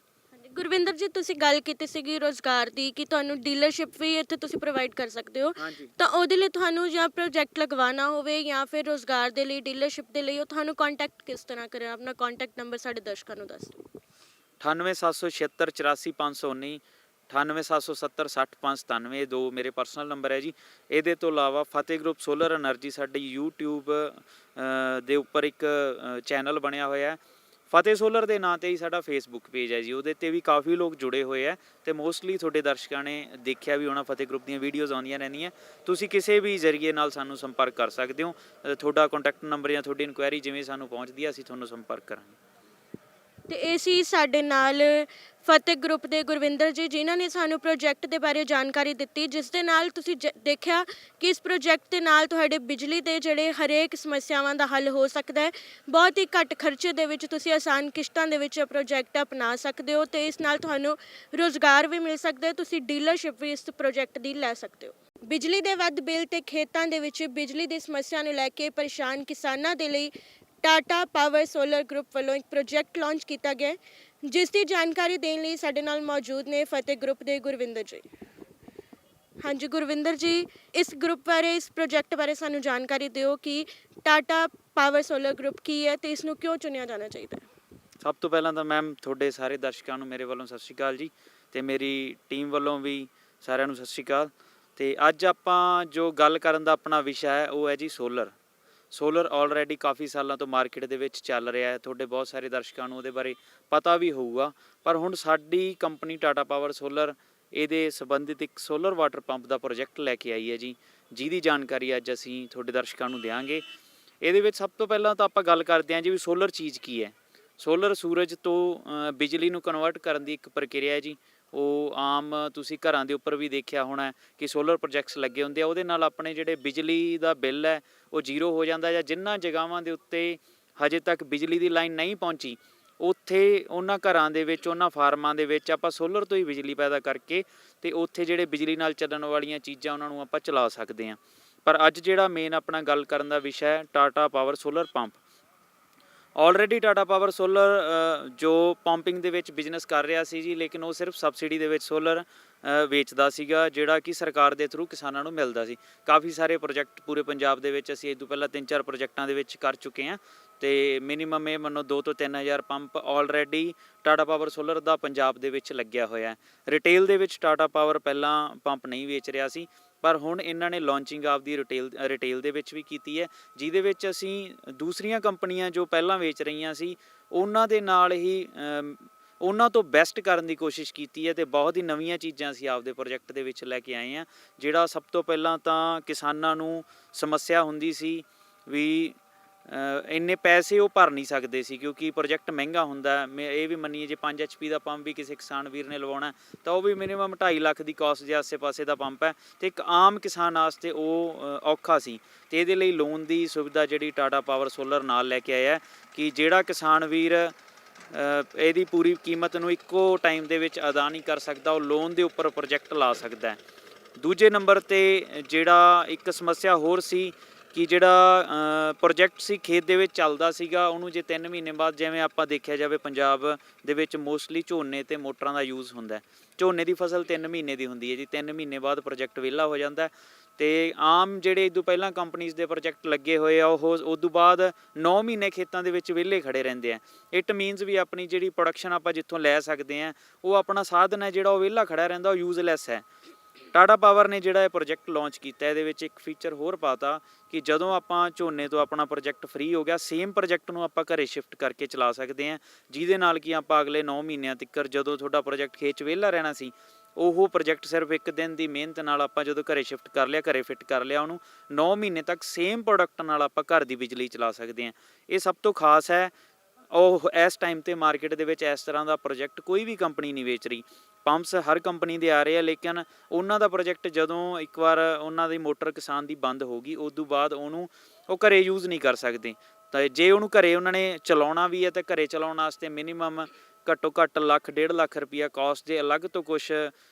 ਗੁਰਵਿੰਦਰ ਜੀ, ਤੁਸੀਂ ਗੱਲ ਕੀਤੀ ਸੀਗੀ ਰੋਜ਼ਗਾਰ ਦੀ, ਕਿ ਤੁਹਾਨੂੰ ਡੀਲਰਸ਼ਿਪ ਵੀ ਇੱਥੇ ਤੁਸੀਂ ਪ੍ਰੋਵਾਈਡ ਕਰ ਸਕਦੇ ਹੋ। ਤਾਂ ਉਹਦੇ ਲਈ ਤੁਹਾਨੂੰ ਜਾਂ ਪ੍ਰੋਜੈਕਟ ਲਗਵਾਉਣਾ ਹੋਵੇ ਜਾਂ ਫਿਰ ਰੋਜ਼ਗਾਰ ਦੇ ਲਈ, ਡੀਲਰਸ਼ਿਪ ਦੇ ਲਈ, ਉਹ ਤੁਹਾਨੂੰ ਕੰਟੈਕਟ ਕਿਸ ਤਰ੍ਹਾਂ ਕਰੇ? ਆਪਣਾ ਕੰਟੈਕਟ ਨੰਬਰ ਸਾਡੇ ਦਰਸ਼ਕਾਂ ਨੂੰ ਦੱਸ ਦਿਓ। 9876 84719, 9877 60597, ਇਹ 2 ਮੇਰੇ ਪਰਸਨਲ ਨੰਬਰ ਹੈ ਜੀ। ਇਹਦੇ ਤੋਂ ਇਲਾਵਾ ਫਤਿਹ ਗਰੁੱਪ ਸੋਲਰ ਐਨਰਜੀ ਸਾਡੀ YouTube ਦੇ ਉੱਪਰ ਇੱਕ ਚੈਨਲ ਬਣਿਆ ਹੋਇਆ ਹੈ। ਫਤਿਹ ਸੋਲਰ ਦੇ ਨਾਂ ਤੇ ਹੀ ਸਾਡਾ ਫੇਸਬੁੱਕ ਪੇਜ ਹੈ ਜੀ, ਉਹਦੇ ਤੇ ਵੀ ਕਾਫੀ ਲੋਕ ਜੁੜੇ ਹੋਏ ਆ ਤੇ ਮੋਸਟਲੀ ਤੁਹਾਡੇ ਦਰਸ਼ਕਾਂ ਨੇ ਦੇਖਿਆ ਵੀ ਹੋਣਾ, ਫਤਿਹ ਗਰੁੱਪ ਦੀਆਂ ਵੀਡੀਓਜ਼ ਆਉਂਦੀਆਂ ਰਹਿੰਦੀਆਂ। ਤੁਸੀਂ ਕਿਸੇ ਵੀ ਜ਼ਰੀਏ ਨਾਲ ਸਾਨੂੰ ਸੰਪਰਕ ਕਰ ਸਕਦੇ ਹੋ। ਤੁਹਾਡਾ ਕੰਟੈਕਟ ਨੰਬਰ ਜਾਂ ਤੁਹਾਡੀ ਇਨਕੁਆਇਰੀ ਜਿਵੇਂ ਸਾਨੂੰ ਪਹੁੰਚਦੀ ਹੈ, ਅਸੀਂ ਤੁਹਾਨੂੰ ਸੰਪਰਕ ਕਰਾਂਗੇ। ਤੇ ਇਹ ਸੀ ਸਾਡੇ ਨਾਲ ਫਤਿਹ ਗਰੁੱਪ ਦੇ ਗੁਰਵਿੰਦਰ ਜੀ, ਜਿਨ੍ਹਾਂ ਨੇ ਸਾਨੂੰ ਪ੍ਰੋਜੈਕਟ ਦੇ ਬਾਰੇ ਜਾਣਕਾਰੀ ਦਿੱਤੀ, ਜਿਸ ਦੇ ਨਾਲ ਤੁਸੀਂ ਦੇਖਿਆ ਕਿ ਇਸ ਪ੍ਰੋਜੈਕਟ ਦੇ ਨਾਲ ਤੁਹਾਡੇ ਬਿਜਲੀ ਦੇ ਜਿਹੜੇ ਹਰੇਕ ਸਮੱਸਿਆਵਾਂ ਦਾ ਹੱਲ ਹੋ ਸਕਦਾ ਹੈ। ਬਹੁਤ ਹੀ ਘੱਟ ਖਰਚੇ ਦੇ ਵਿੱਚ ਤੁਸੀਂ ਆਸਾਨ ਕਿਸ਼ਤਾਂ ਦੇ ਵਿੱਚ ਪ੍ਰੋਜੈਕਟ ਅਪਣਾ ਸਕਦੇ ਹੋ ਤੇ ਇਸ ਨਾਲ ਤੁਹਾਨੂੰ ਰੋਜ਼ਗਾਰ ਵੀ ਮਿਲ ਸਕਦਾ ਹੈ। ਤੁਸੀਂ ਡੀਲਰਸ਼ਿਪ ਵੀ ਇਸ ਪ੍ਰੋਜੈਕਟ ਦੀ ਲੈ ਸਕਦੇ ਹੋ। ਬਿਜਲੀ ਦੇ ਵੱਧ ਬਿੱਲ ਤੇ ਖੇਤਾਂ ਦੇ ਵਿੱਚ ਬਿਜਲੀ ਦੀ ਸਮੱਸਿਆ ਨੂੰ ਲੈ ਕੇ ਪਰੇਸ਼ਾਨ ਕਿਸਾਨਾਂ ਦੇ ਲਈ ਟਾਟਾ ਪਾਵਰ ਸੋਲਰ ਗਰੁੱਪ ਵੱਲੋਂ ਇੱਕ ਪ੍ਰੋਜੈਕਟ ਲਾਂਚ ਕੀਤਾ ਗਿਆ, ਜਿਸ ਦੀ ਜਾਣਕਾਰੀ ਦੇਣ ਲਈ ਸਾਡੇ ਨਾਲ ਮੌਜੂਦ ਨੇ ਫਤਿਹ ਗਰੁੱਪ ਦੇ ਗੁਰਵਿੰਦਰ ਜੀ। ਹਾਂਜੀ ਗੁਰਵਿੰਦਰ ਜੀ, ਇਸ ਗਰੁੱਪ ਬਾਰੇ, ਇਸ ਪ੍ਰੋਜੈਕਟ ਬਾਰੇ ਸਾਨੂੰ ਜਾਣਕਾਰੀ ਦਿਓ ਕਿ ਟਾਟਾ ਪਾਵਰ ਸੋਲਰ ਗਰੁੱਪ ਕੀ ਹੈ ਤੇ ਇਸ ਨੂੰ ਕਿਉਂ ਚੁਣਿਆ ਜਾਣਾ ਚਾਹੀਦਾ ਹੈ? ਸਭ ਤੋਂ ਪਹਿਲਾਂ ਤਾਂ ਮੈਮ ਤੁਹਾਡੇ ਸਾਰੇ ਦਰਸ਼ਕਾਂ ਨੂੰ ਮੇਰੇ ਵੱਲੋਂ ਸਤਿ ਸ਼੍ਰੀ ਅਕਾਲ ਜੀ, ਤੇ ਮੇਰੀ ਟੀਮ ਵੱਲੋਂ ਵੀ ਸਾਰਿਆਂ ਨੂੰ ਸਤਿ ਸ਼੍ਰੀ ਅਕਾਲ। ਤੇ ਅੱਜ ਆਪਾਂ ਜੋ ਗੱਲ ਕਰਨ ਦਾ ਆਪਣਾ ਵਿਸ਼ਾ ਹੈ ਉਹ ਹੈ ਜੀ ਸੋਲਰ ਆਲਰੇਡੀ ਕਾਫੀ ਸਾਲਾਂ ਤੋਂ ਮਾਰਕੀਟ ਦੇ ਵਿੱਚ ਚੱਲ ਰਿਹਾ ਹੈ। ਤੁਹਾਡੇ ਬਹੁਤ ਸਾਰੇ ਦਰਸ਼ਕਾਂ ਨੂੰ ਉਹਦੇ ਬਾਰੇ ਪਤਾ ਵੀ ਹੋਊਗਾ, ਪਰ ਹੁਣ ਸਾਡੀ ਕੰਪਨੀ ਟਾਟਾ ਪਾਵਰ ਸੋਲਰ ਇਹਦੇ ਸੰਬੰਧਿਤ ਇੱਕ ਸੋਲਰ ਵਾਟਰ ਪੰਪ ਦਾ ਪ੍ਰੋਜੈਕਟ ਲੈ ਕੇ ਆਈ ਹੈ ਜੀ, ਜਿਹਦੀ ਜਾਣਕਾਰੀ ਅੱਜ ਅਸੀਂ ਤੁਹਾਡੇ ਦਰਸ਼ਕਾਂ ਨੂੰ ਦਿਆਂਗੇ। ਇਹਦੇ ਵਿੱਚ ਸਭ ਤੋਂ ਪਹਿਲਾਂ ਤਾਂ ਆਪਾਂ ਗੱਲ ਕਰਦੇ ਹਾਂ ਜੀ ਵੀ ਸੋਲਰ ਚੀਜ਼ ਕੀ ਹੈ। ਸੋਲਰ ਸੂਰਜ ਤੋਂ ਬਿਜਲੀ ਨੂੰ ਕਨਵਰਟ ਕਰਨ ਦੀ ਇੱਕ ਪ੍ਰਕਿਰਿਆ ਹੈ ਜੀ। ਉਹ ਆਮ ਤੁਸੀਂ ਘਰਾਂ ਦੇ ਉੱਪਰ ਵੀ ਦੇਖਿਆ ਹੋਣਾ ਕਿ ਸੋਲਰ ਪ੍ਰੋਜੈਕਟਸ ਲੱਗੇ ਹੁੰਦੇ ਆ, ਉਹਦੇ ਨਾਲ ਆਪਣੇ ਜਿਹੜੇ ਬਿਜਲੀ ਦਾ ਬਿੱਲ ਹੈ ਉਹ ਜ਼ੀਰੋ ਹੋ ਜਾਂਦਾ। ਜਾਂ ਜਿਨ੍ਹਾਂ ਜਗ੍ਹਾਵਾਂ ਦੇ ਉੱਤੇ ਹਜੇ ਤੱਕ ਬਿਜਲੀ ਦੀ ਲਾਈਨ ਨਹੀਂ ਪਹੁੰਚੀ, ਉੱਥੇ ਉਹਨਾਂ ਘਰਾਂ ਦੇ ਵਿੱਚ, ਉਹਨਾਂ ਫਾਰਮਾਂ ਦੇ ਵਿੱਚ ਆਪਾਂ ਸੋਲਰ ਤੋਂ ਹੀ ਬਿਜਲੀ ਪੈਦਾ ਕਰਕੇ ਤੇ ਉੱਥੇ ਜਿਹੜੇ ਬਿਜਲੀ ਨਾਲ ਚੱਲਣ ਵਾਲੀਆਂ ਚੀਜ਼ਾਂ ਉਹਨਾਂ ਨੂੰ ਆਪਾਂ ਚਲਾ ਸਕਦੇ ਹਾਂ। ਪਰ ਅੱਜ ਜਿਹੜਾ ਮੇਨ ਆਪਣਾ ਗੱਲ ਕਰਨ ਦਾ ਵਿਸ਼ਾ ਹੈ Tata power solar pump. Already Tata power solar ਜੋ ਪੰਪਿੰਗ ਦੇ ਵਿੱਚ ਬਿਜ਼ਨਸ ਕਰ ਰਿਹਾ ਸੀ ਜੀ, ਲੇਕਿਨ ਉਹ ਸਿਰਫ ਸਬਸਿਡੀ ਦੇ ਵਿੱਚ ਸੋਲਰ ਵੇਚਦਾ ਸੀਗਾ, ਜਿਹੜਾ ਕਿ ਸਰਕਾਰ ਦੇ ਥਰੂ ਕਿਸਾਨਾਂ ਨੂੰ ਮਿਲਦਾ ਸੀ। ਕਾਫੀ ਸਾਰੇ ਪ੍ਰੋਜੈਕਟ ਪੂਰੇ ਪੰਜਾਬ ਦੇ ਵਿੱਚ ਅਸੀਂ ਇਹ ਤੋਂ ਪਹਿਲਾਂ 3-4 ਪ੍ਰੋਜੈਕਟਾਂ ਦੇ ਵਿੱਚ ਕਰ ਚੁੱਕੇ ਹਾਂ ਤੇ ਮਿਨੀਮਮ ਇਹ ਮੰਨੋ 2 ਤੋਂ 3000 pump already Tata power solar ਦਾ ਪੰਜਾਬ ਦੇ ਵਿੱਚ ਲੱਗਿਆ ਹੋਇਆ। ਰਿਟੇਲ ਦੇ ਵਿੱਚ ਟਾਟਾ ਪਾਵਰ ਪਹਿਲਾਂ ਪੰਪ ਨਹੀਂ ਵੇਚ ਰਿਹਾ ਸੀ, ਪਰ ਹੁਣ ਇਹਨਾਂ ਨੇ ਲਾਂਚਿੰਗ ਆਪਦੀ ਰਿਟੇਲ ਦੇ ਵਿੱਚ ਵੀ ਕੀਤੀ ਹੈ, ਜਿਹਦੇ ਵਿੱਚ ਅਸੀਂ ਦੂਸਰੀਆਂ ਕੰਪਨੀਆਂ ਜੋ ਪਹਿਲਾਂ ਵੇਚ ਰਹੀਆਂ ਸੀ ਉਹਨਾਂ ਦੇ ਨਾਲ ਹੀ ਉਹਨਾਂ ਤੋਂ ਬੈਸਟ ਕਰਨ ਦੀ ਕੋਸ਼ਿਸ਼ ਕੀਤੀ ਹੈ ਤੇ ਬਹੁਤ ਹੀ ਨਵੀਆਂ ਚੀਜ਼ਾਂ ਅਸੀਂ ਆਪਦੇ ਪ੍ਰੋਜੈਕਟ ਦੇ ਵਿੱਚ ਲੈ ਕੇ ਆਏ ਹਾਂ। ਜਿਹੜਾ ਸਭ ਤੋਂ ਪਹਿਲਾਂ ਤਾਂ ਕਿਸਾਨਾਂ ਨੂੰ ਸਮੱਸਿਆ ਹੁੰਦੀ ਸੀ ਵੀ ਇੰਨੇ ਪੈਸੇ ਉਹ ਭਰ ਨਹੀਂ ਸਕਦੇ ਸੀ ਕਿਉਂਕਿ ਪ੍ਰੋਜੈਕਟ ਮਹਿੰਗਾ ਹੁੰਦਾ। ਮੈਂ ਇਹ ਵੀ ਮੰਨੀਏ ਜੇ 5 HP ਦਾ ਪੰਪ ਵੀ ਕਿਸੇ ਕਿਸਾਨ ਵੀਰ ਨੇ ਲਵਾਉਣਾ ਤਾਂ ਉਹ ਵੀ ਮਿਨੀਮਮ 2.5 ਲੱਖ ਦੀ ਕਾਸਟ ਦੇ ਆਸੇ-ਪਾਸੇ ਦਾ ਪੰਪ ਹੈ ਤੇ ਇੱਕ ਆਮ ਕਿਸਾਨ ਵਾਸਤੇ ਉਹ ਔਖਾ ਸੀ। ਤੇ ਇਹਦੇ ਲਈ ਲੋਨ ਦੀ ਸੁਵਿਧਾ ਜਿਹੜੀ ਟਾਟਾ ਪਾਵਰ ਸੋਲਰ ਨਾਲ ਲੈ ਕੇ ਆਇਆ ਕਿ ਜਿਹੜਾ ਕਿਸਾਨ ਵੀਰ ਇਹਦੀ ਪੂਰੀ ਕੀਮਤ ਨੂੰ ਇੱਕੋ ਟਾਈਮ ਦੇ ਵਿੱਚ ਅਦਾ ਨਹੀਂ ਕਰ ਸਕਦਾ, ਉਹ ਲੋਨ ਦੇ ਉੱਪਰ ਪ੍ਰੋਜੈਕਟ ਲਾ ਸਕਦਾ। ਦੂਜੇ ਨੰਬਰ ਤੇ ਜਿਹੜਾ ਇੱਕ ਸਮੱਸਿਆ ਹੋਰ ਸੀ ਕਿ ਜਿਹੜਾ ਪ੍ਰੋਜੈਕਟ ਸੀ ਖੇਤ ਦੇ ਵਿੱਚ ਚੱਲਦਾ ਸੀਗਾ, ਉਹਨੂੰ ਜੇ 3 ਮਹੀਨੇ ਬਾਅਦ, ਜਿਵੇਂ ਆਪਾਂ ਦੇਖਿਆ ਜਾਵੇ ਪੰਜਾਬ ਦੇ ਵਿੱਚ ਮੋਸਟਲੀ ਝੋਨੇ ਤੇ ਮੋਟਰਾਂ ਦਾ ਯੂਜ਼ ਹੁੰਦਾ। ਝੋਨੇ ਦੀ ਫਸਲ 3 ਮਹੀਨੇ ਦੀ ਹੁੰਦੀ ਹੈ ਜੀ, 3 ਮਹੀਨੇ ਬਾਅਦ ਪ੍ਰੋਜੈਕਟ ਵਿਹਲਾ ਹੋ ਜਾਂਦਾ। ਤੇ ਆਮ ਜਿਹੜੇ ਇਹ ਤੋਂ ਪਹਿਲਾਂ ਕੰਪਨੀਜ਼ ਦੇ ਪ੍ਰੋਜੈਕਟ ਲੱਗੇ ਹੋਏ ਆ ਉਹ ਉਦੋਂ ਬਾਅਦ 9 ਮਹੀਨੇ ਖੇਤਾਂ ਦੇ ਵਿੱਚ ਵਿਹਲੇ ਖੜੇ ਰਹਿੰਦੇ ਆ। ਇਟ ਮੀਨਸ ਵੀ ਆਪਣੀ ਜਿਹੜੀ ਪ੍ਰੋਡਕਸ਼ਨ ਆਪਾਂ ਜਿੱਥੋਂ ਲੈ ਸਕਦੇ ਆ, ਉਹ ਆਪਣਾ ਸਾਧਨ ਹੈ ਜਿਹੜਾ ਉਹ ਵਿਹਲਾ ਖੜਾ ਰਹਿੰਦਾ, ਉਹ ਯੂਜ਼ਲੈਸ ਹੈ। ਟਾਟਾ ਪਾਵਰ ਨੇ ਜਿਹੜਾ ਇਹ ਪ੍ਰੋਜੈਕਟ ਲਾਂਚ ਕੀਤਾ, ਇਹਦੇ ਵਿੱਚ ਇੱਕ ਫੀਚਰ ਹੋਰ ਪਾਤਾ ਕਿ ਜਦੋਂ ਆਪਾਂ ਝੋਨੇ ਤੋਂ ਆਪਣਾ ਪ੍ਰੋਜੈਕਟ ਫ੍ਰੀ ਹੋ ਗਿਆ, ਸੇਮ ਪ੍ਰੋਜੈਕਟ ਨੂੰ ਆਪਾਂ ਘਰੇ ਸ਼ਿਫਟ ਕਰਕੇ ਚਲਾ ਸਕਦੇ ਹਾਂ, ਜਿਹਦੇ ਨਾਲ ਕਿ ਆਪਾਂ ਅਗਲੇ 9 ਮਹੀਨਿਆਂ ਤੱਕ ਜਦੋਂ ਤੁਹਾਡਾ ਪ੍ਰੋਜੈਕਟ ਖੇਤ 'ਚ ਵਿਹਲਾ ਰਹਿਣਾ ਸੀ, ਉਹ ਪ੍ਰੋਜੈਕਟ ਸਿਰਫ ਇੱਕ ਦਿਨ ਦੀ ਮਿਹਨਤ ਨਾਲ ਆਪਾਂ ਜਦੋਂ ਘਰੇ ਸ਼ਿਫਟ ਕਰ ਲਿਆ, ਘਰੇ ਫਿੱਟ ਕਰ ਲਿਆ, ਉਹਨੂੰ 9 ਮਹੀਨੇ ਤੱਕ ਸੇਮ ਪ੍ਰੋਡਕਟ ਨਾਲ ਆਪਾਂ ਘਰ ਦੀ ਬਿਜਲੀ ਚਲਾ ਸਕਦੇ ਹਾਂ। ਇਹ ਸਭ ਤੋਂ ਖਾਸ ਹੈ। ਉਹ ਇਸ ਟਾਈਮ ਤੇ ਮਾਰਕੀਟ ਦੇ ਵਿੱਚ ਇਸ ਤਰ੍ਹਾਂ ਦਾ ਪ੍ਰੋਜੈਕਟ ਕੋਈ ਵੀ ਕੰਪਨੀ ਨਹੀਂ ਵੇਚ ਰਹੀ। ਪੰਪਸ ਹਰ ਕੰਪਨੀ ਦੇ ਆ ਰਹੇ ਆ, ਲੇਕਿਨ ਉਹਨਾਂ ਦਾ ਪ੍ਰੋਜੈਕਟ ਜਦੋਂ ਇੱਕ ਵਾਰ ਉਹਨਾਂ ਦੀ ਮੋਟਰ ਕਿਸਾਨ ਦੀ ਬੰਦ ਹੋ ਗਈ, ਉਸ ਤੋਂ ਬਾਅਦ ਉਹਨੂੰ ਉਹ ਘਰੇ ਯੂਜ਼ ਨਹੀਂ ਕਰ ਸਕਦੇ। ਤਾਂ ਜੇ ਉਹਨੂੰ ਘਰੇ ਉਹਨਾਂ ਨੇ ਚਲਾਉਣਾ ਵੀ ਹੈ ਤਾਂ ਘਰੇ ਚਲਾਉਣ ਵਾਸਤੇ ਮਿਨੀਮਮ ਘੱਟੋ ਘੱਟ 1.5 ਲੱਖ ਰੁਪਈਆ ਕਾਸਟ ਦੇ ਅਲੱਗ ਤੋਂ ਕੁਛ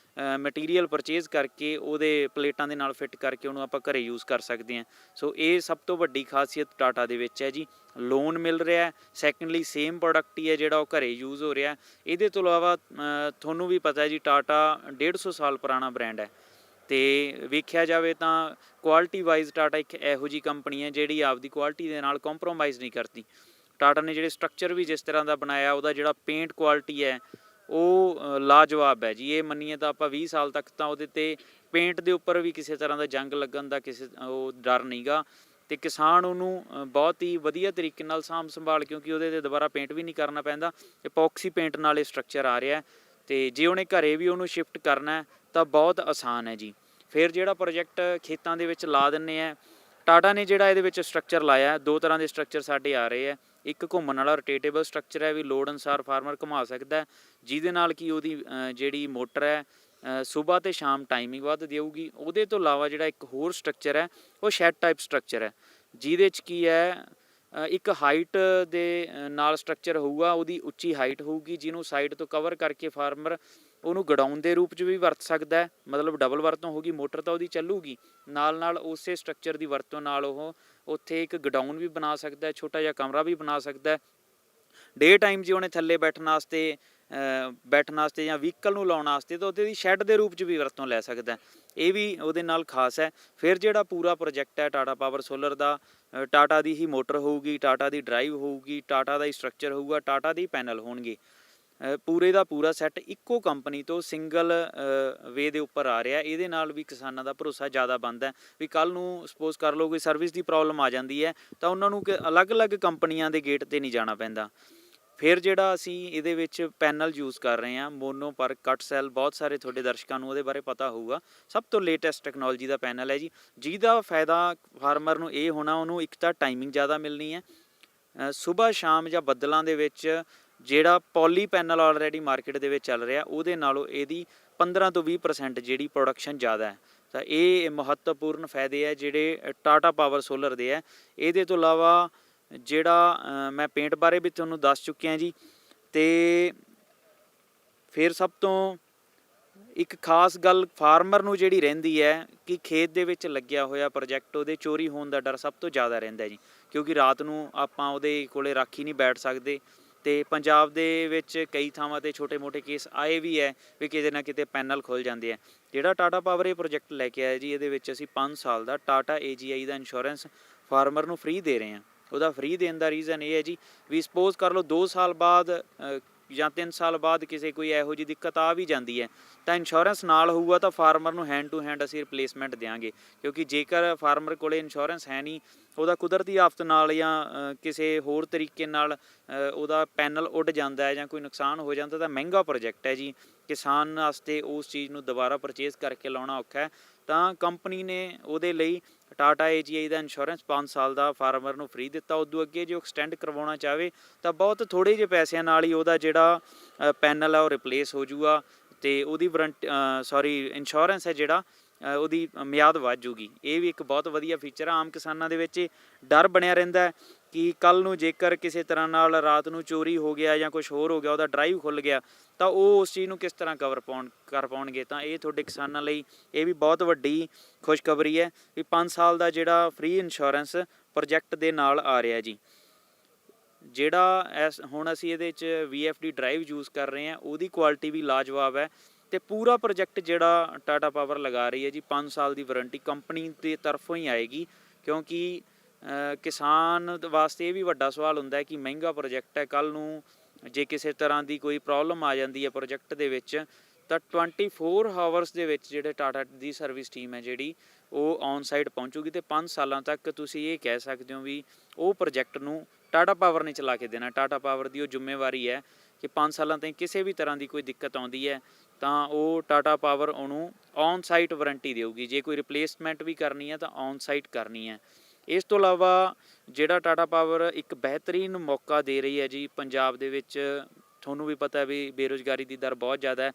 ਮਟੀਰੀਅਲ ਪਰਚੇਜ਼ ਕਰਕੇ ਉਹਦੇ ਪਲੇਟਾਂ ਦੇ ਨਾਲ ਫਿੱਟ ਕਰਕੇ ਉਹਨੂੰ ਆਪਾਂ ਘਰੇ ਯੂਜ਼ ਕਰ ਸਕਦੇ ਹਾਂ। ਸੋ ਇਹ ਸਭ ਤੋਂ ਵੱਡੀ ਖਾਸੀਅਤ ਟਾਟਾ ਦੇ ਵਿੱਚ ਹੈ ਜੀ। ਲੋਨ ਮਿਲ ਰਿਹਾ, ਸੈਕੰਡਲੀ ਸੇਮ ਪ੍ਰੋਡਕਟ ਹੀ ਹੈ ਜਿਹੜਾ ਉਹ ਘਰੇ ਯੂਜ਼ ਹੋ ਰਿਹਾ। ਇਹਦੇ ਤੋਂ ਇਲਾਵਾ ਤੁਹਾਨੂੰ ਵੀ ਪਤਾ ਹੈ ਜੀ ਟਾਟਾ 150 ਸਾਲ ਪੁਰਾਣਾ ਬ੍ਰਾਂਡ ਹੈ ਤੇ ਵੇਖਿਆ ਜਾਵੇ ਤਾਂ ਕੁਆਲਿਟੀ ਵਾਈਜ਼ ਟਾਟਾ ਇੱਕ ਇਹੋ ਜਿਹੀ ਕੰਪਨੀ ਹੈ ਜਿਹੜੀ ਆਪਦੀ ਕੁਆਲਿਟੀ ਦੇ ਨਾਲ ਕੰਪਰੋਮਾਈਜ਼ ਨਹੀਂ ਕਰਦੀ। ਟਾਟਾ ਨੇ ਜਿਹੜੇ ਸਟਰਕਚਰ ਵੀ ਜਿਸ ਤਰ੍ਹਾਂ ਦਾ ਬਣਾਇਆ, ਉਹਦਾ ਜਿਹੜਾ ਪੇਂਟ ਕੁਆਲਿਟੀ ਹੈ ਉਹ ਲਾਜਵਾਬ ਹੈ ਜੀ। ਇਹ ਮੰਨੀਏ ਤਾਂ ਆਪਾਂ 20 ਸਾਲ ਤੱਕ ਤਾਂ ਉਹਦੇ ਤੇ ਪੇਂਟ ਦੇ ਉੱਪਰ ਵੀ ਕਿਸੇ ਤਰ੍ਹਾਂ ਦਾ ਜੰਗ ਲੱਗਣ ਦਾ ਕਿਸੇ ਉਹ ਡਰ ਨਹੀਂਗਾ ਤੇ ਕਿਸਾਨ ਉਹਨੂੰ ਬਹੁਤ ਹੀ ਵਧੀਆ ਤਰੀਕੇ ਨਾਲ ਸਾਂਭ ਸੰਭਾਲ, ਕਿਉਂਕਿ ਉਹਦੇ ਤੇ ਦੁਬਾਰਾ ਪੇਂਟ ਵੀ ਨਹੀਂ ਕਰਨਾ ਪੈਂਦਾ, ਐਪੋਕਸੀ ਪੇਂਟ ਨਾਲ ਇਹ ਸਟਰਕਚਰ ਆ ਰਿਹਾ ਤੇ ਜੇ ਉਹਨੇ ਘਰੇ ਵੀ ਉਹਨੂੰ ਸ਼ਿਫਟ ਕਰਨਾ ਤਾਂ ਬਹੁਤ ਆਸਾਨ ਹੈ ਜੀ। ਫਿਰ ਜਿਹੜਾ ਪ੍ਰੋਜੈਕਟ ਖੇਤਾਂ ਦੇ ਵਿੱਚ ਲਾ ਦਿੰਦੇ ਆ, ਟਾਟਾ ਨੇ ਜਿਹੜਾ ਇਹਦੇ ਵਿੱਚ ਸਟਰਕਚਰ ਲਾਇਆ, 2 ਤਰ੍ਹਾਂ ਦੇ ਸਟਰਕਚਰ ਸਾਡੇ ਆ ਰਹੇ ਆ। ਇੱਕ ਘੁੰਮਣ ਵਾਲਾ ਰੋਟੇਟੇਬਲ ਸਟਰਕਚਰ ਹੈ, ਵੀ ਲੋੜ ਅਨੁਸਾਰ ਫਾਰਮਰ ਘੁਮਾ ਸਕਦਾ, ਜਿਹਦੇ ਨਾਲ ਕਿ ਉਹਦੀ ਜਿਹੜੀ ਮੋਟਰ ਹੈ ਸੁਬਾਹ ਤੇ ਸ਼ਾਮ ਟਾਈਮਿੰਗ ਵੱਧ ਦੇਊਗੀ। ਉਹਦੇ ਤੋਂ ਇਲਾਵਾ ਜਿਹੜਾ ਇੱਕ ਹੋਰ ਸਟਰਕਚਰ ਹੈ ਉਹ ਸ਼ੈਡ ਟਾਈਪ ਸਟਰਕਚਰ ਹੈ, ਜਿਹਦੇ 'ਚ ਕੀ ਹੈ ਇੱਕ ਹਾਈਟ ਦੇ ਨਾਲ ਸਟਰਕਚਰ ਹੋਊਗਾ, ਉਹਦੀ ਉੱਚੀ ਹਾਈਟ ਹੋਊਗੀ, ਜਿਹਨੂੰ ਸਾਈਡ ਤੋਂ ਕਵਰ ਕਰਕੇ ਫਾਰਮਰ ਉਹਨੂੰ ਗਡਾਊਨ ਦੇ ਰੂਪ 'ਚ ਵੀ ਵਰਤ ਸਕਦਾ ਹੈ। ਮਤਲਬ ਡਬਲ ਵਰਤੋਂ ਹੋਗੀ, ਮੋਟਰ ਤਾਂ ਉਹਦੀ ਚੱਲੂਗੀ, ਨਾਲ ਨਾਲ ਉਸੇ ਸਟਰਕਚਰ ਦੀ ਵਰਤੋਂ ਨਾਲ ਉਹ ਉੱਥੇ ਇੱਕ ਗਡਾਊਨ ਵੀ ਬਣਾ ਸਕਦਾ ਹੈ, ਛੋਟਾ ਜਿਹਾ ਕਮਰਾ ਵੀ ਬਣਾ ਸਕਦਾ ਹੈ। ਡੇ ਟਾਈਮ ਜੇ ਉਹਨੇ ਥੱਲੇ ਬੈਠਣ ਵਾਸਤੇ ਜਾਂ ਵਹੀਕਲ ਨੂੰ ਲਾਉਣ ਵਾਸਤੇ ਤਾਂ ਉਹਦੇ ਦੀ ਸ਼ੈੱਡ ਦੇ ਰੂਪ 'ਚ ਵੀ ਵਰਤੋਂ ਲੈ ਸਕਦਾ। ਇਹ ਵੀ ਉਹਦੇ ਨਾਲ ਖਾਸ ਹੈ। ਫਿਰ ਜਿਹੜਾ ਪੂਰਾ ਪ੍ਰੋਜੈਕਟ ਹੈ ਟਾਟਾ ਪਾਵਰ ਸੋਲਰ ਦਾ, ਟਾਟਾ ਦੀ ਹੀ ਮੋਟਰ ਹੋਊਗੀ, ਟਾਟਾ ਦੀ ਡਰਾਈਵ ਹੋਊਗੀ, ਟਾਟਾ ਦਾ ਹੀ ਸਟਰਕਚਰ ਹੋਊਗਾ, ਟਾਟਾ ਦੇ ਹੀ ਪੈਨਲ ਹੋਣਗੇ। ਪੂਰੇ ਦਾ ਪੂਰਾ ਸੈੱਟ ਇੱਕੋ ਕੰਪਨੀ ਤੋਂ ਸਿੰਗਲ ਵੇ ਦੇ ਉੱਪਰ ਆ ਰਿਹਾ। ਇਹਦੇ ਨਾਲ ਵੀ ਕਿਸਾਨਾਂ ਦਾ ਭਰੋਸਾ ਜ਼ਿਆਦਾ ਬਣਦਾ ਵੀ ਕੱਲ੍ਹ ਨੂੰ ਸਪੋਜ਼ ਕਰ ਲਓ ਕੋਈ ਸਰਵਿਸ ਦੀ ਪ੍ਰੋਬਲਮ ਆ ਜਾਂਦੀ ਹੈ ਤਾਂ ਉਹਨਾਂ ਨੂੰ ਅਲੱਗ-ਅਲੱਗ ਕੰਪਨੀਆਂ ਦੇ ਗੇਟ 'ਤੇ ਨਹੀਂ ਜਾਣਾ ਪੈਂਦਾ। ਫਿਰ ਜਿਹੜਾ ਅਸੀਂ ਇਹਦੇ ਵਿੱਚ ਪੈਨਲ ਯੂਜ਼ ਕਰ ਰਹੇ ਹਾਂ ਮੋਨੋ ਪਰ ਕੱਟ ਸੈੱਲ, ਬਹੁਤ ਸਾਰੇ ਤੁਹਾਡੇ ਦਰਸ਼ਕਾਂ ਨੂੰ ਉਹਦੇ ਬਾਰੇ ਪਤਾ ਹੋਊਗਾ, ਸਭ ਤੋਂ ਲੇਟੈਸਟ ਟੈਕਨੋਲੋਜੀ ਦਾ ਪੈਨਲ ਹੈ ਜੀ, ਜਿਹਦਾ ਫਾਇਦਾ ਫਾਰਮਰ ਨੂੰ ਇਹ ਹੋਣਾ, ਉਹਨੂੰ ਇੱਕ ਤਾਂ ਟਾਈਮਿੰਗ ਜ਼ਿਆਦਾ ਮਿਲਣੀ ਹੈ, ਸਵੇਰ ਸ਼ਾਮ ਜਾਂ ਬੱਦਲਾਂ ਦੇ ਵਿੱਚ ਜਿਹੜਾ ਪੋਲੀ ਪੈਨਲ ਆਲਰੇਡੀ ਮਾਰਕੀਟ ਦੇ ਵਿੱਚ ਚੱਲ ਰਿਹਾ ਉਹਦੇ ਨਾਲੋਂ ਇਹਦੀ 15 ਤੋਂ 20% ਜਿਹੜੀ ਪ੍ਰੋਡਕਸ਼ਨ ਜ਼ਿਆਦਾ ਹੈ। ਤਾਂ ਇਹ ਮਹੱਤਵਪੂਰਨ ਫਾਇਦੇ ਹੈ ਜਿਹੜੇ ਟਾਟਾ ਪਾਵਰ ਸੋਲਰ ਦੇ ਹੈ। ਇਹਦੇ ਤੋਂ ਇਲਾਵਾ ਜਿਹੜਾ ਮੈਂ ਪੇਂਟ ਬਾਰੇ ਵੀ ਤੁਹਾਨੂੰ ਦੱਸ ਚੁੱਕਿਆ ਜੀ। ਤੇ ਫਿਰ ਸਭ ਤੋਂ ਇੱਕ ਖਾਸ ਗੱਲ ਫਾਰਮਰ ਨੂੰ ਜਿਹੜੀ ਰਹਿੰਦੀ ਹੈ ਕਿ ਖੇਤ ਦੇ ਵਿੱਚ ਲੱਗਿਆ ਹੋਇਆ ਪ੍ਰੋਜੈਕਟ ਉਹਦੇ ਚੋਰੀ ਹੋਣ ਦਾ ਡਰ ਸਭ ਤੋਂ ਜ਼ਿਆਦਾ ਰਹਿੰਦਾ ਜੀ, ਕਿਉਂਕਿ ਰਾਤ ਨੂੰ ਆਪਾਂ ਉਹਦੇ ਕੋਲੇ ਰਾਖੀ ਨਹੀਂ ਬੈਠ ਸਕਦੇ। ਤੇ ਪੰਜਾਬ ਦੇ ਵਿੱਚ ਕਈ ਥਾਵਾਂ ਤੇ ਛੋਟੇ-ਮੋਟੇ ਕੇਸ ਆਏ ਵੀ ਹੈ ਵੀ ਕਿਤੇ ਨਾ ਕਿਤੇ ਪੈਨਲ ਖੁੱਲ ਜਾਂਦੇ ਆ। ਜਿਹੜਾ ਟਾਟਾ ਪਾਵਰ ਇਹ ਪ੍ਰੋਜੈਕਟ ਲੈ ਕੇ ਆਇਆ ਜੀ, ਇਹਦੇ ਵਿੱਚ ਅਸੀਂ 5 ਸਾਲ ਦਾ ਟਾਟਾ AGI ਦਾ ਇੰਸ਼ੋਰੈਂਸ ਫਾਰਮਰ ਨੂੰ ਫ੍ਰੀ ਦੇ ਰਹੇ ਹਾਂ। ਉਹਦਾ ਫ੍ਰੀ ਦੇਣ ਦਾ ਰੀਜ਼ਨ ਇਹ ਹੈ ਜੀ ਵੀ ਸਪੋਜ਼ ਕਰ ਲਓ 2 ਸਾਲ ਬਾਅਦ ਜਾਂ 3 ਸਾਲ ਬਾਅਦ ਕਿਸੇ ਕੋਈ ਇਹੋ ਜਿਹੀ ਦਿੱਕਤ ਆ ਵੀ ਜਾਂਦੀ ਹੈ ਤਾਂ ਇੰਸ਼ੋਰੈਂਸ ਨਾਲ ਹੋਊਗਾ ਤਾਂ ਫਾਰਮਰ ਨੂੰ ਹੈਂਡ ਟੂ ਹੈਂਡ ਅਸੀਂ ਰਿਪਲੇਸਮੈਂਟ ਦਿਆਂਗੇ। ਕਿਉਂਕਿ ਜੇਕਰ ਫਾਰਮਰ ਕੋਲੇ ਇੰਸ਼ੋਰੈਂਸ ਹੈ ਨਹੀਂ, ਉਹਦਾ ਕੁਦਰਤੀ ਆਫਤ ਨਾਲ ਜਾਂ ਕਿਸੇ ਹੋਰ ਤਰੀਕੇ ਨਾਲ ਉਹਦਾ ਪੈਨਲ ਉੱਡ ਜਾਂਦਾ ਹੈ ਜਾਂ ਕੋਈ ਨੁਕਸਾਨ ਹੋ ਜਾਂਦਾ ਤਾਂ ਮਹਿੰਗਾ ਪ੍ਰੋਜੈਕਟ ਹੈ ਜੀ, ਕਿਸਾਨ ਵਾਸਤੇ ਉਸ ਚੀਜ਼ ਨੂੰ ਦੁਬਾਰਾ ਪਰਚੇਜ਼ ਕਰਕੇ ਲਾਉਣਾ ਔਖਾ ਹੈ। ਤਾਂ ਕੰਪਨੀ ਨੇ ਉਹਦੇ ਲਈ ਟਾਟਾ AGI ਦਾ ਇੰਸ਼ੋਰੈਂਸ 5 ਸਾਲ ਦਾ ਫਾਰਮਰ ਨੂੰ ਫ੍ਰੀ ਦਿੱਤਾ। ਉਦੋਂ ਅੱਗੇ ਜੇ ਉਹ ਐਕਸਟੈਂਡ ਕਰਵਾਉਣਾ ਚਾਹਵੇ ਤਾਂ ਬਹੁਤ ਥੋੜ੍ਹੇ ਜਿਹੇ ਪੈਸਿਆਂ ਨਾਲ ਹੀ ਉਹਦਾ ਜਿਹੜਾ ਪੈਨਲ ਹੈ ਉਹ ਰਿਪਲੇਸ ਹੋ ਜੂਗਾ ਤੇ ਉਹਦੀ ਇੰਸ਼ੋਰੈਂਸ ਹੈ ਜਿਹੜਾ ਉਹਦੀ ਮਿਆਦ ਵੱਧ ਜੂਗੀ। ਇਹ ਵੀ ਇੱਕ ਬਹੁਤ ਵਧੀਆ ਫੀਚਰ ਆ। ਆਮ ਕਿਸਾਨਾਂ ਦੇ ਵਿੱਚ ਡਰ ਬਣਿਆ ਰਹਿੰਦਾ ਹੈ ਕਿ ਕੱਲ੍ਹ ਨੂੰ ਜੇਕਰ ਕਿਸੇ ਤਰ੍ਹਾਂ ਨਾਲ ਰਾਤ ਨੂੰ ਚੋਰੀ ਹੋ ਗਿਆ ਜਾਂ ਕੁਝ ਹੋਰ ਹੋ ਗਿਆ, ਉਹਦਾ ਡਰਾਈਵ ਖੁੱਲ੍ਹ ਗਿਆ ਤਾਂ ਉਹ ਉਸ ਚੀਜ਼ ਨੂੰ ਕਿਸ ਤਰ੍ਹਾਂ ਕਰ ਪਾਉਣਗੇ। ਤਾਂ ਇਹ ਤੁਹਾਡੇ ਕਿਸਾਨਾਂ ਲਈ ਇਹ ਵੀ ਬਹੁਤ ਵੱਡੀ ਖੁਸ਼ਖਬਰੀ ਹੈ ਵੀ 5 ਸਾਲ ਦਾ ਜਿਹੜਾ ਫ੍ਰੀ ਇੰਸ਼ੋਰੈਂਸ ਪ੍ਰੋਜੈਕਟ ਦੇ ਨਾਲ ਆ ਰਿਹਾ ਜੀ। ਜਿਹੜਾ ਹੁਣ ਅਸੀਂ ਇਹਦੇ 'ਚ VFD ਡਰਾਈਵ ਯੂਜ਼ ਕਰ ਰਹੇ ਹਾਂ, ਉਹਦੀ ਕੁਆਲਿਟੀ ਵੀ ਲਾਜਵਾਬ ਹੈ। ਤੇ ਪੂਰਾ ਪ੍ਰੋਜੈਕਟ ਜਿਹੜਾ ਟਾਟਾ ਪਾਵਰ ਲਗਾ ਰਹੀ ਹੈ ਜੀ, 5 ਸਾਲ ਦੀ ਵਾਰੰਟੀ ਕੰਪਨੀ ਦੀ ਤਰਫੋਂ ਹੀ ਆਏਗੀ। ਕਿਉਂਕਿ ਕਿਸਾਨ ਵਾਸਤੇ ਇਹ ਵੀ ਵੱਡਾ ਸਵਾਲ ਹੁੰਦਾ ਹੈ ਕਿ ਮਹਿੰਗਾ ਪ੍ਰੋਜੈਕਟ ਹੈ, ਕੱਲ੍ਹ ਨੂੰ ਜੇ ਕਿਸੇ ਤਰ੍ਹਾਂ ਦੀ ਕੋਈ ਪ੍ਰੋਬਲਮ ਆ ਜਾਂਦੀ ਹੈ ਪ੍ਰੋਜੈਕਟ ਦੇ ਵਿੱਚ ਤਾਂ 24 ਹਾਵਰਸ ਦੇ ਵਿੱਚ ਜਿਹੜੇ ਟਾਟਾ ਦੀ ਸਰਵਿਸ ਟੀਮ ਹੈ ਜਿਹੜੀ ਉਹ ਔਨ ਸਾਈਟ ਪਹੁੰਚੂਗੀ ਤੇ 5 ਸਾਲਾਂ ਤੱਕ ਤੁਸੀਂ ਇਹ ਕਹਿ ਸਕਦੇ ਹੋ ਵੀ ਉਹ ਪ੍ਰੋਜੈਕਟ ਨੂੰ ਟਾਟਾ ਪਾਵਰ ਨੇ ਚਲਾ ਕੇ ਦੇਣਾ। ਟਾਟਾ ਪਾਵਰ ਦੀ ਉਹ ਜ਼ਿੰਮੇਵਾਰੀ ਹੈ ਕਿ 5 ਸਾਲਾਂ ਤਾਈਂ ਕਿਸੇ ਵੀ ਤਰ੍ਹਾਂ ਦੀ ਕੋਈ ਦਿੱਕਤ ਆਉਂਦੀ ਹੈ ਤਾਂ ਉਹ ਟਾਟਾ ਪਾਵਰ ਉਹਨੂੰ ਔਨ ਸਾਈਟ ਵਾਰੰਟੀ ਦੇਊਗੀ। ਜੇ ਕੋਈ ਰਿਪਲੇਸਮੈਂਟ ਵੀ ਕਰਨੀ ਹੈ ਤਾਂ ਔਨ ਸਾਈਟ ਕਰਨੀ ਹੈ। ਇਸ ਤੋਂ ਇਲਾਵਾ ਜਿਹੜਾ ਟਾਟਾ ਪਾਵਰ ਇੱਕ ਬਿਹਤਰੀਨ ਮੌਕਾ ਦੇ ਰਹੀ ਹੈ ਜੀ ਪੰਜਾਬ ਦੇ ਵਿੱਚ, ਤੁਹਾਨੂੰ ਵੀ ਪਤਾ ਵੀ ਬੇਰੁਜ਼ਗਾਰੀ ਦੀ ਦਰ ਬਹੁਤ ਜ਼ਿਆਦਾ ਹੈ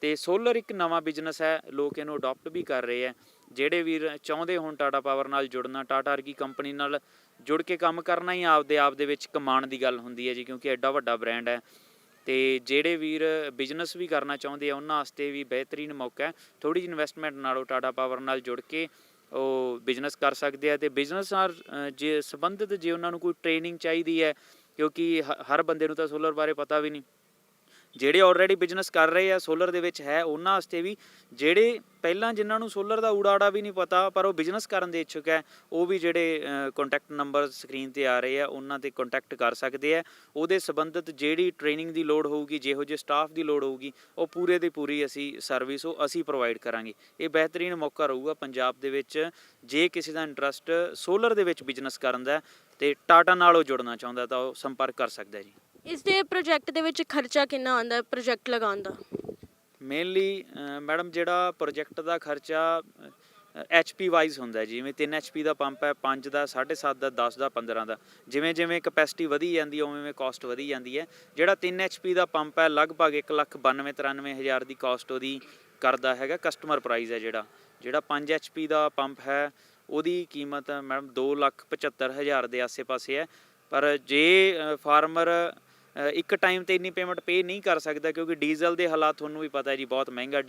ਤੇ ਸੋਲਰ ਇੱਕ ਨਵਾਂ ਬਿਜ਼ਨਸ ਹੈ, ਲੋਕ ਇਹਨੂੰ ਅਡੋਪਟ ਵੀ ਕਰ ਰਹੇ ਹੈ। ਜਿਹੜੇ ਵੀਰ ਚਾਹੁੰਦੇ ਹੋਣ ਟਾਟਾ ਪਾਵਰ ਨਾਲ ਜੁੜਨਾ, ਟਾਟਾ ਵਰਗੀ ਕੰਪਨੀ ਨਾਲ ਜੁੜ ਕੇ ਕੰਮ ਕਰਨਾ ਹੀ ਆਪ ਦੇ ਵਿੱਚ ਕਮਾਉਣ ਦੀ ਗੱਲ ਹੁੰਦੀ ਹੈ ਜੀ, ਕਿਉਂਕਿ ਐਡਾ ਵੱਡਾ ਬ੍ਰਾਂਡ ਹੈ। ਤੇ ਜਿਹੜੇ ਵੀਰ ਬਿਜ਼ਨਸ ਵੀ ਕਰਨਾ ਚਾਹੁੰਦੇ ਆ ਉਹਨਾਂ ਵਾਸਤੇ ਵੀ ਬਿਹਤਰੀਨ ਮੌਕਾ ਹੈ। ਥੋੜ੍ਹੀ ਜਿਹੀ ਇਨਵੈਸਟਮੈਂਟ ਨਾਲੋਂ ਟਾਟਾ ਪਾਵਰ ਨਾਲ ਜੁੜ ਕੇ ਉਹ ਬਿਜ਼ਨਸ ਕਰ ਸਕਦੇ ਆ। ਤੇ ਬਿਜ਼ਨਸ ਨਾਲ ਜੇ ਸੰਬੰਧਿਤ ਜੇ ਉਹਨਾਂ ਨੂੰ ਕੋਈ ਟ੍ਰੇਨਿੰਗ ਚਾਹੀਦੀ ਹੈ, ਕਿਉਂਕਿ ਹਰ ਬੰਦੇ ਨੂੰ ਤਾਂ ਸੋਲਰ ਬਾਰੇ ਪਤਾ ਵੀ ਨਹੀਂ, ਜਿਹੜੇ ਆਲਰੇਡੀ ਬਿਜ਼ਨਸ ਕਰ ਰਹੇ ਆ ਸੋਲਰ ਦੇ ਵਿੱਚ ਹੈ ਉਹਨਾਂ ਵਾਸਤੇ ਵੀ, ਜਿਹੜੇ ਪਹਿਲਾਂ ਜਿਨ੍ਹਾਂ ਨੂੰ ਸੋਲਰ ਦਾ ਊੜਾ ਵੀ ਨਹੀਂ ਪਤਾ ਪਰ ਉਹ ਬਿਜ਼ਨਸ ਕਰਨ ਦੇ ਇੱਛੁਕ ਹੈ, ਉਹ ਵੀ ਜਿਹੜੇ ਕੰਟੈਕਟ ਨੰਬਰ ਸਕਰੀਨ 'ਤੇ ਆ ਰਹੇ ਆ ਉਹਨਾਂ 'ਤੇ ਕੰਟੈਕਟ ਕਰ ਸਕਦੇ ਆ। ਉਹਦੇ ਸੰਬੰਧਿਤ ਜਿਹੜੀ ਟ੍ਰੇਨਿੰਗ ਦੀ ਲੋੜ ਹੋਊਗੀ, ਜਿਹੋ ਜਿਹੇ ਸਟਾਫ ਦੀ ਲੋੜ ਹੋਊਗੀ, ਉਹ ਪੂਰੇ ਦੀ ਪੂਰੀ ਅਸੀਂ ਸਰਵਿਸ ਉਹ ਅਸੀਂ ਪ੍ਰੋਵਾਈਡ ਕਰਾਂਗੇ। ਇਹ ਬਿਹਤਰੀਨ ਮੌਕਾ ਰਹੂਗਾ ਪੰਜਾਬ ਦੇ ਵਿੱਚ ਜੇ ਕਿਸੇ ਦਾ ਇੰਟਰਸਟ ਸੋਲਰ ਦੇ ਵਿੱਚ ਬਿਜ਼ਨਸ ਕਰਨ ਦਾ ਤੇ ਟਾਟਾ ਨਾਲ ਉਹ ਜੁੜਨਾ ਚਾਹੁੰਦਾ ਤਾਂ ਉਹ ਸੰਪਰਕ ਕਰ ਸਕਦਾ ਜੀ। ਇਸ ਦੇ ਪ੍ਰੋਜੈਕਟ ਦੇ ਵਿੱਚ ਖਰਚਾ ਕਿੰਨਾ ਆਉਂਦਾ ਪ੍ਰੋਜੈਕਟ ਲਗਾਉਣ ਦਾ? ਮੇਨਲੀ ਮੈਡਮ ਜਿਹੜਾ ਪ੍ਰੋਜੈਕਟ ਦਾ ਖਰਚਾ HP ਵਾਈਜ਼ ਹੁੰਦਾ ਜੀ। ਜਿਵੇਂ 3 HP ਦਾ ਪੰਪ ਹੈ, 5 ਦਾ, 7.5 ਦਾ, 10 ਦਾ, 15 ਦਾ, ਜਿਵੇਂ ਜਿਵੇਂ ਕਪੈਸਿਟੀ ਵਧੀ ਜਾਂਦੀ ਹੈ ਉਵੇਂ ਕਾਸਟ ਵਧੀ ਜਾਂਦੀ ਹੈ। ਜਿਹੜਾ 3 HP ਦਾ ਪੰਪ ਹੈ ਲਗਭਗ 1,92,93,000 ਦੀ ਕਾਸਟ ਉਹਦੀ ਕਰਦਾ ਹੈਗਾ, ਕਸਟਮਰ ਪ੍ਰਾਈਸ ਹੈ। ਜਿਹੜਾ 5 HP ਦਾ ਪੰਪ ਹੈ ਉਹਦੀ ਕੀਮਤ ਮੈਡਮ 2,75,000 ਦੇ ਆਸੇ-ਪਾਸੇ ਹੈ। ਪਰ ਜੇ ਫਾਰਮਰ ਇੱਕ ਟਾਈਮ 'ਤੇ ਇੰਨੀ ਪੇਮੈਂਟ ਪੇ ਨਹੀਂ ਕਰ ਸਕਦਾ, ਕਿਉਂਕਿ ਡੀਜ਼ਲ ਦੇ ਹਾਲਾਤ ਤੁਹਾਨੂੰ ਵੀ ਪਤਾ ਜੀ ਬਹੁਤ ਮਹਿੰਗਾ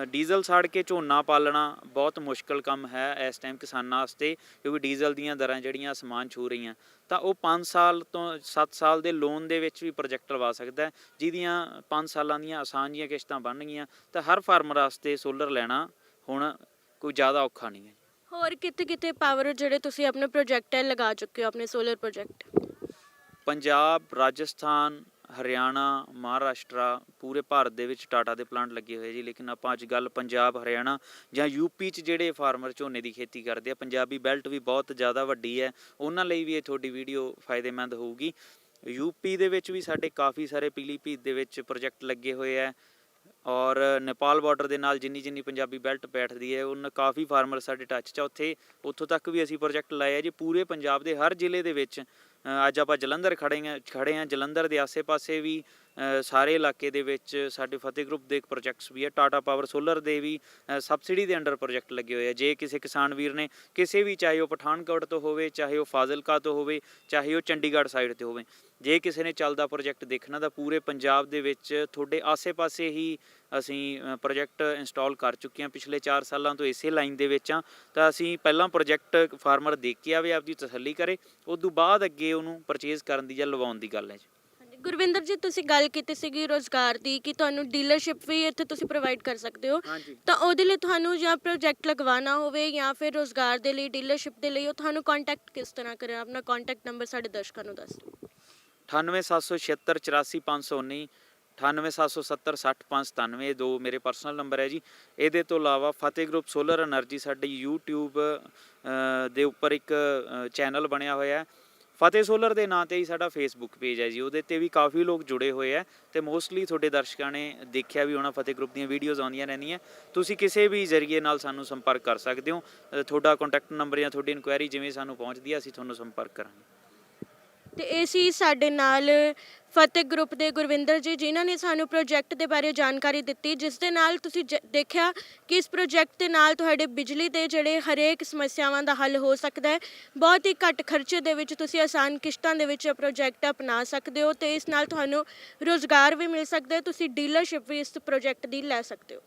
ਡੀਜ਼ਲ ਸਾੜ ਕੇ ਝੋਨਾ ਪਾਲਣਾ ਬਹੁਤ ਮੁਸ਼ਕਲ ਕੰਮ ਹੈ ਇਸ ਟਾਈਮ ਕਿਸਾਨਾਂ ਵਾਸਤੇ, ਕਿਉਂਕਿ ਡੀਜ਼ਲ ਦੀਆਂ ਦਰਾਂ ਜਿਹੜੀਆਂ ਅਸਮਾਨ ਛੂਹ ਰਹੀਆਂ। ਤਾਂ ਉਹ 5 ਸਾਲ ਤੋਂ 7 ਸਾਲ ਦੇ ਲੋਨ ਦੇ ਵਿੱਚ ਵੀ ਪ੍ਰੋਜੈਕਟ ਲਵਾ ਸਕਦਾ, ਜਿਹਦੀਆਂ 5 ਸਾਲਾਂ ਦੀਆਂ ਆਸਾਨ ਜੀਆਂ ਕਿਸ਼ਤਾਂ ਬਣਨਗੀਆਂ। ਤਾਂ ਹਰ ਫਾਰਮਰ ਵਾਸਤੇ ਸੋਲਰ ਲੈਣਾ ਹੁਣ ਕੋਈ ਜ਼ਿਆਦਾ ਔਖਾ ਨਹੀਂ ਹੈ। ਹੋਰ ਕਿੱਥੇ ਪਾਵਰ ਜਿਹੜੇ ਤੁਸੀਂ ਆਪਣੇ ਪ੍ਰੋਜੈਕਟ ਹੈ ਲਗਾ ਚੁੱਕੇ ਹੋ, ਆਪਣੇ ਸੋਲਰ ਪ੍ਰੋਜੈਕਟ? ਪੰਜਾਬ, ਰਾਜਸਥਾਨ, ਹਰਿਆਣਾ, ਮਹਾਰਾਸ਼ਟਰਾ, ਪੂਰੇ ਭਾਰਤ ਦੇ ਵਿੱਚ ਟਾਟਾ ਦੇ ਪਲਾਂਟ ਲੱਗੇ ਹੋਏ ਜੀ। ਲੇਕਿਨ ਆਪਾਂ ਅੱਜ ਗੱਲ ਪੰਜਾਬ, ਹਰਿਆਣਾ ਜਾਂ UP 'ਚ ਜਿਹੜੇ ਫਾਰਮਰ ਝੋਨੇ ਦੀ ਖੇਤੀ ਕਰਦੇ ਆ, ਪੰਜਾਬੀ ਬੈਲਟ ਵੀ ਬਹੁਤ ਜ਼ਿਆਦਾ ਵੱਡੀ ਹੈ, ਉਹਨਾਂ ਲਈ ਵੀ ਇਹ ਤੁਹਾਡੀ ਵੀਡੀਓ ਫਾਇਦੇਮੰਦ ਹੋਊਗੀ। ਯੂਪੀ ਦੇ ਵਿੱਚ ਵੀ ਸਾਡੇ ਕਾਫੀ ਸਾਰੇ ਪੀਲੀਭੀਤ ਦੇ ਵਿੱਚ ਪ੍ਰੋਜੈਕਟ ਲੱਗੇ ਹੋਏ ਹੈ ਔਰ ਨੇਪਾਲ ਬਾਰਡਰ ਦੇ ਨਾਲ ਜਿੰਨੀ ਪੰਜਾਬੀ ਬੈਲਟ ਬੈਠਦੀ ਹੈ ਉਹਨਾਂ ਕਾਫੀ ਫਾਰਮਰ ਸਾਡੇ ਟੱਚ 'ਚ ਆ ਉੱਥੋਂ ਤੱਕ ਵੀ ਅਸੀਂ ਪ੍ਰੋਜੈਕਟ ਲਾਏ ਆ ਜੀ। ਪੂਰੇ ਪੰਜਾਬ ਦੇ ਹਰ ਜ਼ਿਲ੍ਹੇ ਦੇ ਵਿੱਚ ਅੱਜ ਆਪਾਂ ਜਲੰਧਰ ਖੜੇ ਹਾਂ ਜਲੰਧਰ ਦੇ ਆਸੇ-ਪਾਸੇ ਵੀ ਸਾਰੇ ਇਲਾਕੇ ਦੇ ਵਿੱਚ ਸਾਡੇ ਫਤਿਹ ਗਰੁੱਪ ਦੇ ਪ੍ਰੋਜੈਕਟਸ ਵੀ ਹੈ। ਟਾਟਾ ਪਾਵਰ ਸੋਲਰ ਦੇ ਵੀ ਸਬਸਿਡੀ ਦੇ ਅੰਡਰ ਪ੍ਰੋਜੈਕਟ ਲੱਗੇ ਹੋਏ ਆ। ਜੇ ਕਿਸੇ ਕਿਸਾਨ ਵੀਰ ਨੇ ਕਿਸੇ ਵੀ, ਚਾਹੇ ਉਹ ਪਠਾਨਕੋਟ ਤੋਂ ਹੋਵੇ, ਚਾਹੇ ਉਹ ਫਾਜ਼ਿਲਕਾ ਤੋਂ ਹੋਵੇ, ਚਾਹੇ ਉਹ ਚੰਡੀਗੜ੍ਹ ਸਾਈਡ ਤੇ ਹੋਵੇ, ਜੇ ਕਿਸੇ ਨੇ ਚੱਲਦਾ ਪ੍ਰੋਜੈਕਟ ਦੇਖਣਾ ਤਾਂ ਪੂਰੇ ਪੰਜਾਬ ਦੇ ਵਿੱਚ ਤੁਹਾਡੇ ਆਸੇ-ਪਾਸੇ ਹੀ ਅਸੀਂ ਪ੍ਰੋਜੈਕਟ ਇੰਸਟਾਲ ਕਰ ਚੁੱਕੇ ਹਾਂ। ਪਿਛਲੇ 4 ਸਾਲਾਂ ਤੋਂ ਇਸੇ ਲਾਈਨ ਦੇ ਵਿੱਚ ਹਾਂ ਤਾਂ ਅਸੀਂ ਪਹਿਲਾਂ ਪ੍ਰੋਜੈਕਟ ਫਾਰਮਰ ਦੇਖ ਕੇ ਆਵੇ, ਆਪਦੀ ਤਸੱਲੀ ਕਰੇ, ਉਸ ਤੋਂ ਬਾਅਦ ਅੱਗੇ ਉਹਨੂੰ ਪਰਚੇਜ਼ ਕਰਨ ਦੀ ਜਾਂ ਲਵਾਉਣ ਦੀ ਗੱਲ ਹੈ ਜੀ। ਗੁਰਵਿੰਦਰ ਜੀ, ਤੁਸੀਂ ਗੱਲ ਕੀਤੀ ਸੀਗੀ ਰੋਜ਼ਗਾਰ ਦੀ ਕਿ ਤੁਹਾਨੂੰ ਡੀਲਰਸ਼ਿਪ ਵੀ ਇੱਥੇ ਤੁਸੀਂ ਪ੍ਰੋਵਾਈਡ ਕਰ ਸਕਦੇ ਹੋ, ਤਾਂ ਉਹਦੇ ਲਈ ਤੁਹਾਨੂੰ ਜਾਂ ਪ੍ਰੋਜੈਕਟ ਲਗਵਾਉਣਾ ਹੋਵੇ ਜਾਂ ਫਿਰ ਰੋਜ਼ਗਾਰ ਦੇ ਲਈ ਡੀਲਰਸ਼ਿਪ ਦੇ ਲਈ ਉਹ ਤੁਹਾਨੂੰ ਕੰਟੈਕਟ ਕਿਸ ਤਰ੍ਹਾਂ ਕਰੇ? ਆਪਣਾ ਕੰਟੈਕਟ ਨੰਬਰ ਸਾਡੇ ਦਰਸ਼ਕਾਂ ਨੂੰ ਦੱਸ ਦਿਓ। 9876 84519 9877 60597 ਦੋ ਮੇਰੇ ਪਰਸਨਲ ਨੰਬਰ ਹੈ ਜੀ। ਇਹਦੇ ਤੋਂ ਇਲਾਵਾ ਫਤਿਹ ਗਰੁੱਪ ਸੋਲਰ એનર્ਜੀ ਸਾਡੀ YouTube ਦੇ ਉੱਪਰ ਇੱਕ ਚੈਨਲ ਬਣਿਆ ਹੋਇਆ ਹੈ। ਫਤਿਹ ਸੋਲਰ ਦੇ ਨਾਂ 'ਤੇ ਹੀ ਸਾਡਾ ਫੇਸਬੁੱਕ ਪੇਜ ਹੈ ਜੀ, ਉਹਦੇ 'ਤੇ ਵੀ ਕਾਫੀ ਲੋਕ ਜੁੜੇ ਹੋਏ ਹੈ ਅਤੇ ਮੋਸਟਲੀ ਤੁਹਾਡੇ ਦਰਸ਼ਕਾਂ ਨੇ ਦੇਖਿਆ ਵੀ ਹੋਣਾ ਫਤਿਹ ਗਰੁੱਪ ਦੀਆਂ ਵੀਡੀਓਜ਼ ਆਉਂਦੀਆਂ ਰਹਿੰਦੀਆਂ। ਤੁਸੀਂ ਕਿਸੇ ਵੀ ਜ਼ਰੀਏ ਨਾਲ ਸਾਨੂੰ ਸੰਪਰਕ ਕਰ ਸਕਦੇ ਹੋ। ਤੁਹਾਡਾ ਕੰਟੈਕਟ ਨੰਬਰ ਜਾਂ ਤੁਹਾਡੀ ਇਨਕੁਆਇਰੀ ਜਿਵੇਂ ਸਾਨੂੰ ਪਹੁੰਚਦੀ ਹੈ ਅਸੀਂ ਤੁਹਾਨੂੰ ਸੰਪਰਕ ਕਰਾਂਗੇ। ਤੇ ਇਹ ਸੀ ਸਾਡੇ ਨਾਲ ਫਤਿਹ ਗਰੁੱਪ ਦੇ ਗੁਰਵਿੰਦਰ ਜੀ, ਜਿਨ੍ਹਾਂ ਨੇ ਸਾਨੂੰ ਪ੍ਰੋਜੈਕਟ ਦੇ ਬਾਰੇ ਜਾਣਕਾਰੀ ਦਿੱਤੀ, ਜਿਸ ਦੇ ਨਾਲ ਤੁਸੀਂ ਦੇਖਿਆ ਕਿ ਇਸ ਪ੍ਰੋਜੈਕਟ ਦੇ ਨਾਲ ਤੁਹਾਡੇ ਬਿਜਲੀ ਦੇ ਜਿਹੜੇ ਹਰੇਕ ਸਮੱਸਿਆਵਾਂ ਦਾ ਹੱਲ ਹੋ ਸਕਦਾ ਹੈ। ਬਹੁਤ ਹੀ ਘੱਟ ਖਰਚੇ ਦੇ ਵਿੱਚ ਤੁਸੀਂ ਆਸਾਨ ਕਿਸ਼ਤਾਂ ਦੇ ਵਿੱਚ ਪ੍ਰੋਜੈਕਟ ਅਪਣਾ ਸਕਦੇ ਹੋ ਤੇ ਇਸ ਨਾਲ ਤੁਹਾਨੂੰ ਰੁਜ਼ਗਾਰ ਵੀ ਮਿਲ ਸਕਦਾ ਹੈ। ਤੁਸੀਂ ਡੀਲਰਸ਼ਿਪ ਵੀ ਇਸ ਪ੍ਰੋਜੈਕਟ ਦੀ ਲੈ ਸਕਦੇ ਹੋ।